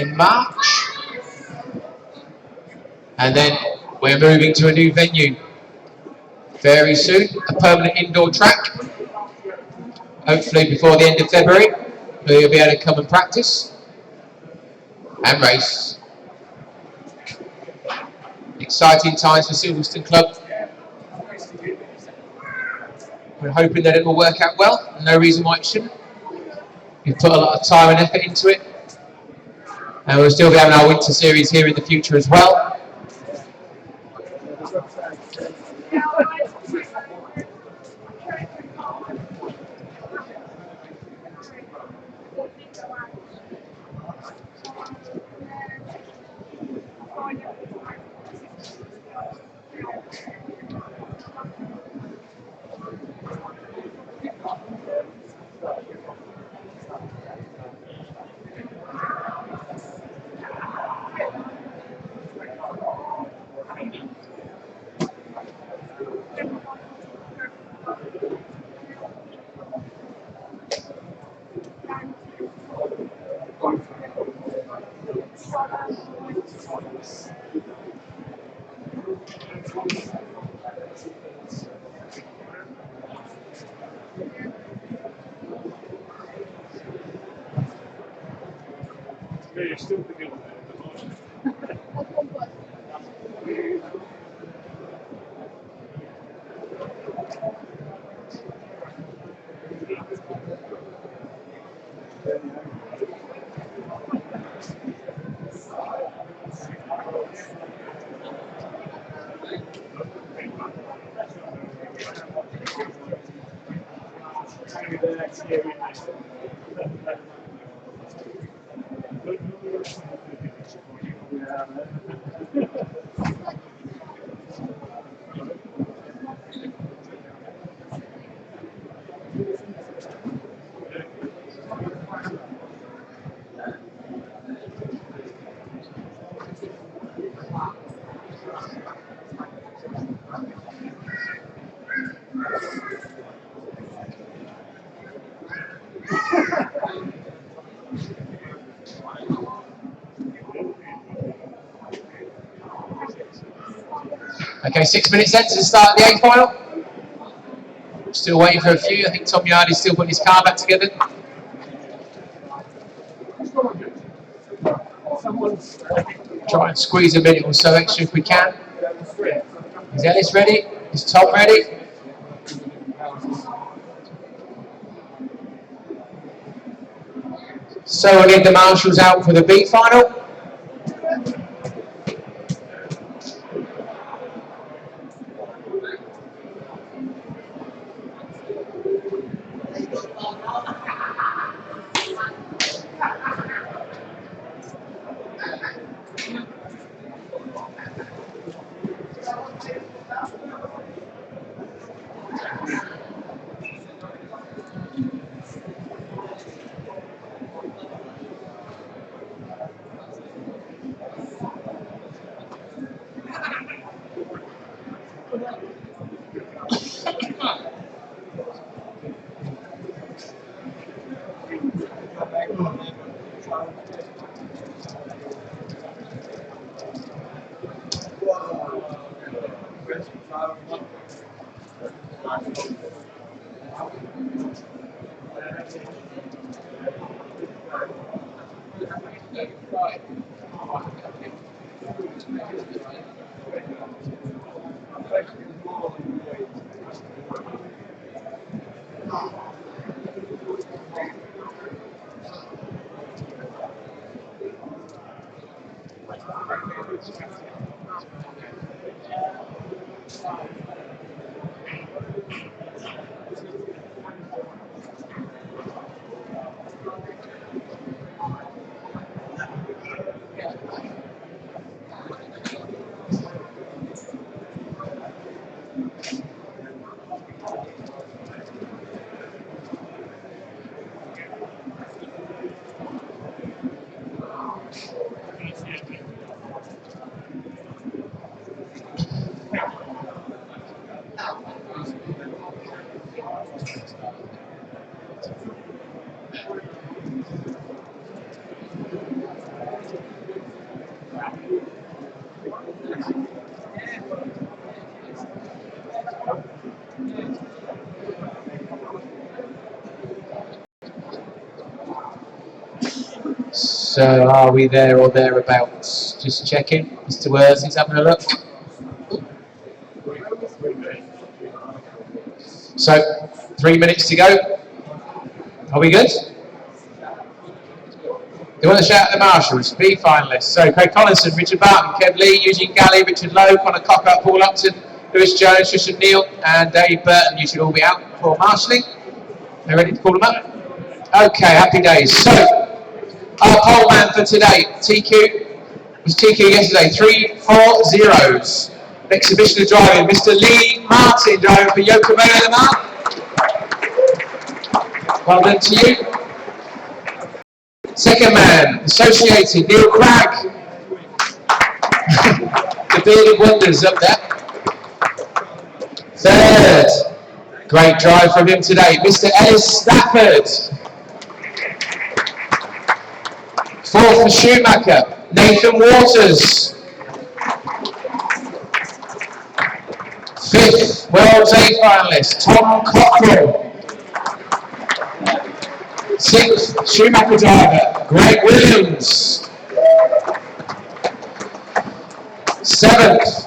In March. And then we're moving to a new venue very soon, a permanent indoor track. Hopefully before the end of February, where you'll be able to come and practice and race. Exciting times for Silverstone Club. We're hoping that it will work out well. No reason why it shouldn't. We've put a lot of time and effort into it. And we'll still be having our winter series here in the future as well. Okay, 6 minutes then to the start of the A final. Still waiting for a few. I think Tom Yardy's still putting his car back together. Try and squeeze a minute or so extra if we can. Is Ellis ready? Is Tom ready? So we'll need the marshals out for the B final. So are we there or thereabouts? Just checking. Mr. Worsley's having a look. So 3 minutes to go. Are we good? You want to shout out the marshals, B finalists. So Craig Collinson, Richard Barton, Kev Lee, Eugene Galley, Richard Lowe, Connor Cocker, Paul Upton, Lewis Jones, Tristan Neal, and Dave Burton. You should all be out for marshalling. Are you ready to call them up? Okay, happy days. So our pole man for today, TQ, was TQ yesterday, 3 4 zeros. Exhibition of driving, Mr. Lee Martin driving for Yokohama Lamar. Well done to you. Second man, Associated, Neil Cragg. The bearded wonders up there. Third, great drive from him today, Mr. Ellis Stafford. Fourth for Schumacher, Nathan Waters. Fifth, World's A finalist, Tom Cockrell. Sixth, Schumacher driver, Greg Williams. Seventh,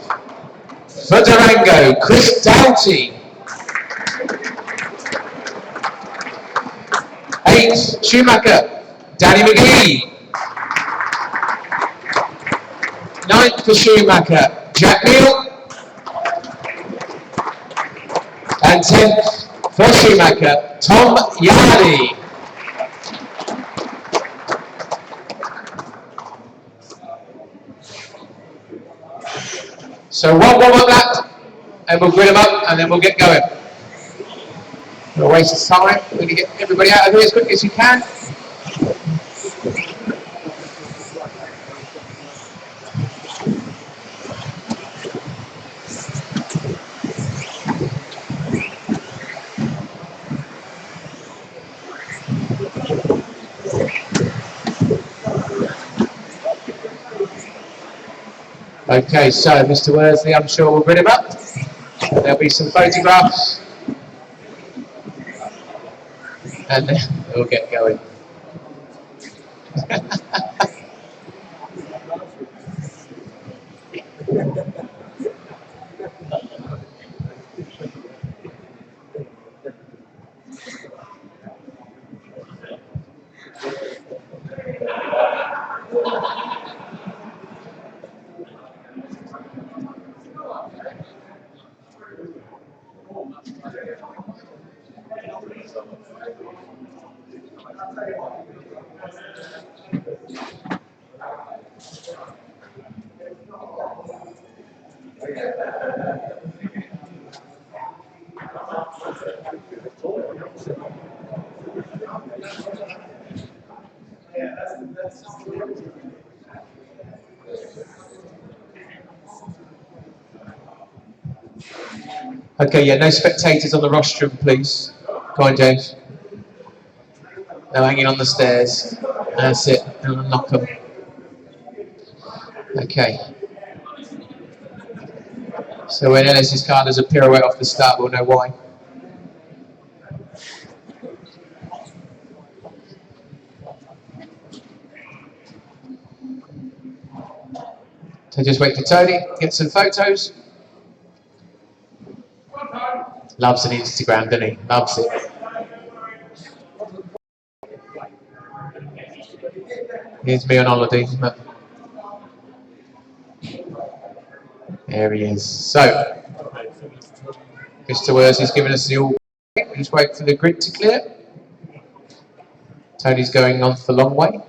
for Durango, Chris Doughty. Eighth, Schumacher, Danny McGee. Ninth for Schumacher, Jack Neal. And 10th for Schumacher, Tom Yardy. So one warm-up lap, and we'll grid them up, and then we'll get going. No waste of time. We're going to get everybody out of here as quickly as you can. Okay, so Mr. Worsley, I'm sure we'll grid him up. There'll be some photographs. And then we'll get going. Okay, yeah, no spectators on the rostrum, please. Go on, James. No hanging on the stairs. That's it. And knock them. Okay. So when Ellis's car does a pirouette off the start, we'll know why. So just wait for Tony, get some photos. Loves an Instagram, doesn't he? Loves it. Here's me on holiday, isn't it? There he is. So, Mr. Wurs is giving us the all. We just wait for the grid to clear. Tony's going on for the long way.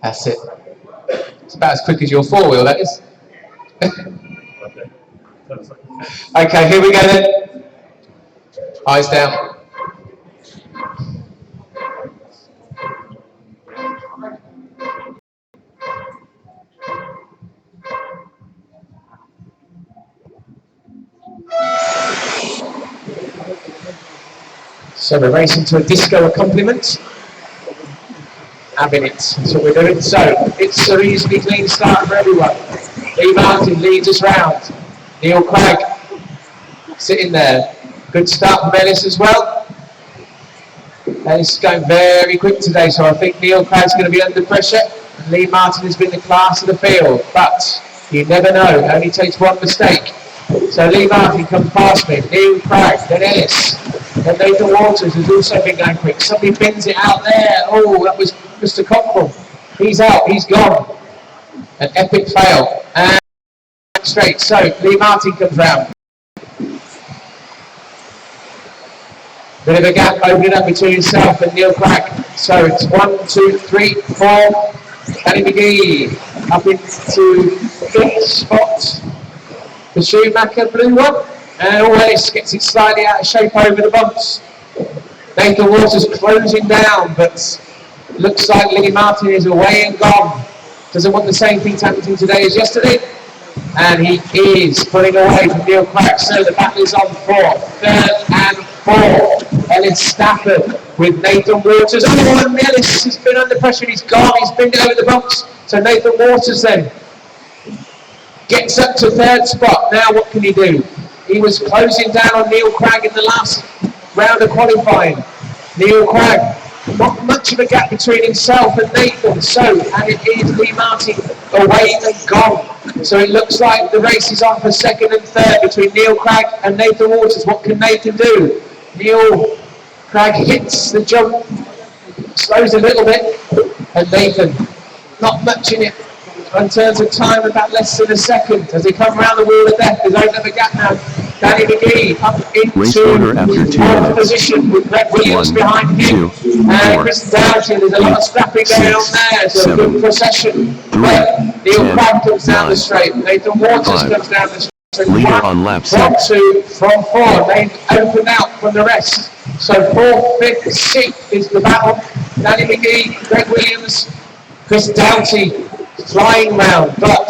That's it. It's about as quick as your four-wheel, that is. Okay, here we go then. Eyes down. So we're racing to a disco accompaniment. Having it, that's what we're doing. So it's a reasonably clean start for everyone. Lee Martin leads us round. Neil Craig sitting there. Good start from Ellis as well. Ellis is going very quick today, so I think Neil Craig's going to be under pressure. And Lee Martin has been the class of the field, but you never know. It only takes one mistake. So Lee Martin comes past me. Neil Craig, then Ellis. Then Nathan Walters has also been going quick. Somebody bends it out there. Oh, that was Mr. Cockrell. He's out, he's gone. An epic fail. And straight. So Lee Martin comes round. Bit of a gap opening up between himself and Neil Craig. So it's 1, 2, 3, 4. Danny McGee up into 5th spot. The Schumacher blue one. And Ellis gets it slightly out of shape over the bumps. Nathan Waters closing down, but looks like Lee Martin is away and gone. Doesn't want the same thing to happen to him today as yesterday. And he is pulling away from Neil Craig. So the battle is on 4th, 3rd and 4th. Ellis Stafford with Nathan Waters. Oh, and Ellis has been under pressure. He's gone. He's been over the bumps. So Nathan Waters then gets up to 3rd spot. Now what can he do? He was closing down on Neil Craig in the last round of qualifying. Neil Craig, not much of a gap between himself and Nathan. So, and it is Lee Martin away and gone. So it looks like the race is on for 2nd and 3rd between Neil Craig and Nathan Waters. What can Nathan do? Neil Craig hits the jump, slows a little bit, and Nathan, not much in it. In terms of time, about less than a second as they come around the wheel of death. There's open up a gap now. Danny McGee up into 4th position with Greg Williams behind him. And Chris Doughty, there's a lot of scrapping going on there. So a good procession. Neil Craig comes down the straight. Nathan Waters comes down the straight. So leader on lap 6. 2 from 4. They've opened out from the rest. So 4th, 5th, 6th is the battle. Danny McGee, Greg Williams, Chris Doughty flying round, but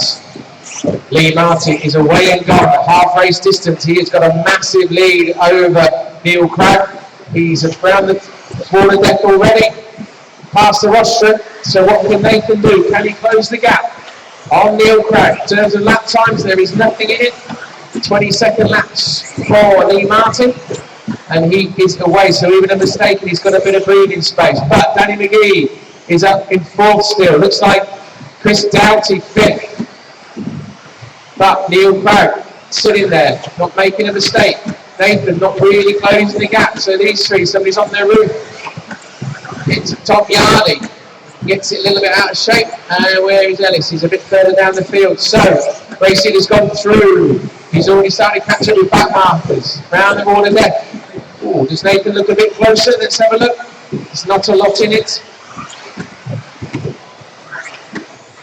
Lee Martin is away and gone at half race distance. He has got a massive lead over Neil Craig. He's around the quarter deck already, past the rostrum. So what can Nathan do? Can he close the gap on Neil Craig? In terms of lap times, there is nothing in it. 22nd laps for Lee Martin, and he is away. So even a mistake, and he's got a bit of breathing space. But Danny McGee is up in 4th still. Looks like Chris Doughty 5th, but Neil Craig sitting there, not making a mistake. Nathan not really closing the gap. So these three, somebody's on their roof. It's Tom Yardy, gets it a little bit out of shape. And where is Ellis? He's a bit further down the field. So racing has gone through. He's already started to catch up with back markers. Round the wall of death. Oh, does Nathan look a bit closer? Let's have a look. There's not a lot in it.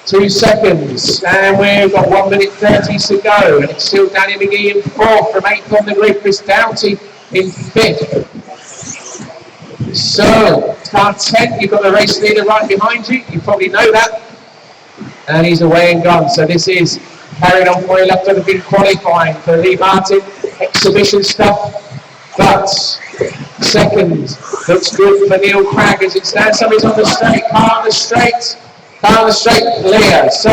2 seconds, and we've got 1 minute 30 to go, and it's still Danny McGee in 4th, from 8th on the grid, Chris Doughty in 5th. So, car 10, you've got the race leader right behind you, you probably know that, and he's away and gone. So this is carried on for left over big qualifying for Lee Martin, exhibition stuff, but 2nd looks good for Neil Craig as it stands. Somebody's on the straight, car on the straight. Down the straight, clear. So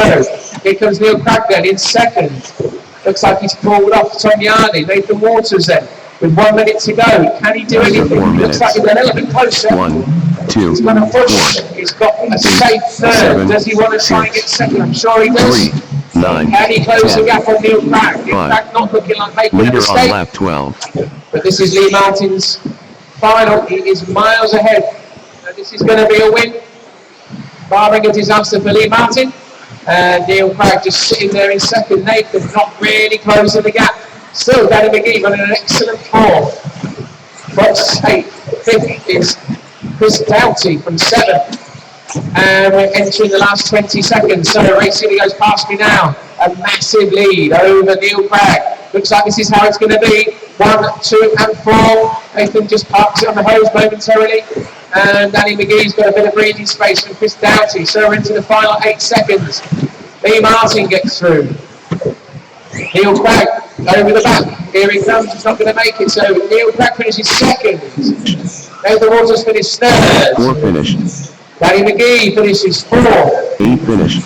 here comes Neil Craig then in 2nd. Looks like he's pulled off Tom Yardy. Nathan Waters then with 1 minute to go. Can he do anything? Looks like he's a little bit closer. 1, 2, he's going to push. 4. He's got a safe 3rd. 7, does he want to try and get 2nd? I'm sure he does. 3, 9, Can he close 10, the gap on Neil Craig? Neil 5. Craig not looking like making a Leader mistake. on lap 12. But this is Lee Martin's final. He is miles ahead. And this is going to be a win. Barring a disaster for Lee Martin. And Neil Craig just sitting there in second. Nathan not really closing the gap. Still, Danny McGee running an excellent fourth. Bwoc 8th. 5th is Chris Doughty from 7th. And we're entering the last 20 seconds. So the race really goes past me now. A massive lead over Neil Craig. Looks like this is how it's going to be. 1, 2 and 4. Nathan just parks it on the hose momentarily. And Danny McGee's got a bit of breathing space from Chris Doughty. So we're into the final 8 seconds. Lee Martin gets through. Neil Craig over the back. Here he comes. He's not going to make it. So Neil Craig finishes 2nd. Nathan Waters finished 3rd. 4 finished. Danny McGee finishes 4th. 8 finished.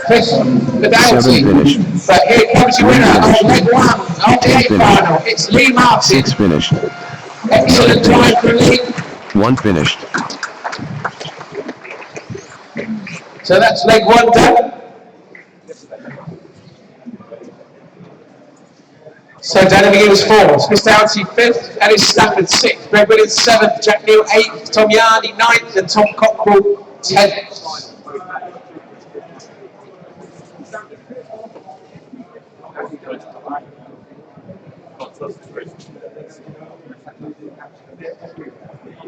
5th for Doughty. 7 finished. But here comes your winner of leg 1 of the 8th final. It's Lee Martin. 6 finished. Excellent drive from Lee. 1 finished. So that's leg 1 done. So Danny McGee was 4th, Chris Doughty 5th, Ellis Stafford 6th, Greg Williams 7th, Jack Neal 8th, Tom Yardy 9th, and Tom Cockrell 10th.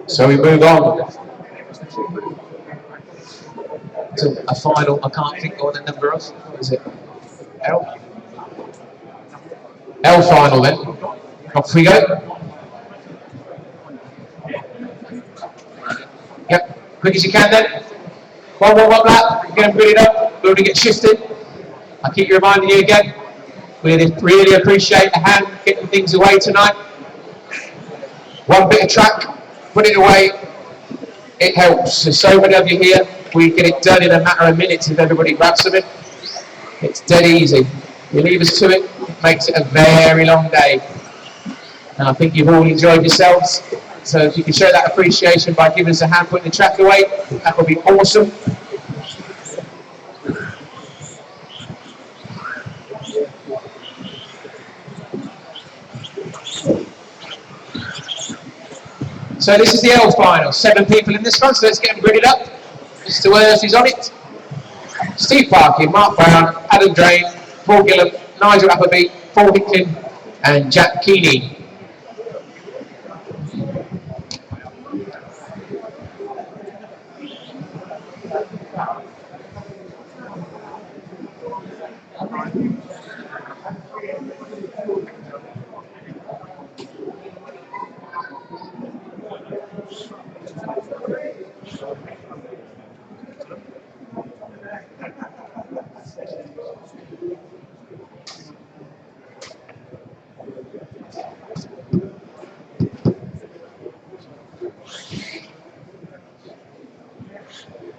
So we move on to a final. I can't think of the number of. What is it? L final then. Off we go. Yep, quick as you can then. One lap. Get them gritted up. We're going to get shifted. I keep reminding you again. We really appreciate a hand getting things away tonight. One bit of track. Put it away, it helps. There's so many of you here, we get it done in a matter of minutes if everybody grabs something. It's dead easy. You leave us to it, it makes it a very long day. And I think you've all enjoyed yourselves. So if you can show that appreciation by giving us a hand putting the track away, that would be awesome. So this is the L final. 7 people in this one, so let's get them gridded up. Mr. Worsley's on it. Steve Parkin, Mark Brown, Adam Drain, Paul Gillam, Nigel Appleby, Paul Hicklin, and Jack Keeney.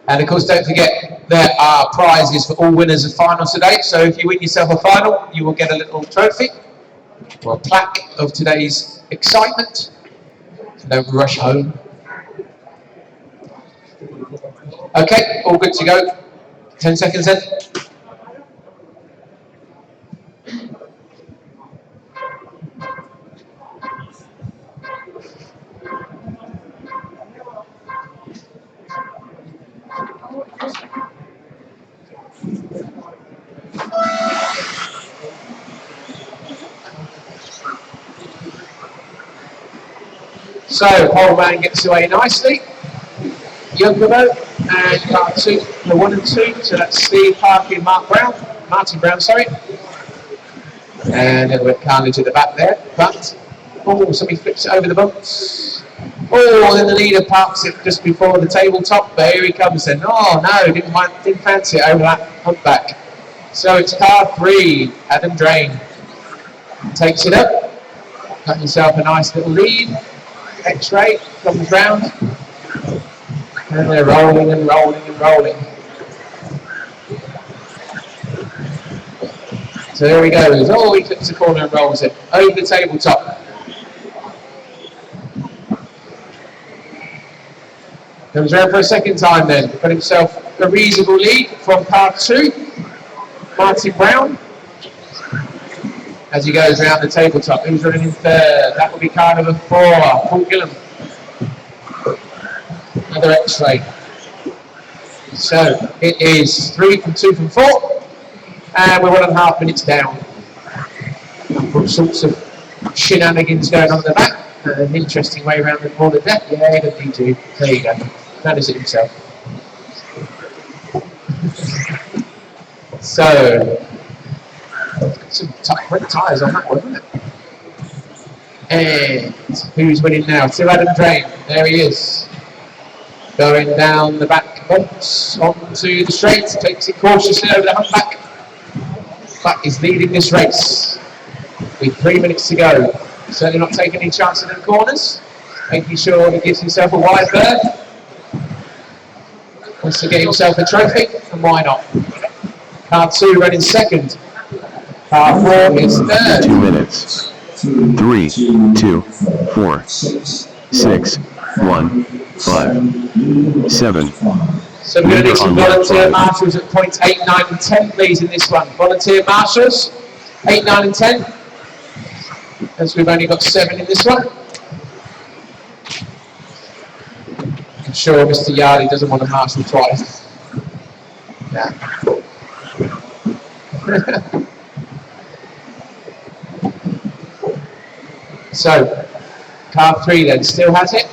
And of course, don't forget, there are prizes for all winners of finals today. So if you win yourself a final, you will get a little trophy or a plaque of today's excitement. So don't rush home. Okay, all good to go. 10 seconds then. So, pole man gets away nicely. Younger boat, and car 2, the 1 and 2. So that's Steve Parkin, Martin Brown, sorry. And a little bit carnage at the back there, but somebody flips it over the bumps. Oh, then the leader parks it just before the tabletop. But here he comes then. Oh no, didn't fancy it over that humpback. So it's car 3, Adam Drain. Takes it up, got himself a nice little lead. X-ray comes round, and they're rolling and rolling and rolling. So there he goes. Oh, he flips the corner and rolls it over the tabletop. Comes round for a second time then. Got himself a reasonable lead from car 2, Martin Brown. As he goes round the tabletop, who's running in 3rd? That will be car number 4, Paul Gillam. Another X-ray. So it is 3 from 2 from 4, and we're 1.5 minutes down. All sorts of shenanigans going on in the back. An interesting way around the corner deck. Yeah, the DJ. There you go. Manages it himself. So, some great tyres on that one, isn't it? And who's winning now? To Adam Drain. There he is. Going down the back bumps onto the straight. Takes it cautiously over the humpback. But is leading this race with 3 minutes to go. Certainly not taking any chances in the corners. Making sure he gives himself a wide berth. Wants to get himself a trophy, and why not? Car 2 running second. Car 4 is third. 2 minutes. 3, 2, 4, 6, 1, 5, 7. So we're going to need some volunteer marshals at points 8, 9 and 10 please in this one. Volunteer marshals, 8, 9 and 10. As we've only got 7 in this one. I'm sure Mr. Yardy doesn't want to marshal twice. Yeah. So, car 3 then still has it.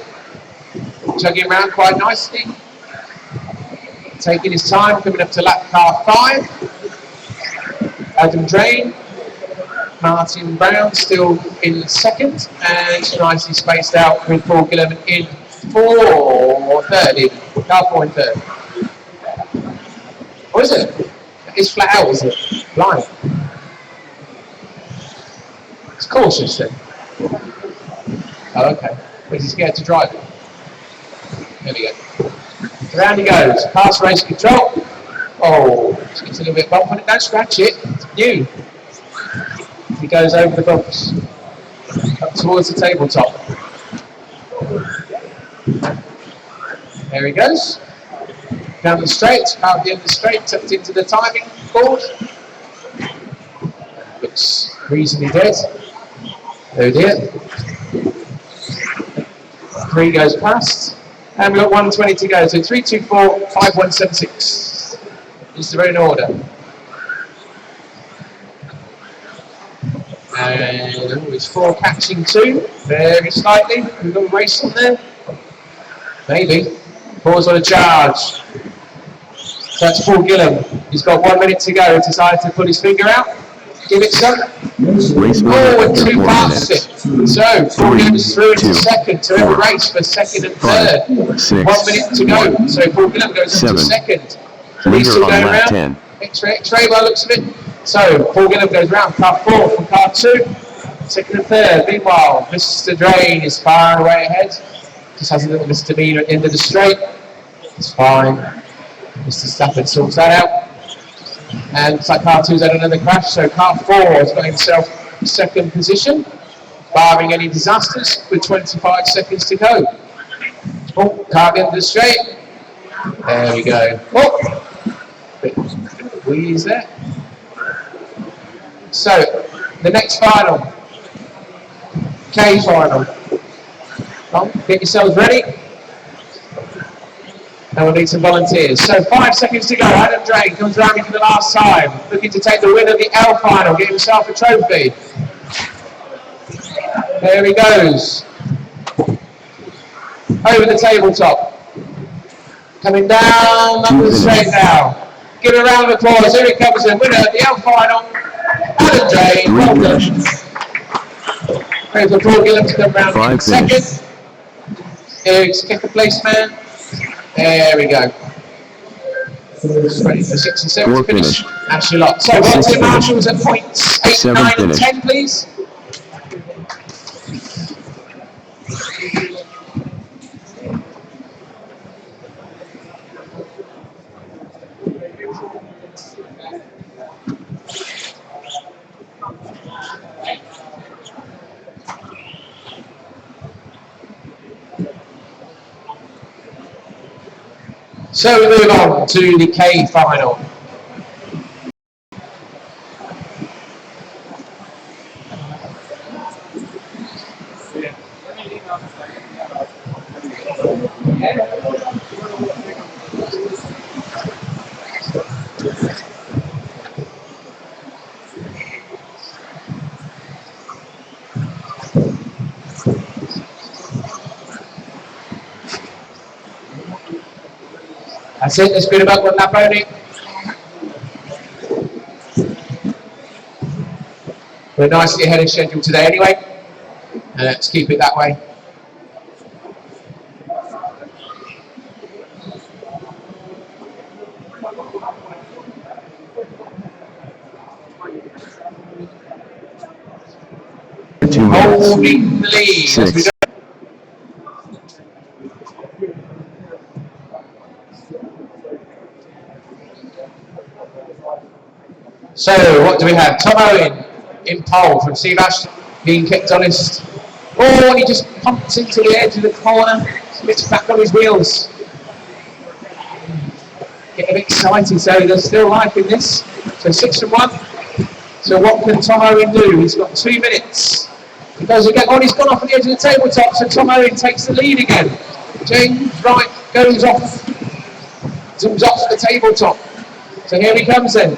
Chugging around quite nicely. Taking his time, coming up to lap car 5. Adam Drain. Martin Brown still in second, and nicely spaced out with Paul Gilliam in third. Car 4 in third. What is it? It's flat out, is it? Blind. It's cautious then. Oh, okay. But he's scared to drive it. There we go. Around he goes. Past race control. Oh, just gets a little bit bump on it. Don't scratch it. It's new. He goes over the bumps. Up towards the tabletop. There he goes. Down the straight. Out the end of the straight. Tucked into the timing board. Looks reasonably dead. Oh dear. 3 goes past. And we've got 1:20 to go. So 3, 2, 4, 5, 1, 7, 6. Is the in order. And it's 4 catching 2. Very slightly. We've got a race on there. Maybe. 4's on a charge. That's Paul Gilliam. He's got 1 minute to go. Decided to put his finger out. Give it some. Oh, and 2 past it. So, Paul Gilliam's through into second. So, every race for second and third. 1 minute to go. So, Paul Gilliam goes into second. He's still going around. X-ray by the looks of it. So, Paul Gilliam goes round. Car 4 from car 2. Second and third. Meanwhile, Mr. Drain is far away ahead. Just has a little misdemeanor at the end of the straight. It's fine. Mr. Stafford sorts that out. And it's like car 2's had another crash, so car 4 has got himself second position, barring any disasters, with 25 seconds to go. Oh, car into the straight. There we go. Oh, bit wheeze there. So, the next final, K final. Get yourselves ready. And we'll need some volunteers. So 5 seconds to go. Adam Drain comes round for the last time, looking to take the win of the L final, get himself a trophy. There he goes. Over the tabletop. Coming down, up the straight now. Give a round of applause. Here he comes, the winner of the L final, Adam Drain. Well done. Wait for Paul Gilliam to come round in second. Here's kicker placeman. There we go. Ready for 6 and 7 to finish. Ashley Lott. So, volunteer marshals at points 8, 9 and 10, please. So we move on to the K final. That's it, there's been about one lap only. We're nicely ahead of schedule today anyway. Let's keep it that way. Holding the lead as we go. So, what do we have? Tom Owen in pole from Steve Ashton, being kept honest. Oh, and he just pumps into the edge of the corner, gets back on his wheels. Get a bit excited, so there's still life in this. So 6 and 1. So what can Tom Owen do? He's got 2 minutes. He goes again. Oh, he's gone off at the edge of the tabletop, so Tom Owen takes the lead again. James Wright goes off, zooms off the tabletop. So here he comes then.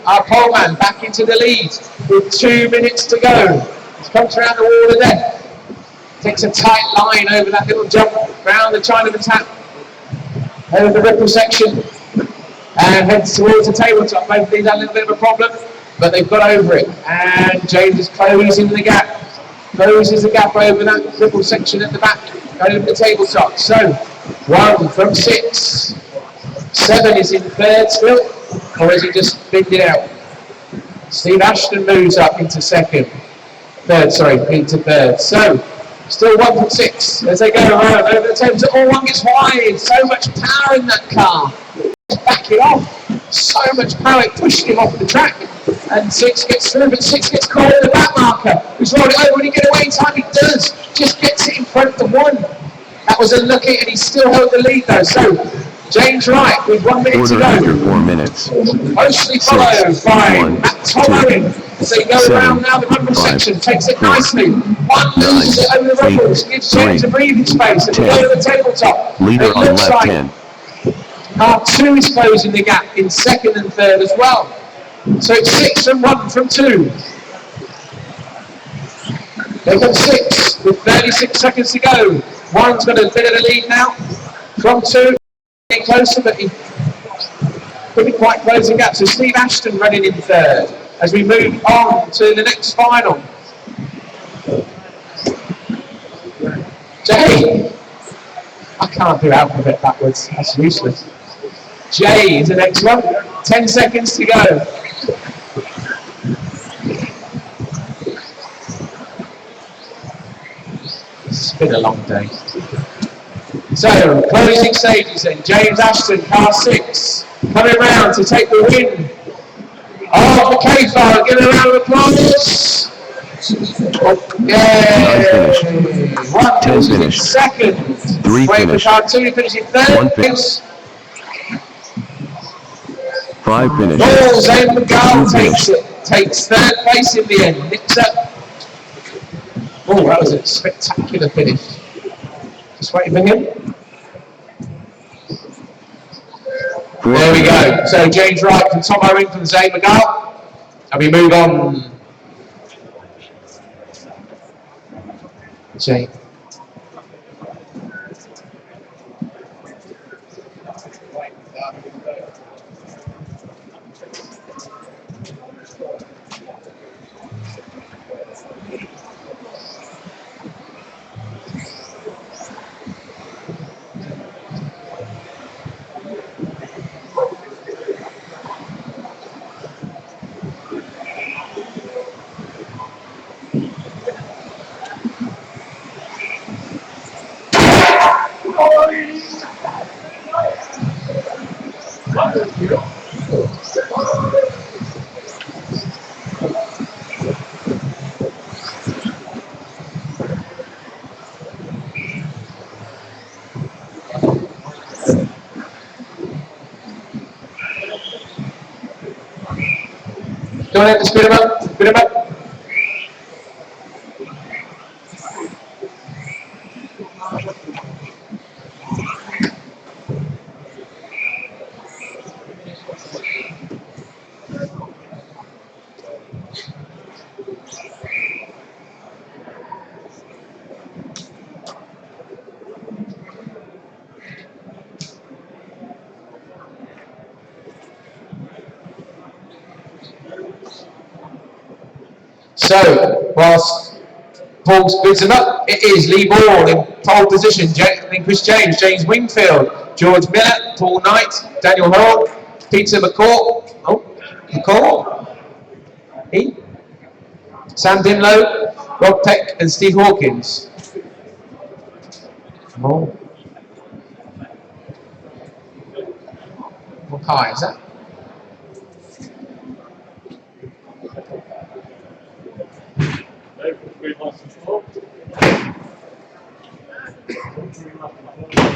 Our pole man back into the lead with 2 minutes to go. He comes around the wall of death. Takes a tight line over that little jump round the Chinaman tap. Over the ripple section. And heads towards the tabletop. Both of these had a little bit of a problem, but they've got over it. And James is closing the gap. Closes the gap over that ripple section at the back. Over the tabletop. So, 1 from 6. 7 is in third still. Or has he just binned it out? Steve Ashton moves up into into third. So, still 1 from 6 as they go around over the table. Oh, one gets wide. So much power in that car. Back it off. So much power. It pushed him off the track. And 6 gets through, but 6 gets caught in the back marker. Who's rolled it over. When he get away in time, he does. Just gets it in front of 1. That was unlucky, and he still held the lead though. So, James Wright with 1 minute to go. Under 4 minutes. Closely followed by Matt Tom Owen as they go around now the rumble section. Takes it nicely. 1 loses it over the rumbles. Gives James a breathing space at the go to the tabletop. Leader It on looks lap like 10. car 2 is closing the gap in second and third as well. So it's 6 and 1 from 2. They come 6 with 36 seconds to go. 1's got a bit of a lead now from 2. Getting closer, but he couldn't quite close the gap. So Steve Ashton running in third as we move on to the next final. Jay, I can't do alphabet backwards. That's useless. Jay is the next one. 10 seconds to go. It's been a long day. So, closing stages then. James Ashton, car 6, coming round to take the win. Oh, the K-File, give it a round of applause. Yay! 1 finishes in second. 3 Wait finished. for car 2 to finish in third. 1 finished. 5 finished. Oh, Zane McGowan 2 takes finished. it. Takes third place in the end. Nips up. Oh, that was a spectacular finish. Just waiting for him. There we go. So James Wright from Tom Owen from Zane McGowan. And we move on. Jay. Don't have to spin him up. Spin him up. So, whilst Paul splits them up, it is Lee Ball in pole position, then Chris James Wingfield, George Miller, Paul Knight, Daniel Hall, Peter McCall, Sam Dimlow, Rob Peck and Steve Hawkins. Oh. What car is that?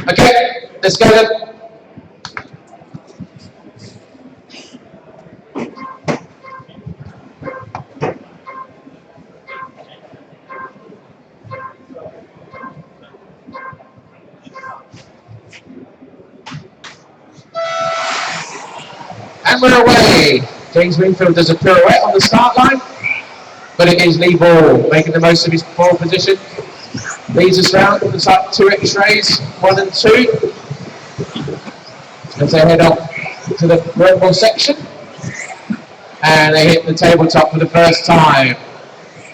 Okay, let's go then. And we're away. James Wingfield does a pirouette on the start line, but it is Lee Ball making the most of his pole position. Leads us round the top 2 X-rays, 1 and 2, as they head up to the vertical section, and they hit the tabletop for the first time.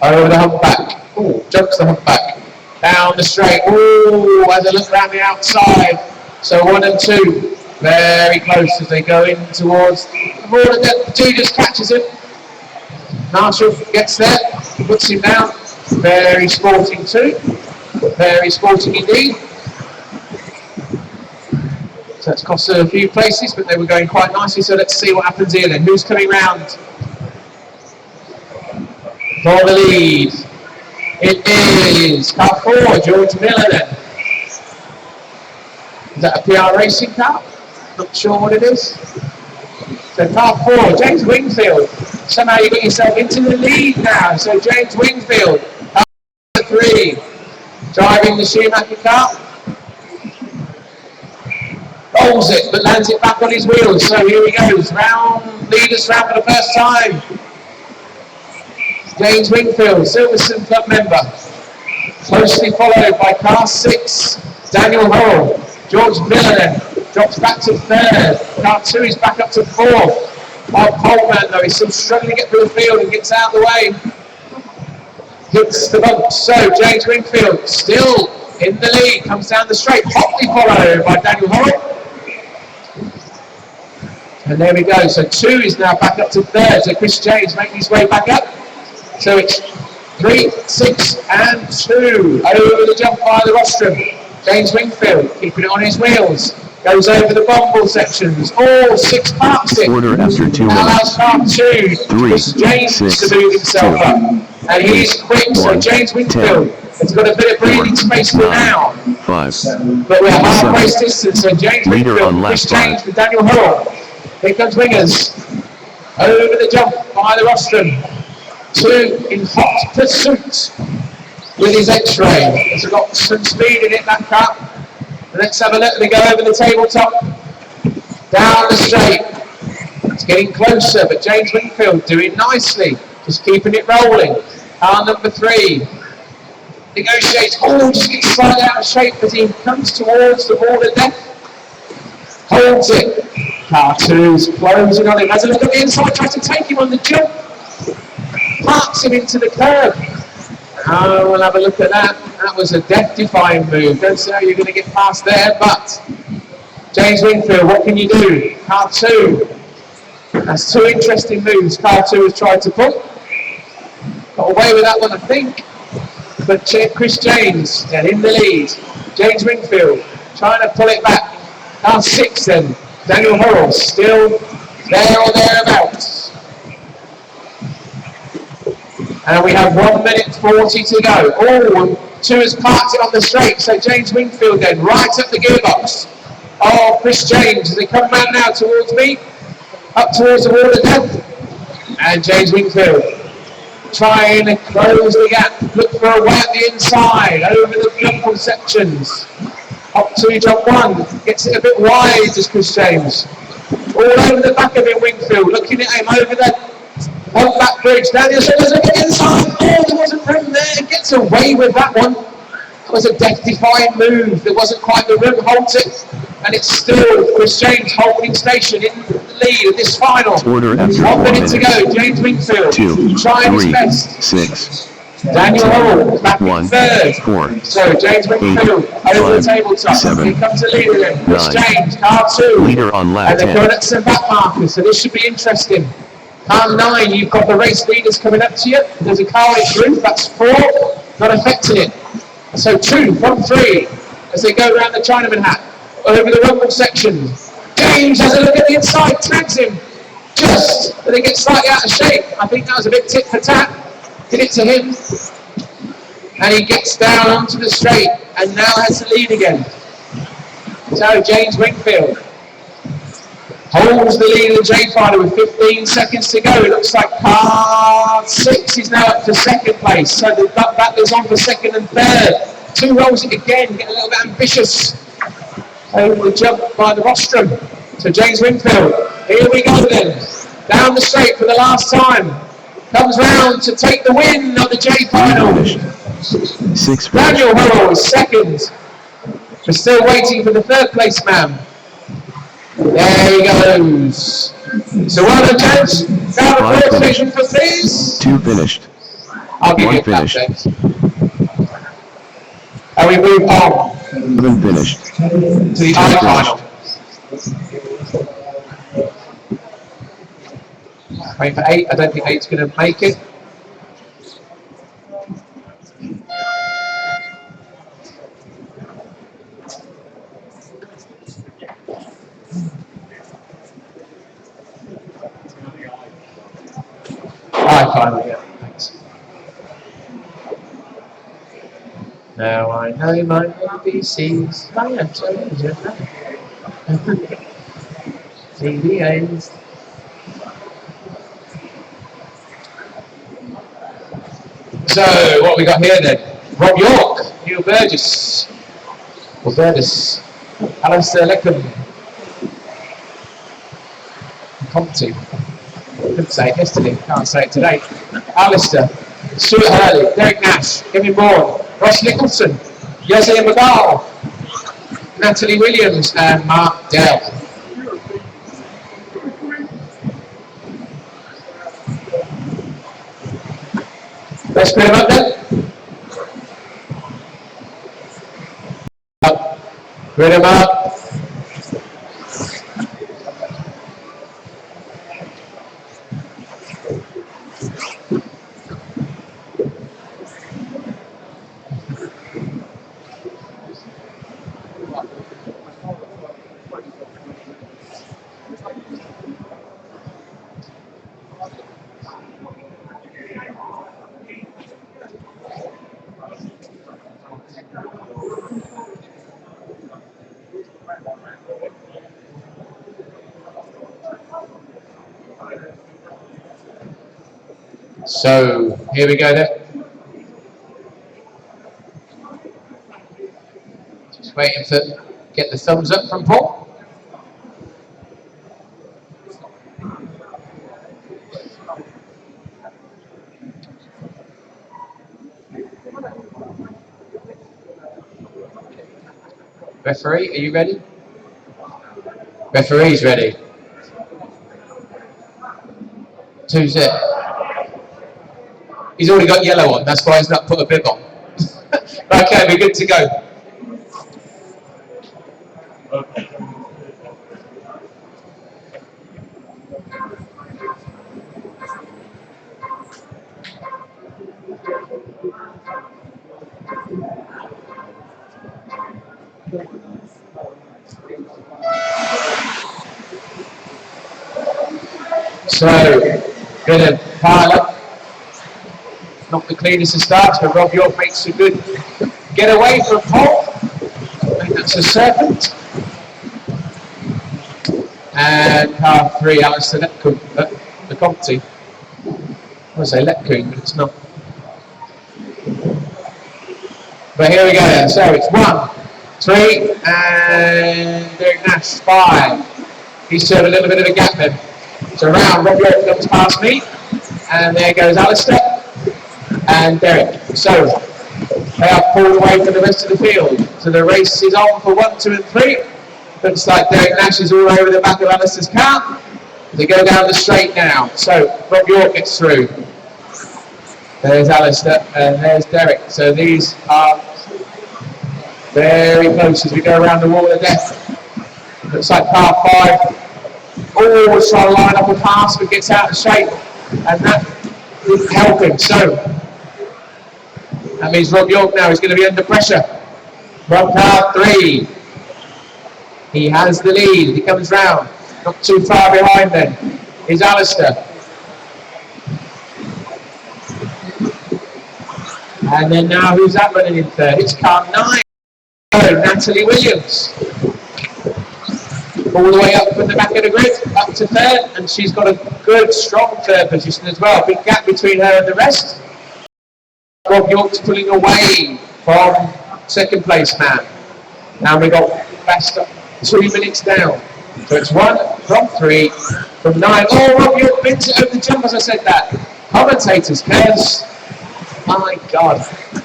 Over the humpback. Ooh, jumps the humpback. Down the straight. Ooh, as they look around the outside. So 1 and 2. Very close as they go in towards the border. The 2 just catches him. Marshall gets there, puts him down. Very sporting too. Very sporting indeed. So it's cost them a few places, but they were going quite nicely. So let's see what happens here then. Who's coming round for the lead? It is car 4, George Miller then. Is that a PR racing car? Not sure what it is. So car 4, James Wingfield. Somehow you got yourself into the lead now. So James Wingfield, car 3, driving the Schumacher car. Rolls it, but lands it back on his wheels. So here he goes, lead us round for the first time. James Wingfield, Silverstone Club member. Closely followed by car 6, Daniel Hall. George Miller then drops back to 3rd. Car 2 is back up to 4th. Bob Coleman though, he's still struggling to get through the field and gets out of the way. Hits the bump. So James Wingfield still in the lead, comes down the straight, hotly followed by Daniel Hall. And there we go. So 2 is now back up to 3rd. So Chris James making his way back up. So it's 3, 6 and 2. Over the jump by the rostrum. James Wingfield keeping it on his wheels. Goes over the bumble sections. All 6 parks it. Quarter after 2 Allows car 2. 3, Chris James 6, to move himself 2, up. And he's quick. So 1, James Wingfield has got a bit of breathing space for now. 5, But we're halfway 7. distance. So James Leader Wingfield, on Chris lap 5. James with Daniel Hall. Here comes Wingers. Over the jump by the rostrum. 2 in hot pursuit with his X-ray. It's got some speed in it, that car. Let's have a look. They go over the tabletop. Down the straight. It's getting closer, but James Wingfield doing nicely. Just keeping it rolling. Car number 3. Negotiates. Oh, just gets slightly out of shape as he comes towards the wall of death. Holds it. Car 2's closing on him. Has a look at the inside, tries to take him on the jump. Parks him into the curb. Oh, we'll have a look at that. That was a death-defying move. Don't say how you're going to get past there, but James Wingfield, what can you do? Car 2. That's 2 interesting moves Car 2 has tried to pull. Got away with that one, I think. But Chris James, then in the lead. James Wingfield trying to pull it back. Car 6 then. Daniel Hall still there or thereabouts. And we have 1 minute 40 to go. Oh, 2 has parked it on the straight. So James Wingfield then right up the gearbox. Oh, Chris James as they come round now towards me. Up towards the wall of death. And James Wingfield trying to close the gap. Look for a way at the inside. Over the jump sections. Up 2, jump 1. Gets it a bit wide as Chris James. All over the back of him, Wingfield. Looking at him over the on that bridge. Now the other get inside. Oh, there wasn't room there. Gets away with that one. was a death-defying move. There wasn't quite the room, holds it, and it's still Chris James holding station in the lead of this final. Order after 1 4 minute to minutes. go. James Wingfield 2, trying his 3, best. 6, Daniel Hall back in 1, third. 4, So James Wingfield over the tabletop. 7, Here comes the leader then. Chris 9. James, car 2. Leader on lap And they're 10. going at some back markers, so this should be interesting. Car 9, you've got the race leaders coming up to you. There's a car on its roof, that's 4, not affecting it. So 2 from 3 as they go around the Chinaman hat over the rumble section. James has a look at the inside, tags him just, but they get slightly out of shape. I think that was a bit tit for tat. Did it to him, and he gets down onto the straight and now has the lead again. So James Wingfield holds the lead of the J final with 15 seconds to go. It looks like car 6 is now up for second place. So the battlers on for second and third. 2 rolls it again, get a little bit ambitious over the jump by the rostrum. So James Wingfield, here we go then. Down the straight for the last time. Comes round to take the win of the J final. 6 finished. Daniel Hurrell is second. We're still waiting for the third place man. There he goes. So well done, gents. Round of applause, station for please. 2 finished. I'll give 1 you a clap, finished. James. And we move on 7 finished. to the I final. Wait for 8. I don't think 8's going to make it. Final, yeah, thanks. Now I know my ABCs, my intelligent CBAs. So, what we got here then? Bwoc, Neil Burgess, or Burgess, Alistair Leckham, Compton. Couldn't say it yesterday, can't say it today. Alistair, Stuart Hurley, Derek Nash, Kevin Bourne, Ross Nicholson, Jose McGall, Natalie Williams, and Mark Dell. Let's put him up then. Put him up. So here we go then. Just waiting to get the thumbs up from Paul. Referee, are you ready? Referee's ready. Who's it? He's already got yellow on, that's why he's not put a bib on. Okay, we're good to go. So, gonna pile up. Not the cleanest of starts, but Bwoc makes a good getaway from Paul. I think that's a serpent. And car 3, Alistair Lepcoon, the Compton. I want to say Lepcoon, but it's not. But here we go then. So it's 1, 3, and Derek Nash 5. He's turned a little bit of a gap then. So round, Bwoc comes past me, and there goes Alistair and Derek. So They are pulled away from the rest of the field. So the race is on for 1, 2 and 3. Looks like Derek Nash is all over the back of Alistair's car. They go down the straight now. So Bwoc gets through. There's Alistair and there's Derek. So these are very close as we go around the wall of death. Looks like car 5. Oh, it's trying to line up a pass, but gets out of shape. And that didn't help him. So that means Bwoc now is going to be under pressure. From car 3. He has the lead. He comes round. Not too far behind then is Alistair. And then now who's that running in third? It's car 9. Oh, Natalie Williams. All the way up from the back of the grid, up to third, and she's got a good, strong third position as well. Big gap between her and the rest. Bwoc's pulling away from second place man. Now we got faster, 2 minutes down. So it's 1 from 3, from 9. Oh, Bwoc bends it over the jump as I said that. Commentators, curse. My God,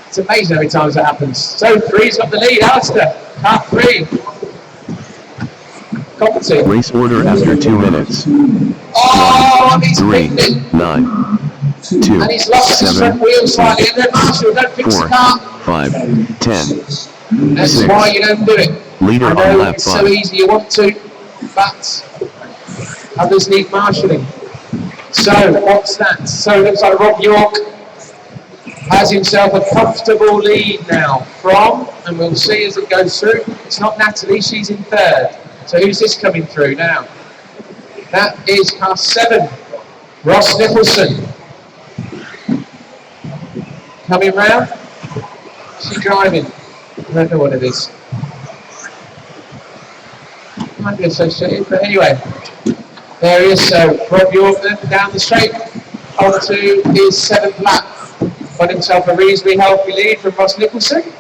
it's amazing how many times that happens. So 3's got the lead, Alistair, car 3. Commentator. Race order after 2 minutes. Oh, 1, he's 3, pinned it. 9, 2, And he's lost his 7, front wheel slightly, and then Marshall, don't fix 4, the car. 5, 10. That's 6. why you don't do it. Leader I on know lap it's 5. so easy you want to, but others need marshalling. So, what's that? So, it looks like Bwoc has himself a comfortable lead now from, and we'll see as it goes through, it's not Natalie, she's in third. So who's this coming through now? That is car 7, Ross Nicholson. Coming round. She's driving. I don't know what it is. Might be associated, but anyway. There he is. So Bwoc then down the straight onto his 7th lap. Got himself a reasonably healthy lead from Ross Nicholson.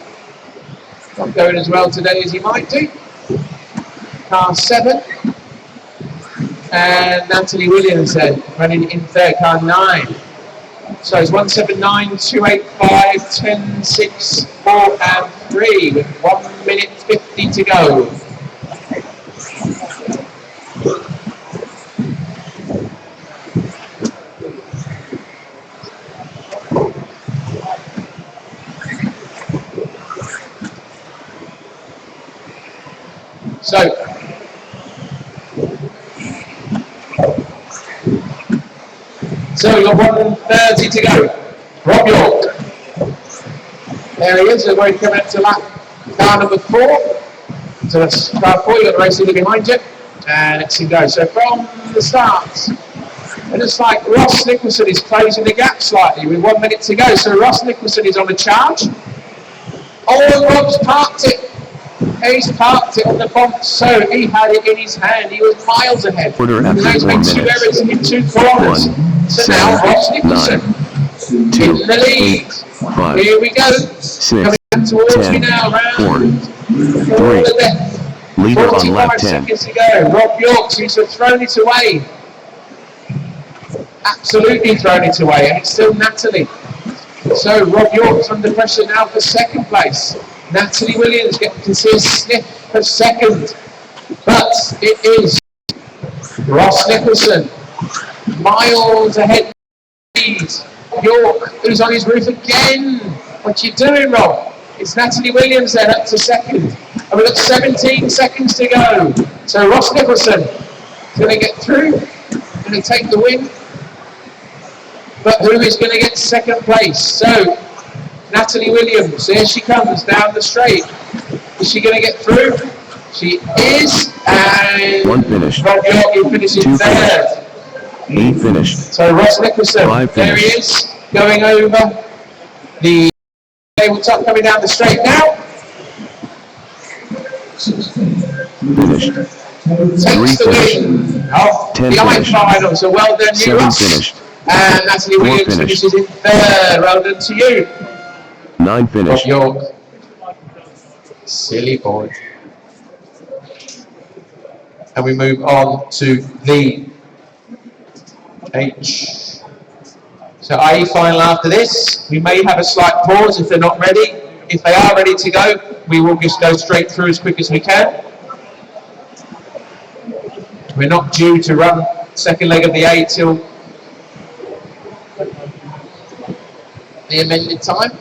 Not going as well today as he might do. Car 7. And Natalie Williams then running in third, car 9. So it's 179, 285, 10, 6, 4 and 3 with 1 minute 50 to go. So we've got 1:30 to go. Bwoc. There he is, we're going to come up to lap car number 4. So that's car 4, you've got the race leader behind you. And let's see go. So from the start, it looks like Ross Nicholson is closing the gap slightly with 1 minute to go. So Ross Nicholson is on the charge. Oh, Rob's parked it. He's parked it on the bump, so he had it in his hand. He was miles ahead. Order after He's 4 made 2 minutes. errors in 2 corners. 1, So 7, now Ross Nicholson 9, 2, in the lead. 5, Here we go. 6, Coming back towards 10, me now, 4, round 3. the death. Leader on lap 45 10. seconds to go. Bwoc seems to have thrown it away. Absolutely thrown it away, and it's still Natalie. So Bwoc's under pressure now for second place. Natalie Williams getting to see a sniff for second. But it is Ross Nicholson miles ahead. Bwoc, who's on his roof again. What you doing, Rob? It's Natalie Williams then up to second. And we've got 17 seconds to go. So Ross Nicholson is going to get through, going to take the win. But who is going to get second place? So Natalie Williams, there she comes down the straight. Is she going to get through? She is, and 1 finished. Bwoc finishes 2 third. 8 finished. So Ross Nicholson, 5 there he finished. is, going over the tabletop, coming down the straight now. Finished. 3 Takes the finished. win of 10 the finished. final. So well done, you 7 Ross. finished. And Natalie 4 Williams finished. finishes in third. Well done to you. 9 finished. Bwoc. Silly boy. And we move on to the H. So IE final after this. We may have a slight pause if they're not ready. if they are ready to go, we will just go straight through as quick as we can. We're not due to run second leg of the A till the amended time.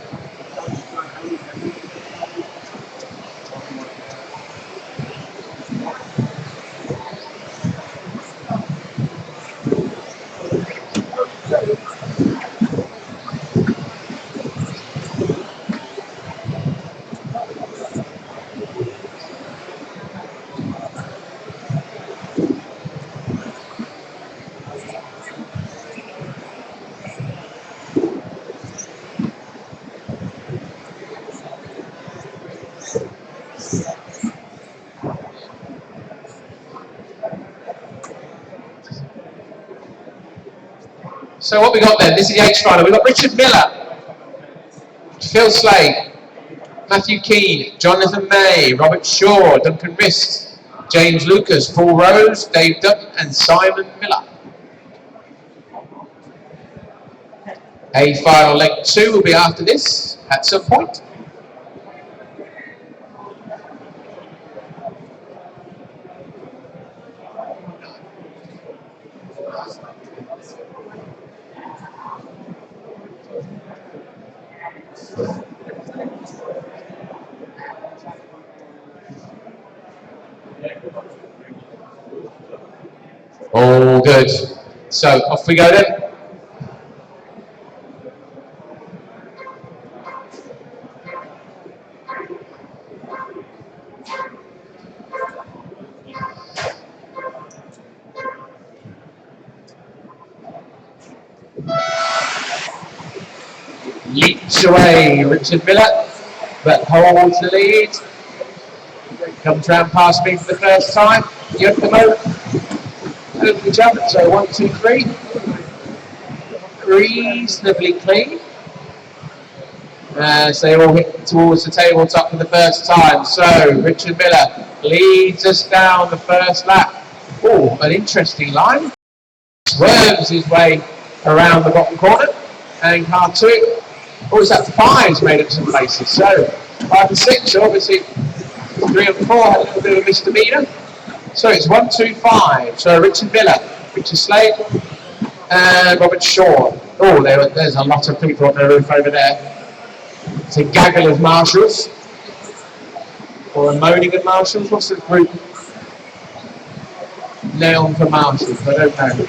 So what we got then? This is the H final. We've got Richard Miller, Phil Slade, Matthew Keane, Jonathan May, Robert Shaw, Duncan Rist, James Lucas, Paul Rose, Dave Dutton and Simon Miller. A final leg 2 will be after this at some point. All good. So off we go then. Leaps away Richard Miller, but holds the lead. Comes round past me for the first time. Yokomo over the jump, so 1, 2, 3. Reasonably clean. As they all hit towards the tabletop for the first time. So Richard Miller leads us down the first lap. Oh, an interesting line. Swerves his way around the bottom corner. And car 2. Oh, it's that 5's made up some places. So 5 and 6, obviously 3 and 4 had a little bit of a misdemeanor. So it's 1, 2, 5. So Richard Miller, Richard Slade, and Robert Shaw. Oh, there's a lot of people on the roof over there. It's a gaggle of marshals. Or a moaning of marshals. What's the group noun for marshals? I don't know.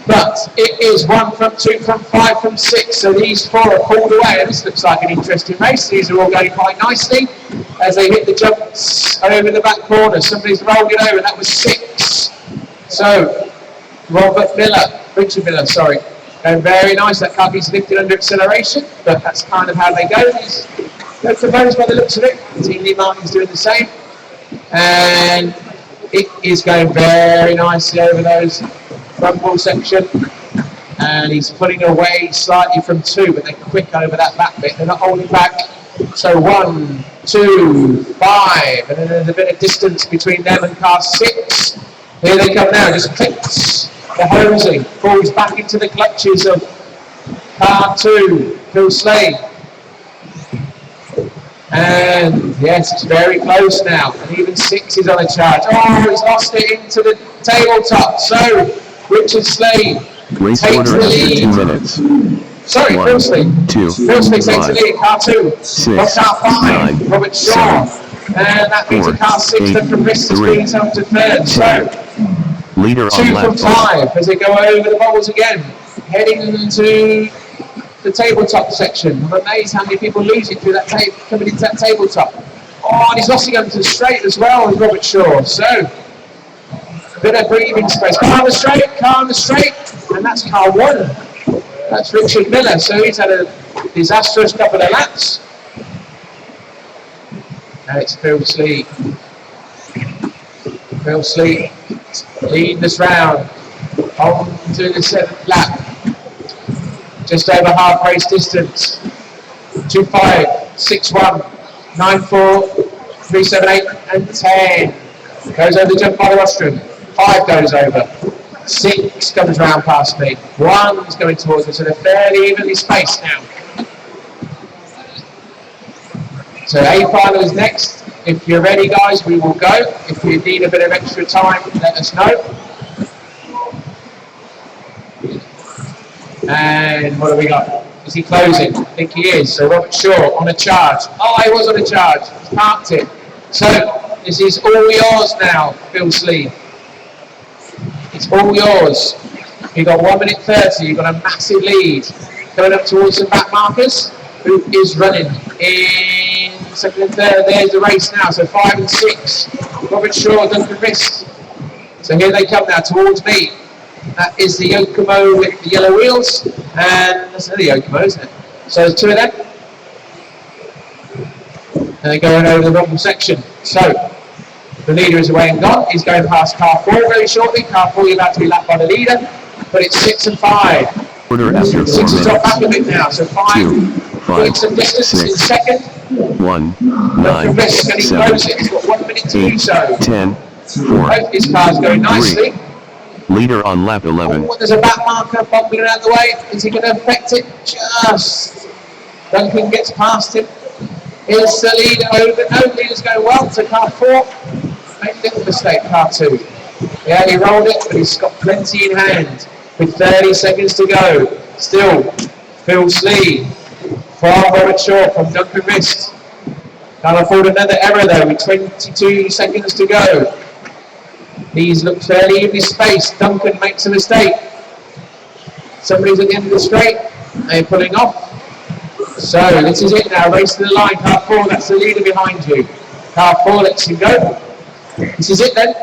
But it is 1 from 2 from 5 from 6. So these 4 are pulled away. And this looks like an interesting race. These are all going quite nicely as they hit the jumps over the back corner. Somebody's rolled it over. That was 6. So Richard Miller, sorry. Going very nice. That car is lifted under acceleration. But that's kind of how they go. These locomotives by the looks of it. Team Lee Martin's doing the same. And it is going very nicely over those front wall section, and he's pulling away slightly from 2, but they're quick over that back bit. They're not holding back. So 1, 2, 5, and then there's a bit of distance between them and car 6. Here they come now. Just clicks the hosing, falls back into the clutches of car 2, Phil Slade. And yes, it's very close now, and even 6 is on a charge. Oh, he's lost it into the tabletop. So Richard Slade Race takes order the after lead. 2 minutes. Sorry, 1, Phil Slade. 2, Phil Slade takes 5, the lead. Car 2. 6, Car 5. 9, Robert Shaw. 7, And that means 4, a car 6 that from Rist has 3, been himself to 3rd. So Leader 2 on from lap 5 as they go over the bubbles again, heading into the tabletop section. I'm amazed how many people lose it through that coming into that tabletop. Oh, and he's lost it onto the straight as well with Robert Shaw. So bit of breathing space. Car on the straight, and that's car 1. That's Richard Miller. So he's had a disastrous couple of laps. Now it's Phil Slade. Phil Slade leading this round on to the 7th lap. Just over half race distance. 2.5, 6.1, 9.4, 3.78 and 10. Goes over the jump by the rostrum. 5 goes over. 6 comes round past me. 1's going towards me, so they're fairly evenly spaced now. So A final is next. If you're ready, guys, we will go. If you need a bit of extra time, let us know. And what have we got? Is he closing? I think he is. So Robert Shaw on a charge. Oh, he was on a charge. He's parked it. So this is all yours now, Phil Slee. It's all yours. You've got 1 minute 30. You've got a massive lead. Going up towards the back markers. Who is running in second and third? There's the race now. So 5 and 6. Robert Shaw, Duncan Wrist. So here they come now towards me. That is the Yokomo with the yellow wheels, and that's another Yokomo, isn't it? So there's 2 of them. And they're going over the rumble section. So the leader is away and gone. He's going past car 4 very shortly. Car 4 is about to be lapped by the leader, but it's 6 and 5. Order after 4 6 is minutes. dropped back a bit now, so 5. 2, 5, Doing some distance 6, in second. 1, Duncan 9, Wrist, can he 7, close it? He's got 1 minute to do 8, so. 10, 4, Both his cars going nicely. 3. Leader on lap 11. Oh, there's a back marker bumping around the way. Is he going to affect it? Just. Duncan gets past him. Here's the leader over. No, leader's going well to car 4. Make a little mistake, car 2. Yeah, he rolled it, but he's got plenty in hand. With 30 seconds to go. Still, Phil Slee from Robert Shaw from Duncan Wrist. Can't afford another error though, with 22 seconds to go. These look fairly evenly spaced. Duncan makes a mistake. Somebody's at the end of the straight. They're pulling off. So this is it now. Race to the line. Car 4, that's the leader behind you. Car 4 lets him go. This is it then.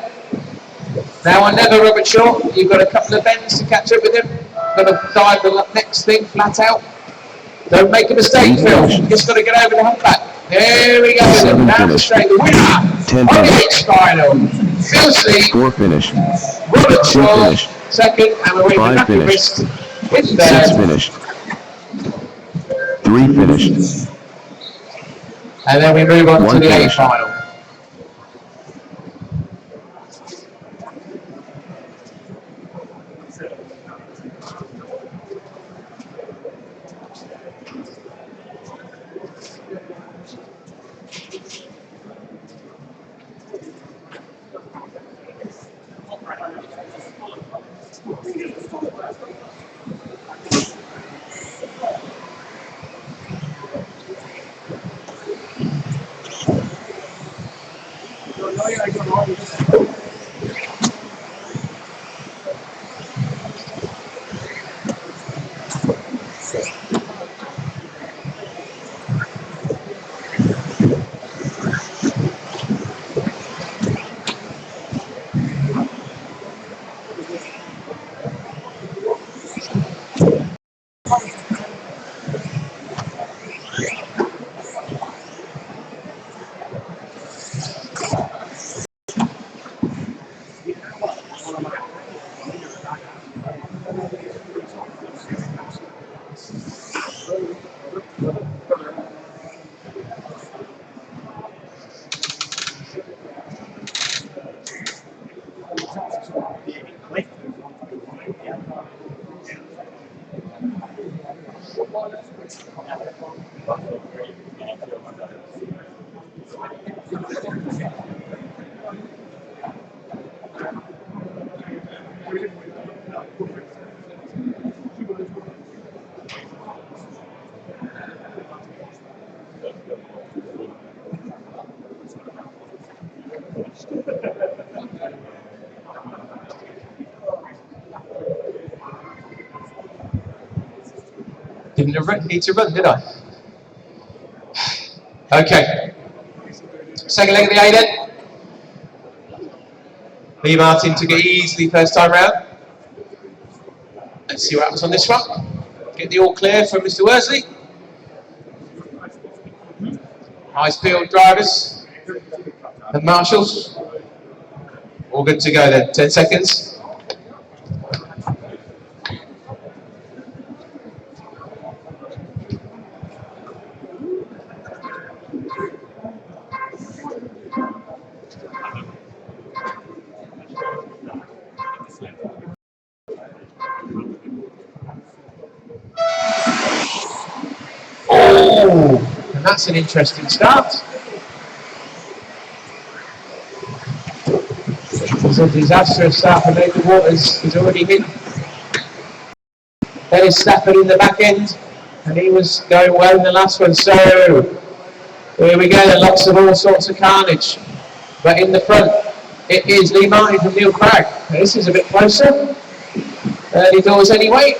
Now I never, Robert Shaw. You've got a couple of bends to catch up with him. Got to dive the next thing flat out. Don't make a mistake, Phil. Just got to get over the humpback. There we go. Down the straight. The winner 10 of the H final. Phil Slee. 4 finish. Robert 2 Shaw, finish. second, and away from 5 Duncan finished. Wrist in 6 third. finished. 3 finished. And then we move on to 1 the A finish. final. Didn't need to run, did I? Okay. Second leg of the A then. Lee Martin took it easily first time round. Let's see what happens on this one. Get the all clear from Mr. Worsley. High field drivers and marshals. All good to go then. 10 seconds. Oh, And that's an interesting start. It's a disastrous start for Nathan Waters. He's already hit. Dennis Stafford in the back end, and he was going well in the last one. So here we go, lots of all sorts of carnage. But in the front, it is Lee Martin from Neil Cragg. This is a bit closer. Early doors anyway.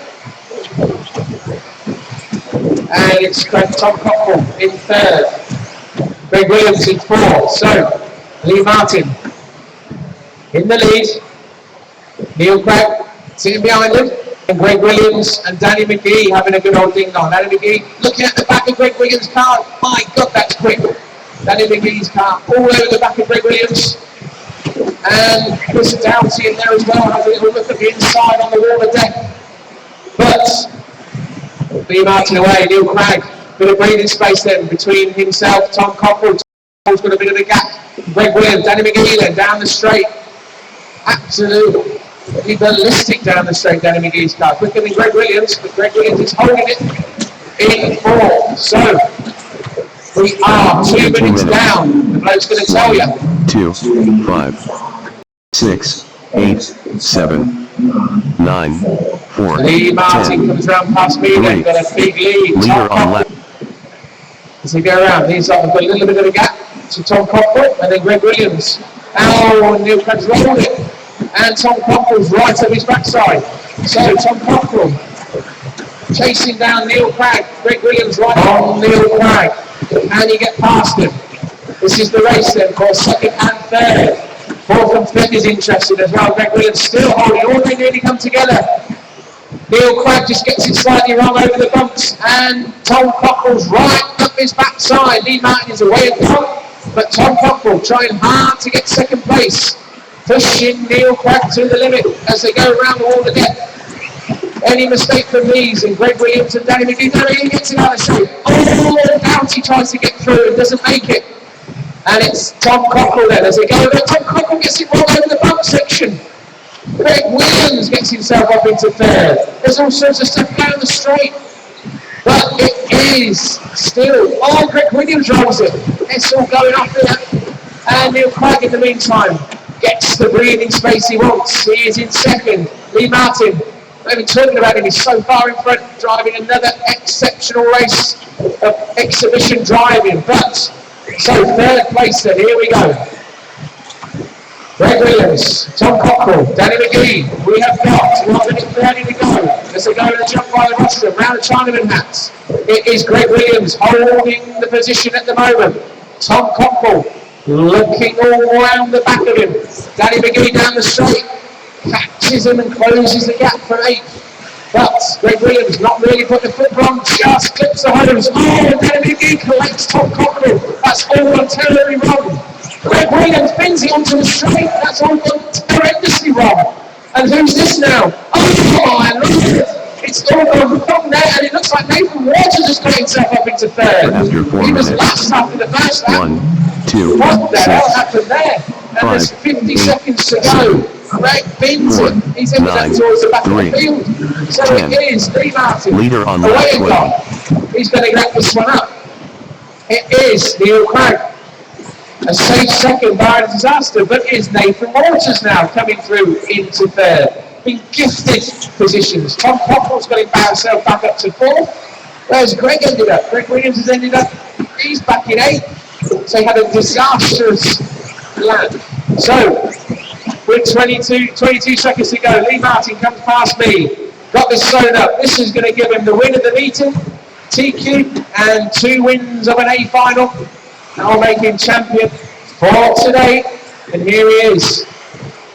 And it's Tom Cockrell in third. Greg Williams in fourth. So Lee Martin in the lead. Neil Cragg sitting behind him. And Greg Williams and Danny McGee having a good old ding dong. Danny McGee looking at the back of Greg Williams' car. My God, that's quick. Danny McGee's car all over the back of Greg Williams. And Chris Doughty in there as well, having a little look at the inside on the water deck. But Lee Martin away, Neil Cragg, bit of breathing space then between himself, Tom Cockrell. Tom's got a bit of a gap. Greg Williams, Danny McGee then down the straight. Absolutely ballistic down the straight, Danny McGee's car. Quicker than Greg Williams, but Greg Williams is holding it in fourth. So we are 2 minutes down. The bloke's going to tell you. 2, 5, 6, 8, 7, 9, 4, Lee Martin 10, comes round past me again, got a big lead. leader on left. As they go around, he's got a little bit of a gap to Tom Cockrell and then Greg Williams. Oh, and Neil Cragg's rolled it. And Tom Cockrell's right up his backside. So Tom Cockrell chasing down Neil Cragg. Greg Williams right on Neil Cragg. And you get past him. This is the race then for second and third. Fourth and fifth is interested as well. Greg Williams still holding. All they nearly come together. Neil Cragg just gets it slightly wrong over the bumps. And Tom Cockrell's right up his backside. Lee Martin is away at top. But Tom Cockrell trying hard to get second place. Pushing Neil Cragg to the limit as they go around the water deck. Any mistake from these, and Greg Williams and Danny McGee, he gets it out of the straight. Oh, Doughty tries to get through and doesn't make it. And it's Tom Cockrell then as they go over. Tom Cockrell gets it wrong over the bump section. Greg Williams gets himself up into third. There's all sorts of stuff down the straight. But it is still, oh, Greg Williams rolls it. It's all going off there. And Neil Cragg in the meantime gets the breathing space he wants. He is in second. Lee Martin, not even talking about him, he's so far in front, driving another exceptional race of exhibition driving. But, so third place then, here we go. Greg Williams, Tom Cockrell, Danny McGee, we have got 1 minute 30 to go. As they go to the jump by the rostrum, round the Chinaman hats. It is Greg Williams holding the position at the moment. Tom Cockrell looking all around the back of him. Danny McGee down the straight, catches him and closes the gap for 8th. But Greg Williams not really put the foot wrong, just clips the hose. Oh, Danny McGee collects Tom Cockrell. That's all on terribly wrong. Greg Williams bends it onto the straight. That's all gone horrendously wrong. And who's this now? Oh, I love it. It's all gone wrong there, and it looks like Nathan Waters has got himself up into third. After 4 He was minutes. last after the first lap. 1, 2, What the hell 6, happened there? And 5, there's 50 8, seconds to go. Greg bends it. He's in that towards the back of the 3, field. So 10. it is Lee Martin. Leader on away lap and 12. gone. He's going to wrap this one up. It is Neil Cragg. A safe second by a disaster, but it is Nathan Waters now coming through into third. Been gifted positions. Tom Cockrell's got himself back up to 4th. Where's Greg ended up? Greg Williams has ended up, he's back in 8th. So he had a disastrous land. So, with 22 seconds to go, Lee Martin comes past me. Got this sewn up. This is going to give him the win of the meeting, TQ, and 2 wins of an A final. That'll make him champion for today. And here he is,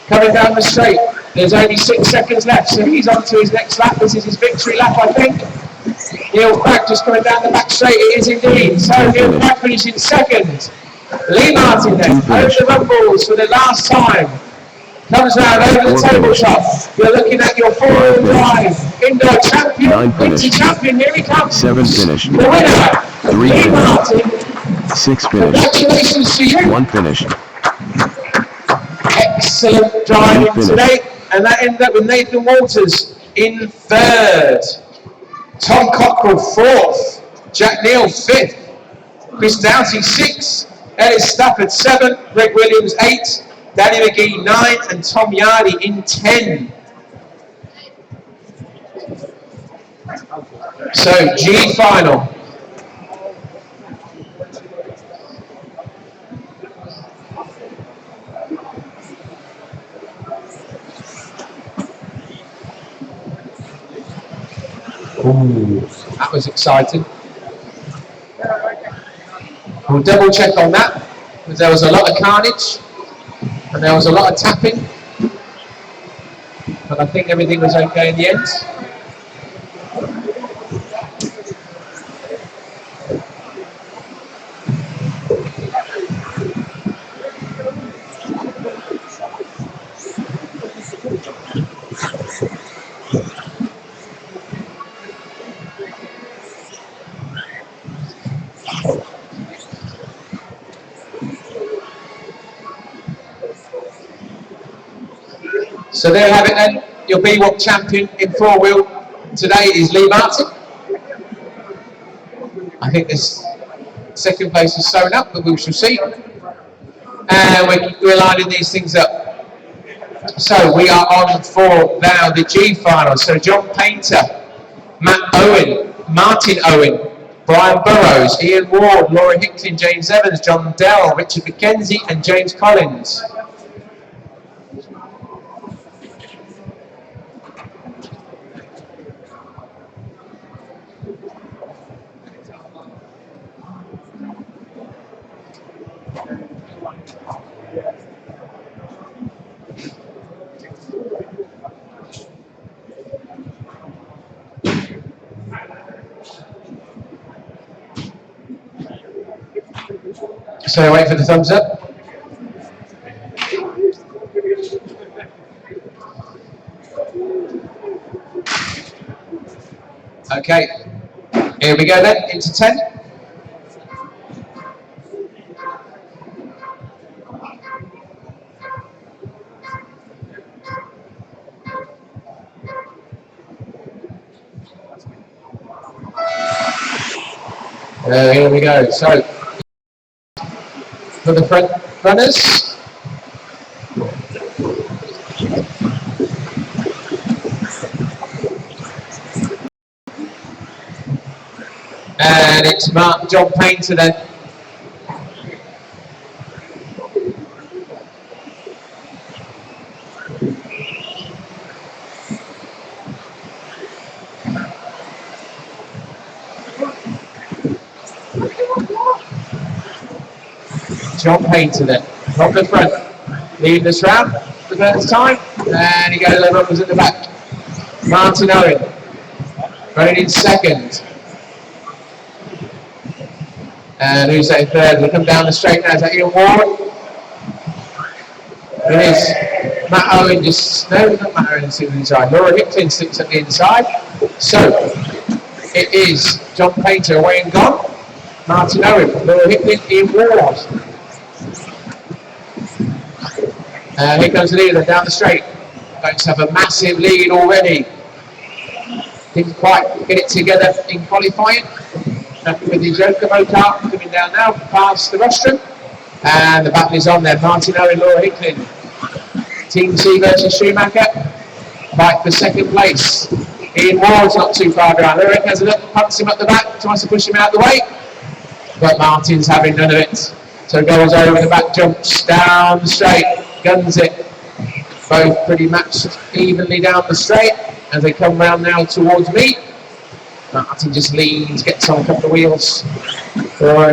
coming down the straight. There's only 6 seconds left, so he's on to his next lap. This is his victory lap, I think. Neil Cragg just coming down the back straight. It is indeed. So Neil Cragg finishing second. Lee Martin then, over the rumbles for the last time. Comes round over the tabletop. You're looking at your 4-wheel drive indoor champion, winter champion. Here he comes. 7 finished. The winner, 3 Lee finished. Martin. 6 finished. Congratulations to you. 1 finished. Excellent driving today. And that ended up with Nathan Waters in 3rd. Tom Cockrell 4th. Jack Neal 5th. Chris Doughty 6, Ellis Stafford 7, Greg Williams 8, Danny McGee 9, and Tom Yardy in 10. So G final. Ooh, that was exciting. We'll double check on that, because there was a lot of carnage and there was a lot of tapping, but I think everything was okay in the end. So there you have it then, your Bwoc champion in four-wheel today is Lee Martin. I think this second place is sewn up, but we shall see. And we're lining these things up. So we are on for now the G final. So John Painter, Matt Owen, Martin Owen, Brian Burrows, Ian Ward, Laura Hicklin, James Evans, John Dell, Richard McKenzie and James Collins. So wait for the thumbs up. Okay, here we go then, into 10. Here we go, so for the front runners, and it's John Painter then. John Painter then, from the front, leading this round for the first time, and he goes over at the back. Martin Owen, running in second. And who's that in third? We'll come down the straight now. Is that Ian Ward? It is. Matt Owen just, no, not Matt Owen sits on the inside. Laura Hicklin sits at the inside. So, it is John Painter away and gone. Martin Owen, Laura Hicklin, Ian Ward. Here comes the leader down the straight. Going to have a massive lead already. Didn't quite get it together in qualifying. With the Joker motor coming down now past the rostrum. And the battle is on there. Martin Owen, Laura Hicklin. Team C versus Schumacher. Fight for second place. Ian Ward's not too far behind. Laura Hicklin has a look, pumps him up the back, tries to push him out the way. But Martin's having none of it. So goes over the back, jumps down the straight, guns it. Both pretty matched evenly down the straight as they come round now towards me. Martin just leans, gets on a couple of wheels. Or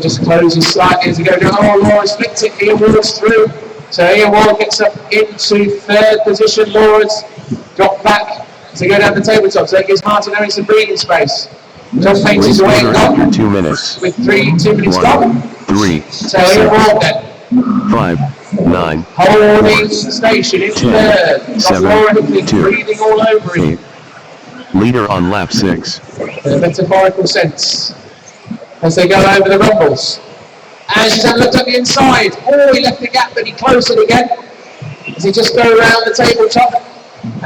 just closes slightly as he goes down. Oh, Laura's flicked it, Ian Ward's through. So Ian Ward gets up into third position. Laura's dropped back as they go down the tabletop. So it gives Martin Owen some breathing space. John Painter's away and gone. 2 minutes. With 2 minutes gone. 3. So Ian Ward then. 5, 9, holding station in 10, third. 7, 2, breathing all over him. 8. Leader on lap 6. In a metaphorical sense. As they go over the rumbles. And she's had a look at the inside. Oh, he left the gap, but he closed it again. As he just go around the tabletop.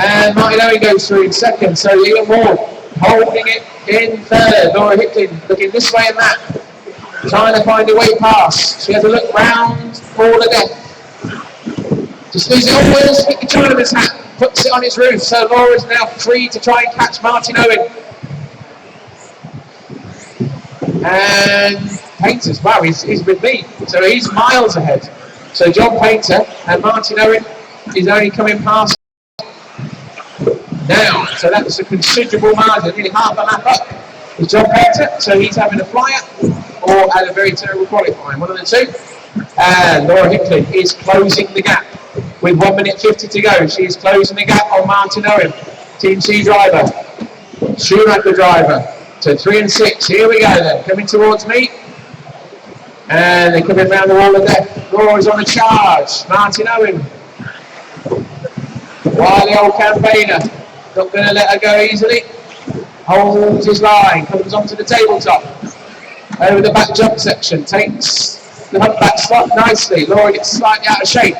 And Martin Owen goes through in second. So Ian Ward holding it in third. Laura Hickling looking this way and that, trying to find a way past. She has a look round all of death. Just loses it always, pick the Chinaman's hat, puts it on his roof, so Laura's now free to try and catch Martin Owen. And Painter's, wow, he's with me, so he's miles ahead. So John Painter and Martin Owen is only coming past now, so that's a considerable margin, nearly half a lap up with John Painter, so he's having a flyer or had a very terrible qualifying, one of the two. And Laura Hickling is closing the gap with 1 minute 50 to go. She is closing the gap on Martin Owen, Team C driver, Schumacher driver. So 3 and 6, here we go then, coming towards me. And they're coming round the wall of death. Laura's on a charge, Martin Owen. Wily old campaigner, not going to let her go easily. Holds his line, comes onto the tabletop. Over the back jump section, takes the humpback slot nicely. Laura gets slightly out of shape.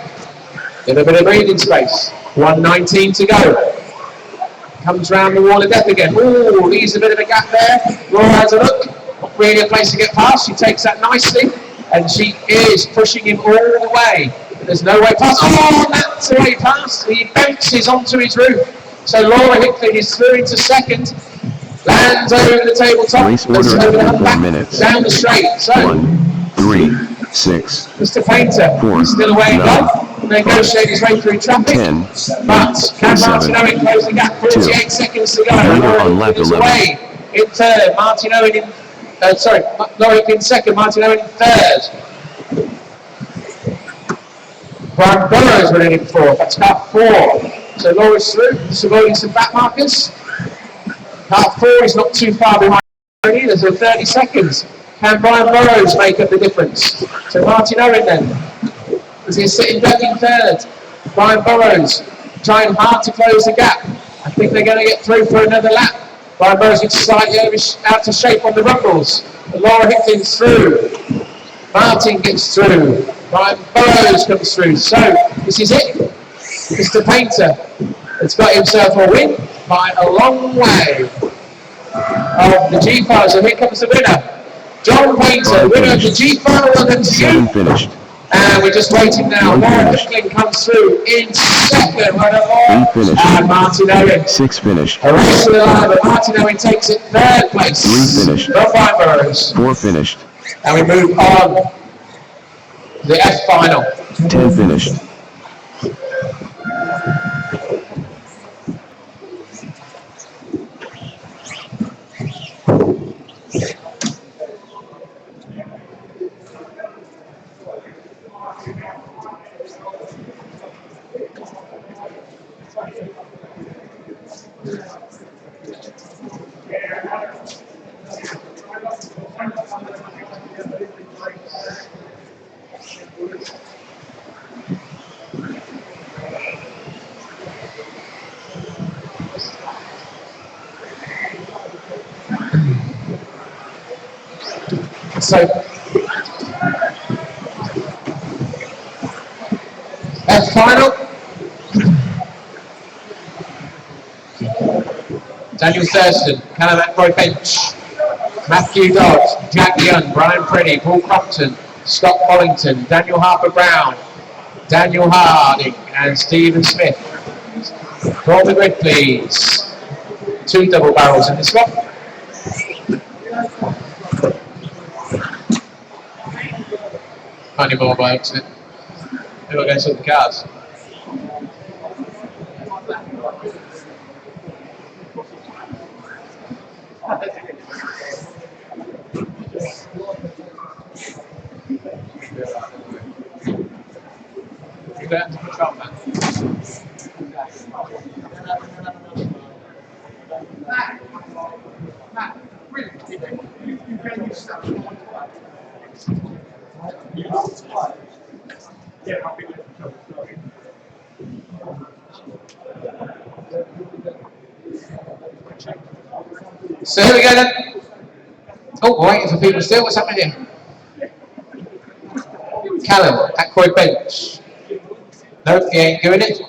Little bit of breathing space. 1:19 to go. Comes round the wall of death again. Ooh, leaves a bit of a gap there. Laura has a look. Not really a place to get past. She takes that nicely. And she is pushing him all the way. There's no way past. Oh, that's the way past. He bounces onto his roof. So Laura Hickling is through into second. Lands over the tabletop. Race order Over the at 4 back, minutes. down the straight. So 1, 3, 6. Mr. Painter 4, still away and 9, gone. Negotiate his way through traffic. 10, But can 7, Martin Owen close the gap? 48 2. seconds to go. Leader Laura on lap Hickling is 11. away in third. Martin Owen in Laura Hickling second. Martin Owen in third. Brian Burrows running in fourth. That's car 4. So Laura's through, just avoiding some back markers. Car 4 is not too far behind either, so 30 seconds. Can Brian Burrows make up the difference? So Martin Owen then, as he's sitting back in third. Brian Burrows trying hard to close the gap. I think they're going to get through for another lap. Brian Burrows gets slightly out of shape on the rumbles. But Laura Hickling's through. Martin gets through. Brian Burrows comes through. So this is it. Mr. Painter has got himself a win by a long way of the G5. So here comes the winner. John Painter, winner of the G5. Welcome to 7 you. finished. And we're just waiting now. 1 Laura finished. Hickling comes through in second. Well done, 8 Laura. finished. And Martin Owen. 6 finished. A race to the line, but Martin Owen takes it third place. 3 finished. Not by Burrows. 4 finished. And we move on to the F final. 10 finished. So, F final. Daniel Thurston, Callum Ackroyd Bench, Matthew Dodd, Jack Young, Brian Preddy, Paul Crompton, Scott Bollington, Daniel Harper-Brown, Daniel Harding, and Stephen Smith. Call the grid, please. 2 double barrels in this one. Funny more by accident. Who are going to sort the cars? You go into control, man. So here we go then. Oh, we're waiting for people still. What's happening here? Callum, Ackroyd Bench. Nope, he ain't doing it.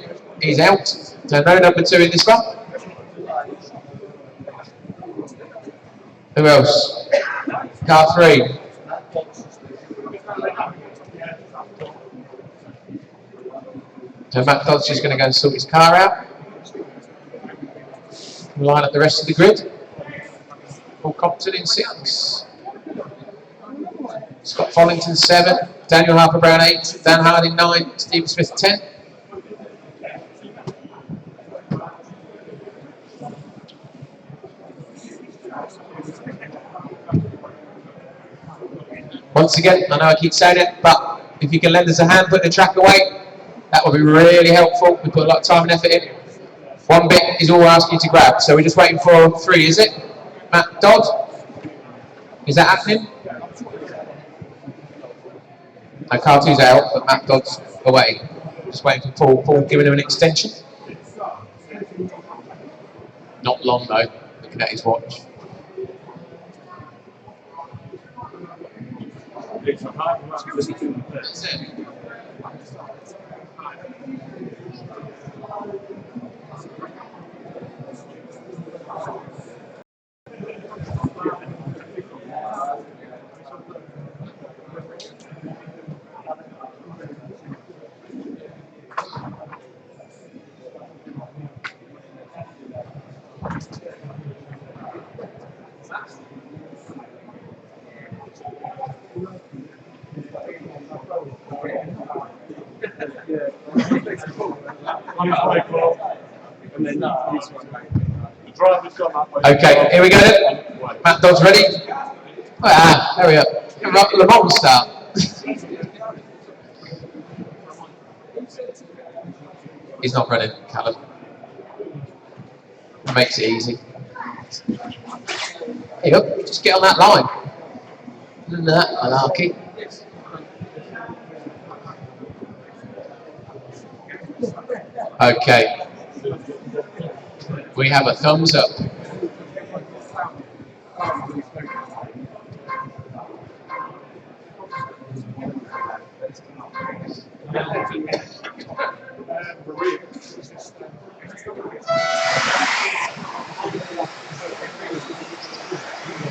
He's out. So no number 2 in this one. Who else? Car 3. So Matt Dodd's just going to go and sort his car out. Line up the rest of the grid. Paul Compton in 6. Scott Follington 7. Daniel Harper-Brown 8. Dan Harding 9. Stephen Smith 10. Once again, I know I keep saying it, but if you can lend us a hand putting the track away, that would be really helpful. We put a lot of time and effort in. One bit is all we're asking you to grab. So we're just waiting for 3, is it? Matt Dodd? Is that happening? No, car 2's out, but Matt Dodd's away. Just waiting for Paul. Paul giving him an extension. Not long though, looking at his watch. Okay, here we go then. Matt Dodd's ready. Ah, there we go. Le Mans start. He's not running, Callum. Makes it easy. There you go, just get on that line. Isn't that malarkey? Okay. We have a thumbs up.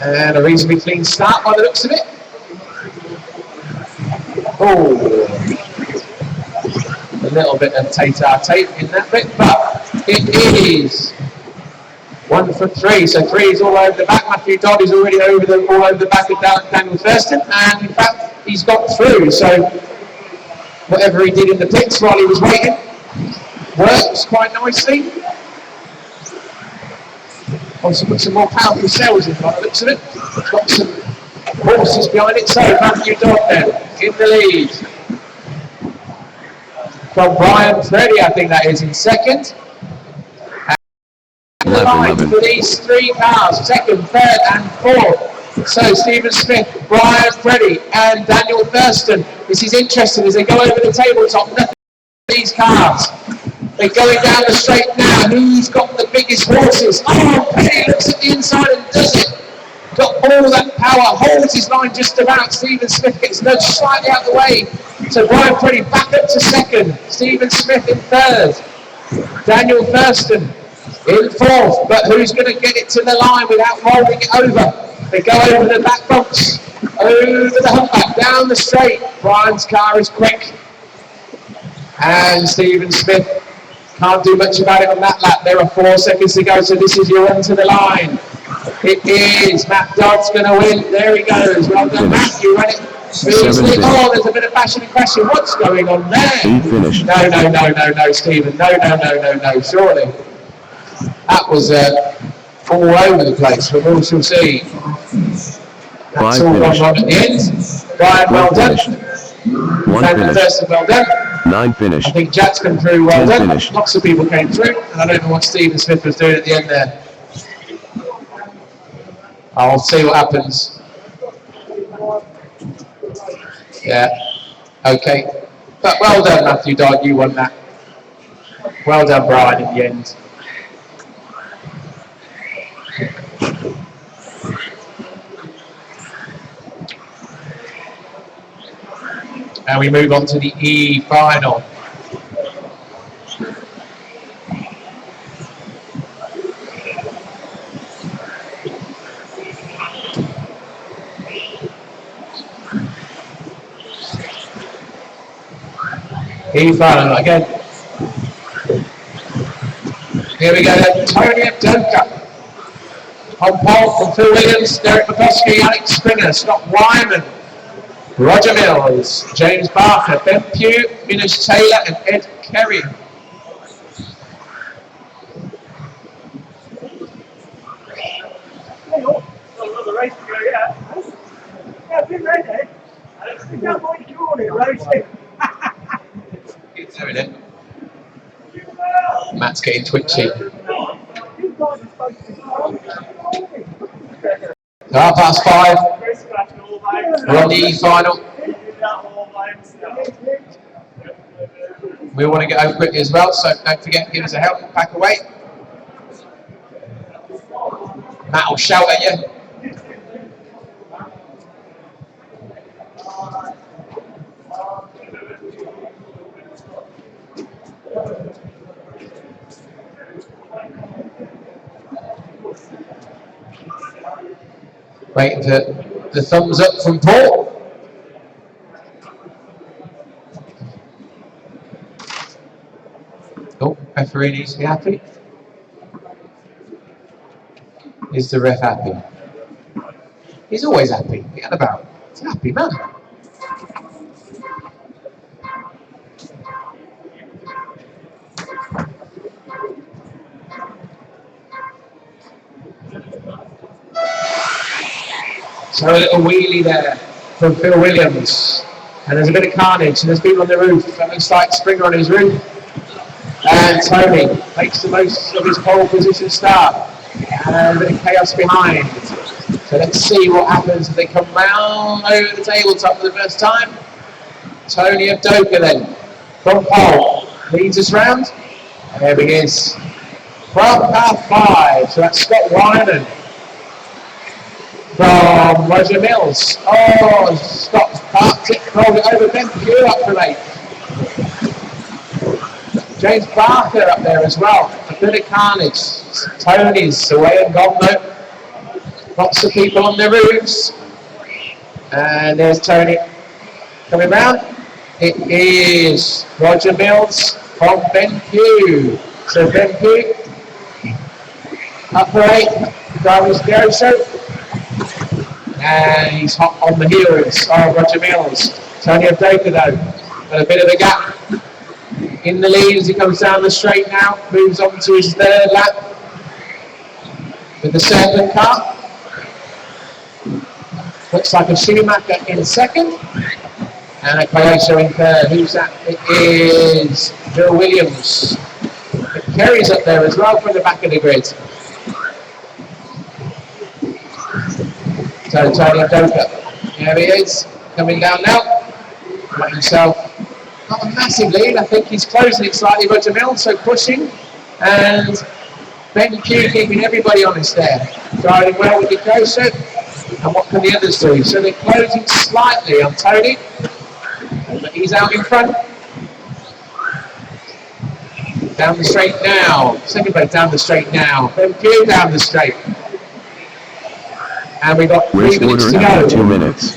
And a reasonably clean start by the looks of it. Oh, a little bit of tate-a-tate in that bit, but it is 1 for 3. So 3 is all over the back. Matthew Dodd is already all over the back of Daniel Thurston, and in fact he's got through. So whatever he did in the pits while he was waiting works quite nicely. Also put some more powerful cells in by the looks of it. Got some horses behind it. So Matthew Dodd then in the lead. From Brian Freddy, I think that is in second. And the line for these 3 cars, second, third and fourth. So Stephen Smith, Brian Freddy and Daniel Thurston. This is interesting as they go over the tabletop. Nothing these cars. They're going down the straight now. Who's got the biggest horses? Oh, Penny looks at the inside and does it. Got all that power, holds his line just about. Stephen Smith gets nudged slightly out of the way. So Brian Freddy back up to second. Stephen Smith in third. Daniel Thurston in fourth. But who's going to get it to the line without rolling it over? They go over the back bumps, over the humpback, down the straight. Brian's car is quick. And Stephen Smith can't do much about it on that lap. There are 4 seconds to go, so this is your run to the line. It is. Matt Dodd's going to win. There he goes. Well done, Matt. You ran it smoothly. Oh, there's a bit of bashing and crashing. What's going on there? No, Stephen. No. Surely. That was all over the place, but we shall see. That's all gone wrong at the end. Brian, well done. Daniel Thurston, well done. 9 finish. I think Jack's come through well done. Finish. Lots of people came through, and I don't know what Stephen Smith was doing at the end there. I'll see what happens. Yeah. Okay. But well done, Matthew Dodd. You won that. Well done, Brian, at the end. And we move on to the E final. E-final again. Here we go then, Tony Bwoc. On pole from Phil Williams, Derek Bwoc, Alex Springer, Scott Wyman, Roger Mills, James Barker, Ben Pugh, Minish Taylor and Ed Kerry. Another race to go, yeah. Yeah, been ready. You don't want to do it, racing. Keep doing it. Matt's getting twitchy. You guys are supposed to be 5:30. We're on the E-final. We want to get over quickly as well, so don't forget to give us a help and pack away. Matt will shout at you. Waiting for the thumbs up from Paul. Oh, referee needs to be happy. Is the ref happy? He's always happy. Forget about it. He's a happy man. So a little wheelie there from Phil Williams. And there's a bit of carnage, and there's people on the roof. That looks like Springer on his roof. And Tony makes the most of his pole position start. And a bit of chaos behind. So let's see what happens if they come round over the tabletop for the first time. Tony Bwoc then, from pole, leads us round. And there he is. From car 5, so that's Scott Wyman. From Roger Mills. Oh, Scott's parked it, rolled it over, Ben Pugh up from 8. James Barker up there as well. A bit of carnage. Tony's away and gone though. Lots of people on the roofs. And there's Tony coming round. It is Roger Mills from Ben Pugh. So Ben Pugh up for 8. Drivers go so. And he's hot on the heels of Roger Mills. Tony Bwoc though, and a bit of a gap in the lead as he comes down the straight now, moves on to his 3rd lap with the 2nd car. Looks like a Schumacher in 2nd and a Coyote in 3rd. Who's that? It is Bill Williams. Kerry's up there as well from the back of the grid. So Tony Bwoc, there he is, coming down now. Got himself not a massive lead, I think he's closing it slightly, Roger Mills, so pushing. And Ben Pugh keeping everybody honest there. Driving well with the Koso. And what can the others do? So they're closing slightly on Tony. But he's out in front. Down the straight now. Second place down the straight now. Ben Pugh down the straight. And we've got 3 minutes to go. 2 minutes.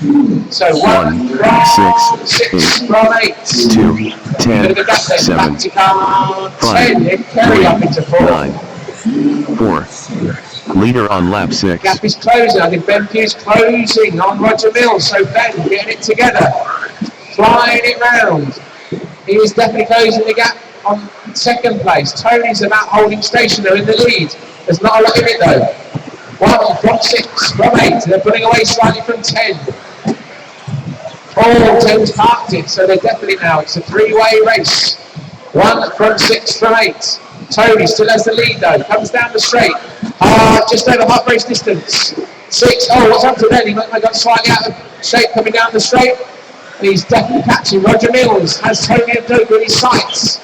So 1, 6 from 8. 2, 10, 7, back to car 5, 10. Carry up into 4. 9, 4. Leader on lap 6. Gap is closing. I think Ben Pugh's closing on Roger Mills. So Ben getting it together. Flying it round. He is definitely closing the gap on 2nd place. Tony's about holding station though in the lead. There's not a lot in it though. 1 from 6 from 8. They're pulling away slightly from 10. All 10's parked it, so they're definitely now. It's a 3-way race. 1 from 6 from 8. Tony still has the lead though. Comes down the straight. Just over half race distance. 6. Oh, what's happened to Ben? He got slightly out of shape coming down the straight. And he's definitely catching. Roger Mills has Tony Bwoc in his sights.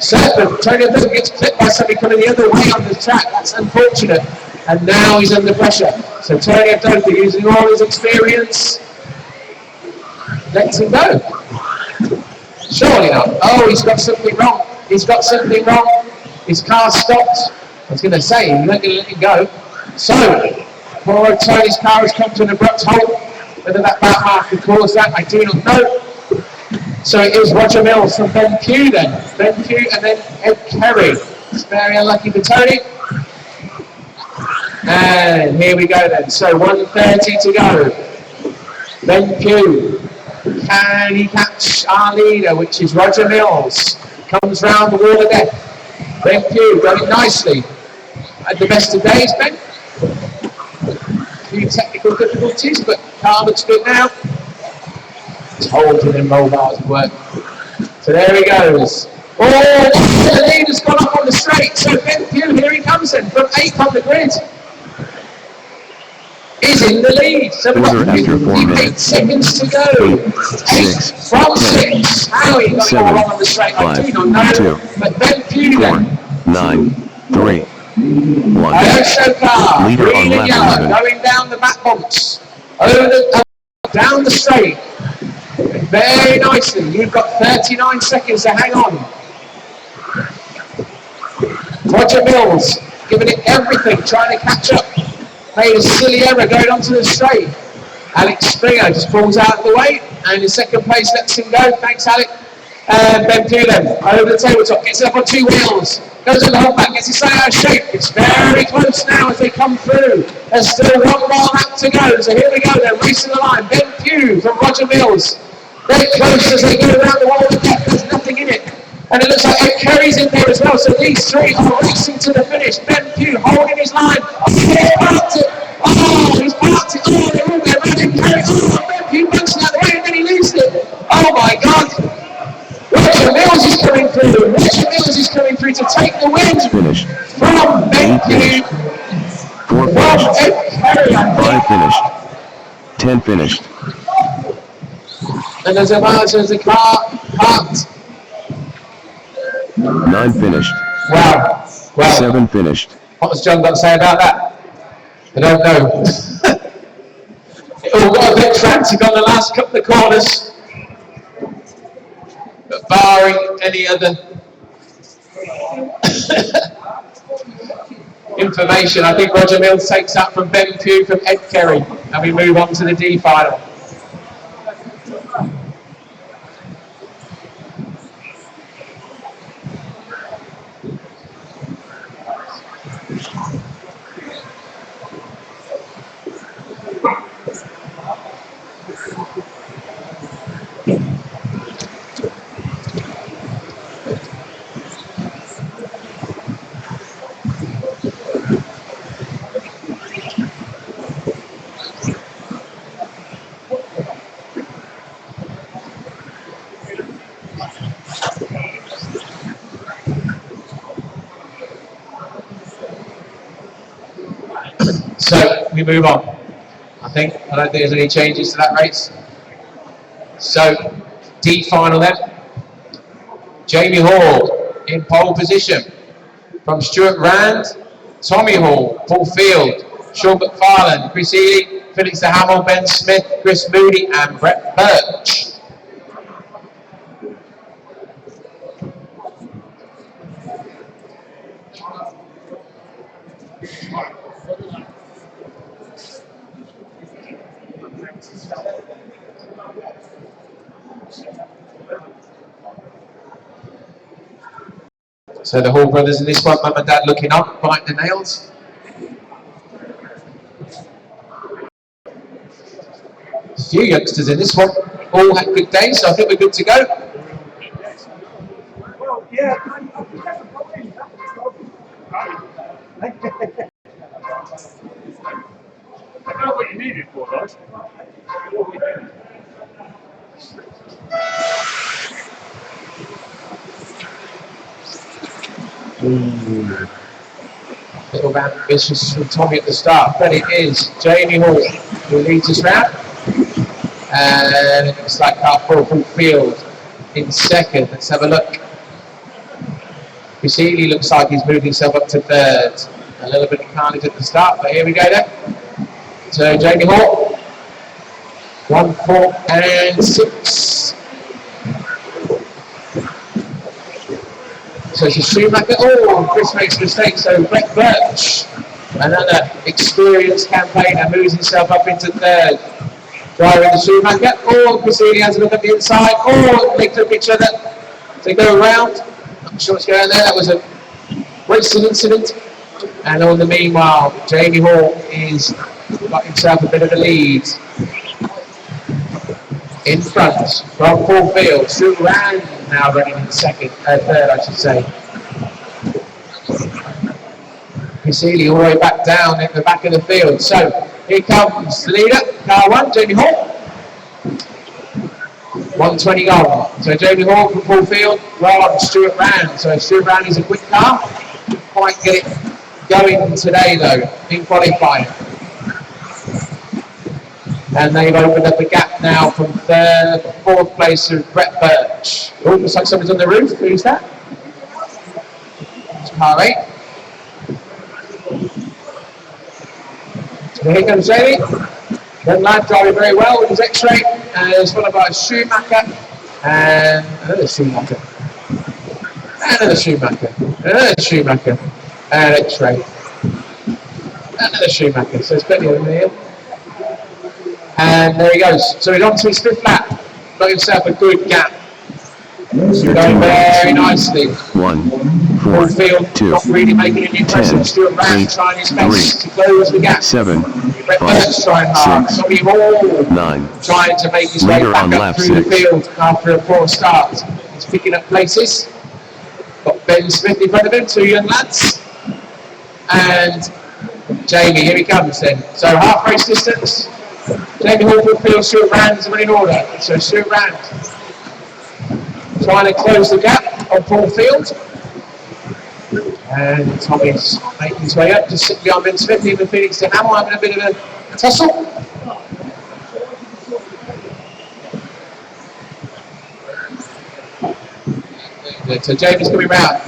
7. Tony Bwoc gets clipped by somebody coming the other way on the track. That's unfortunate. And now he's under pressure. So Tony Bwoc, using all his experience, lets him go. Surely not. Oh, he's got something wrong. He's got something wrong. His car stopped. I was going to say, he's not going to let him go. So, poor Tony's car has come to an abrupt halt. Whether that back marker caused that, I do not know. So it is Roger Mills from Bwoc then. Bwoc and then Ed Kerry. It's very unlucky for Tony. And here we go then. So 1:30 to go. Bwoc. Can he catch our leader, which is Roger Mills? Comes round the wall of death. Bwoc going nicely. At the best of days, Ben. A few technical difficulties, but car looks good now. Told him mobile to work. So there he goes. Oh, the leader's gone up on the straight. So Bwoc, here he comes then, from 8th on the grid. Is in the lead. So we've got 8 seconds to go. 8 from 6. How he got it all wrong on the straight, I do not know. But Bwoc then. 9, 3, 1. Ioso car, Leader green on and lap yellow, 11. going down the back bumps, over the, down the straight, very nicely. You've got 39 seconds to hang on. Roger Mills giving it everything, trying to catch up. Made a silly error going onto the straight. Alex Springer just pulls out of the way, and in second place lets him go. Thanks, Alex. And Bwoc then over the tabletop, gets it up on 2 wheels, goes on the hold back, gets his side out of shape. It's very close now as they come through. There's still 1 more lap to go. So here we go, they're racing the line. Bwoc from Roger Mills. Very close as they go around the wall of death. There's nothing in it. And it looks like Ed Kerry's in there as well. So these 3 are racing to the finish. Bwoc holding his line. Oh, he's parked it. Oh, he's parked it. Oh, they're all there around Ed Kerry. Oh, Bwoc bunches out the way and then he leaves it. Oh my God. Roger Mills is coming through. Roger Mills is coming through to take the win. Finished. From Bwoc. 4 From finished. Ed Kerry. 5 finished. 10 finished. And there's a car parked. 9 finished. Wow. Well, 7 finished. what has John got to say about that? I don't know. It all got a bit frantic on the last couple of corners. But barring any other information, I think Roger Mills takes that from Bwoc from Ed Kerry. And we move on to the D final. So we move on. I don't think there's any changes to that race. So D final then. Jamie Hall in pole position. From Stuart Rand, Tommy Hall, Paul Field, Sean McFarlane, Chris Ely, Felix de Hamel, Ben Smith, Chris Moody and Brett Birch. So the Hall brothers in this one, Mum and Dad looking on, biting the nails. A few youngsters in this one, all had good days, so I think we're good to go. Well, yeah, I think that's a problem. I don't know what you need it for, though. Little round of business from Tommy at the start, but it is Jamie Hall who leads us round. And it looks like car 4 from Field in second. Let's have a look. He looks like he's moved himself up to third. A little bit of carnage at the start, but here we go then. So Jamie Hall, 1, 4 and 6. So it's a Schumacher. Oh, Chris makes a mistake. So Brett Birch, another experienced campaigner, moves himself up into third. Driving the Schumacher. Oh, Cassini has a look at the inside. Oh, they took each other. They go around. I'm sure what's going on there. That was a racing incident. And on the meanwhile, Jamie Hall is got himself a bit of a lead. In front from Paul Field. Stu Rand now running in third, I should say. Cassini all the way back down in the back of the field. So here comes the leader, car 1, Jamie Hall. 120 gone. So Jamie Hall from Paul Field, well, Stuart Rand. So Stuart Rand is a quick car. Didn't quite get it going today though, in qualifying. And they've opened up a gap now from fourth place to Brett Birch. Oh, looks like someone's on the roof. Who's that? It's car 8. So here comes Jamie. Young lad driving very well with his X-ray. And it's followed by Schumacher. And another Schumacher. Another Schumacher. Another Schumacher. And X-ray. Another Schumacher. So it's plenty over here. And there he goes. So he's on to his 5th lap. Got himself a good gap. Going very nicely. 1, 4, Paul Field 2, not really making an impression. Stuart Rand trying his best to close the gap. 7, Brett 5, Birch trying hard. 6, Tommy Hall 9. trying to make his way Leader back on up lap through the 6. field after a poor start. He's picking up places. Got Ben Smith in front of him, 2 young lads. And Jamie, here he comes then. So half race distance. Jamie Hall from Field, Stuart Rand is in order. So Stuart Rand trying to close the gap on Paul Field. And Tommy's making his way up, just sitting behind Ben Smith, even Phoenix to Hamill having a bit of a tussle. So Jamie's coming round.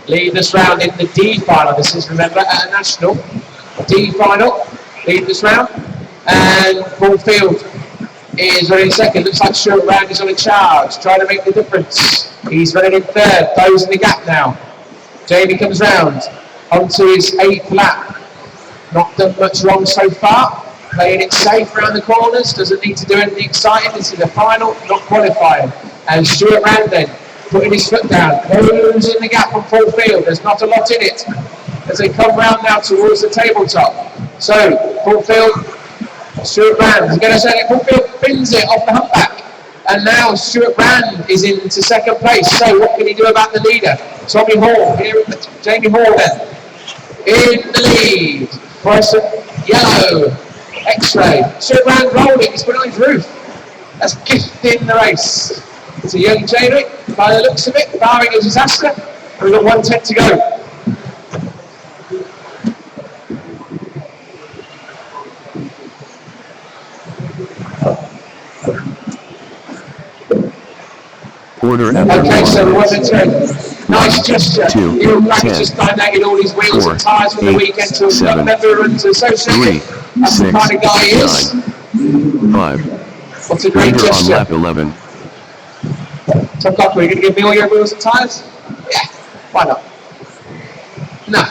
Leading us round in the D final. This is, remember, at a national D final. Leading us round. And Paul Field is running second. Looks like Stuart Rand is on a charge, trying to make the difference. He's running in third, closing the gap now. Jamie comes round onto his 8th lap. Not done much wrong so far. Playing it safe around the corners. Doesn't need to do anything exciting. This is the final, not qualifying. And Stuart Rand then putting his foot down, closing the gap on Paul Field. There's not a lot in it as they come round now towards the tabletop. So Paul Field, Stuart Rand, again I said, Paul Field pins it off the humpback. And now Stuart Rand is into 2nd place. So what can he do about the leader? Tommy Hall, here with Jamie Hall then. In the lead. Bryson, yellow, X-ray. Stuart Rand rolling, he's put on his roof. That's gifting the race. It's a young Jamie, by the looks of it, barring a disaster. And we've got 1:10 to go. Order after Okay, so the 1. 1:10. Nice gesture. 2, He'll practice 10, just donating all his wheels 4, and tyres from the 8, weekend to a 7, member and to associate. 3, That's the 6, kind of guy he is. 9, 5. What's a great Leader on gesture. lap 11. Tom Cocker, are you going to give me all your wheels and tyres? Yeah, why not? No.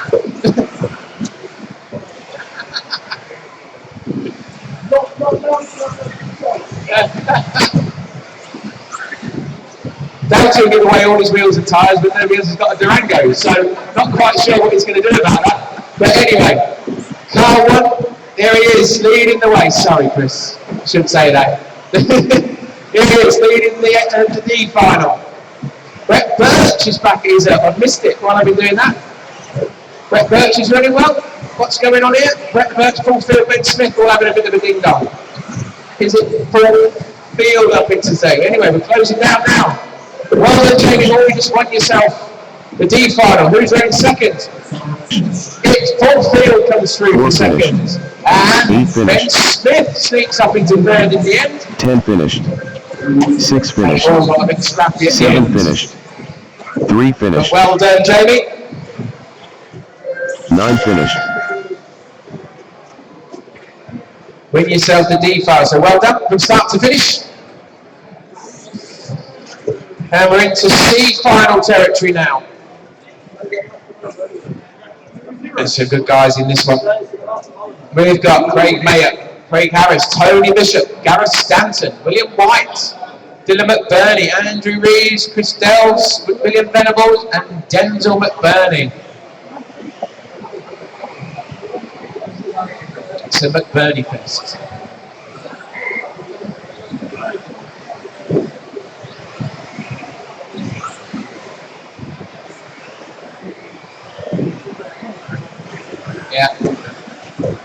Dan's going to give away all his wheels and tyres, but nobody else has got a Durango, so not quite sure what he's going to do about that. But anyway, car 1, there he is, leading the way. Sorry, Chris, shouldn't say that. Here he is, leading the D final. Brett Birch is back, I've missed it while I've been doing that. Brett Birch is running well. What's going on here? Brett Birch, Paul Field, Ben Smith all having a bit of a ding-dong. Is it Paul Field up into thing? Anyway, we're closing down now. Well done, Jamie Hall, you just won yourself the D final. Who's running second? It's Paul Field comes through for second. And Ben Smith sneaks up into third in the end. 10 finished. 6 finished. Oh, what a big scrappy at the 7 end. finished. 3 finished. Well done, Jamie. 9 finished. Win yourself the D file. So well done from start to finish. And we're into C final territory now. There's some good guys in this one. We've got Craig Mayer Craig Harris, Tony Bishop, Gareth Stanton, William White, Dylan McBurney, Andrew Reeves, Chris Dells, William Venables, and Denzel McBurney. It's a McBurney fest. Yeah,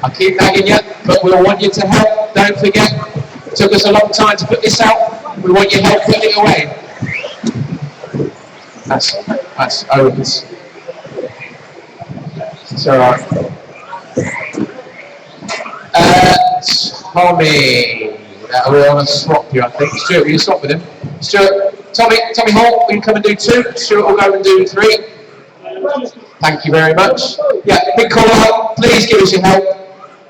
I'll keep nagging you, but we'll want you to help. Don't forget, it took us a long time to put this out. We want your help putting it away. That's Owens. It's alright. Tommy. We're on a swap here, I think. Stuart, will you swap with him? Stuart, Tommy Hall, will you come and do 2? Stuart will go and do 3. Thank you very much. Yeah, big call out. Please give us your help.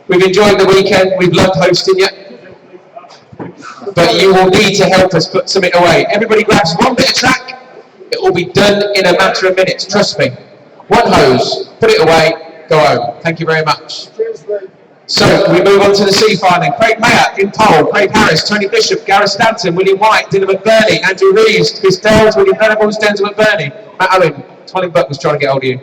We've enjoyed the weekend. We've loved hosting you. But you will need to help us put something away. Everybody grabs one bit of track. It will be done in a matter of minutes. Trust me. One hose. Put it away. Go home. Thank you very much. So we move on to the C final. Craig Mayer in pole. Craig Harris, Tony Bishop, Gareth Stanton, William White, Dylan McBurney, Andrew Reeves, Chris Dells, William Venables, Denzel McBurney, Matt Owen. Tony Bwoc was trying to get hold of you.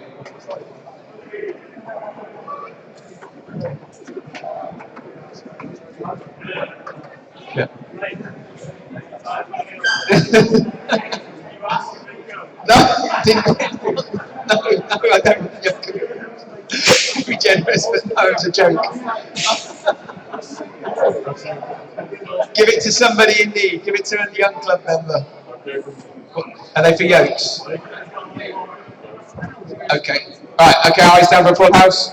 Yeah. No, I don't. Be generous, but no, it was a joke. Give it to somebody in need. Give it to a young club member. Are they for yokes? Okay. Right, okay, eyes down for a full house.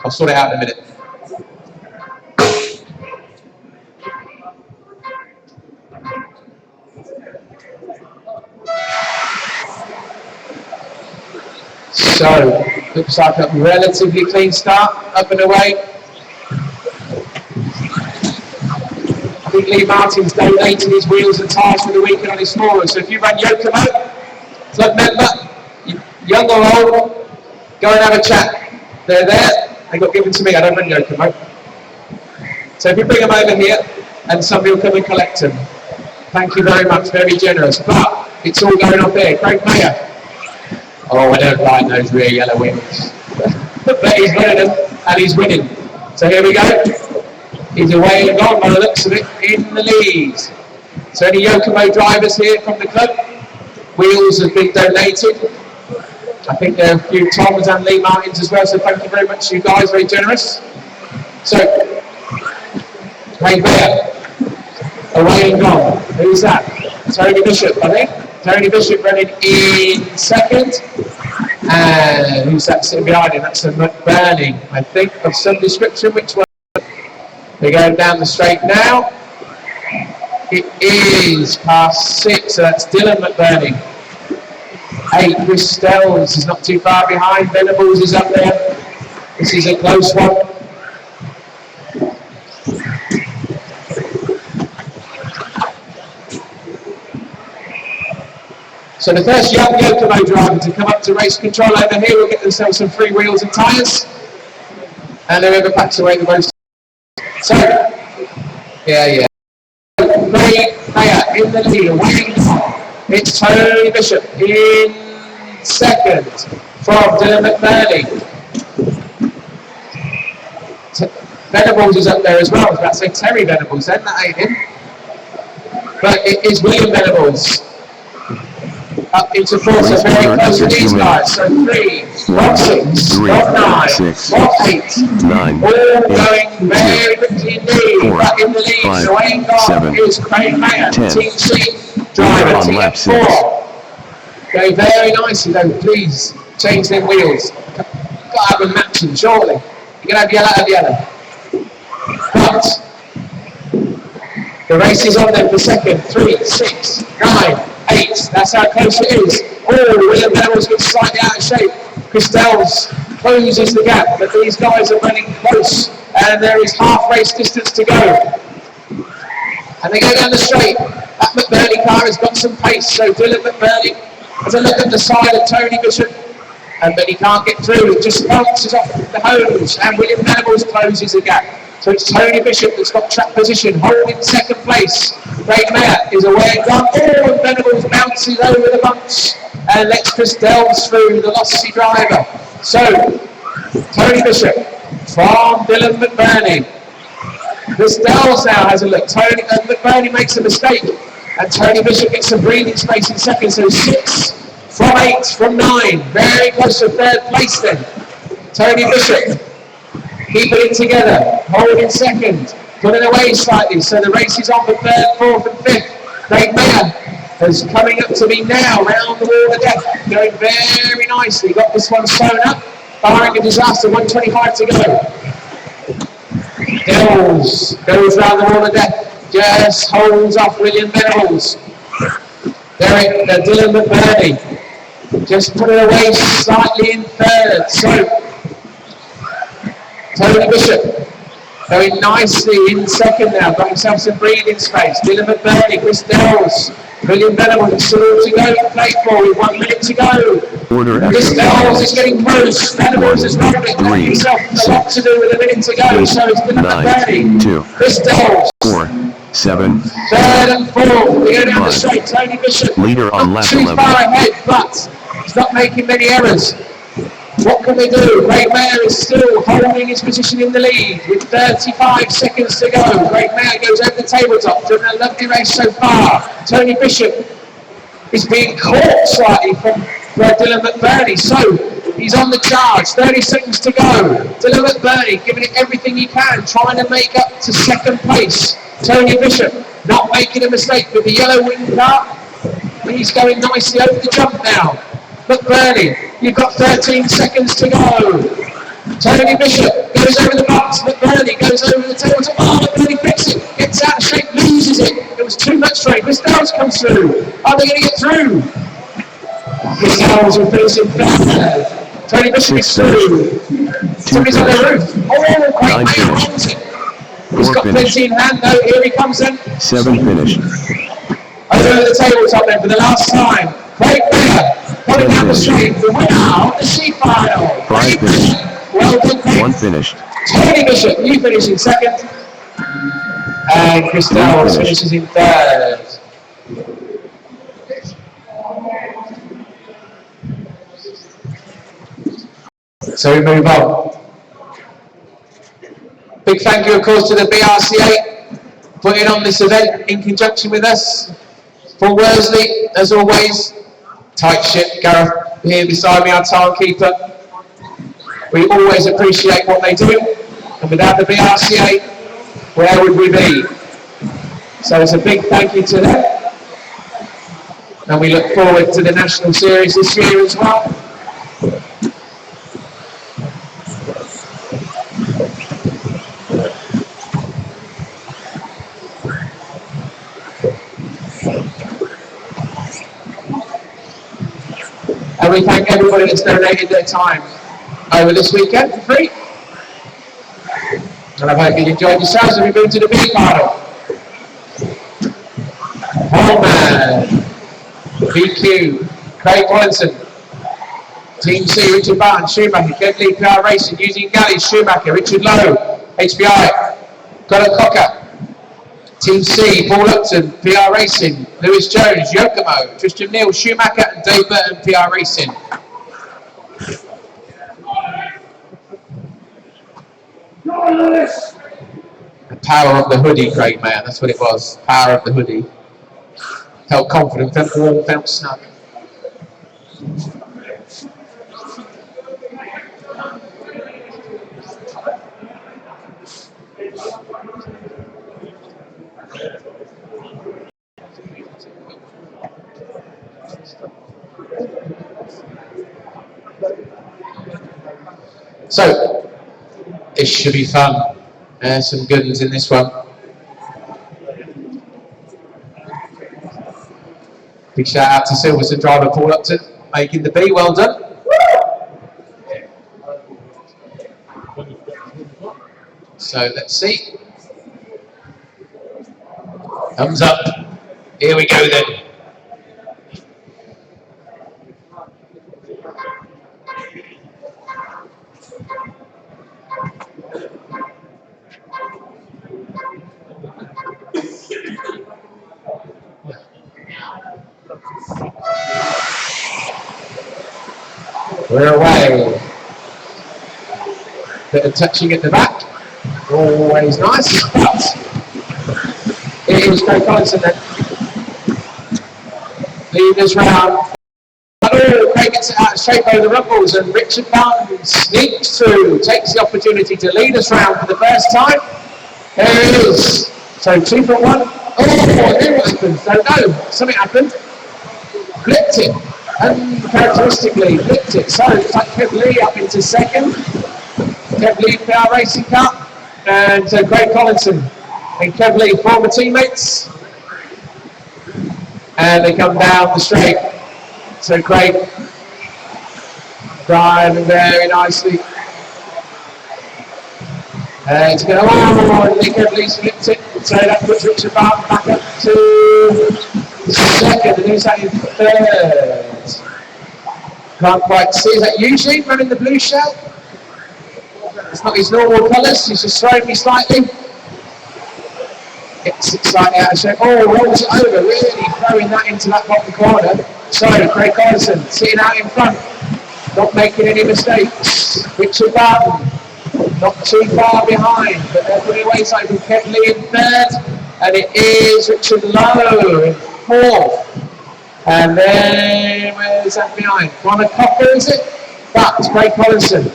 I'll sort it out in a minute. So, looks like a relatively clean start, up and away. I think Lee Martin's donated his wheels and tyres for the weekend on his smaller, so if you run Yokomo, club member, young or old, go and have a chat. They're there. They got given to me. I don't run Yokomo. So if you bring them over here, and somebody will come and collect them. Thank you very much. Very generous. But it's all going up here. Craig Mayer. Oh, I don't like those rear yellow wings. But he's winning them, and he's winning. So here we go. He's away and gone by the looks of it in the lead. So any Yokomo drivers here from the club? Wheels have been donated. I think there are a few Toms and Lee Martins as well, so thank you very much, you guys, very generous. So, Craig Mayer, away and gone. Who's that? Tony Bishop, I think. Tony Bishop running in second. And who's that sitting behind him? That's a McBurney, I think, of some description. Which one? They're going down the straight now. It is past 6, so that's Dylan McBurney. 8, Chris Dells is not too far behind. Venables is up there. This is a close one. So the first young Yokomo driver to come up to race control over here will get themselves some free wheels and tyres. And whoever packs away the most. So, yeah. Craig Mayer in the lead, away. It's Tony Bishop in second from Dylan McBurney. Venables is up there as well. I was about to say Terry Venables then, that ain't him. But it is William Venables. Up into fourth, so very close to these guys. So 3, Bwoc 6, Bwoc 9, Bwoc 8, 9, all going very quickly indeed. But in the lead, so ain't gone, is Craig Mayer, Team C driver, TF4. Go very nicely though, please change them wheels. Got to have them matching, surely. You're going to have yellow. But the race is on then for second, 3, 6, 9, 8, that's how close it is. Oh, William Venables gets slightly out of shape. Chris Dells closes the gap, but these guys are running close, and there is half race distance to go. And they go down the straight. That McBurney car has got some pace, so Dylan McBurney has a look at the side of Tony Bishop but he can't get through. It just bounces off the hose, and William Venables closes the gap. So it's Tony Bishop that's got track position, holding second place. Craig Mayer is away and gone. Oh, and Venables bounces over the bumps and lets Chris Delves through, the lossy driver. So, Tony Bishop from Dylan McBurney. Chris Delves now has a look. McBurney makes a mistake, and Tony Bishop gets some breathing space in second. So 6 from 8 from 9. Very close to third place then. Tony Bishop keeping it together, holding second, pulling away slightly. So the race is on for third, fourth, and fifth. Craig Mayer is coming up to me now, round the wall of death, going very nicely. Got this one sewn up, barring a disaster, 125 to go. Delves goes round the wall of death, just holds off William Venables. Dylan McBurney just putting away slightly in third. So Tony Bishop going nicely in second now, got himself some breathing space. Dylan McBurney, Chris Delves, William Venables still to go to play for with 1 minute to go. Chris Delves is getting close. Venables is rolling. Himself a lot to do with a minute to go. So it's Dylan McBurney, Chris Delves. 4, 7. Third and fourth. We go down the straight. Tony Bishop Leader on not lap too 11. far ahead, but he's not making many errors. What can we do? Craig Mayer is still holding his position in the lead with 35 seconds to go. Craig Mayer goes over the tabletop, doing a lovely race so far. Tony Bishop is being caught slightly from Dylan McBurney, so he's on the charge. 30 seconds to go. Dylan McBurney giving it everything he can, trying to make up to second place. Tony Bishop not making a mistake with the yellow wing car. He's going nicely over the jump now. McBurney, you've got 13 seconds to go. Tony Bishop goes over the bumps. McBurney goes over the tabletop. Oh, McBurney picks it, gets out of shape, loses it. It was too much for him. Chris Delves comes through. Are they going to get through? Chris Delves will finish in third. Tony Bishop is through. Somebody's on the roof. Oh, Craig Mayer holds it. He's got plenty in hand though. Here he comes then. 7 finished. Over the tabletop then for the last time. Craig Mayer coming down the street. The winner of the sheet final. 5 finished. Well done, Craig. 1 finished. Tony Bishop, you finish in second. And Chris Delves finishes in third. So we move on. Big thank you, of course, to the Brca putting on this event in conjunction with us. For Worsley, as always, tight ship. Gareth here beside me, our timekeeper. We always appreciate what they do, and without the Brca, where would we be? So it's a big thank you to them, and we look forward to the National Series this year as well. And we thank everybody that's donated their time over this weekend for free. And I hope you enjoyed yourselves as we move to the B final. Holman, BQ, Craig Wallinson, Team C, Richard Barton, Schumacher, Gedley PR Racing, Eugene Galley, Schumacher, Richard Lowe, HBI, Colin Cocker, Team C, Paul Upton, PR Racing, Lewis Jones, Yokomo, Tristan Neal, Schumacher, and Dave Burton, PR Racing. The power of the hoodie, Craig Mayer, that's what it was. Power of the hoodie. Felt confident, felt warm, felt snug. So, it should be fun. Some good ones in this one. Big shout out to Silverstone driver Paul Upton, making the B. Well done. So let's see. Thumbs up. Here we go then. We're away. Bit of touching at the back. Always nice. But it is Craig Collinson then. Lead this round. Oh, Craig gets it out straight over the rumbles, and Richard Barton sneaks through, takes the opportunity to lead us round for the first time. There it is. So 2 for 1. Oh, I knew what happened. Don't know. Something happened. Flipped it. Uncharacteristically flipped it. So it's like Kev Lee up into second. Kev Lee PR Racing Cup. And Craig Collinson and Kev Lee, former teammates. And they come down the straight. So Craig driving very nicely. It's going to, and Kev Lee's flipped it. So that puts Richard Barton back up to second, and who's that in third? Can't quite see. Is that usually running the blue shell? It's not his normal colours, he's just throwing me slightly. It's slightly out of shape. Oh, rolls it over, really throwing that into that bottom corner. So, Craig Collinson sitting out in front, not making any mistakes. Richard Barton, not too far behind, but they're putting away something from Kev Lee in third, and it is Richard Lowe in fourth. And then, where's that behind? Connor Cocker, is it? But Craig Collinson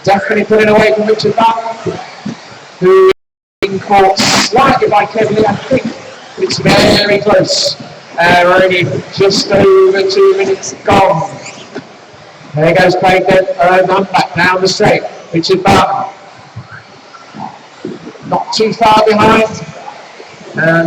definitely putting away from Richard Barton, who is being caught slightly by Kev Lee, I think. It's very close. We're only just over 2 minutes gone. There goes Craig then, back down the straight. Richard Barton, not too far behind,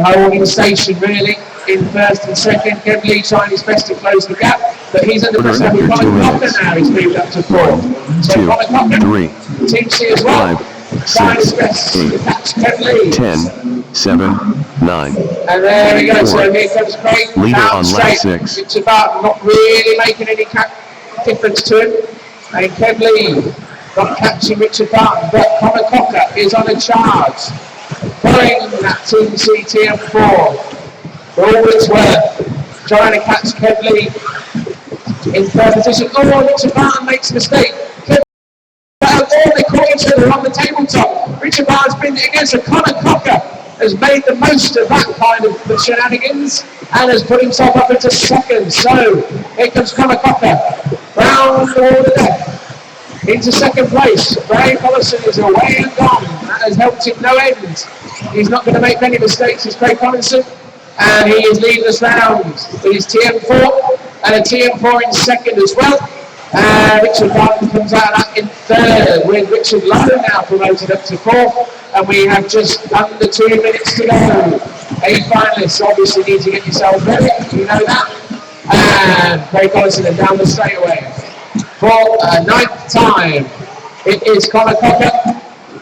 holding station really in first and second. Kev Lee trying his best to close the gap, but he's under pressure. Colin Cocker now, he's moved up to 4. So Colin Cocker, Team C as well, trying his best to catch Kev Lee. 10, 7, 9. And there we go, so here comes Craig, leader down on straight. lap 6. Richard Barton not really making any difference to him, and Kev Lee not catching Richard Barton, but Connor Cocker is on a charge, following that Team C TM4 for all it's worth, trying to catch Kev Lee in third position. Oh, Richard Barton makes a mistake. They caught each other on the tabletop. Richard Barton's been against a Connor Cocker, has made the most of that kind of shenanigans and has put himself up into second. So here comes Connor Cocker round all the deck into second place. Craig Collinson is away and gone. That has helped him no end. He's not going to make many mistakes, is Craig Collinson, and he is leading us round with his TM4 and a TM4 in second as well. Richard Barton comes out of that in third, with Richard Lowe now promoted up to 4th, and we have just under 2 minutes to go. 8 finalists obviously need to get yourself ready, you know that. And Craig Collinson down the straightaway for 9th time. It is Connor Cocker,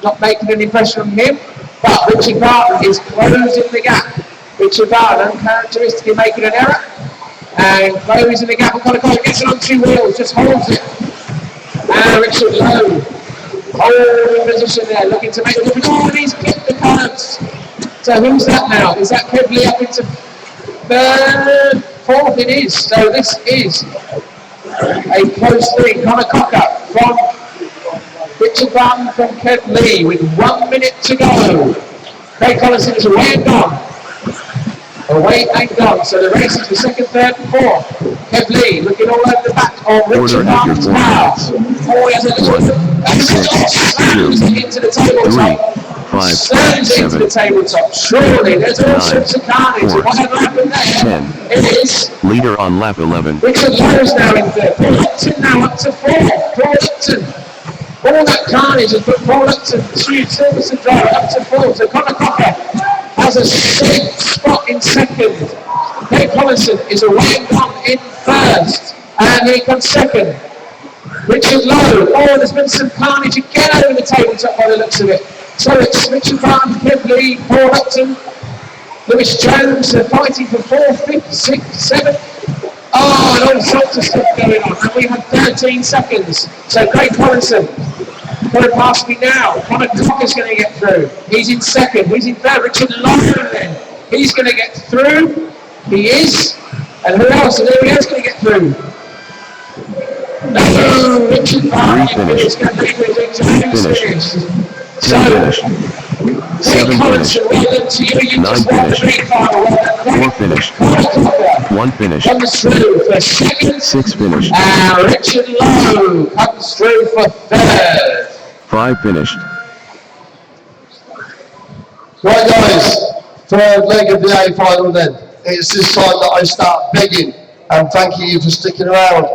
not making any pressure on him, but Richard Barton is closing the gap. Richard Barton uncharacteristically making an error, and closing the gap. Connor Cocker gets it on 2 wheels, just holds it. And Richard Lowe holding position there, looking to make a difference. Oh, and he's clipped the curves. So who's that now? Is that Kev Lee up into third? 4th it is. So this is a close lead. Connor Cocker from Richard Barton from Kev Lee with 1 minute to go. Craig Collinson is away and gone. Away and gone. So the race is for 2nd, 3rd and 4th. Kev Lee looking all over the back of Richard Barton's car. Oh, he has a little slams into the tabletop. 5, Slams into the tabletop. Surely there's all sorts of carnage. Whatever happened there? 10. It is Leader on lap 11. Richard Lowe's now in third. Paul Upton now up to 4th. Paul Upton. All that carnage has put Paul Upton, Silverstone driver, up to 4th. So Connor Cocker has a safe spot in second. Craig Collinson is away and gone in first. And here comes second. Richard Lowe. Oh, there's been some carnage again over the tabletop by the looks of it. So it's Richard Barton, Kev Lee, Paul Upton, Lewis Jones, they're fighting for 4th, 5th, 6th, 7th. Oh, and all sorts of stuff going on. And we have 13 seconds. So Craig Collinson, going past me now. Connor Cocker's going to get through. He's in second. He's in third. Richard Lowe then. He's going to get through. He is. And who else? And who else going to get through? No, Richard Barton is going to be finished. So, Seven finished. Nine finished. Four finished. One finished. Comes through for second. Six finished. And Richard Lowe comes through for third. Five finished. Right guys, third leg of the A final then. It's this time that I start begging and thanking you for sticking around.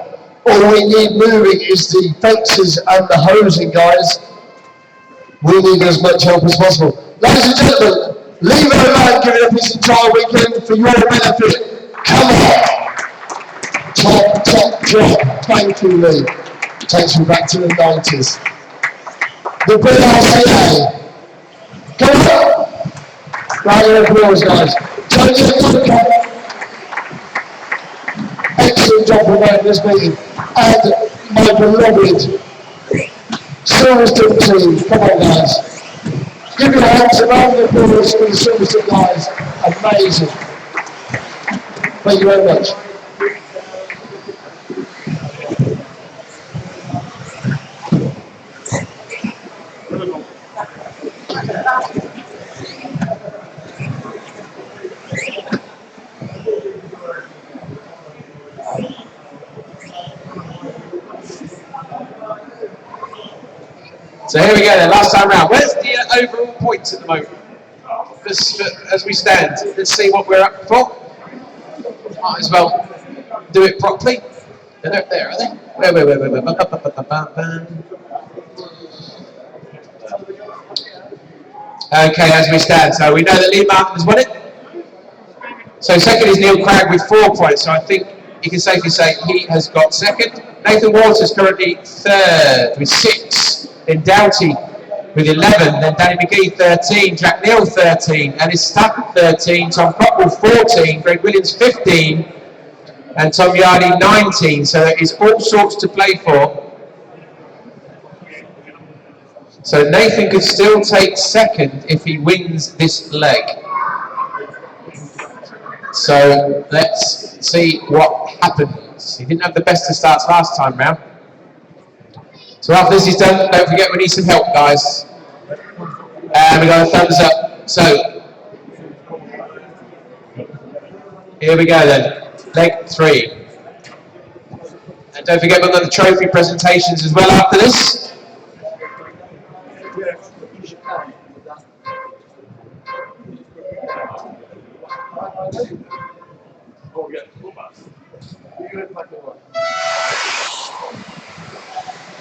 All we need moving is the fences and the hosing, guys. We need as much help as possible. Ladies and gentlemen, leave it alone giving up his entire weekend for your benefit. Come on! Top job. Thank you, Lee. Takes me back to the 90s. The Brca. Come on! Round of applause, guys. Excellent job for running this meeting. And my beloved Silverstone team. Come on, guys. Give your hands a round of applause for the Silverstone guys. Amazing. Thank you very much. So here we go then, last time round. Where's the overall points at the moment? Just as we stand, let's see what we're up for. Might as well do it properly. They're not there, are they? Wait. Okay, as we stand, so we know that Lee Martin has won it. So second is Neil Cragg with 4 points, so I think you can safely say he has got second. Nathan Walters is currently third with 6. Then Doughty with 11, then Danny McGee 13, Jack Neal 13, Ellis Stafford 13, Tom Cockrell 14, Greg Williams 15, and Tom Yardy 19. So there is all sorts to play for. So Nathan could still take second if he wins this leg. So let's see what happens. He didn't have the best of starts last time round. So after this is done, don't forget we need some help, guys. And we got a thumbs up. So here we go then, leg 3. And don't forget we've got the trophy presentations as well after this.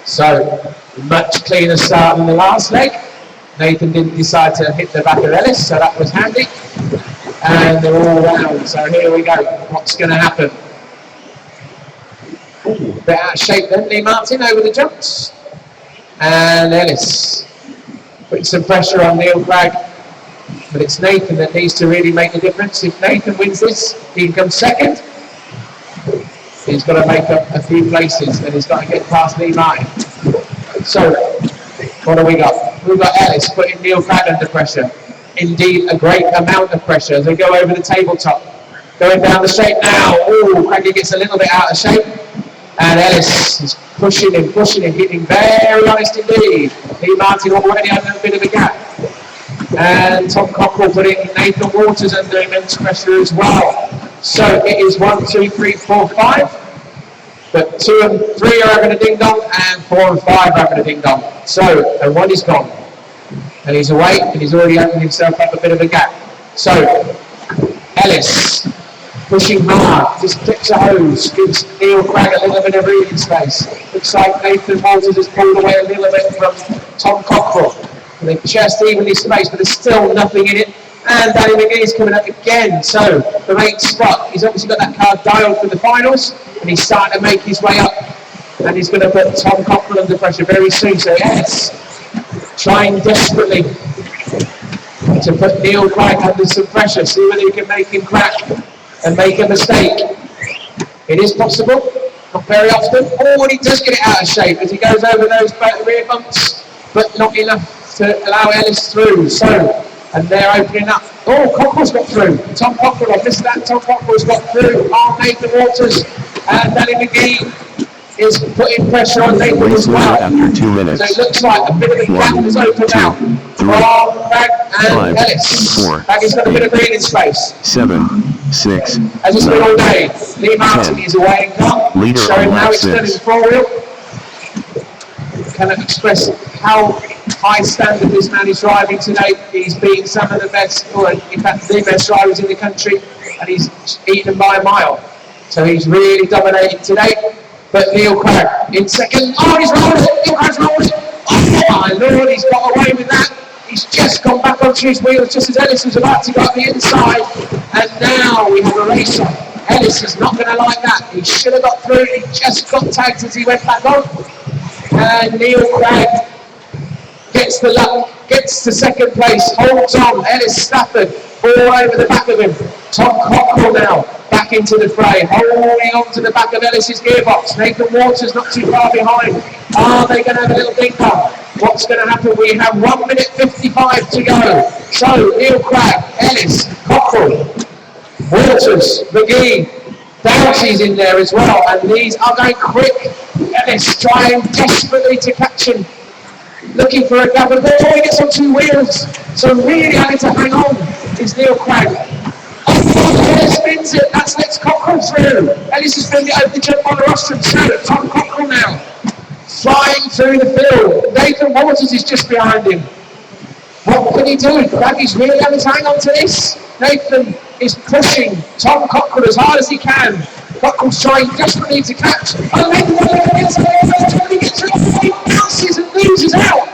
So, much cleaner start than the last leg. Nathan didn't decide to hit the back of Ellis, so that was handy. And they're all round, so here we go. What's going to happen? Ooh, a bit out of shape then, Lee Martin over the jumps. And Ellis putting some pressure on Neil Cragg. But it's Nathan that needs to really make a difference. If Nathan wins this, he can come second. He's got to make up a few places and he's got to get past Lee Martin. So, what do we got? We've got Ellis putting Neil Cragg under pressure. Indeed, a great amount of pressure as they go over the tabletop. Going down the straight now. Oh, Craggy gets a little bit out of shape. And Ellis is pushing him, getting very honest indeed. Lee Martin already had a bit of a gap. And Tom Cockrell putting Nathan Walters under immense pressure as well. So it is 1, 2, 3, 4, 5. But 2 and 3 are having a ding dong, and 4 and 5 are having a ding dong. So, and 1 is gone. And he's away, and he's already opened himself up a bit of a gap. So, Ellis, pushing hard, just clips a hose, gives Neil Cragg a little bit of breathing space. Looks like Nathan Walters has pulled away a little bit from Tom Cockrell. And they've just evenly spaced, but there's still nothing in it. And Danny McGee is coming up again. So the 8th spot, he's obviously got that card dialed for the finals, and he's starting to make his way up. And he's going to put Tom Cockrell under pressure very soon. So yes, trying desperately to put Neil Cragg under some pressure, see whether he can make him crack and make a mistake. It is possible, not very often. Oh, and he does get it out of shape as he goes over those rear bumps, but not enough to allow Ellis through. So, and they're opening up. Oh, Cockrell's got through. Tom Cockrell, I missed that. Tom Cockrell's got through. Nathan Waters and Danny McGee is putting pressure on Nathan Race as leader well. after 2 minutes. So it looks like a bit of a gap has opened now. 2, 3, Brag and 5, Ellis. 4, Brag's got a bit of breathing space. 7, 6, As it's been all 9. day, Lee Martin is away and gone. Leader Showing on how lap it's done in 6. 4-wheel. Cannot express how high standard this man is driving today. He's beaten some of the best, or in fact the best drivers in the country, and he's eaten them by a mile. So he's really dominating today. But Neil Cragg in second. Oh, he's rolled it! Neil Cragg's rolled it! Oh my lord, he's got away with that. He's just gone back onto his wheels just as Ellis was about to go up the inside. And now we have a race on. Ellis is not going to like that. He should have got through. He just got tagged as he went back on. And Neil Cragg gets the luck, gets to second place, holds on. Ellis Stafford all over the back of him. Tom Cockrell now back into the fray, holding on to the back of Ellis's gearbox. Nathan Waters not too far behind. Are they going to have a little ding dong? What's going to happen? We have 1 minute 55 to go. So Neil Cragg, Ellis, Cockrell, Waters, McGee, Doughty's in there as well, and these are going quick. Ellis trying desperately to catch him, looking for a gap, and before he gets on 2 wheels, so really having to hang on is Neil Cragg. Oh, Ellis spins it, that's lets Cockrell through. Ellis has been over the jump on the rostrum, so Tom Cockrell now, flying through the field. Nathan Waters is just behind him. What can he do? Cragg is really having to hang on to this. Nathan is pushing Tom Cockrell as hard as he can. Cockrell's trying desperately to catch. Oh, Nathan Waters trying to get through. He bounces and loses out.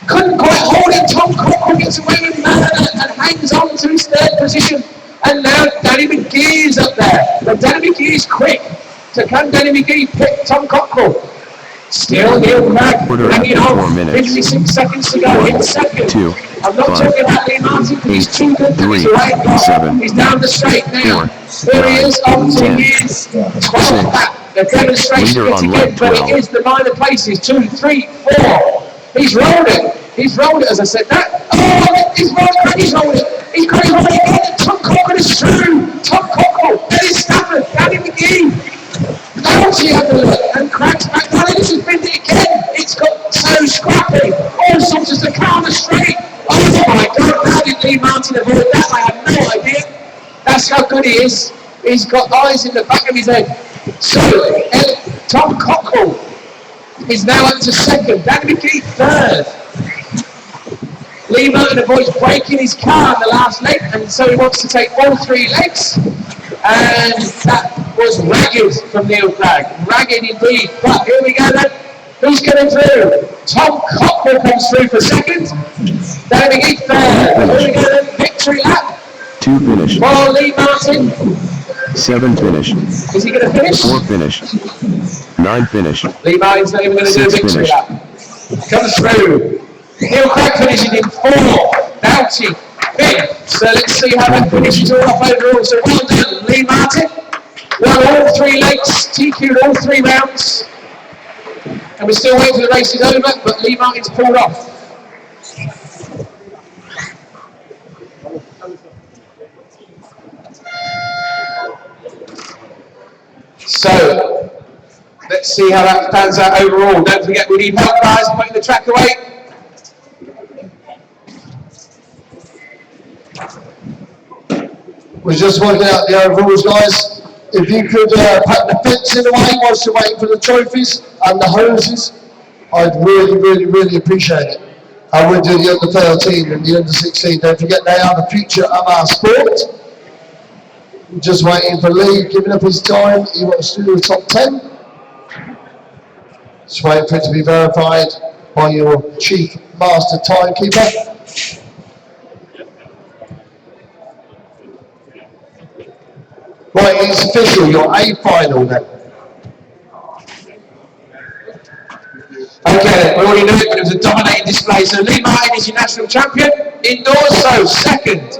Couldn't quite hold it. Tom Cockrell gets away with manner and hangs on to his 3rd position. And now Danny McGee is up there. But Danny McGee is quick. So can Danny McGee pick Tom Cockrell? Still Neil Cragg hanging on. 56 seconds to go in second. 2, I'm not 5, talking about Lee Martin because he's too good to 3, his right. 7, He's down the straight now. 4, There he is, on to 10, his 12th lap. The demonstration leader yet on again, lap but 12. it is the minor places. 2, 3, 4. He's rolled it. He's rolled it as I said that. Oh, he's rolled it. He's rolled it. He's rolled it again. Tom Cockrell is through. Tom Cockrell. Dennis Stafford. Danny McGee. Doughty had a look and Cragg's back on it. This has been it again. It's got so scrappy. All sorts of the car on the straight. Oh my God, how did Lee Martin avoid that? I have no idea. That's how good he is. He's got eyes in the back of his head. So, Tom Cockrell is now up to second. Danny McGee 3rd. Lee Martin avoids breaking his car in the last leg, and so he wants to take all 3 legs. And that was ragged from Neil Cragg. Ragged indeed. But here we go then. Who's getting through? Tom Cockrell comes through for second. Danny McGee 3rd. Here we go then. Victory lap 2 finished. for Lee Martin. 7 finished. Is he going to finish? 4 finished. 9 finished. Lee Martin's not even going to do a 6 victory finished. lap. Comes through. Neil Cragg finishing in 4th. Doughty 5th. So let's see how that finishes all off overall. So well done, Lee Martin. Won all 3 legs, TQ'd all 3 rounds. And we're still waiting for the race is over, but Lee Martin's pulled off. So, let's see how that pans out overall. Don't forget we need help, guys, putting the track away. We're just working out the overalls, guys. If you could pack the fencing away whilst you're waiting for the trophies and the hoses, I'd really appreciate it. And we'll do the under 13 and the under 16. Don't forget they are the future of our sport. We're just waiting for Lee, giving up his time. He wants to do the top 10. Just waiting for it to be verified by your chief master timekeeper. Right, it's official, your A final then. Okay, we already knew it, but it was a dominating display. So Lee Martin is your national champion. Indoors, so second.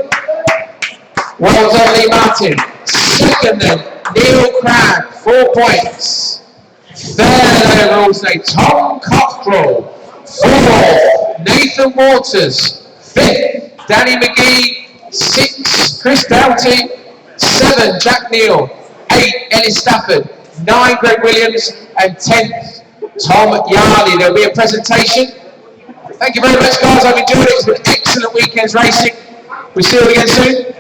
Well done, Lee Martin. Second then, Neil Cragg, 4 points. Third overall today, Tom Cockrell. 4th, Nathan Waters. 5th, Danny McGee. 6, Chris Doughty. 7, Jack Neal. 8, Ellis Stafford. 9, Greg Williams. And 10th, Tom Yarley. There'll be a presentation. Thank you very much, guys. I've enjoyed it. It's been an excellent weekend's racing. We'll see you again soon.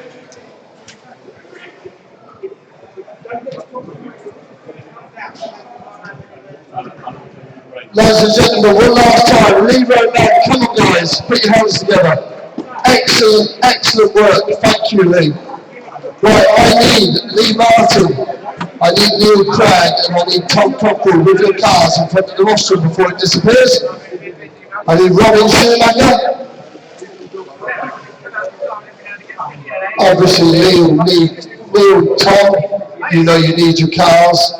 Ladies and gentlemen, one last time, Lee Roman, come on guys, put your hands together. Excellent, excellent work, thank you Lee. Right, I need Lee Martin, I need Neil Cragg, and I need Tom Cockrell with your cars in front of the rostrum before it disappears. I need Robin Schumacher. Obviously Neil, Tom, you know you need your cars.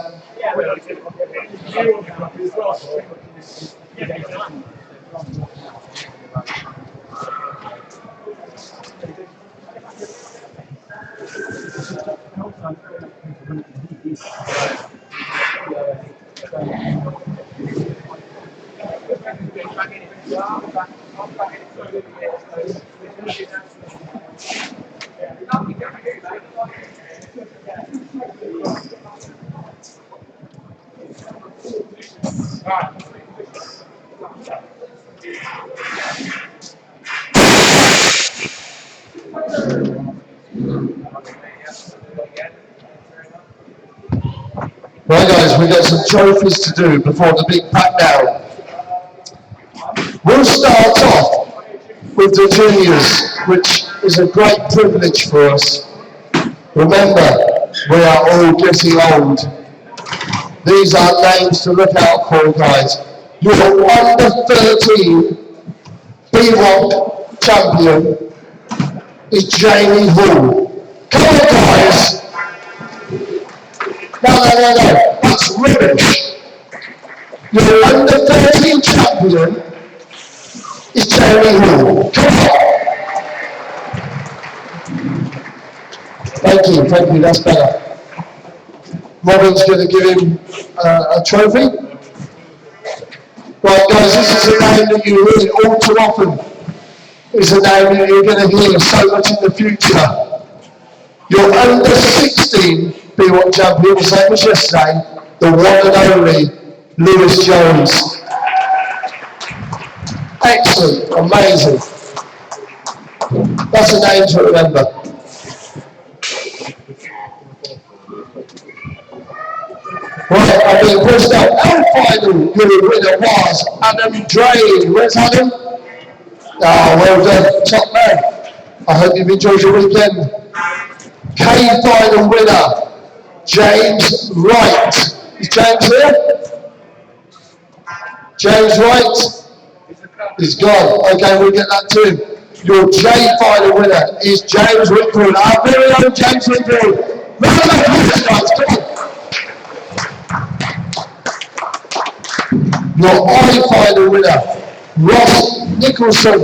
Right guys, we've got some trophies to do before the big pack down. We'll start off with the juniors, which is a great privilege for us. Remember, we are all getting old. These are names to look out for, guys. Your under 13 Bwoc champion is Jamie Hall. Come on guys! No, that's rubbish. Your under 13 champion is Jamie Hall. Come on! Thank you, that's better. Robin's going to give him a trophy. Right guys, this is a name that you hear all too often. It's a name that you're going to hear so much in the future. Your under 16 Bwoc champion, the same as yesterday, the one and only Lewis Jones. Excellent, amazing. That's a name to remember. Right, I'm being pushed out. Our final winner was Adam Drain. Where's Adam? Ah, well done, top man. I hope you've enjoyed your weekend. K final winner, James Wright. Is James here? James Wright? He's gone. Okay, we'll get that to him. Your J final winner is James Whitfield, our very own James Whitfield. Round of applause, guys, come on. Your I final winner, Ross Nicholson.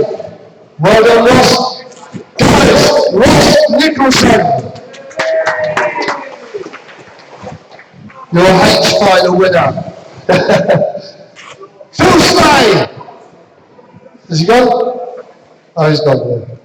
Well done, Ross. Guys, Ross Nicholson. Your H final winner, Phil Slay. Has he gone? Oh, he's gone.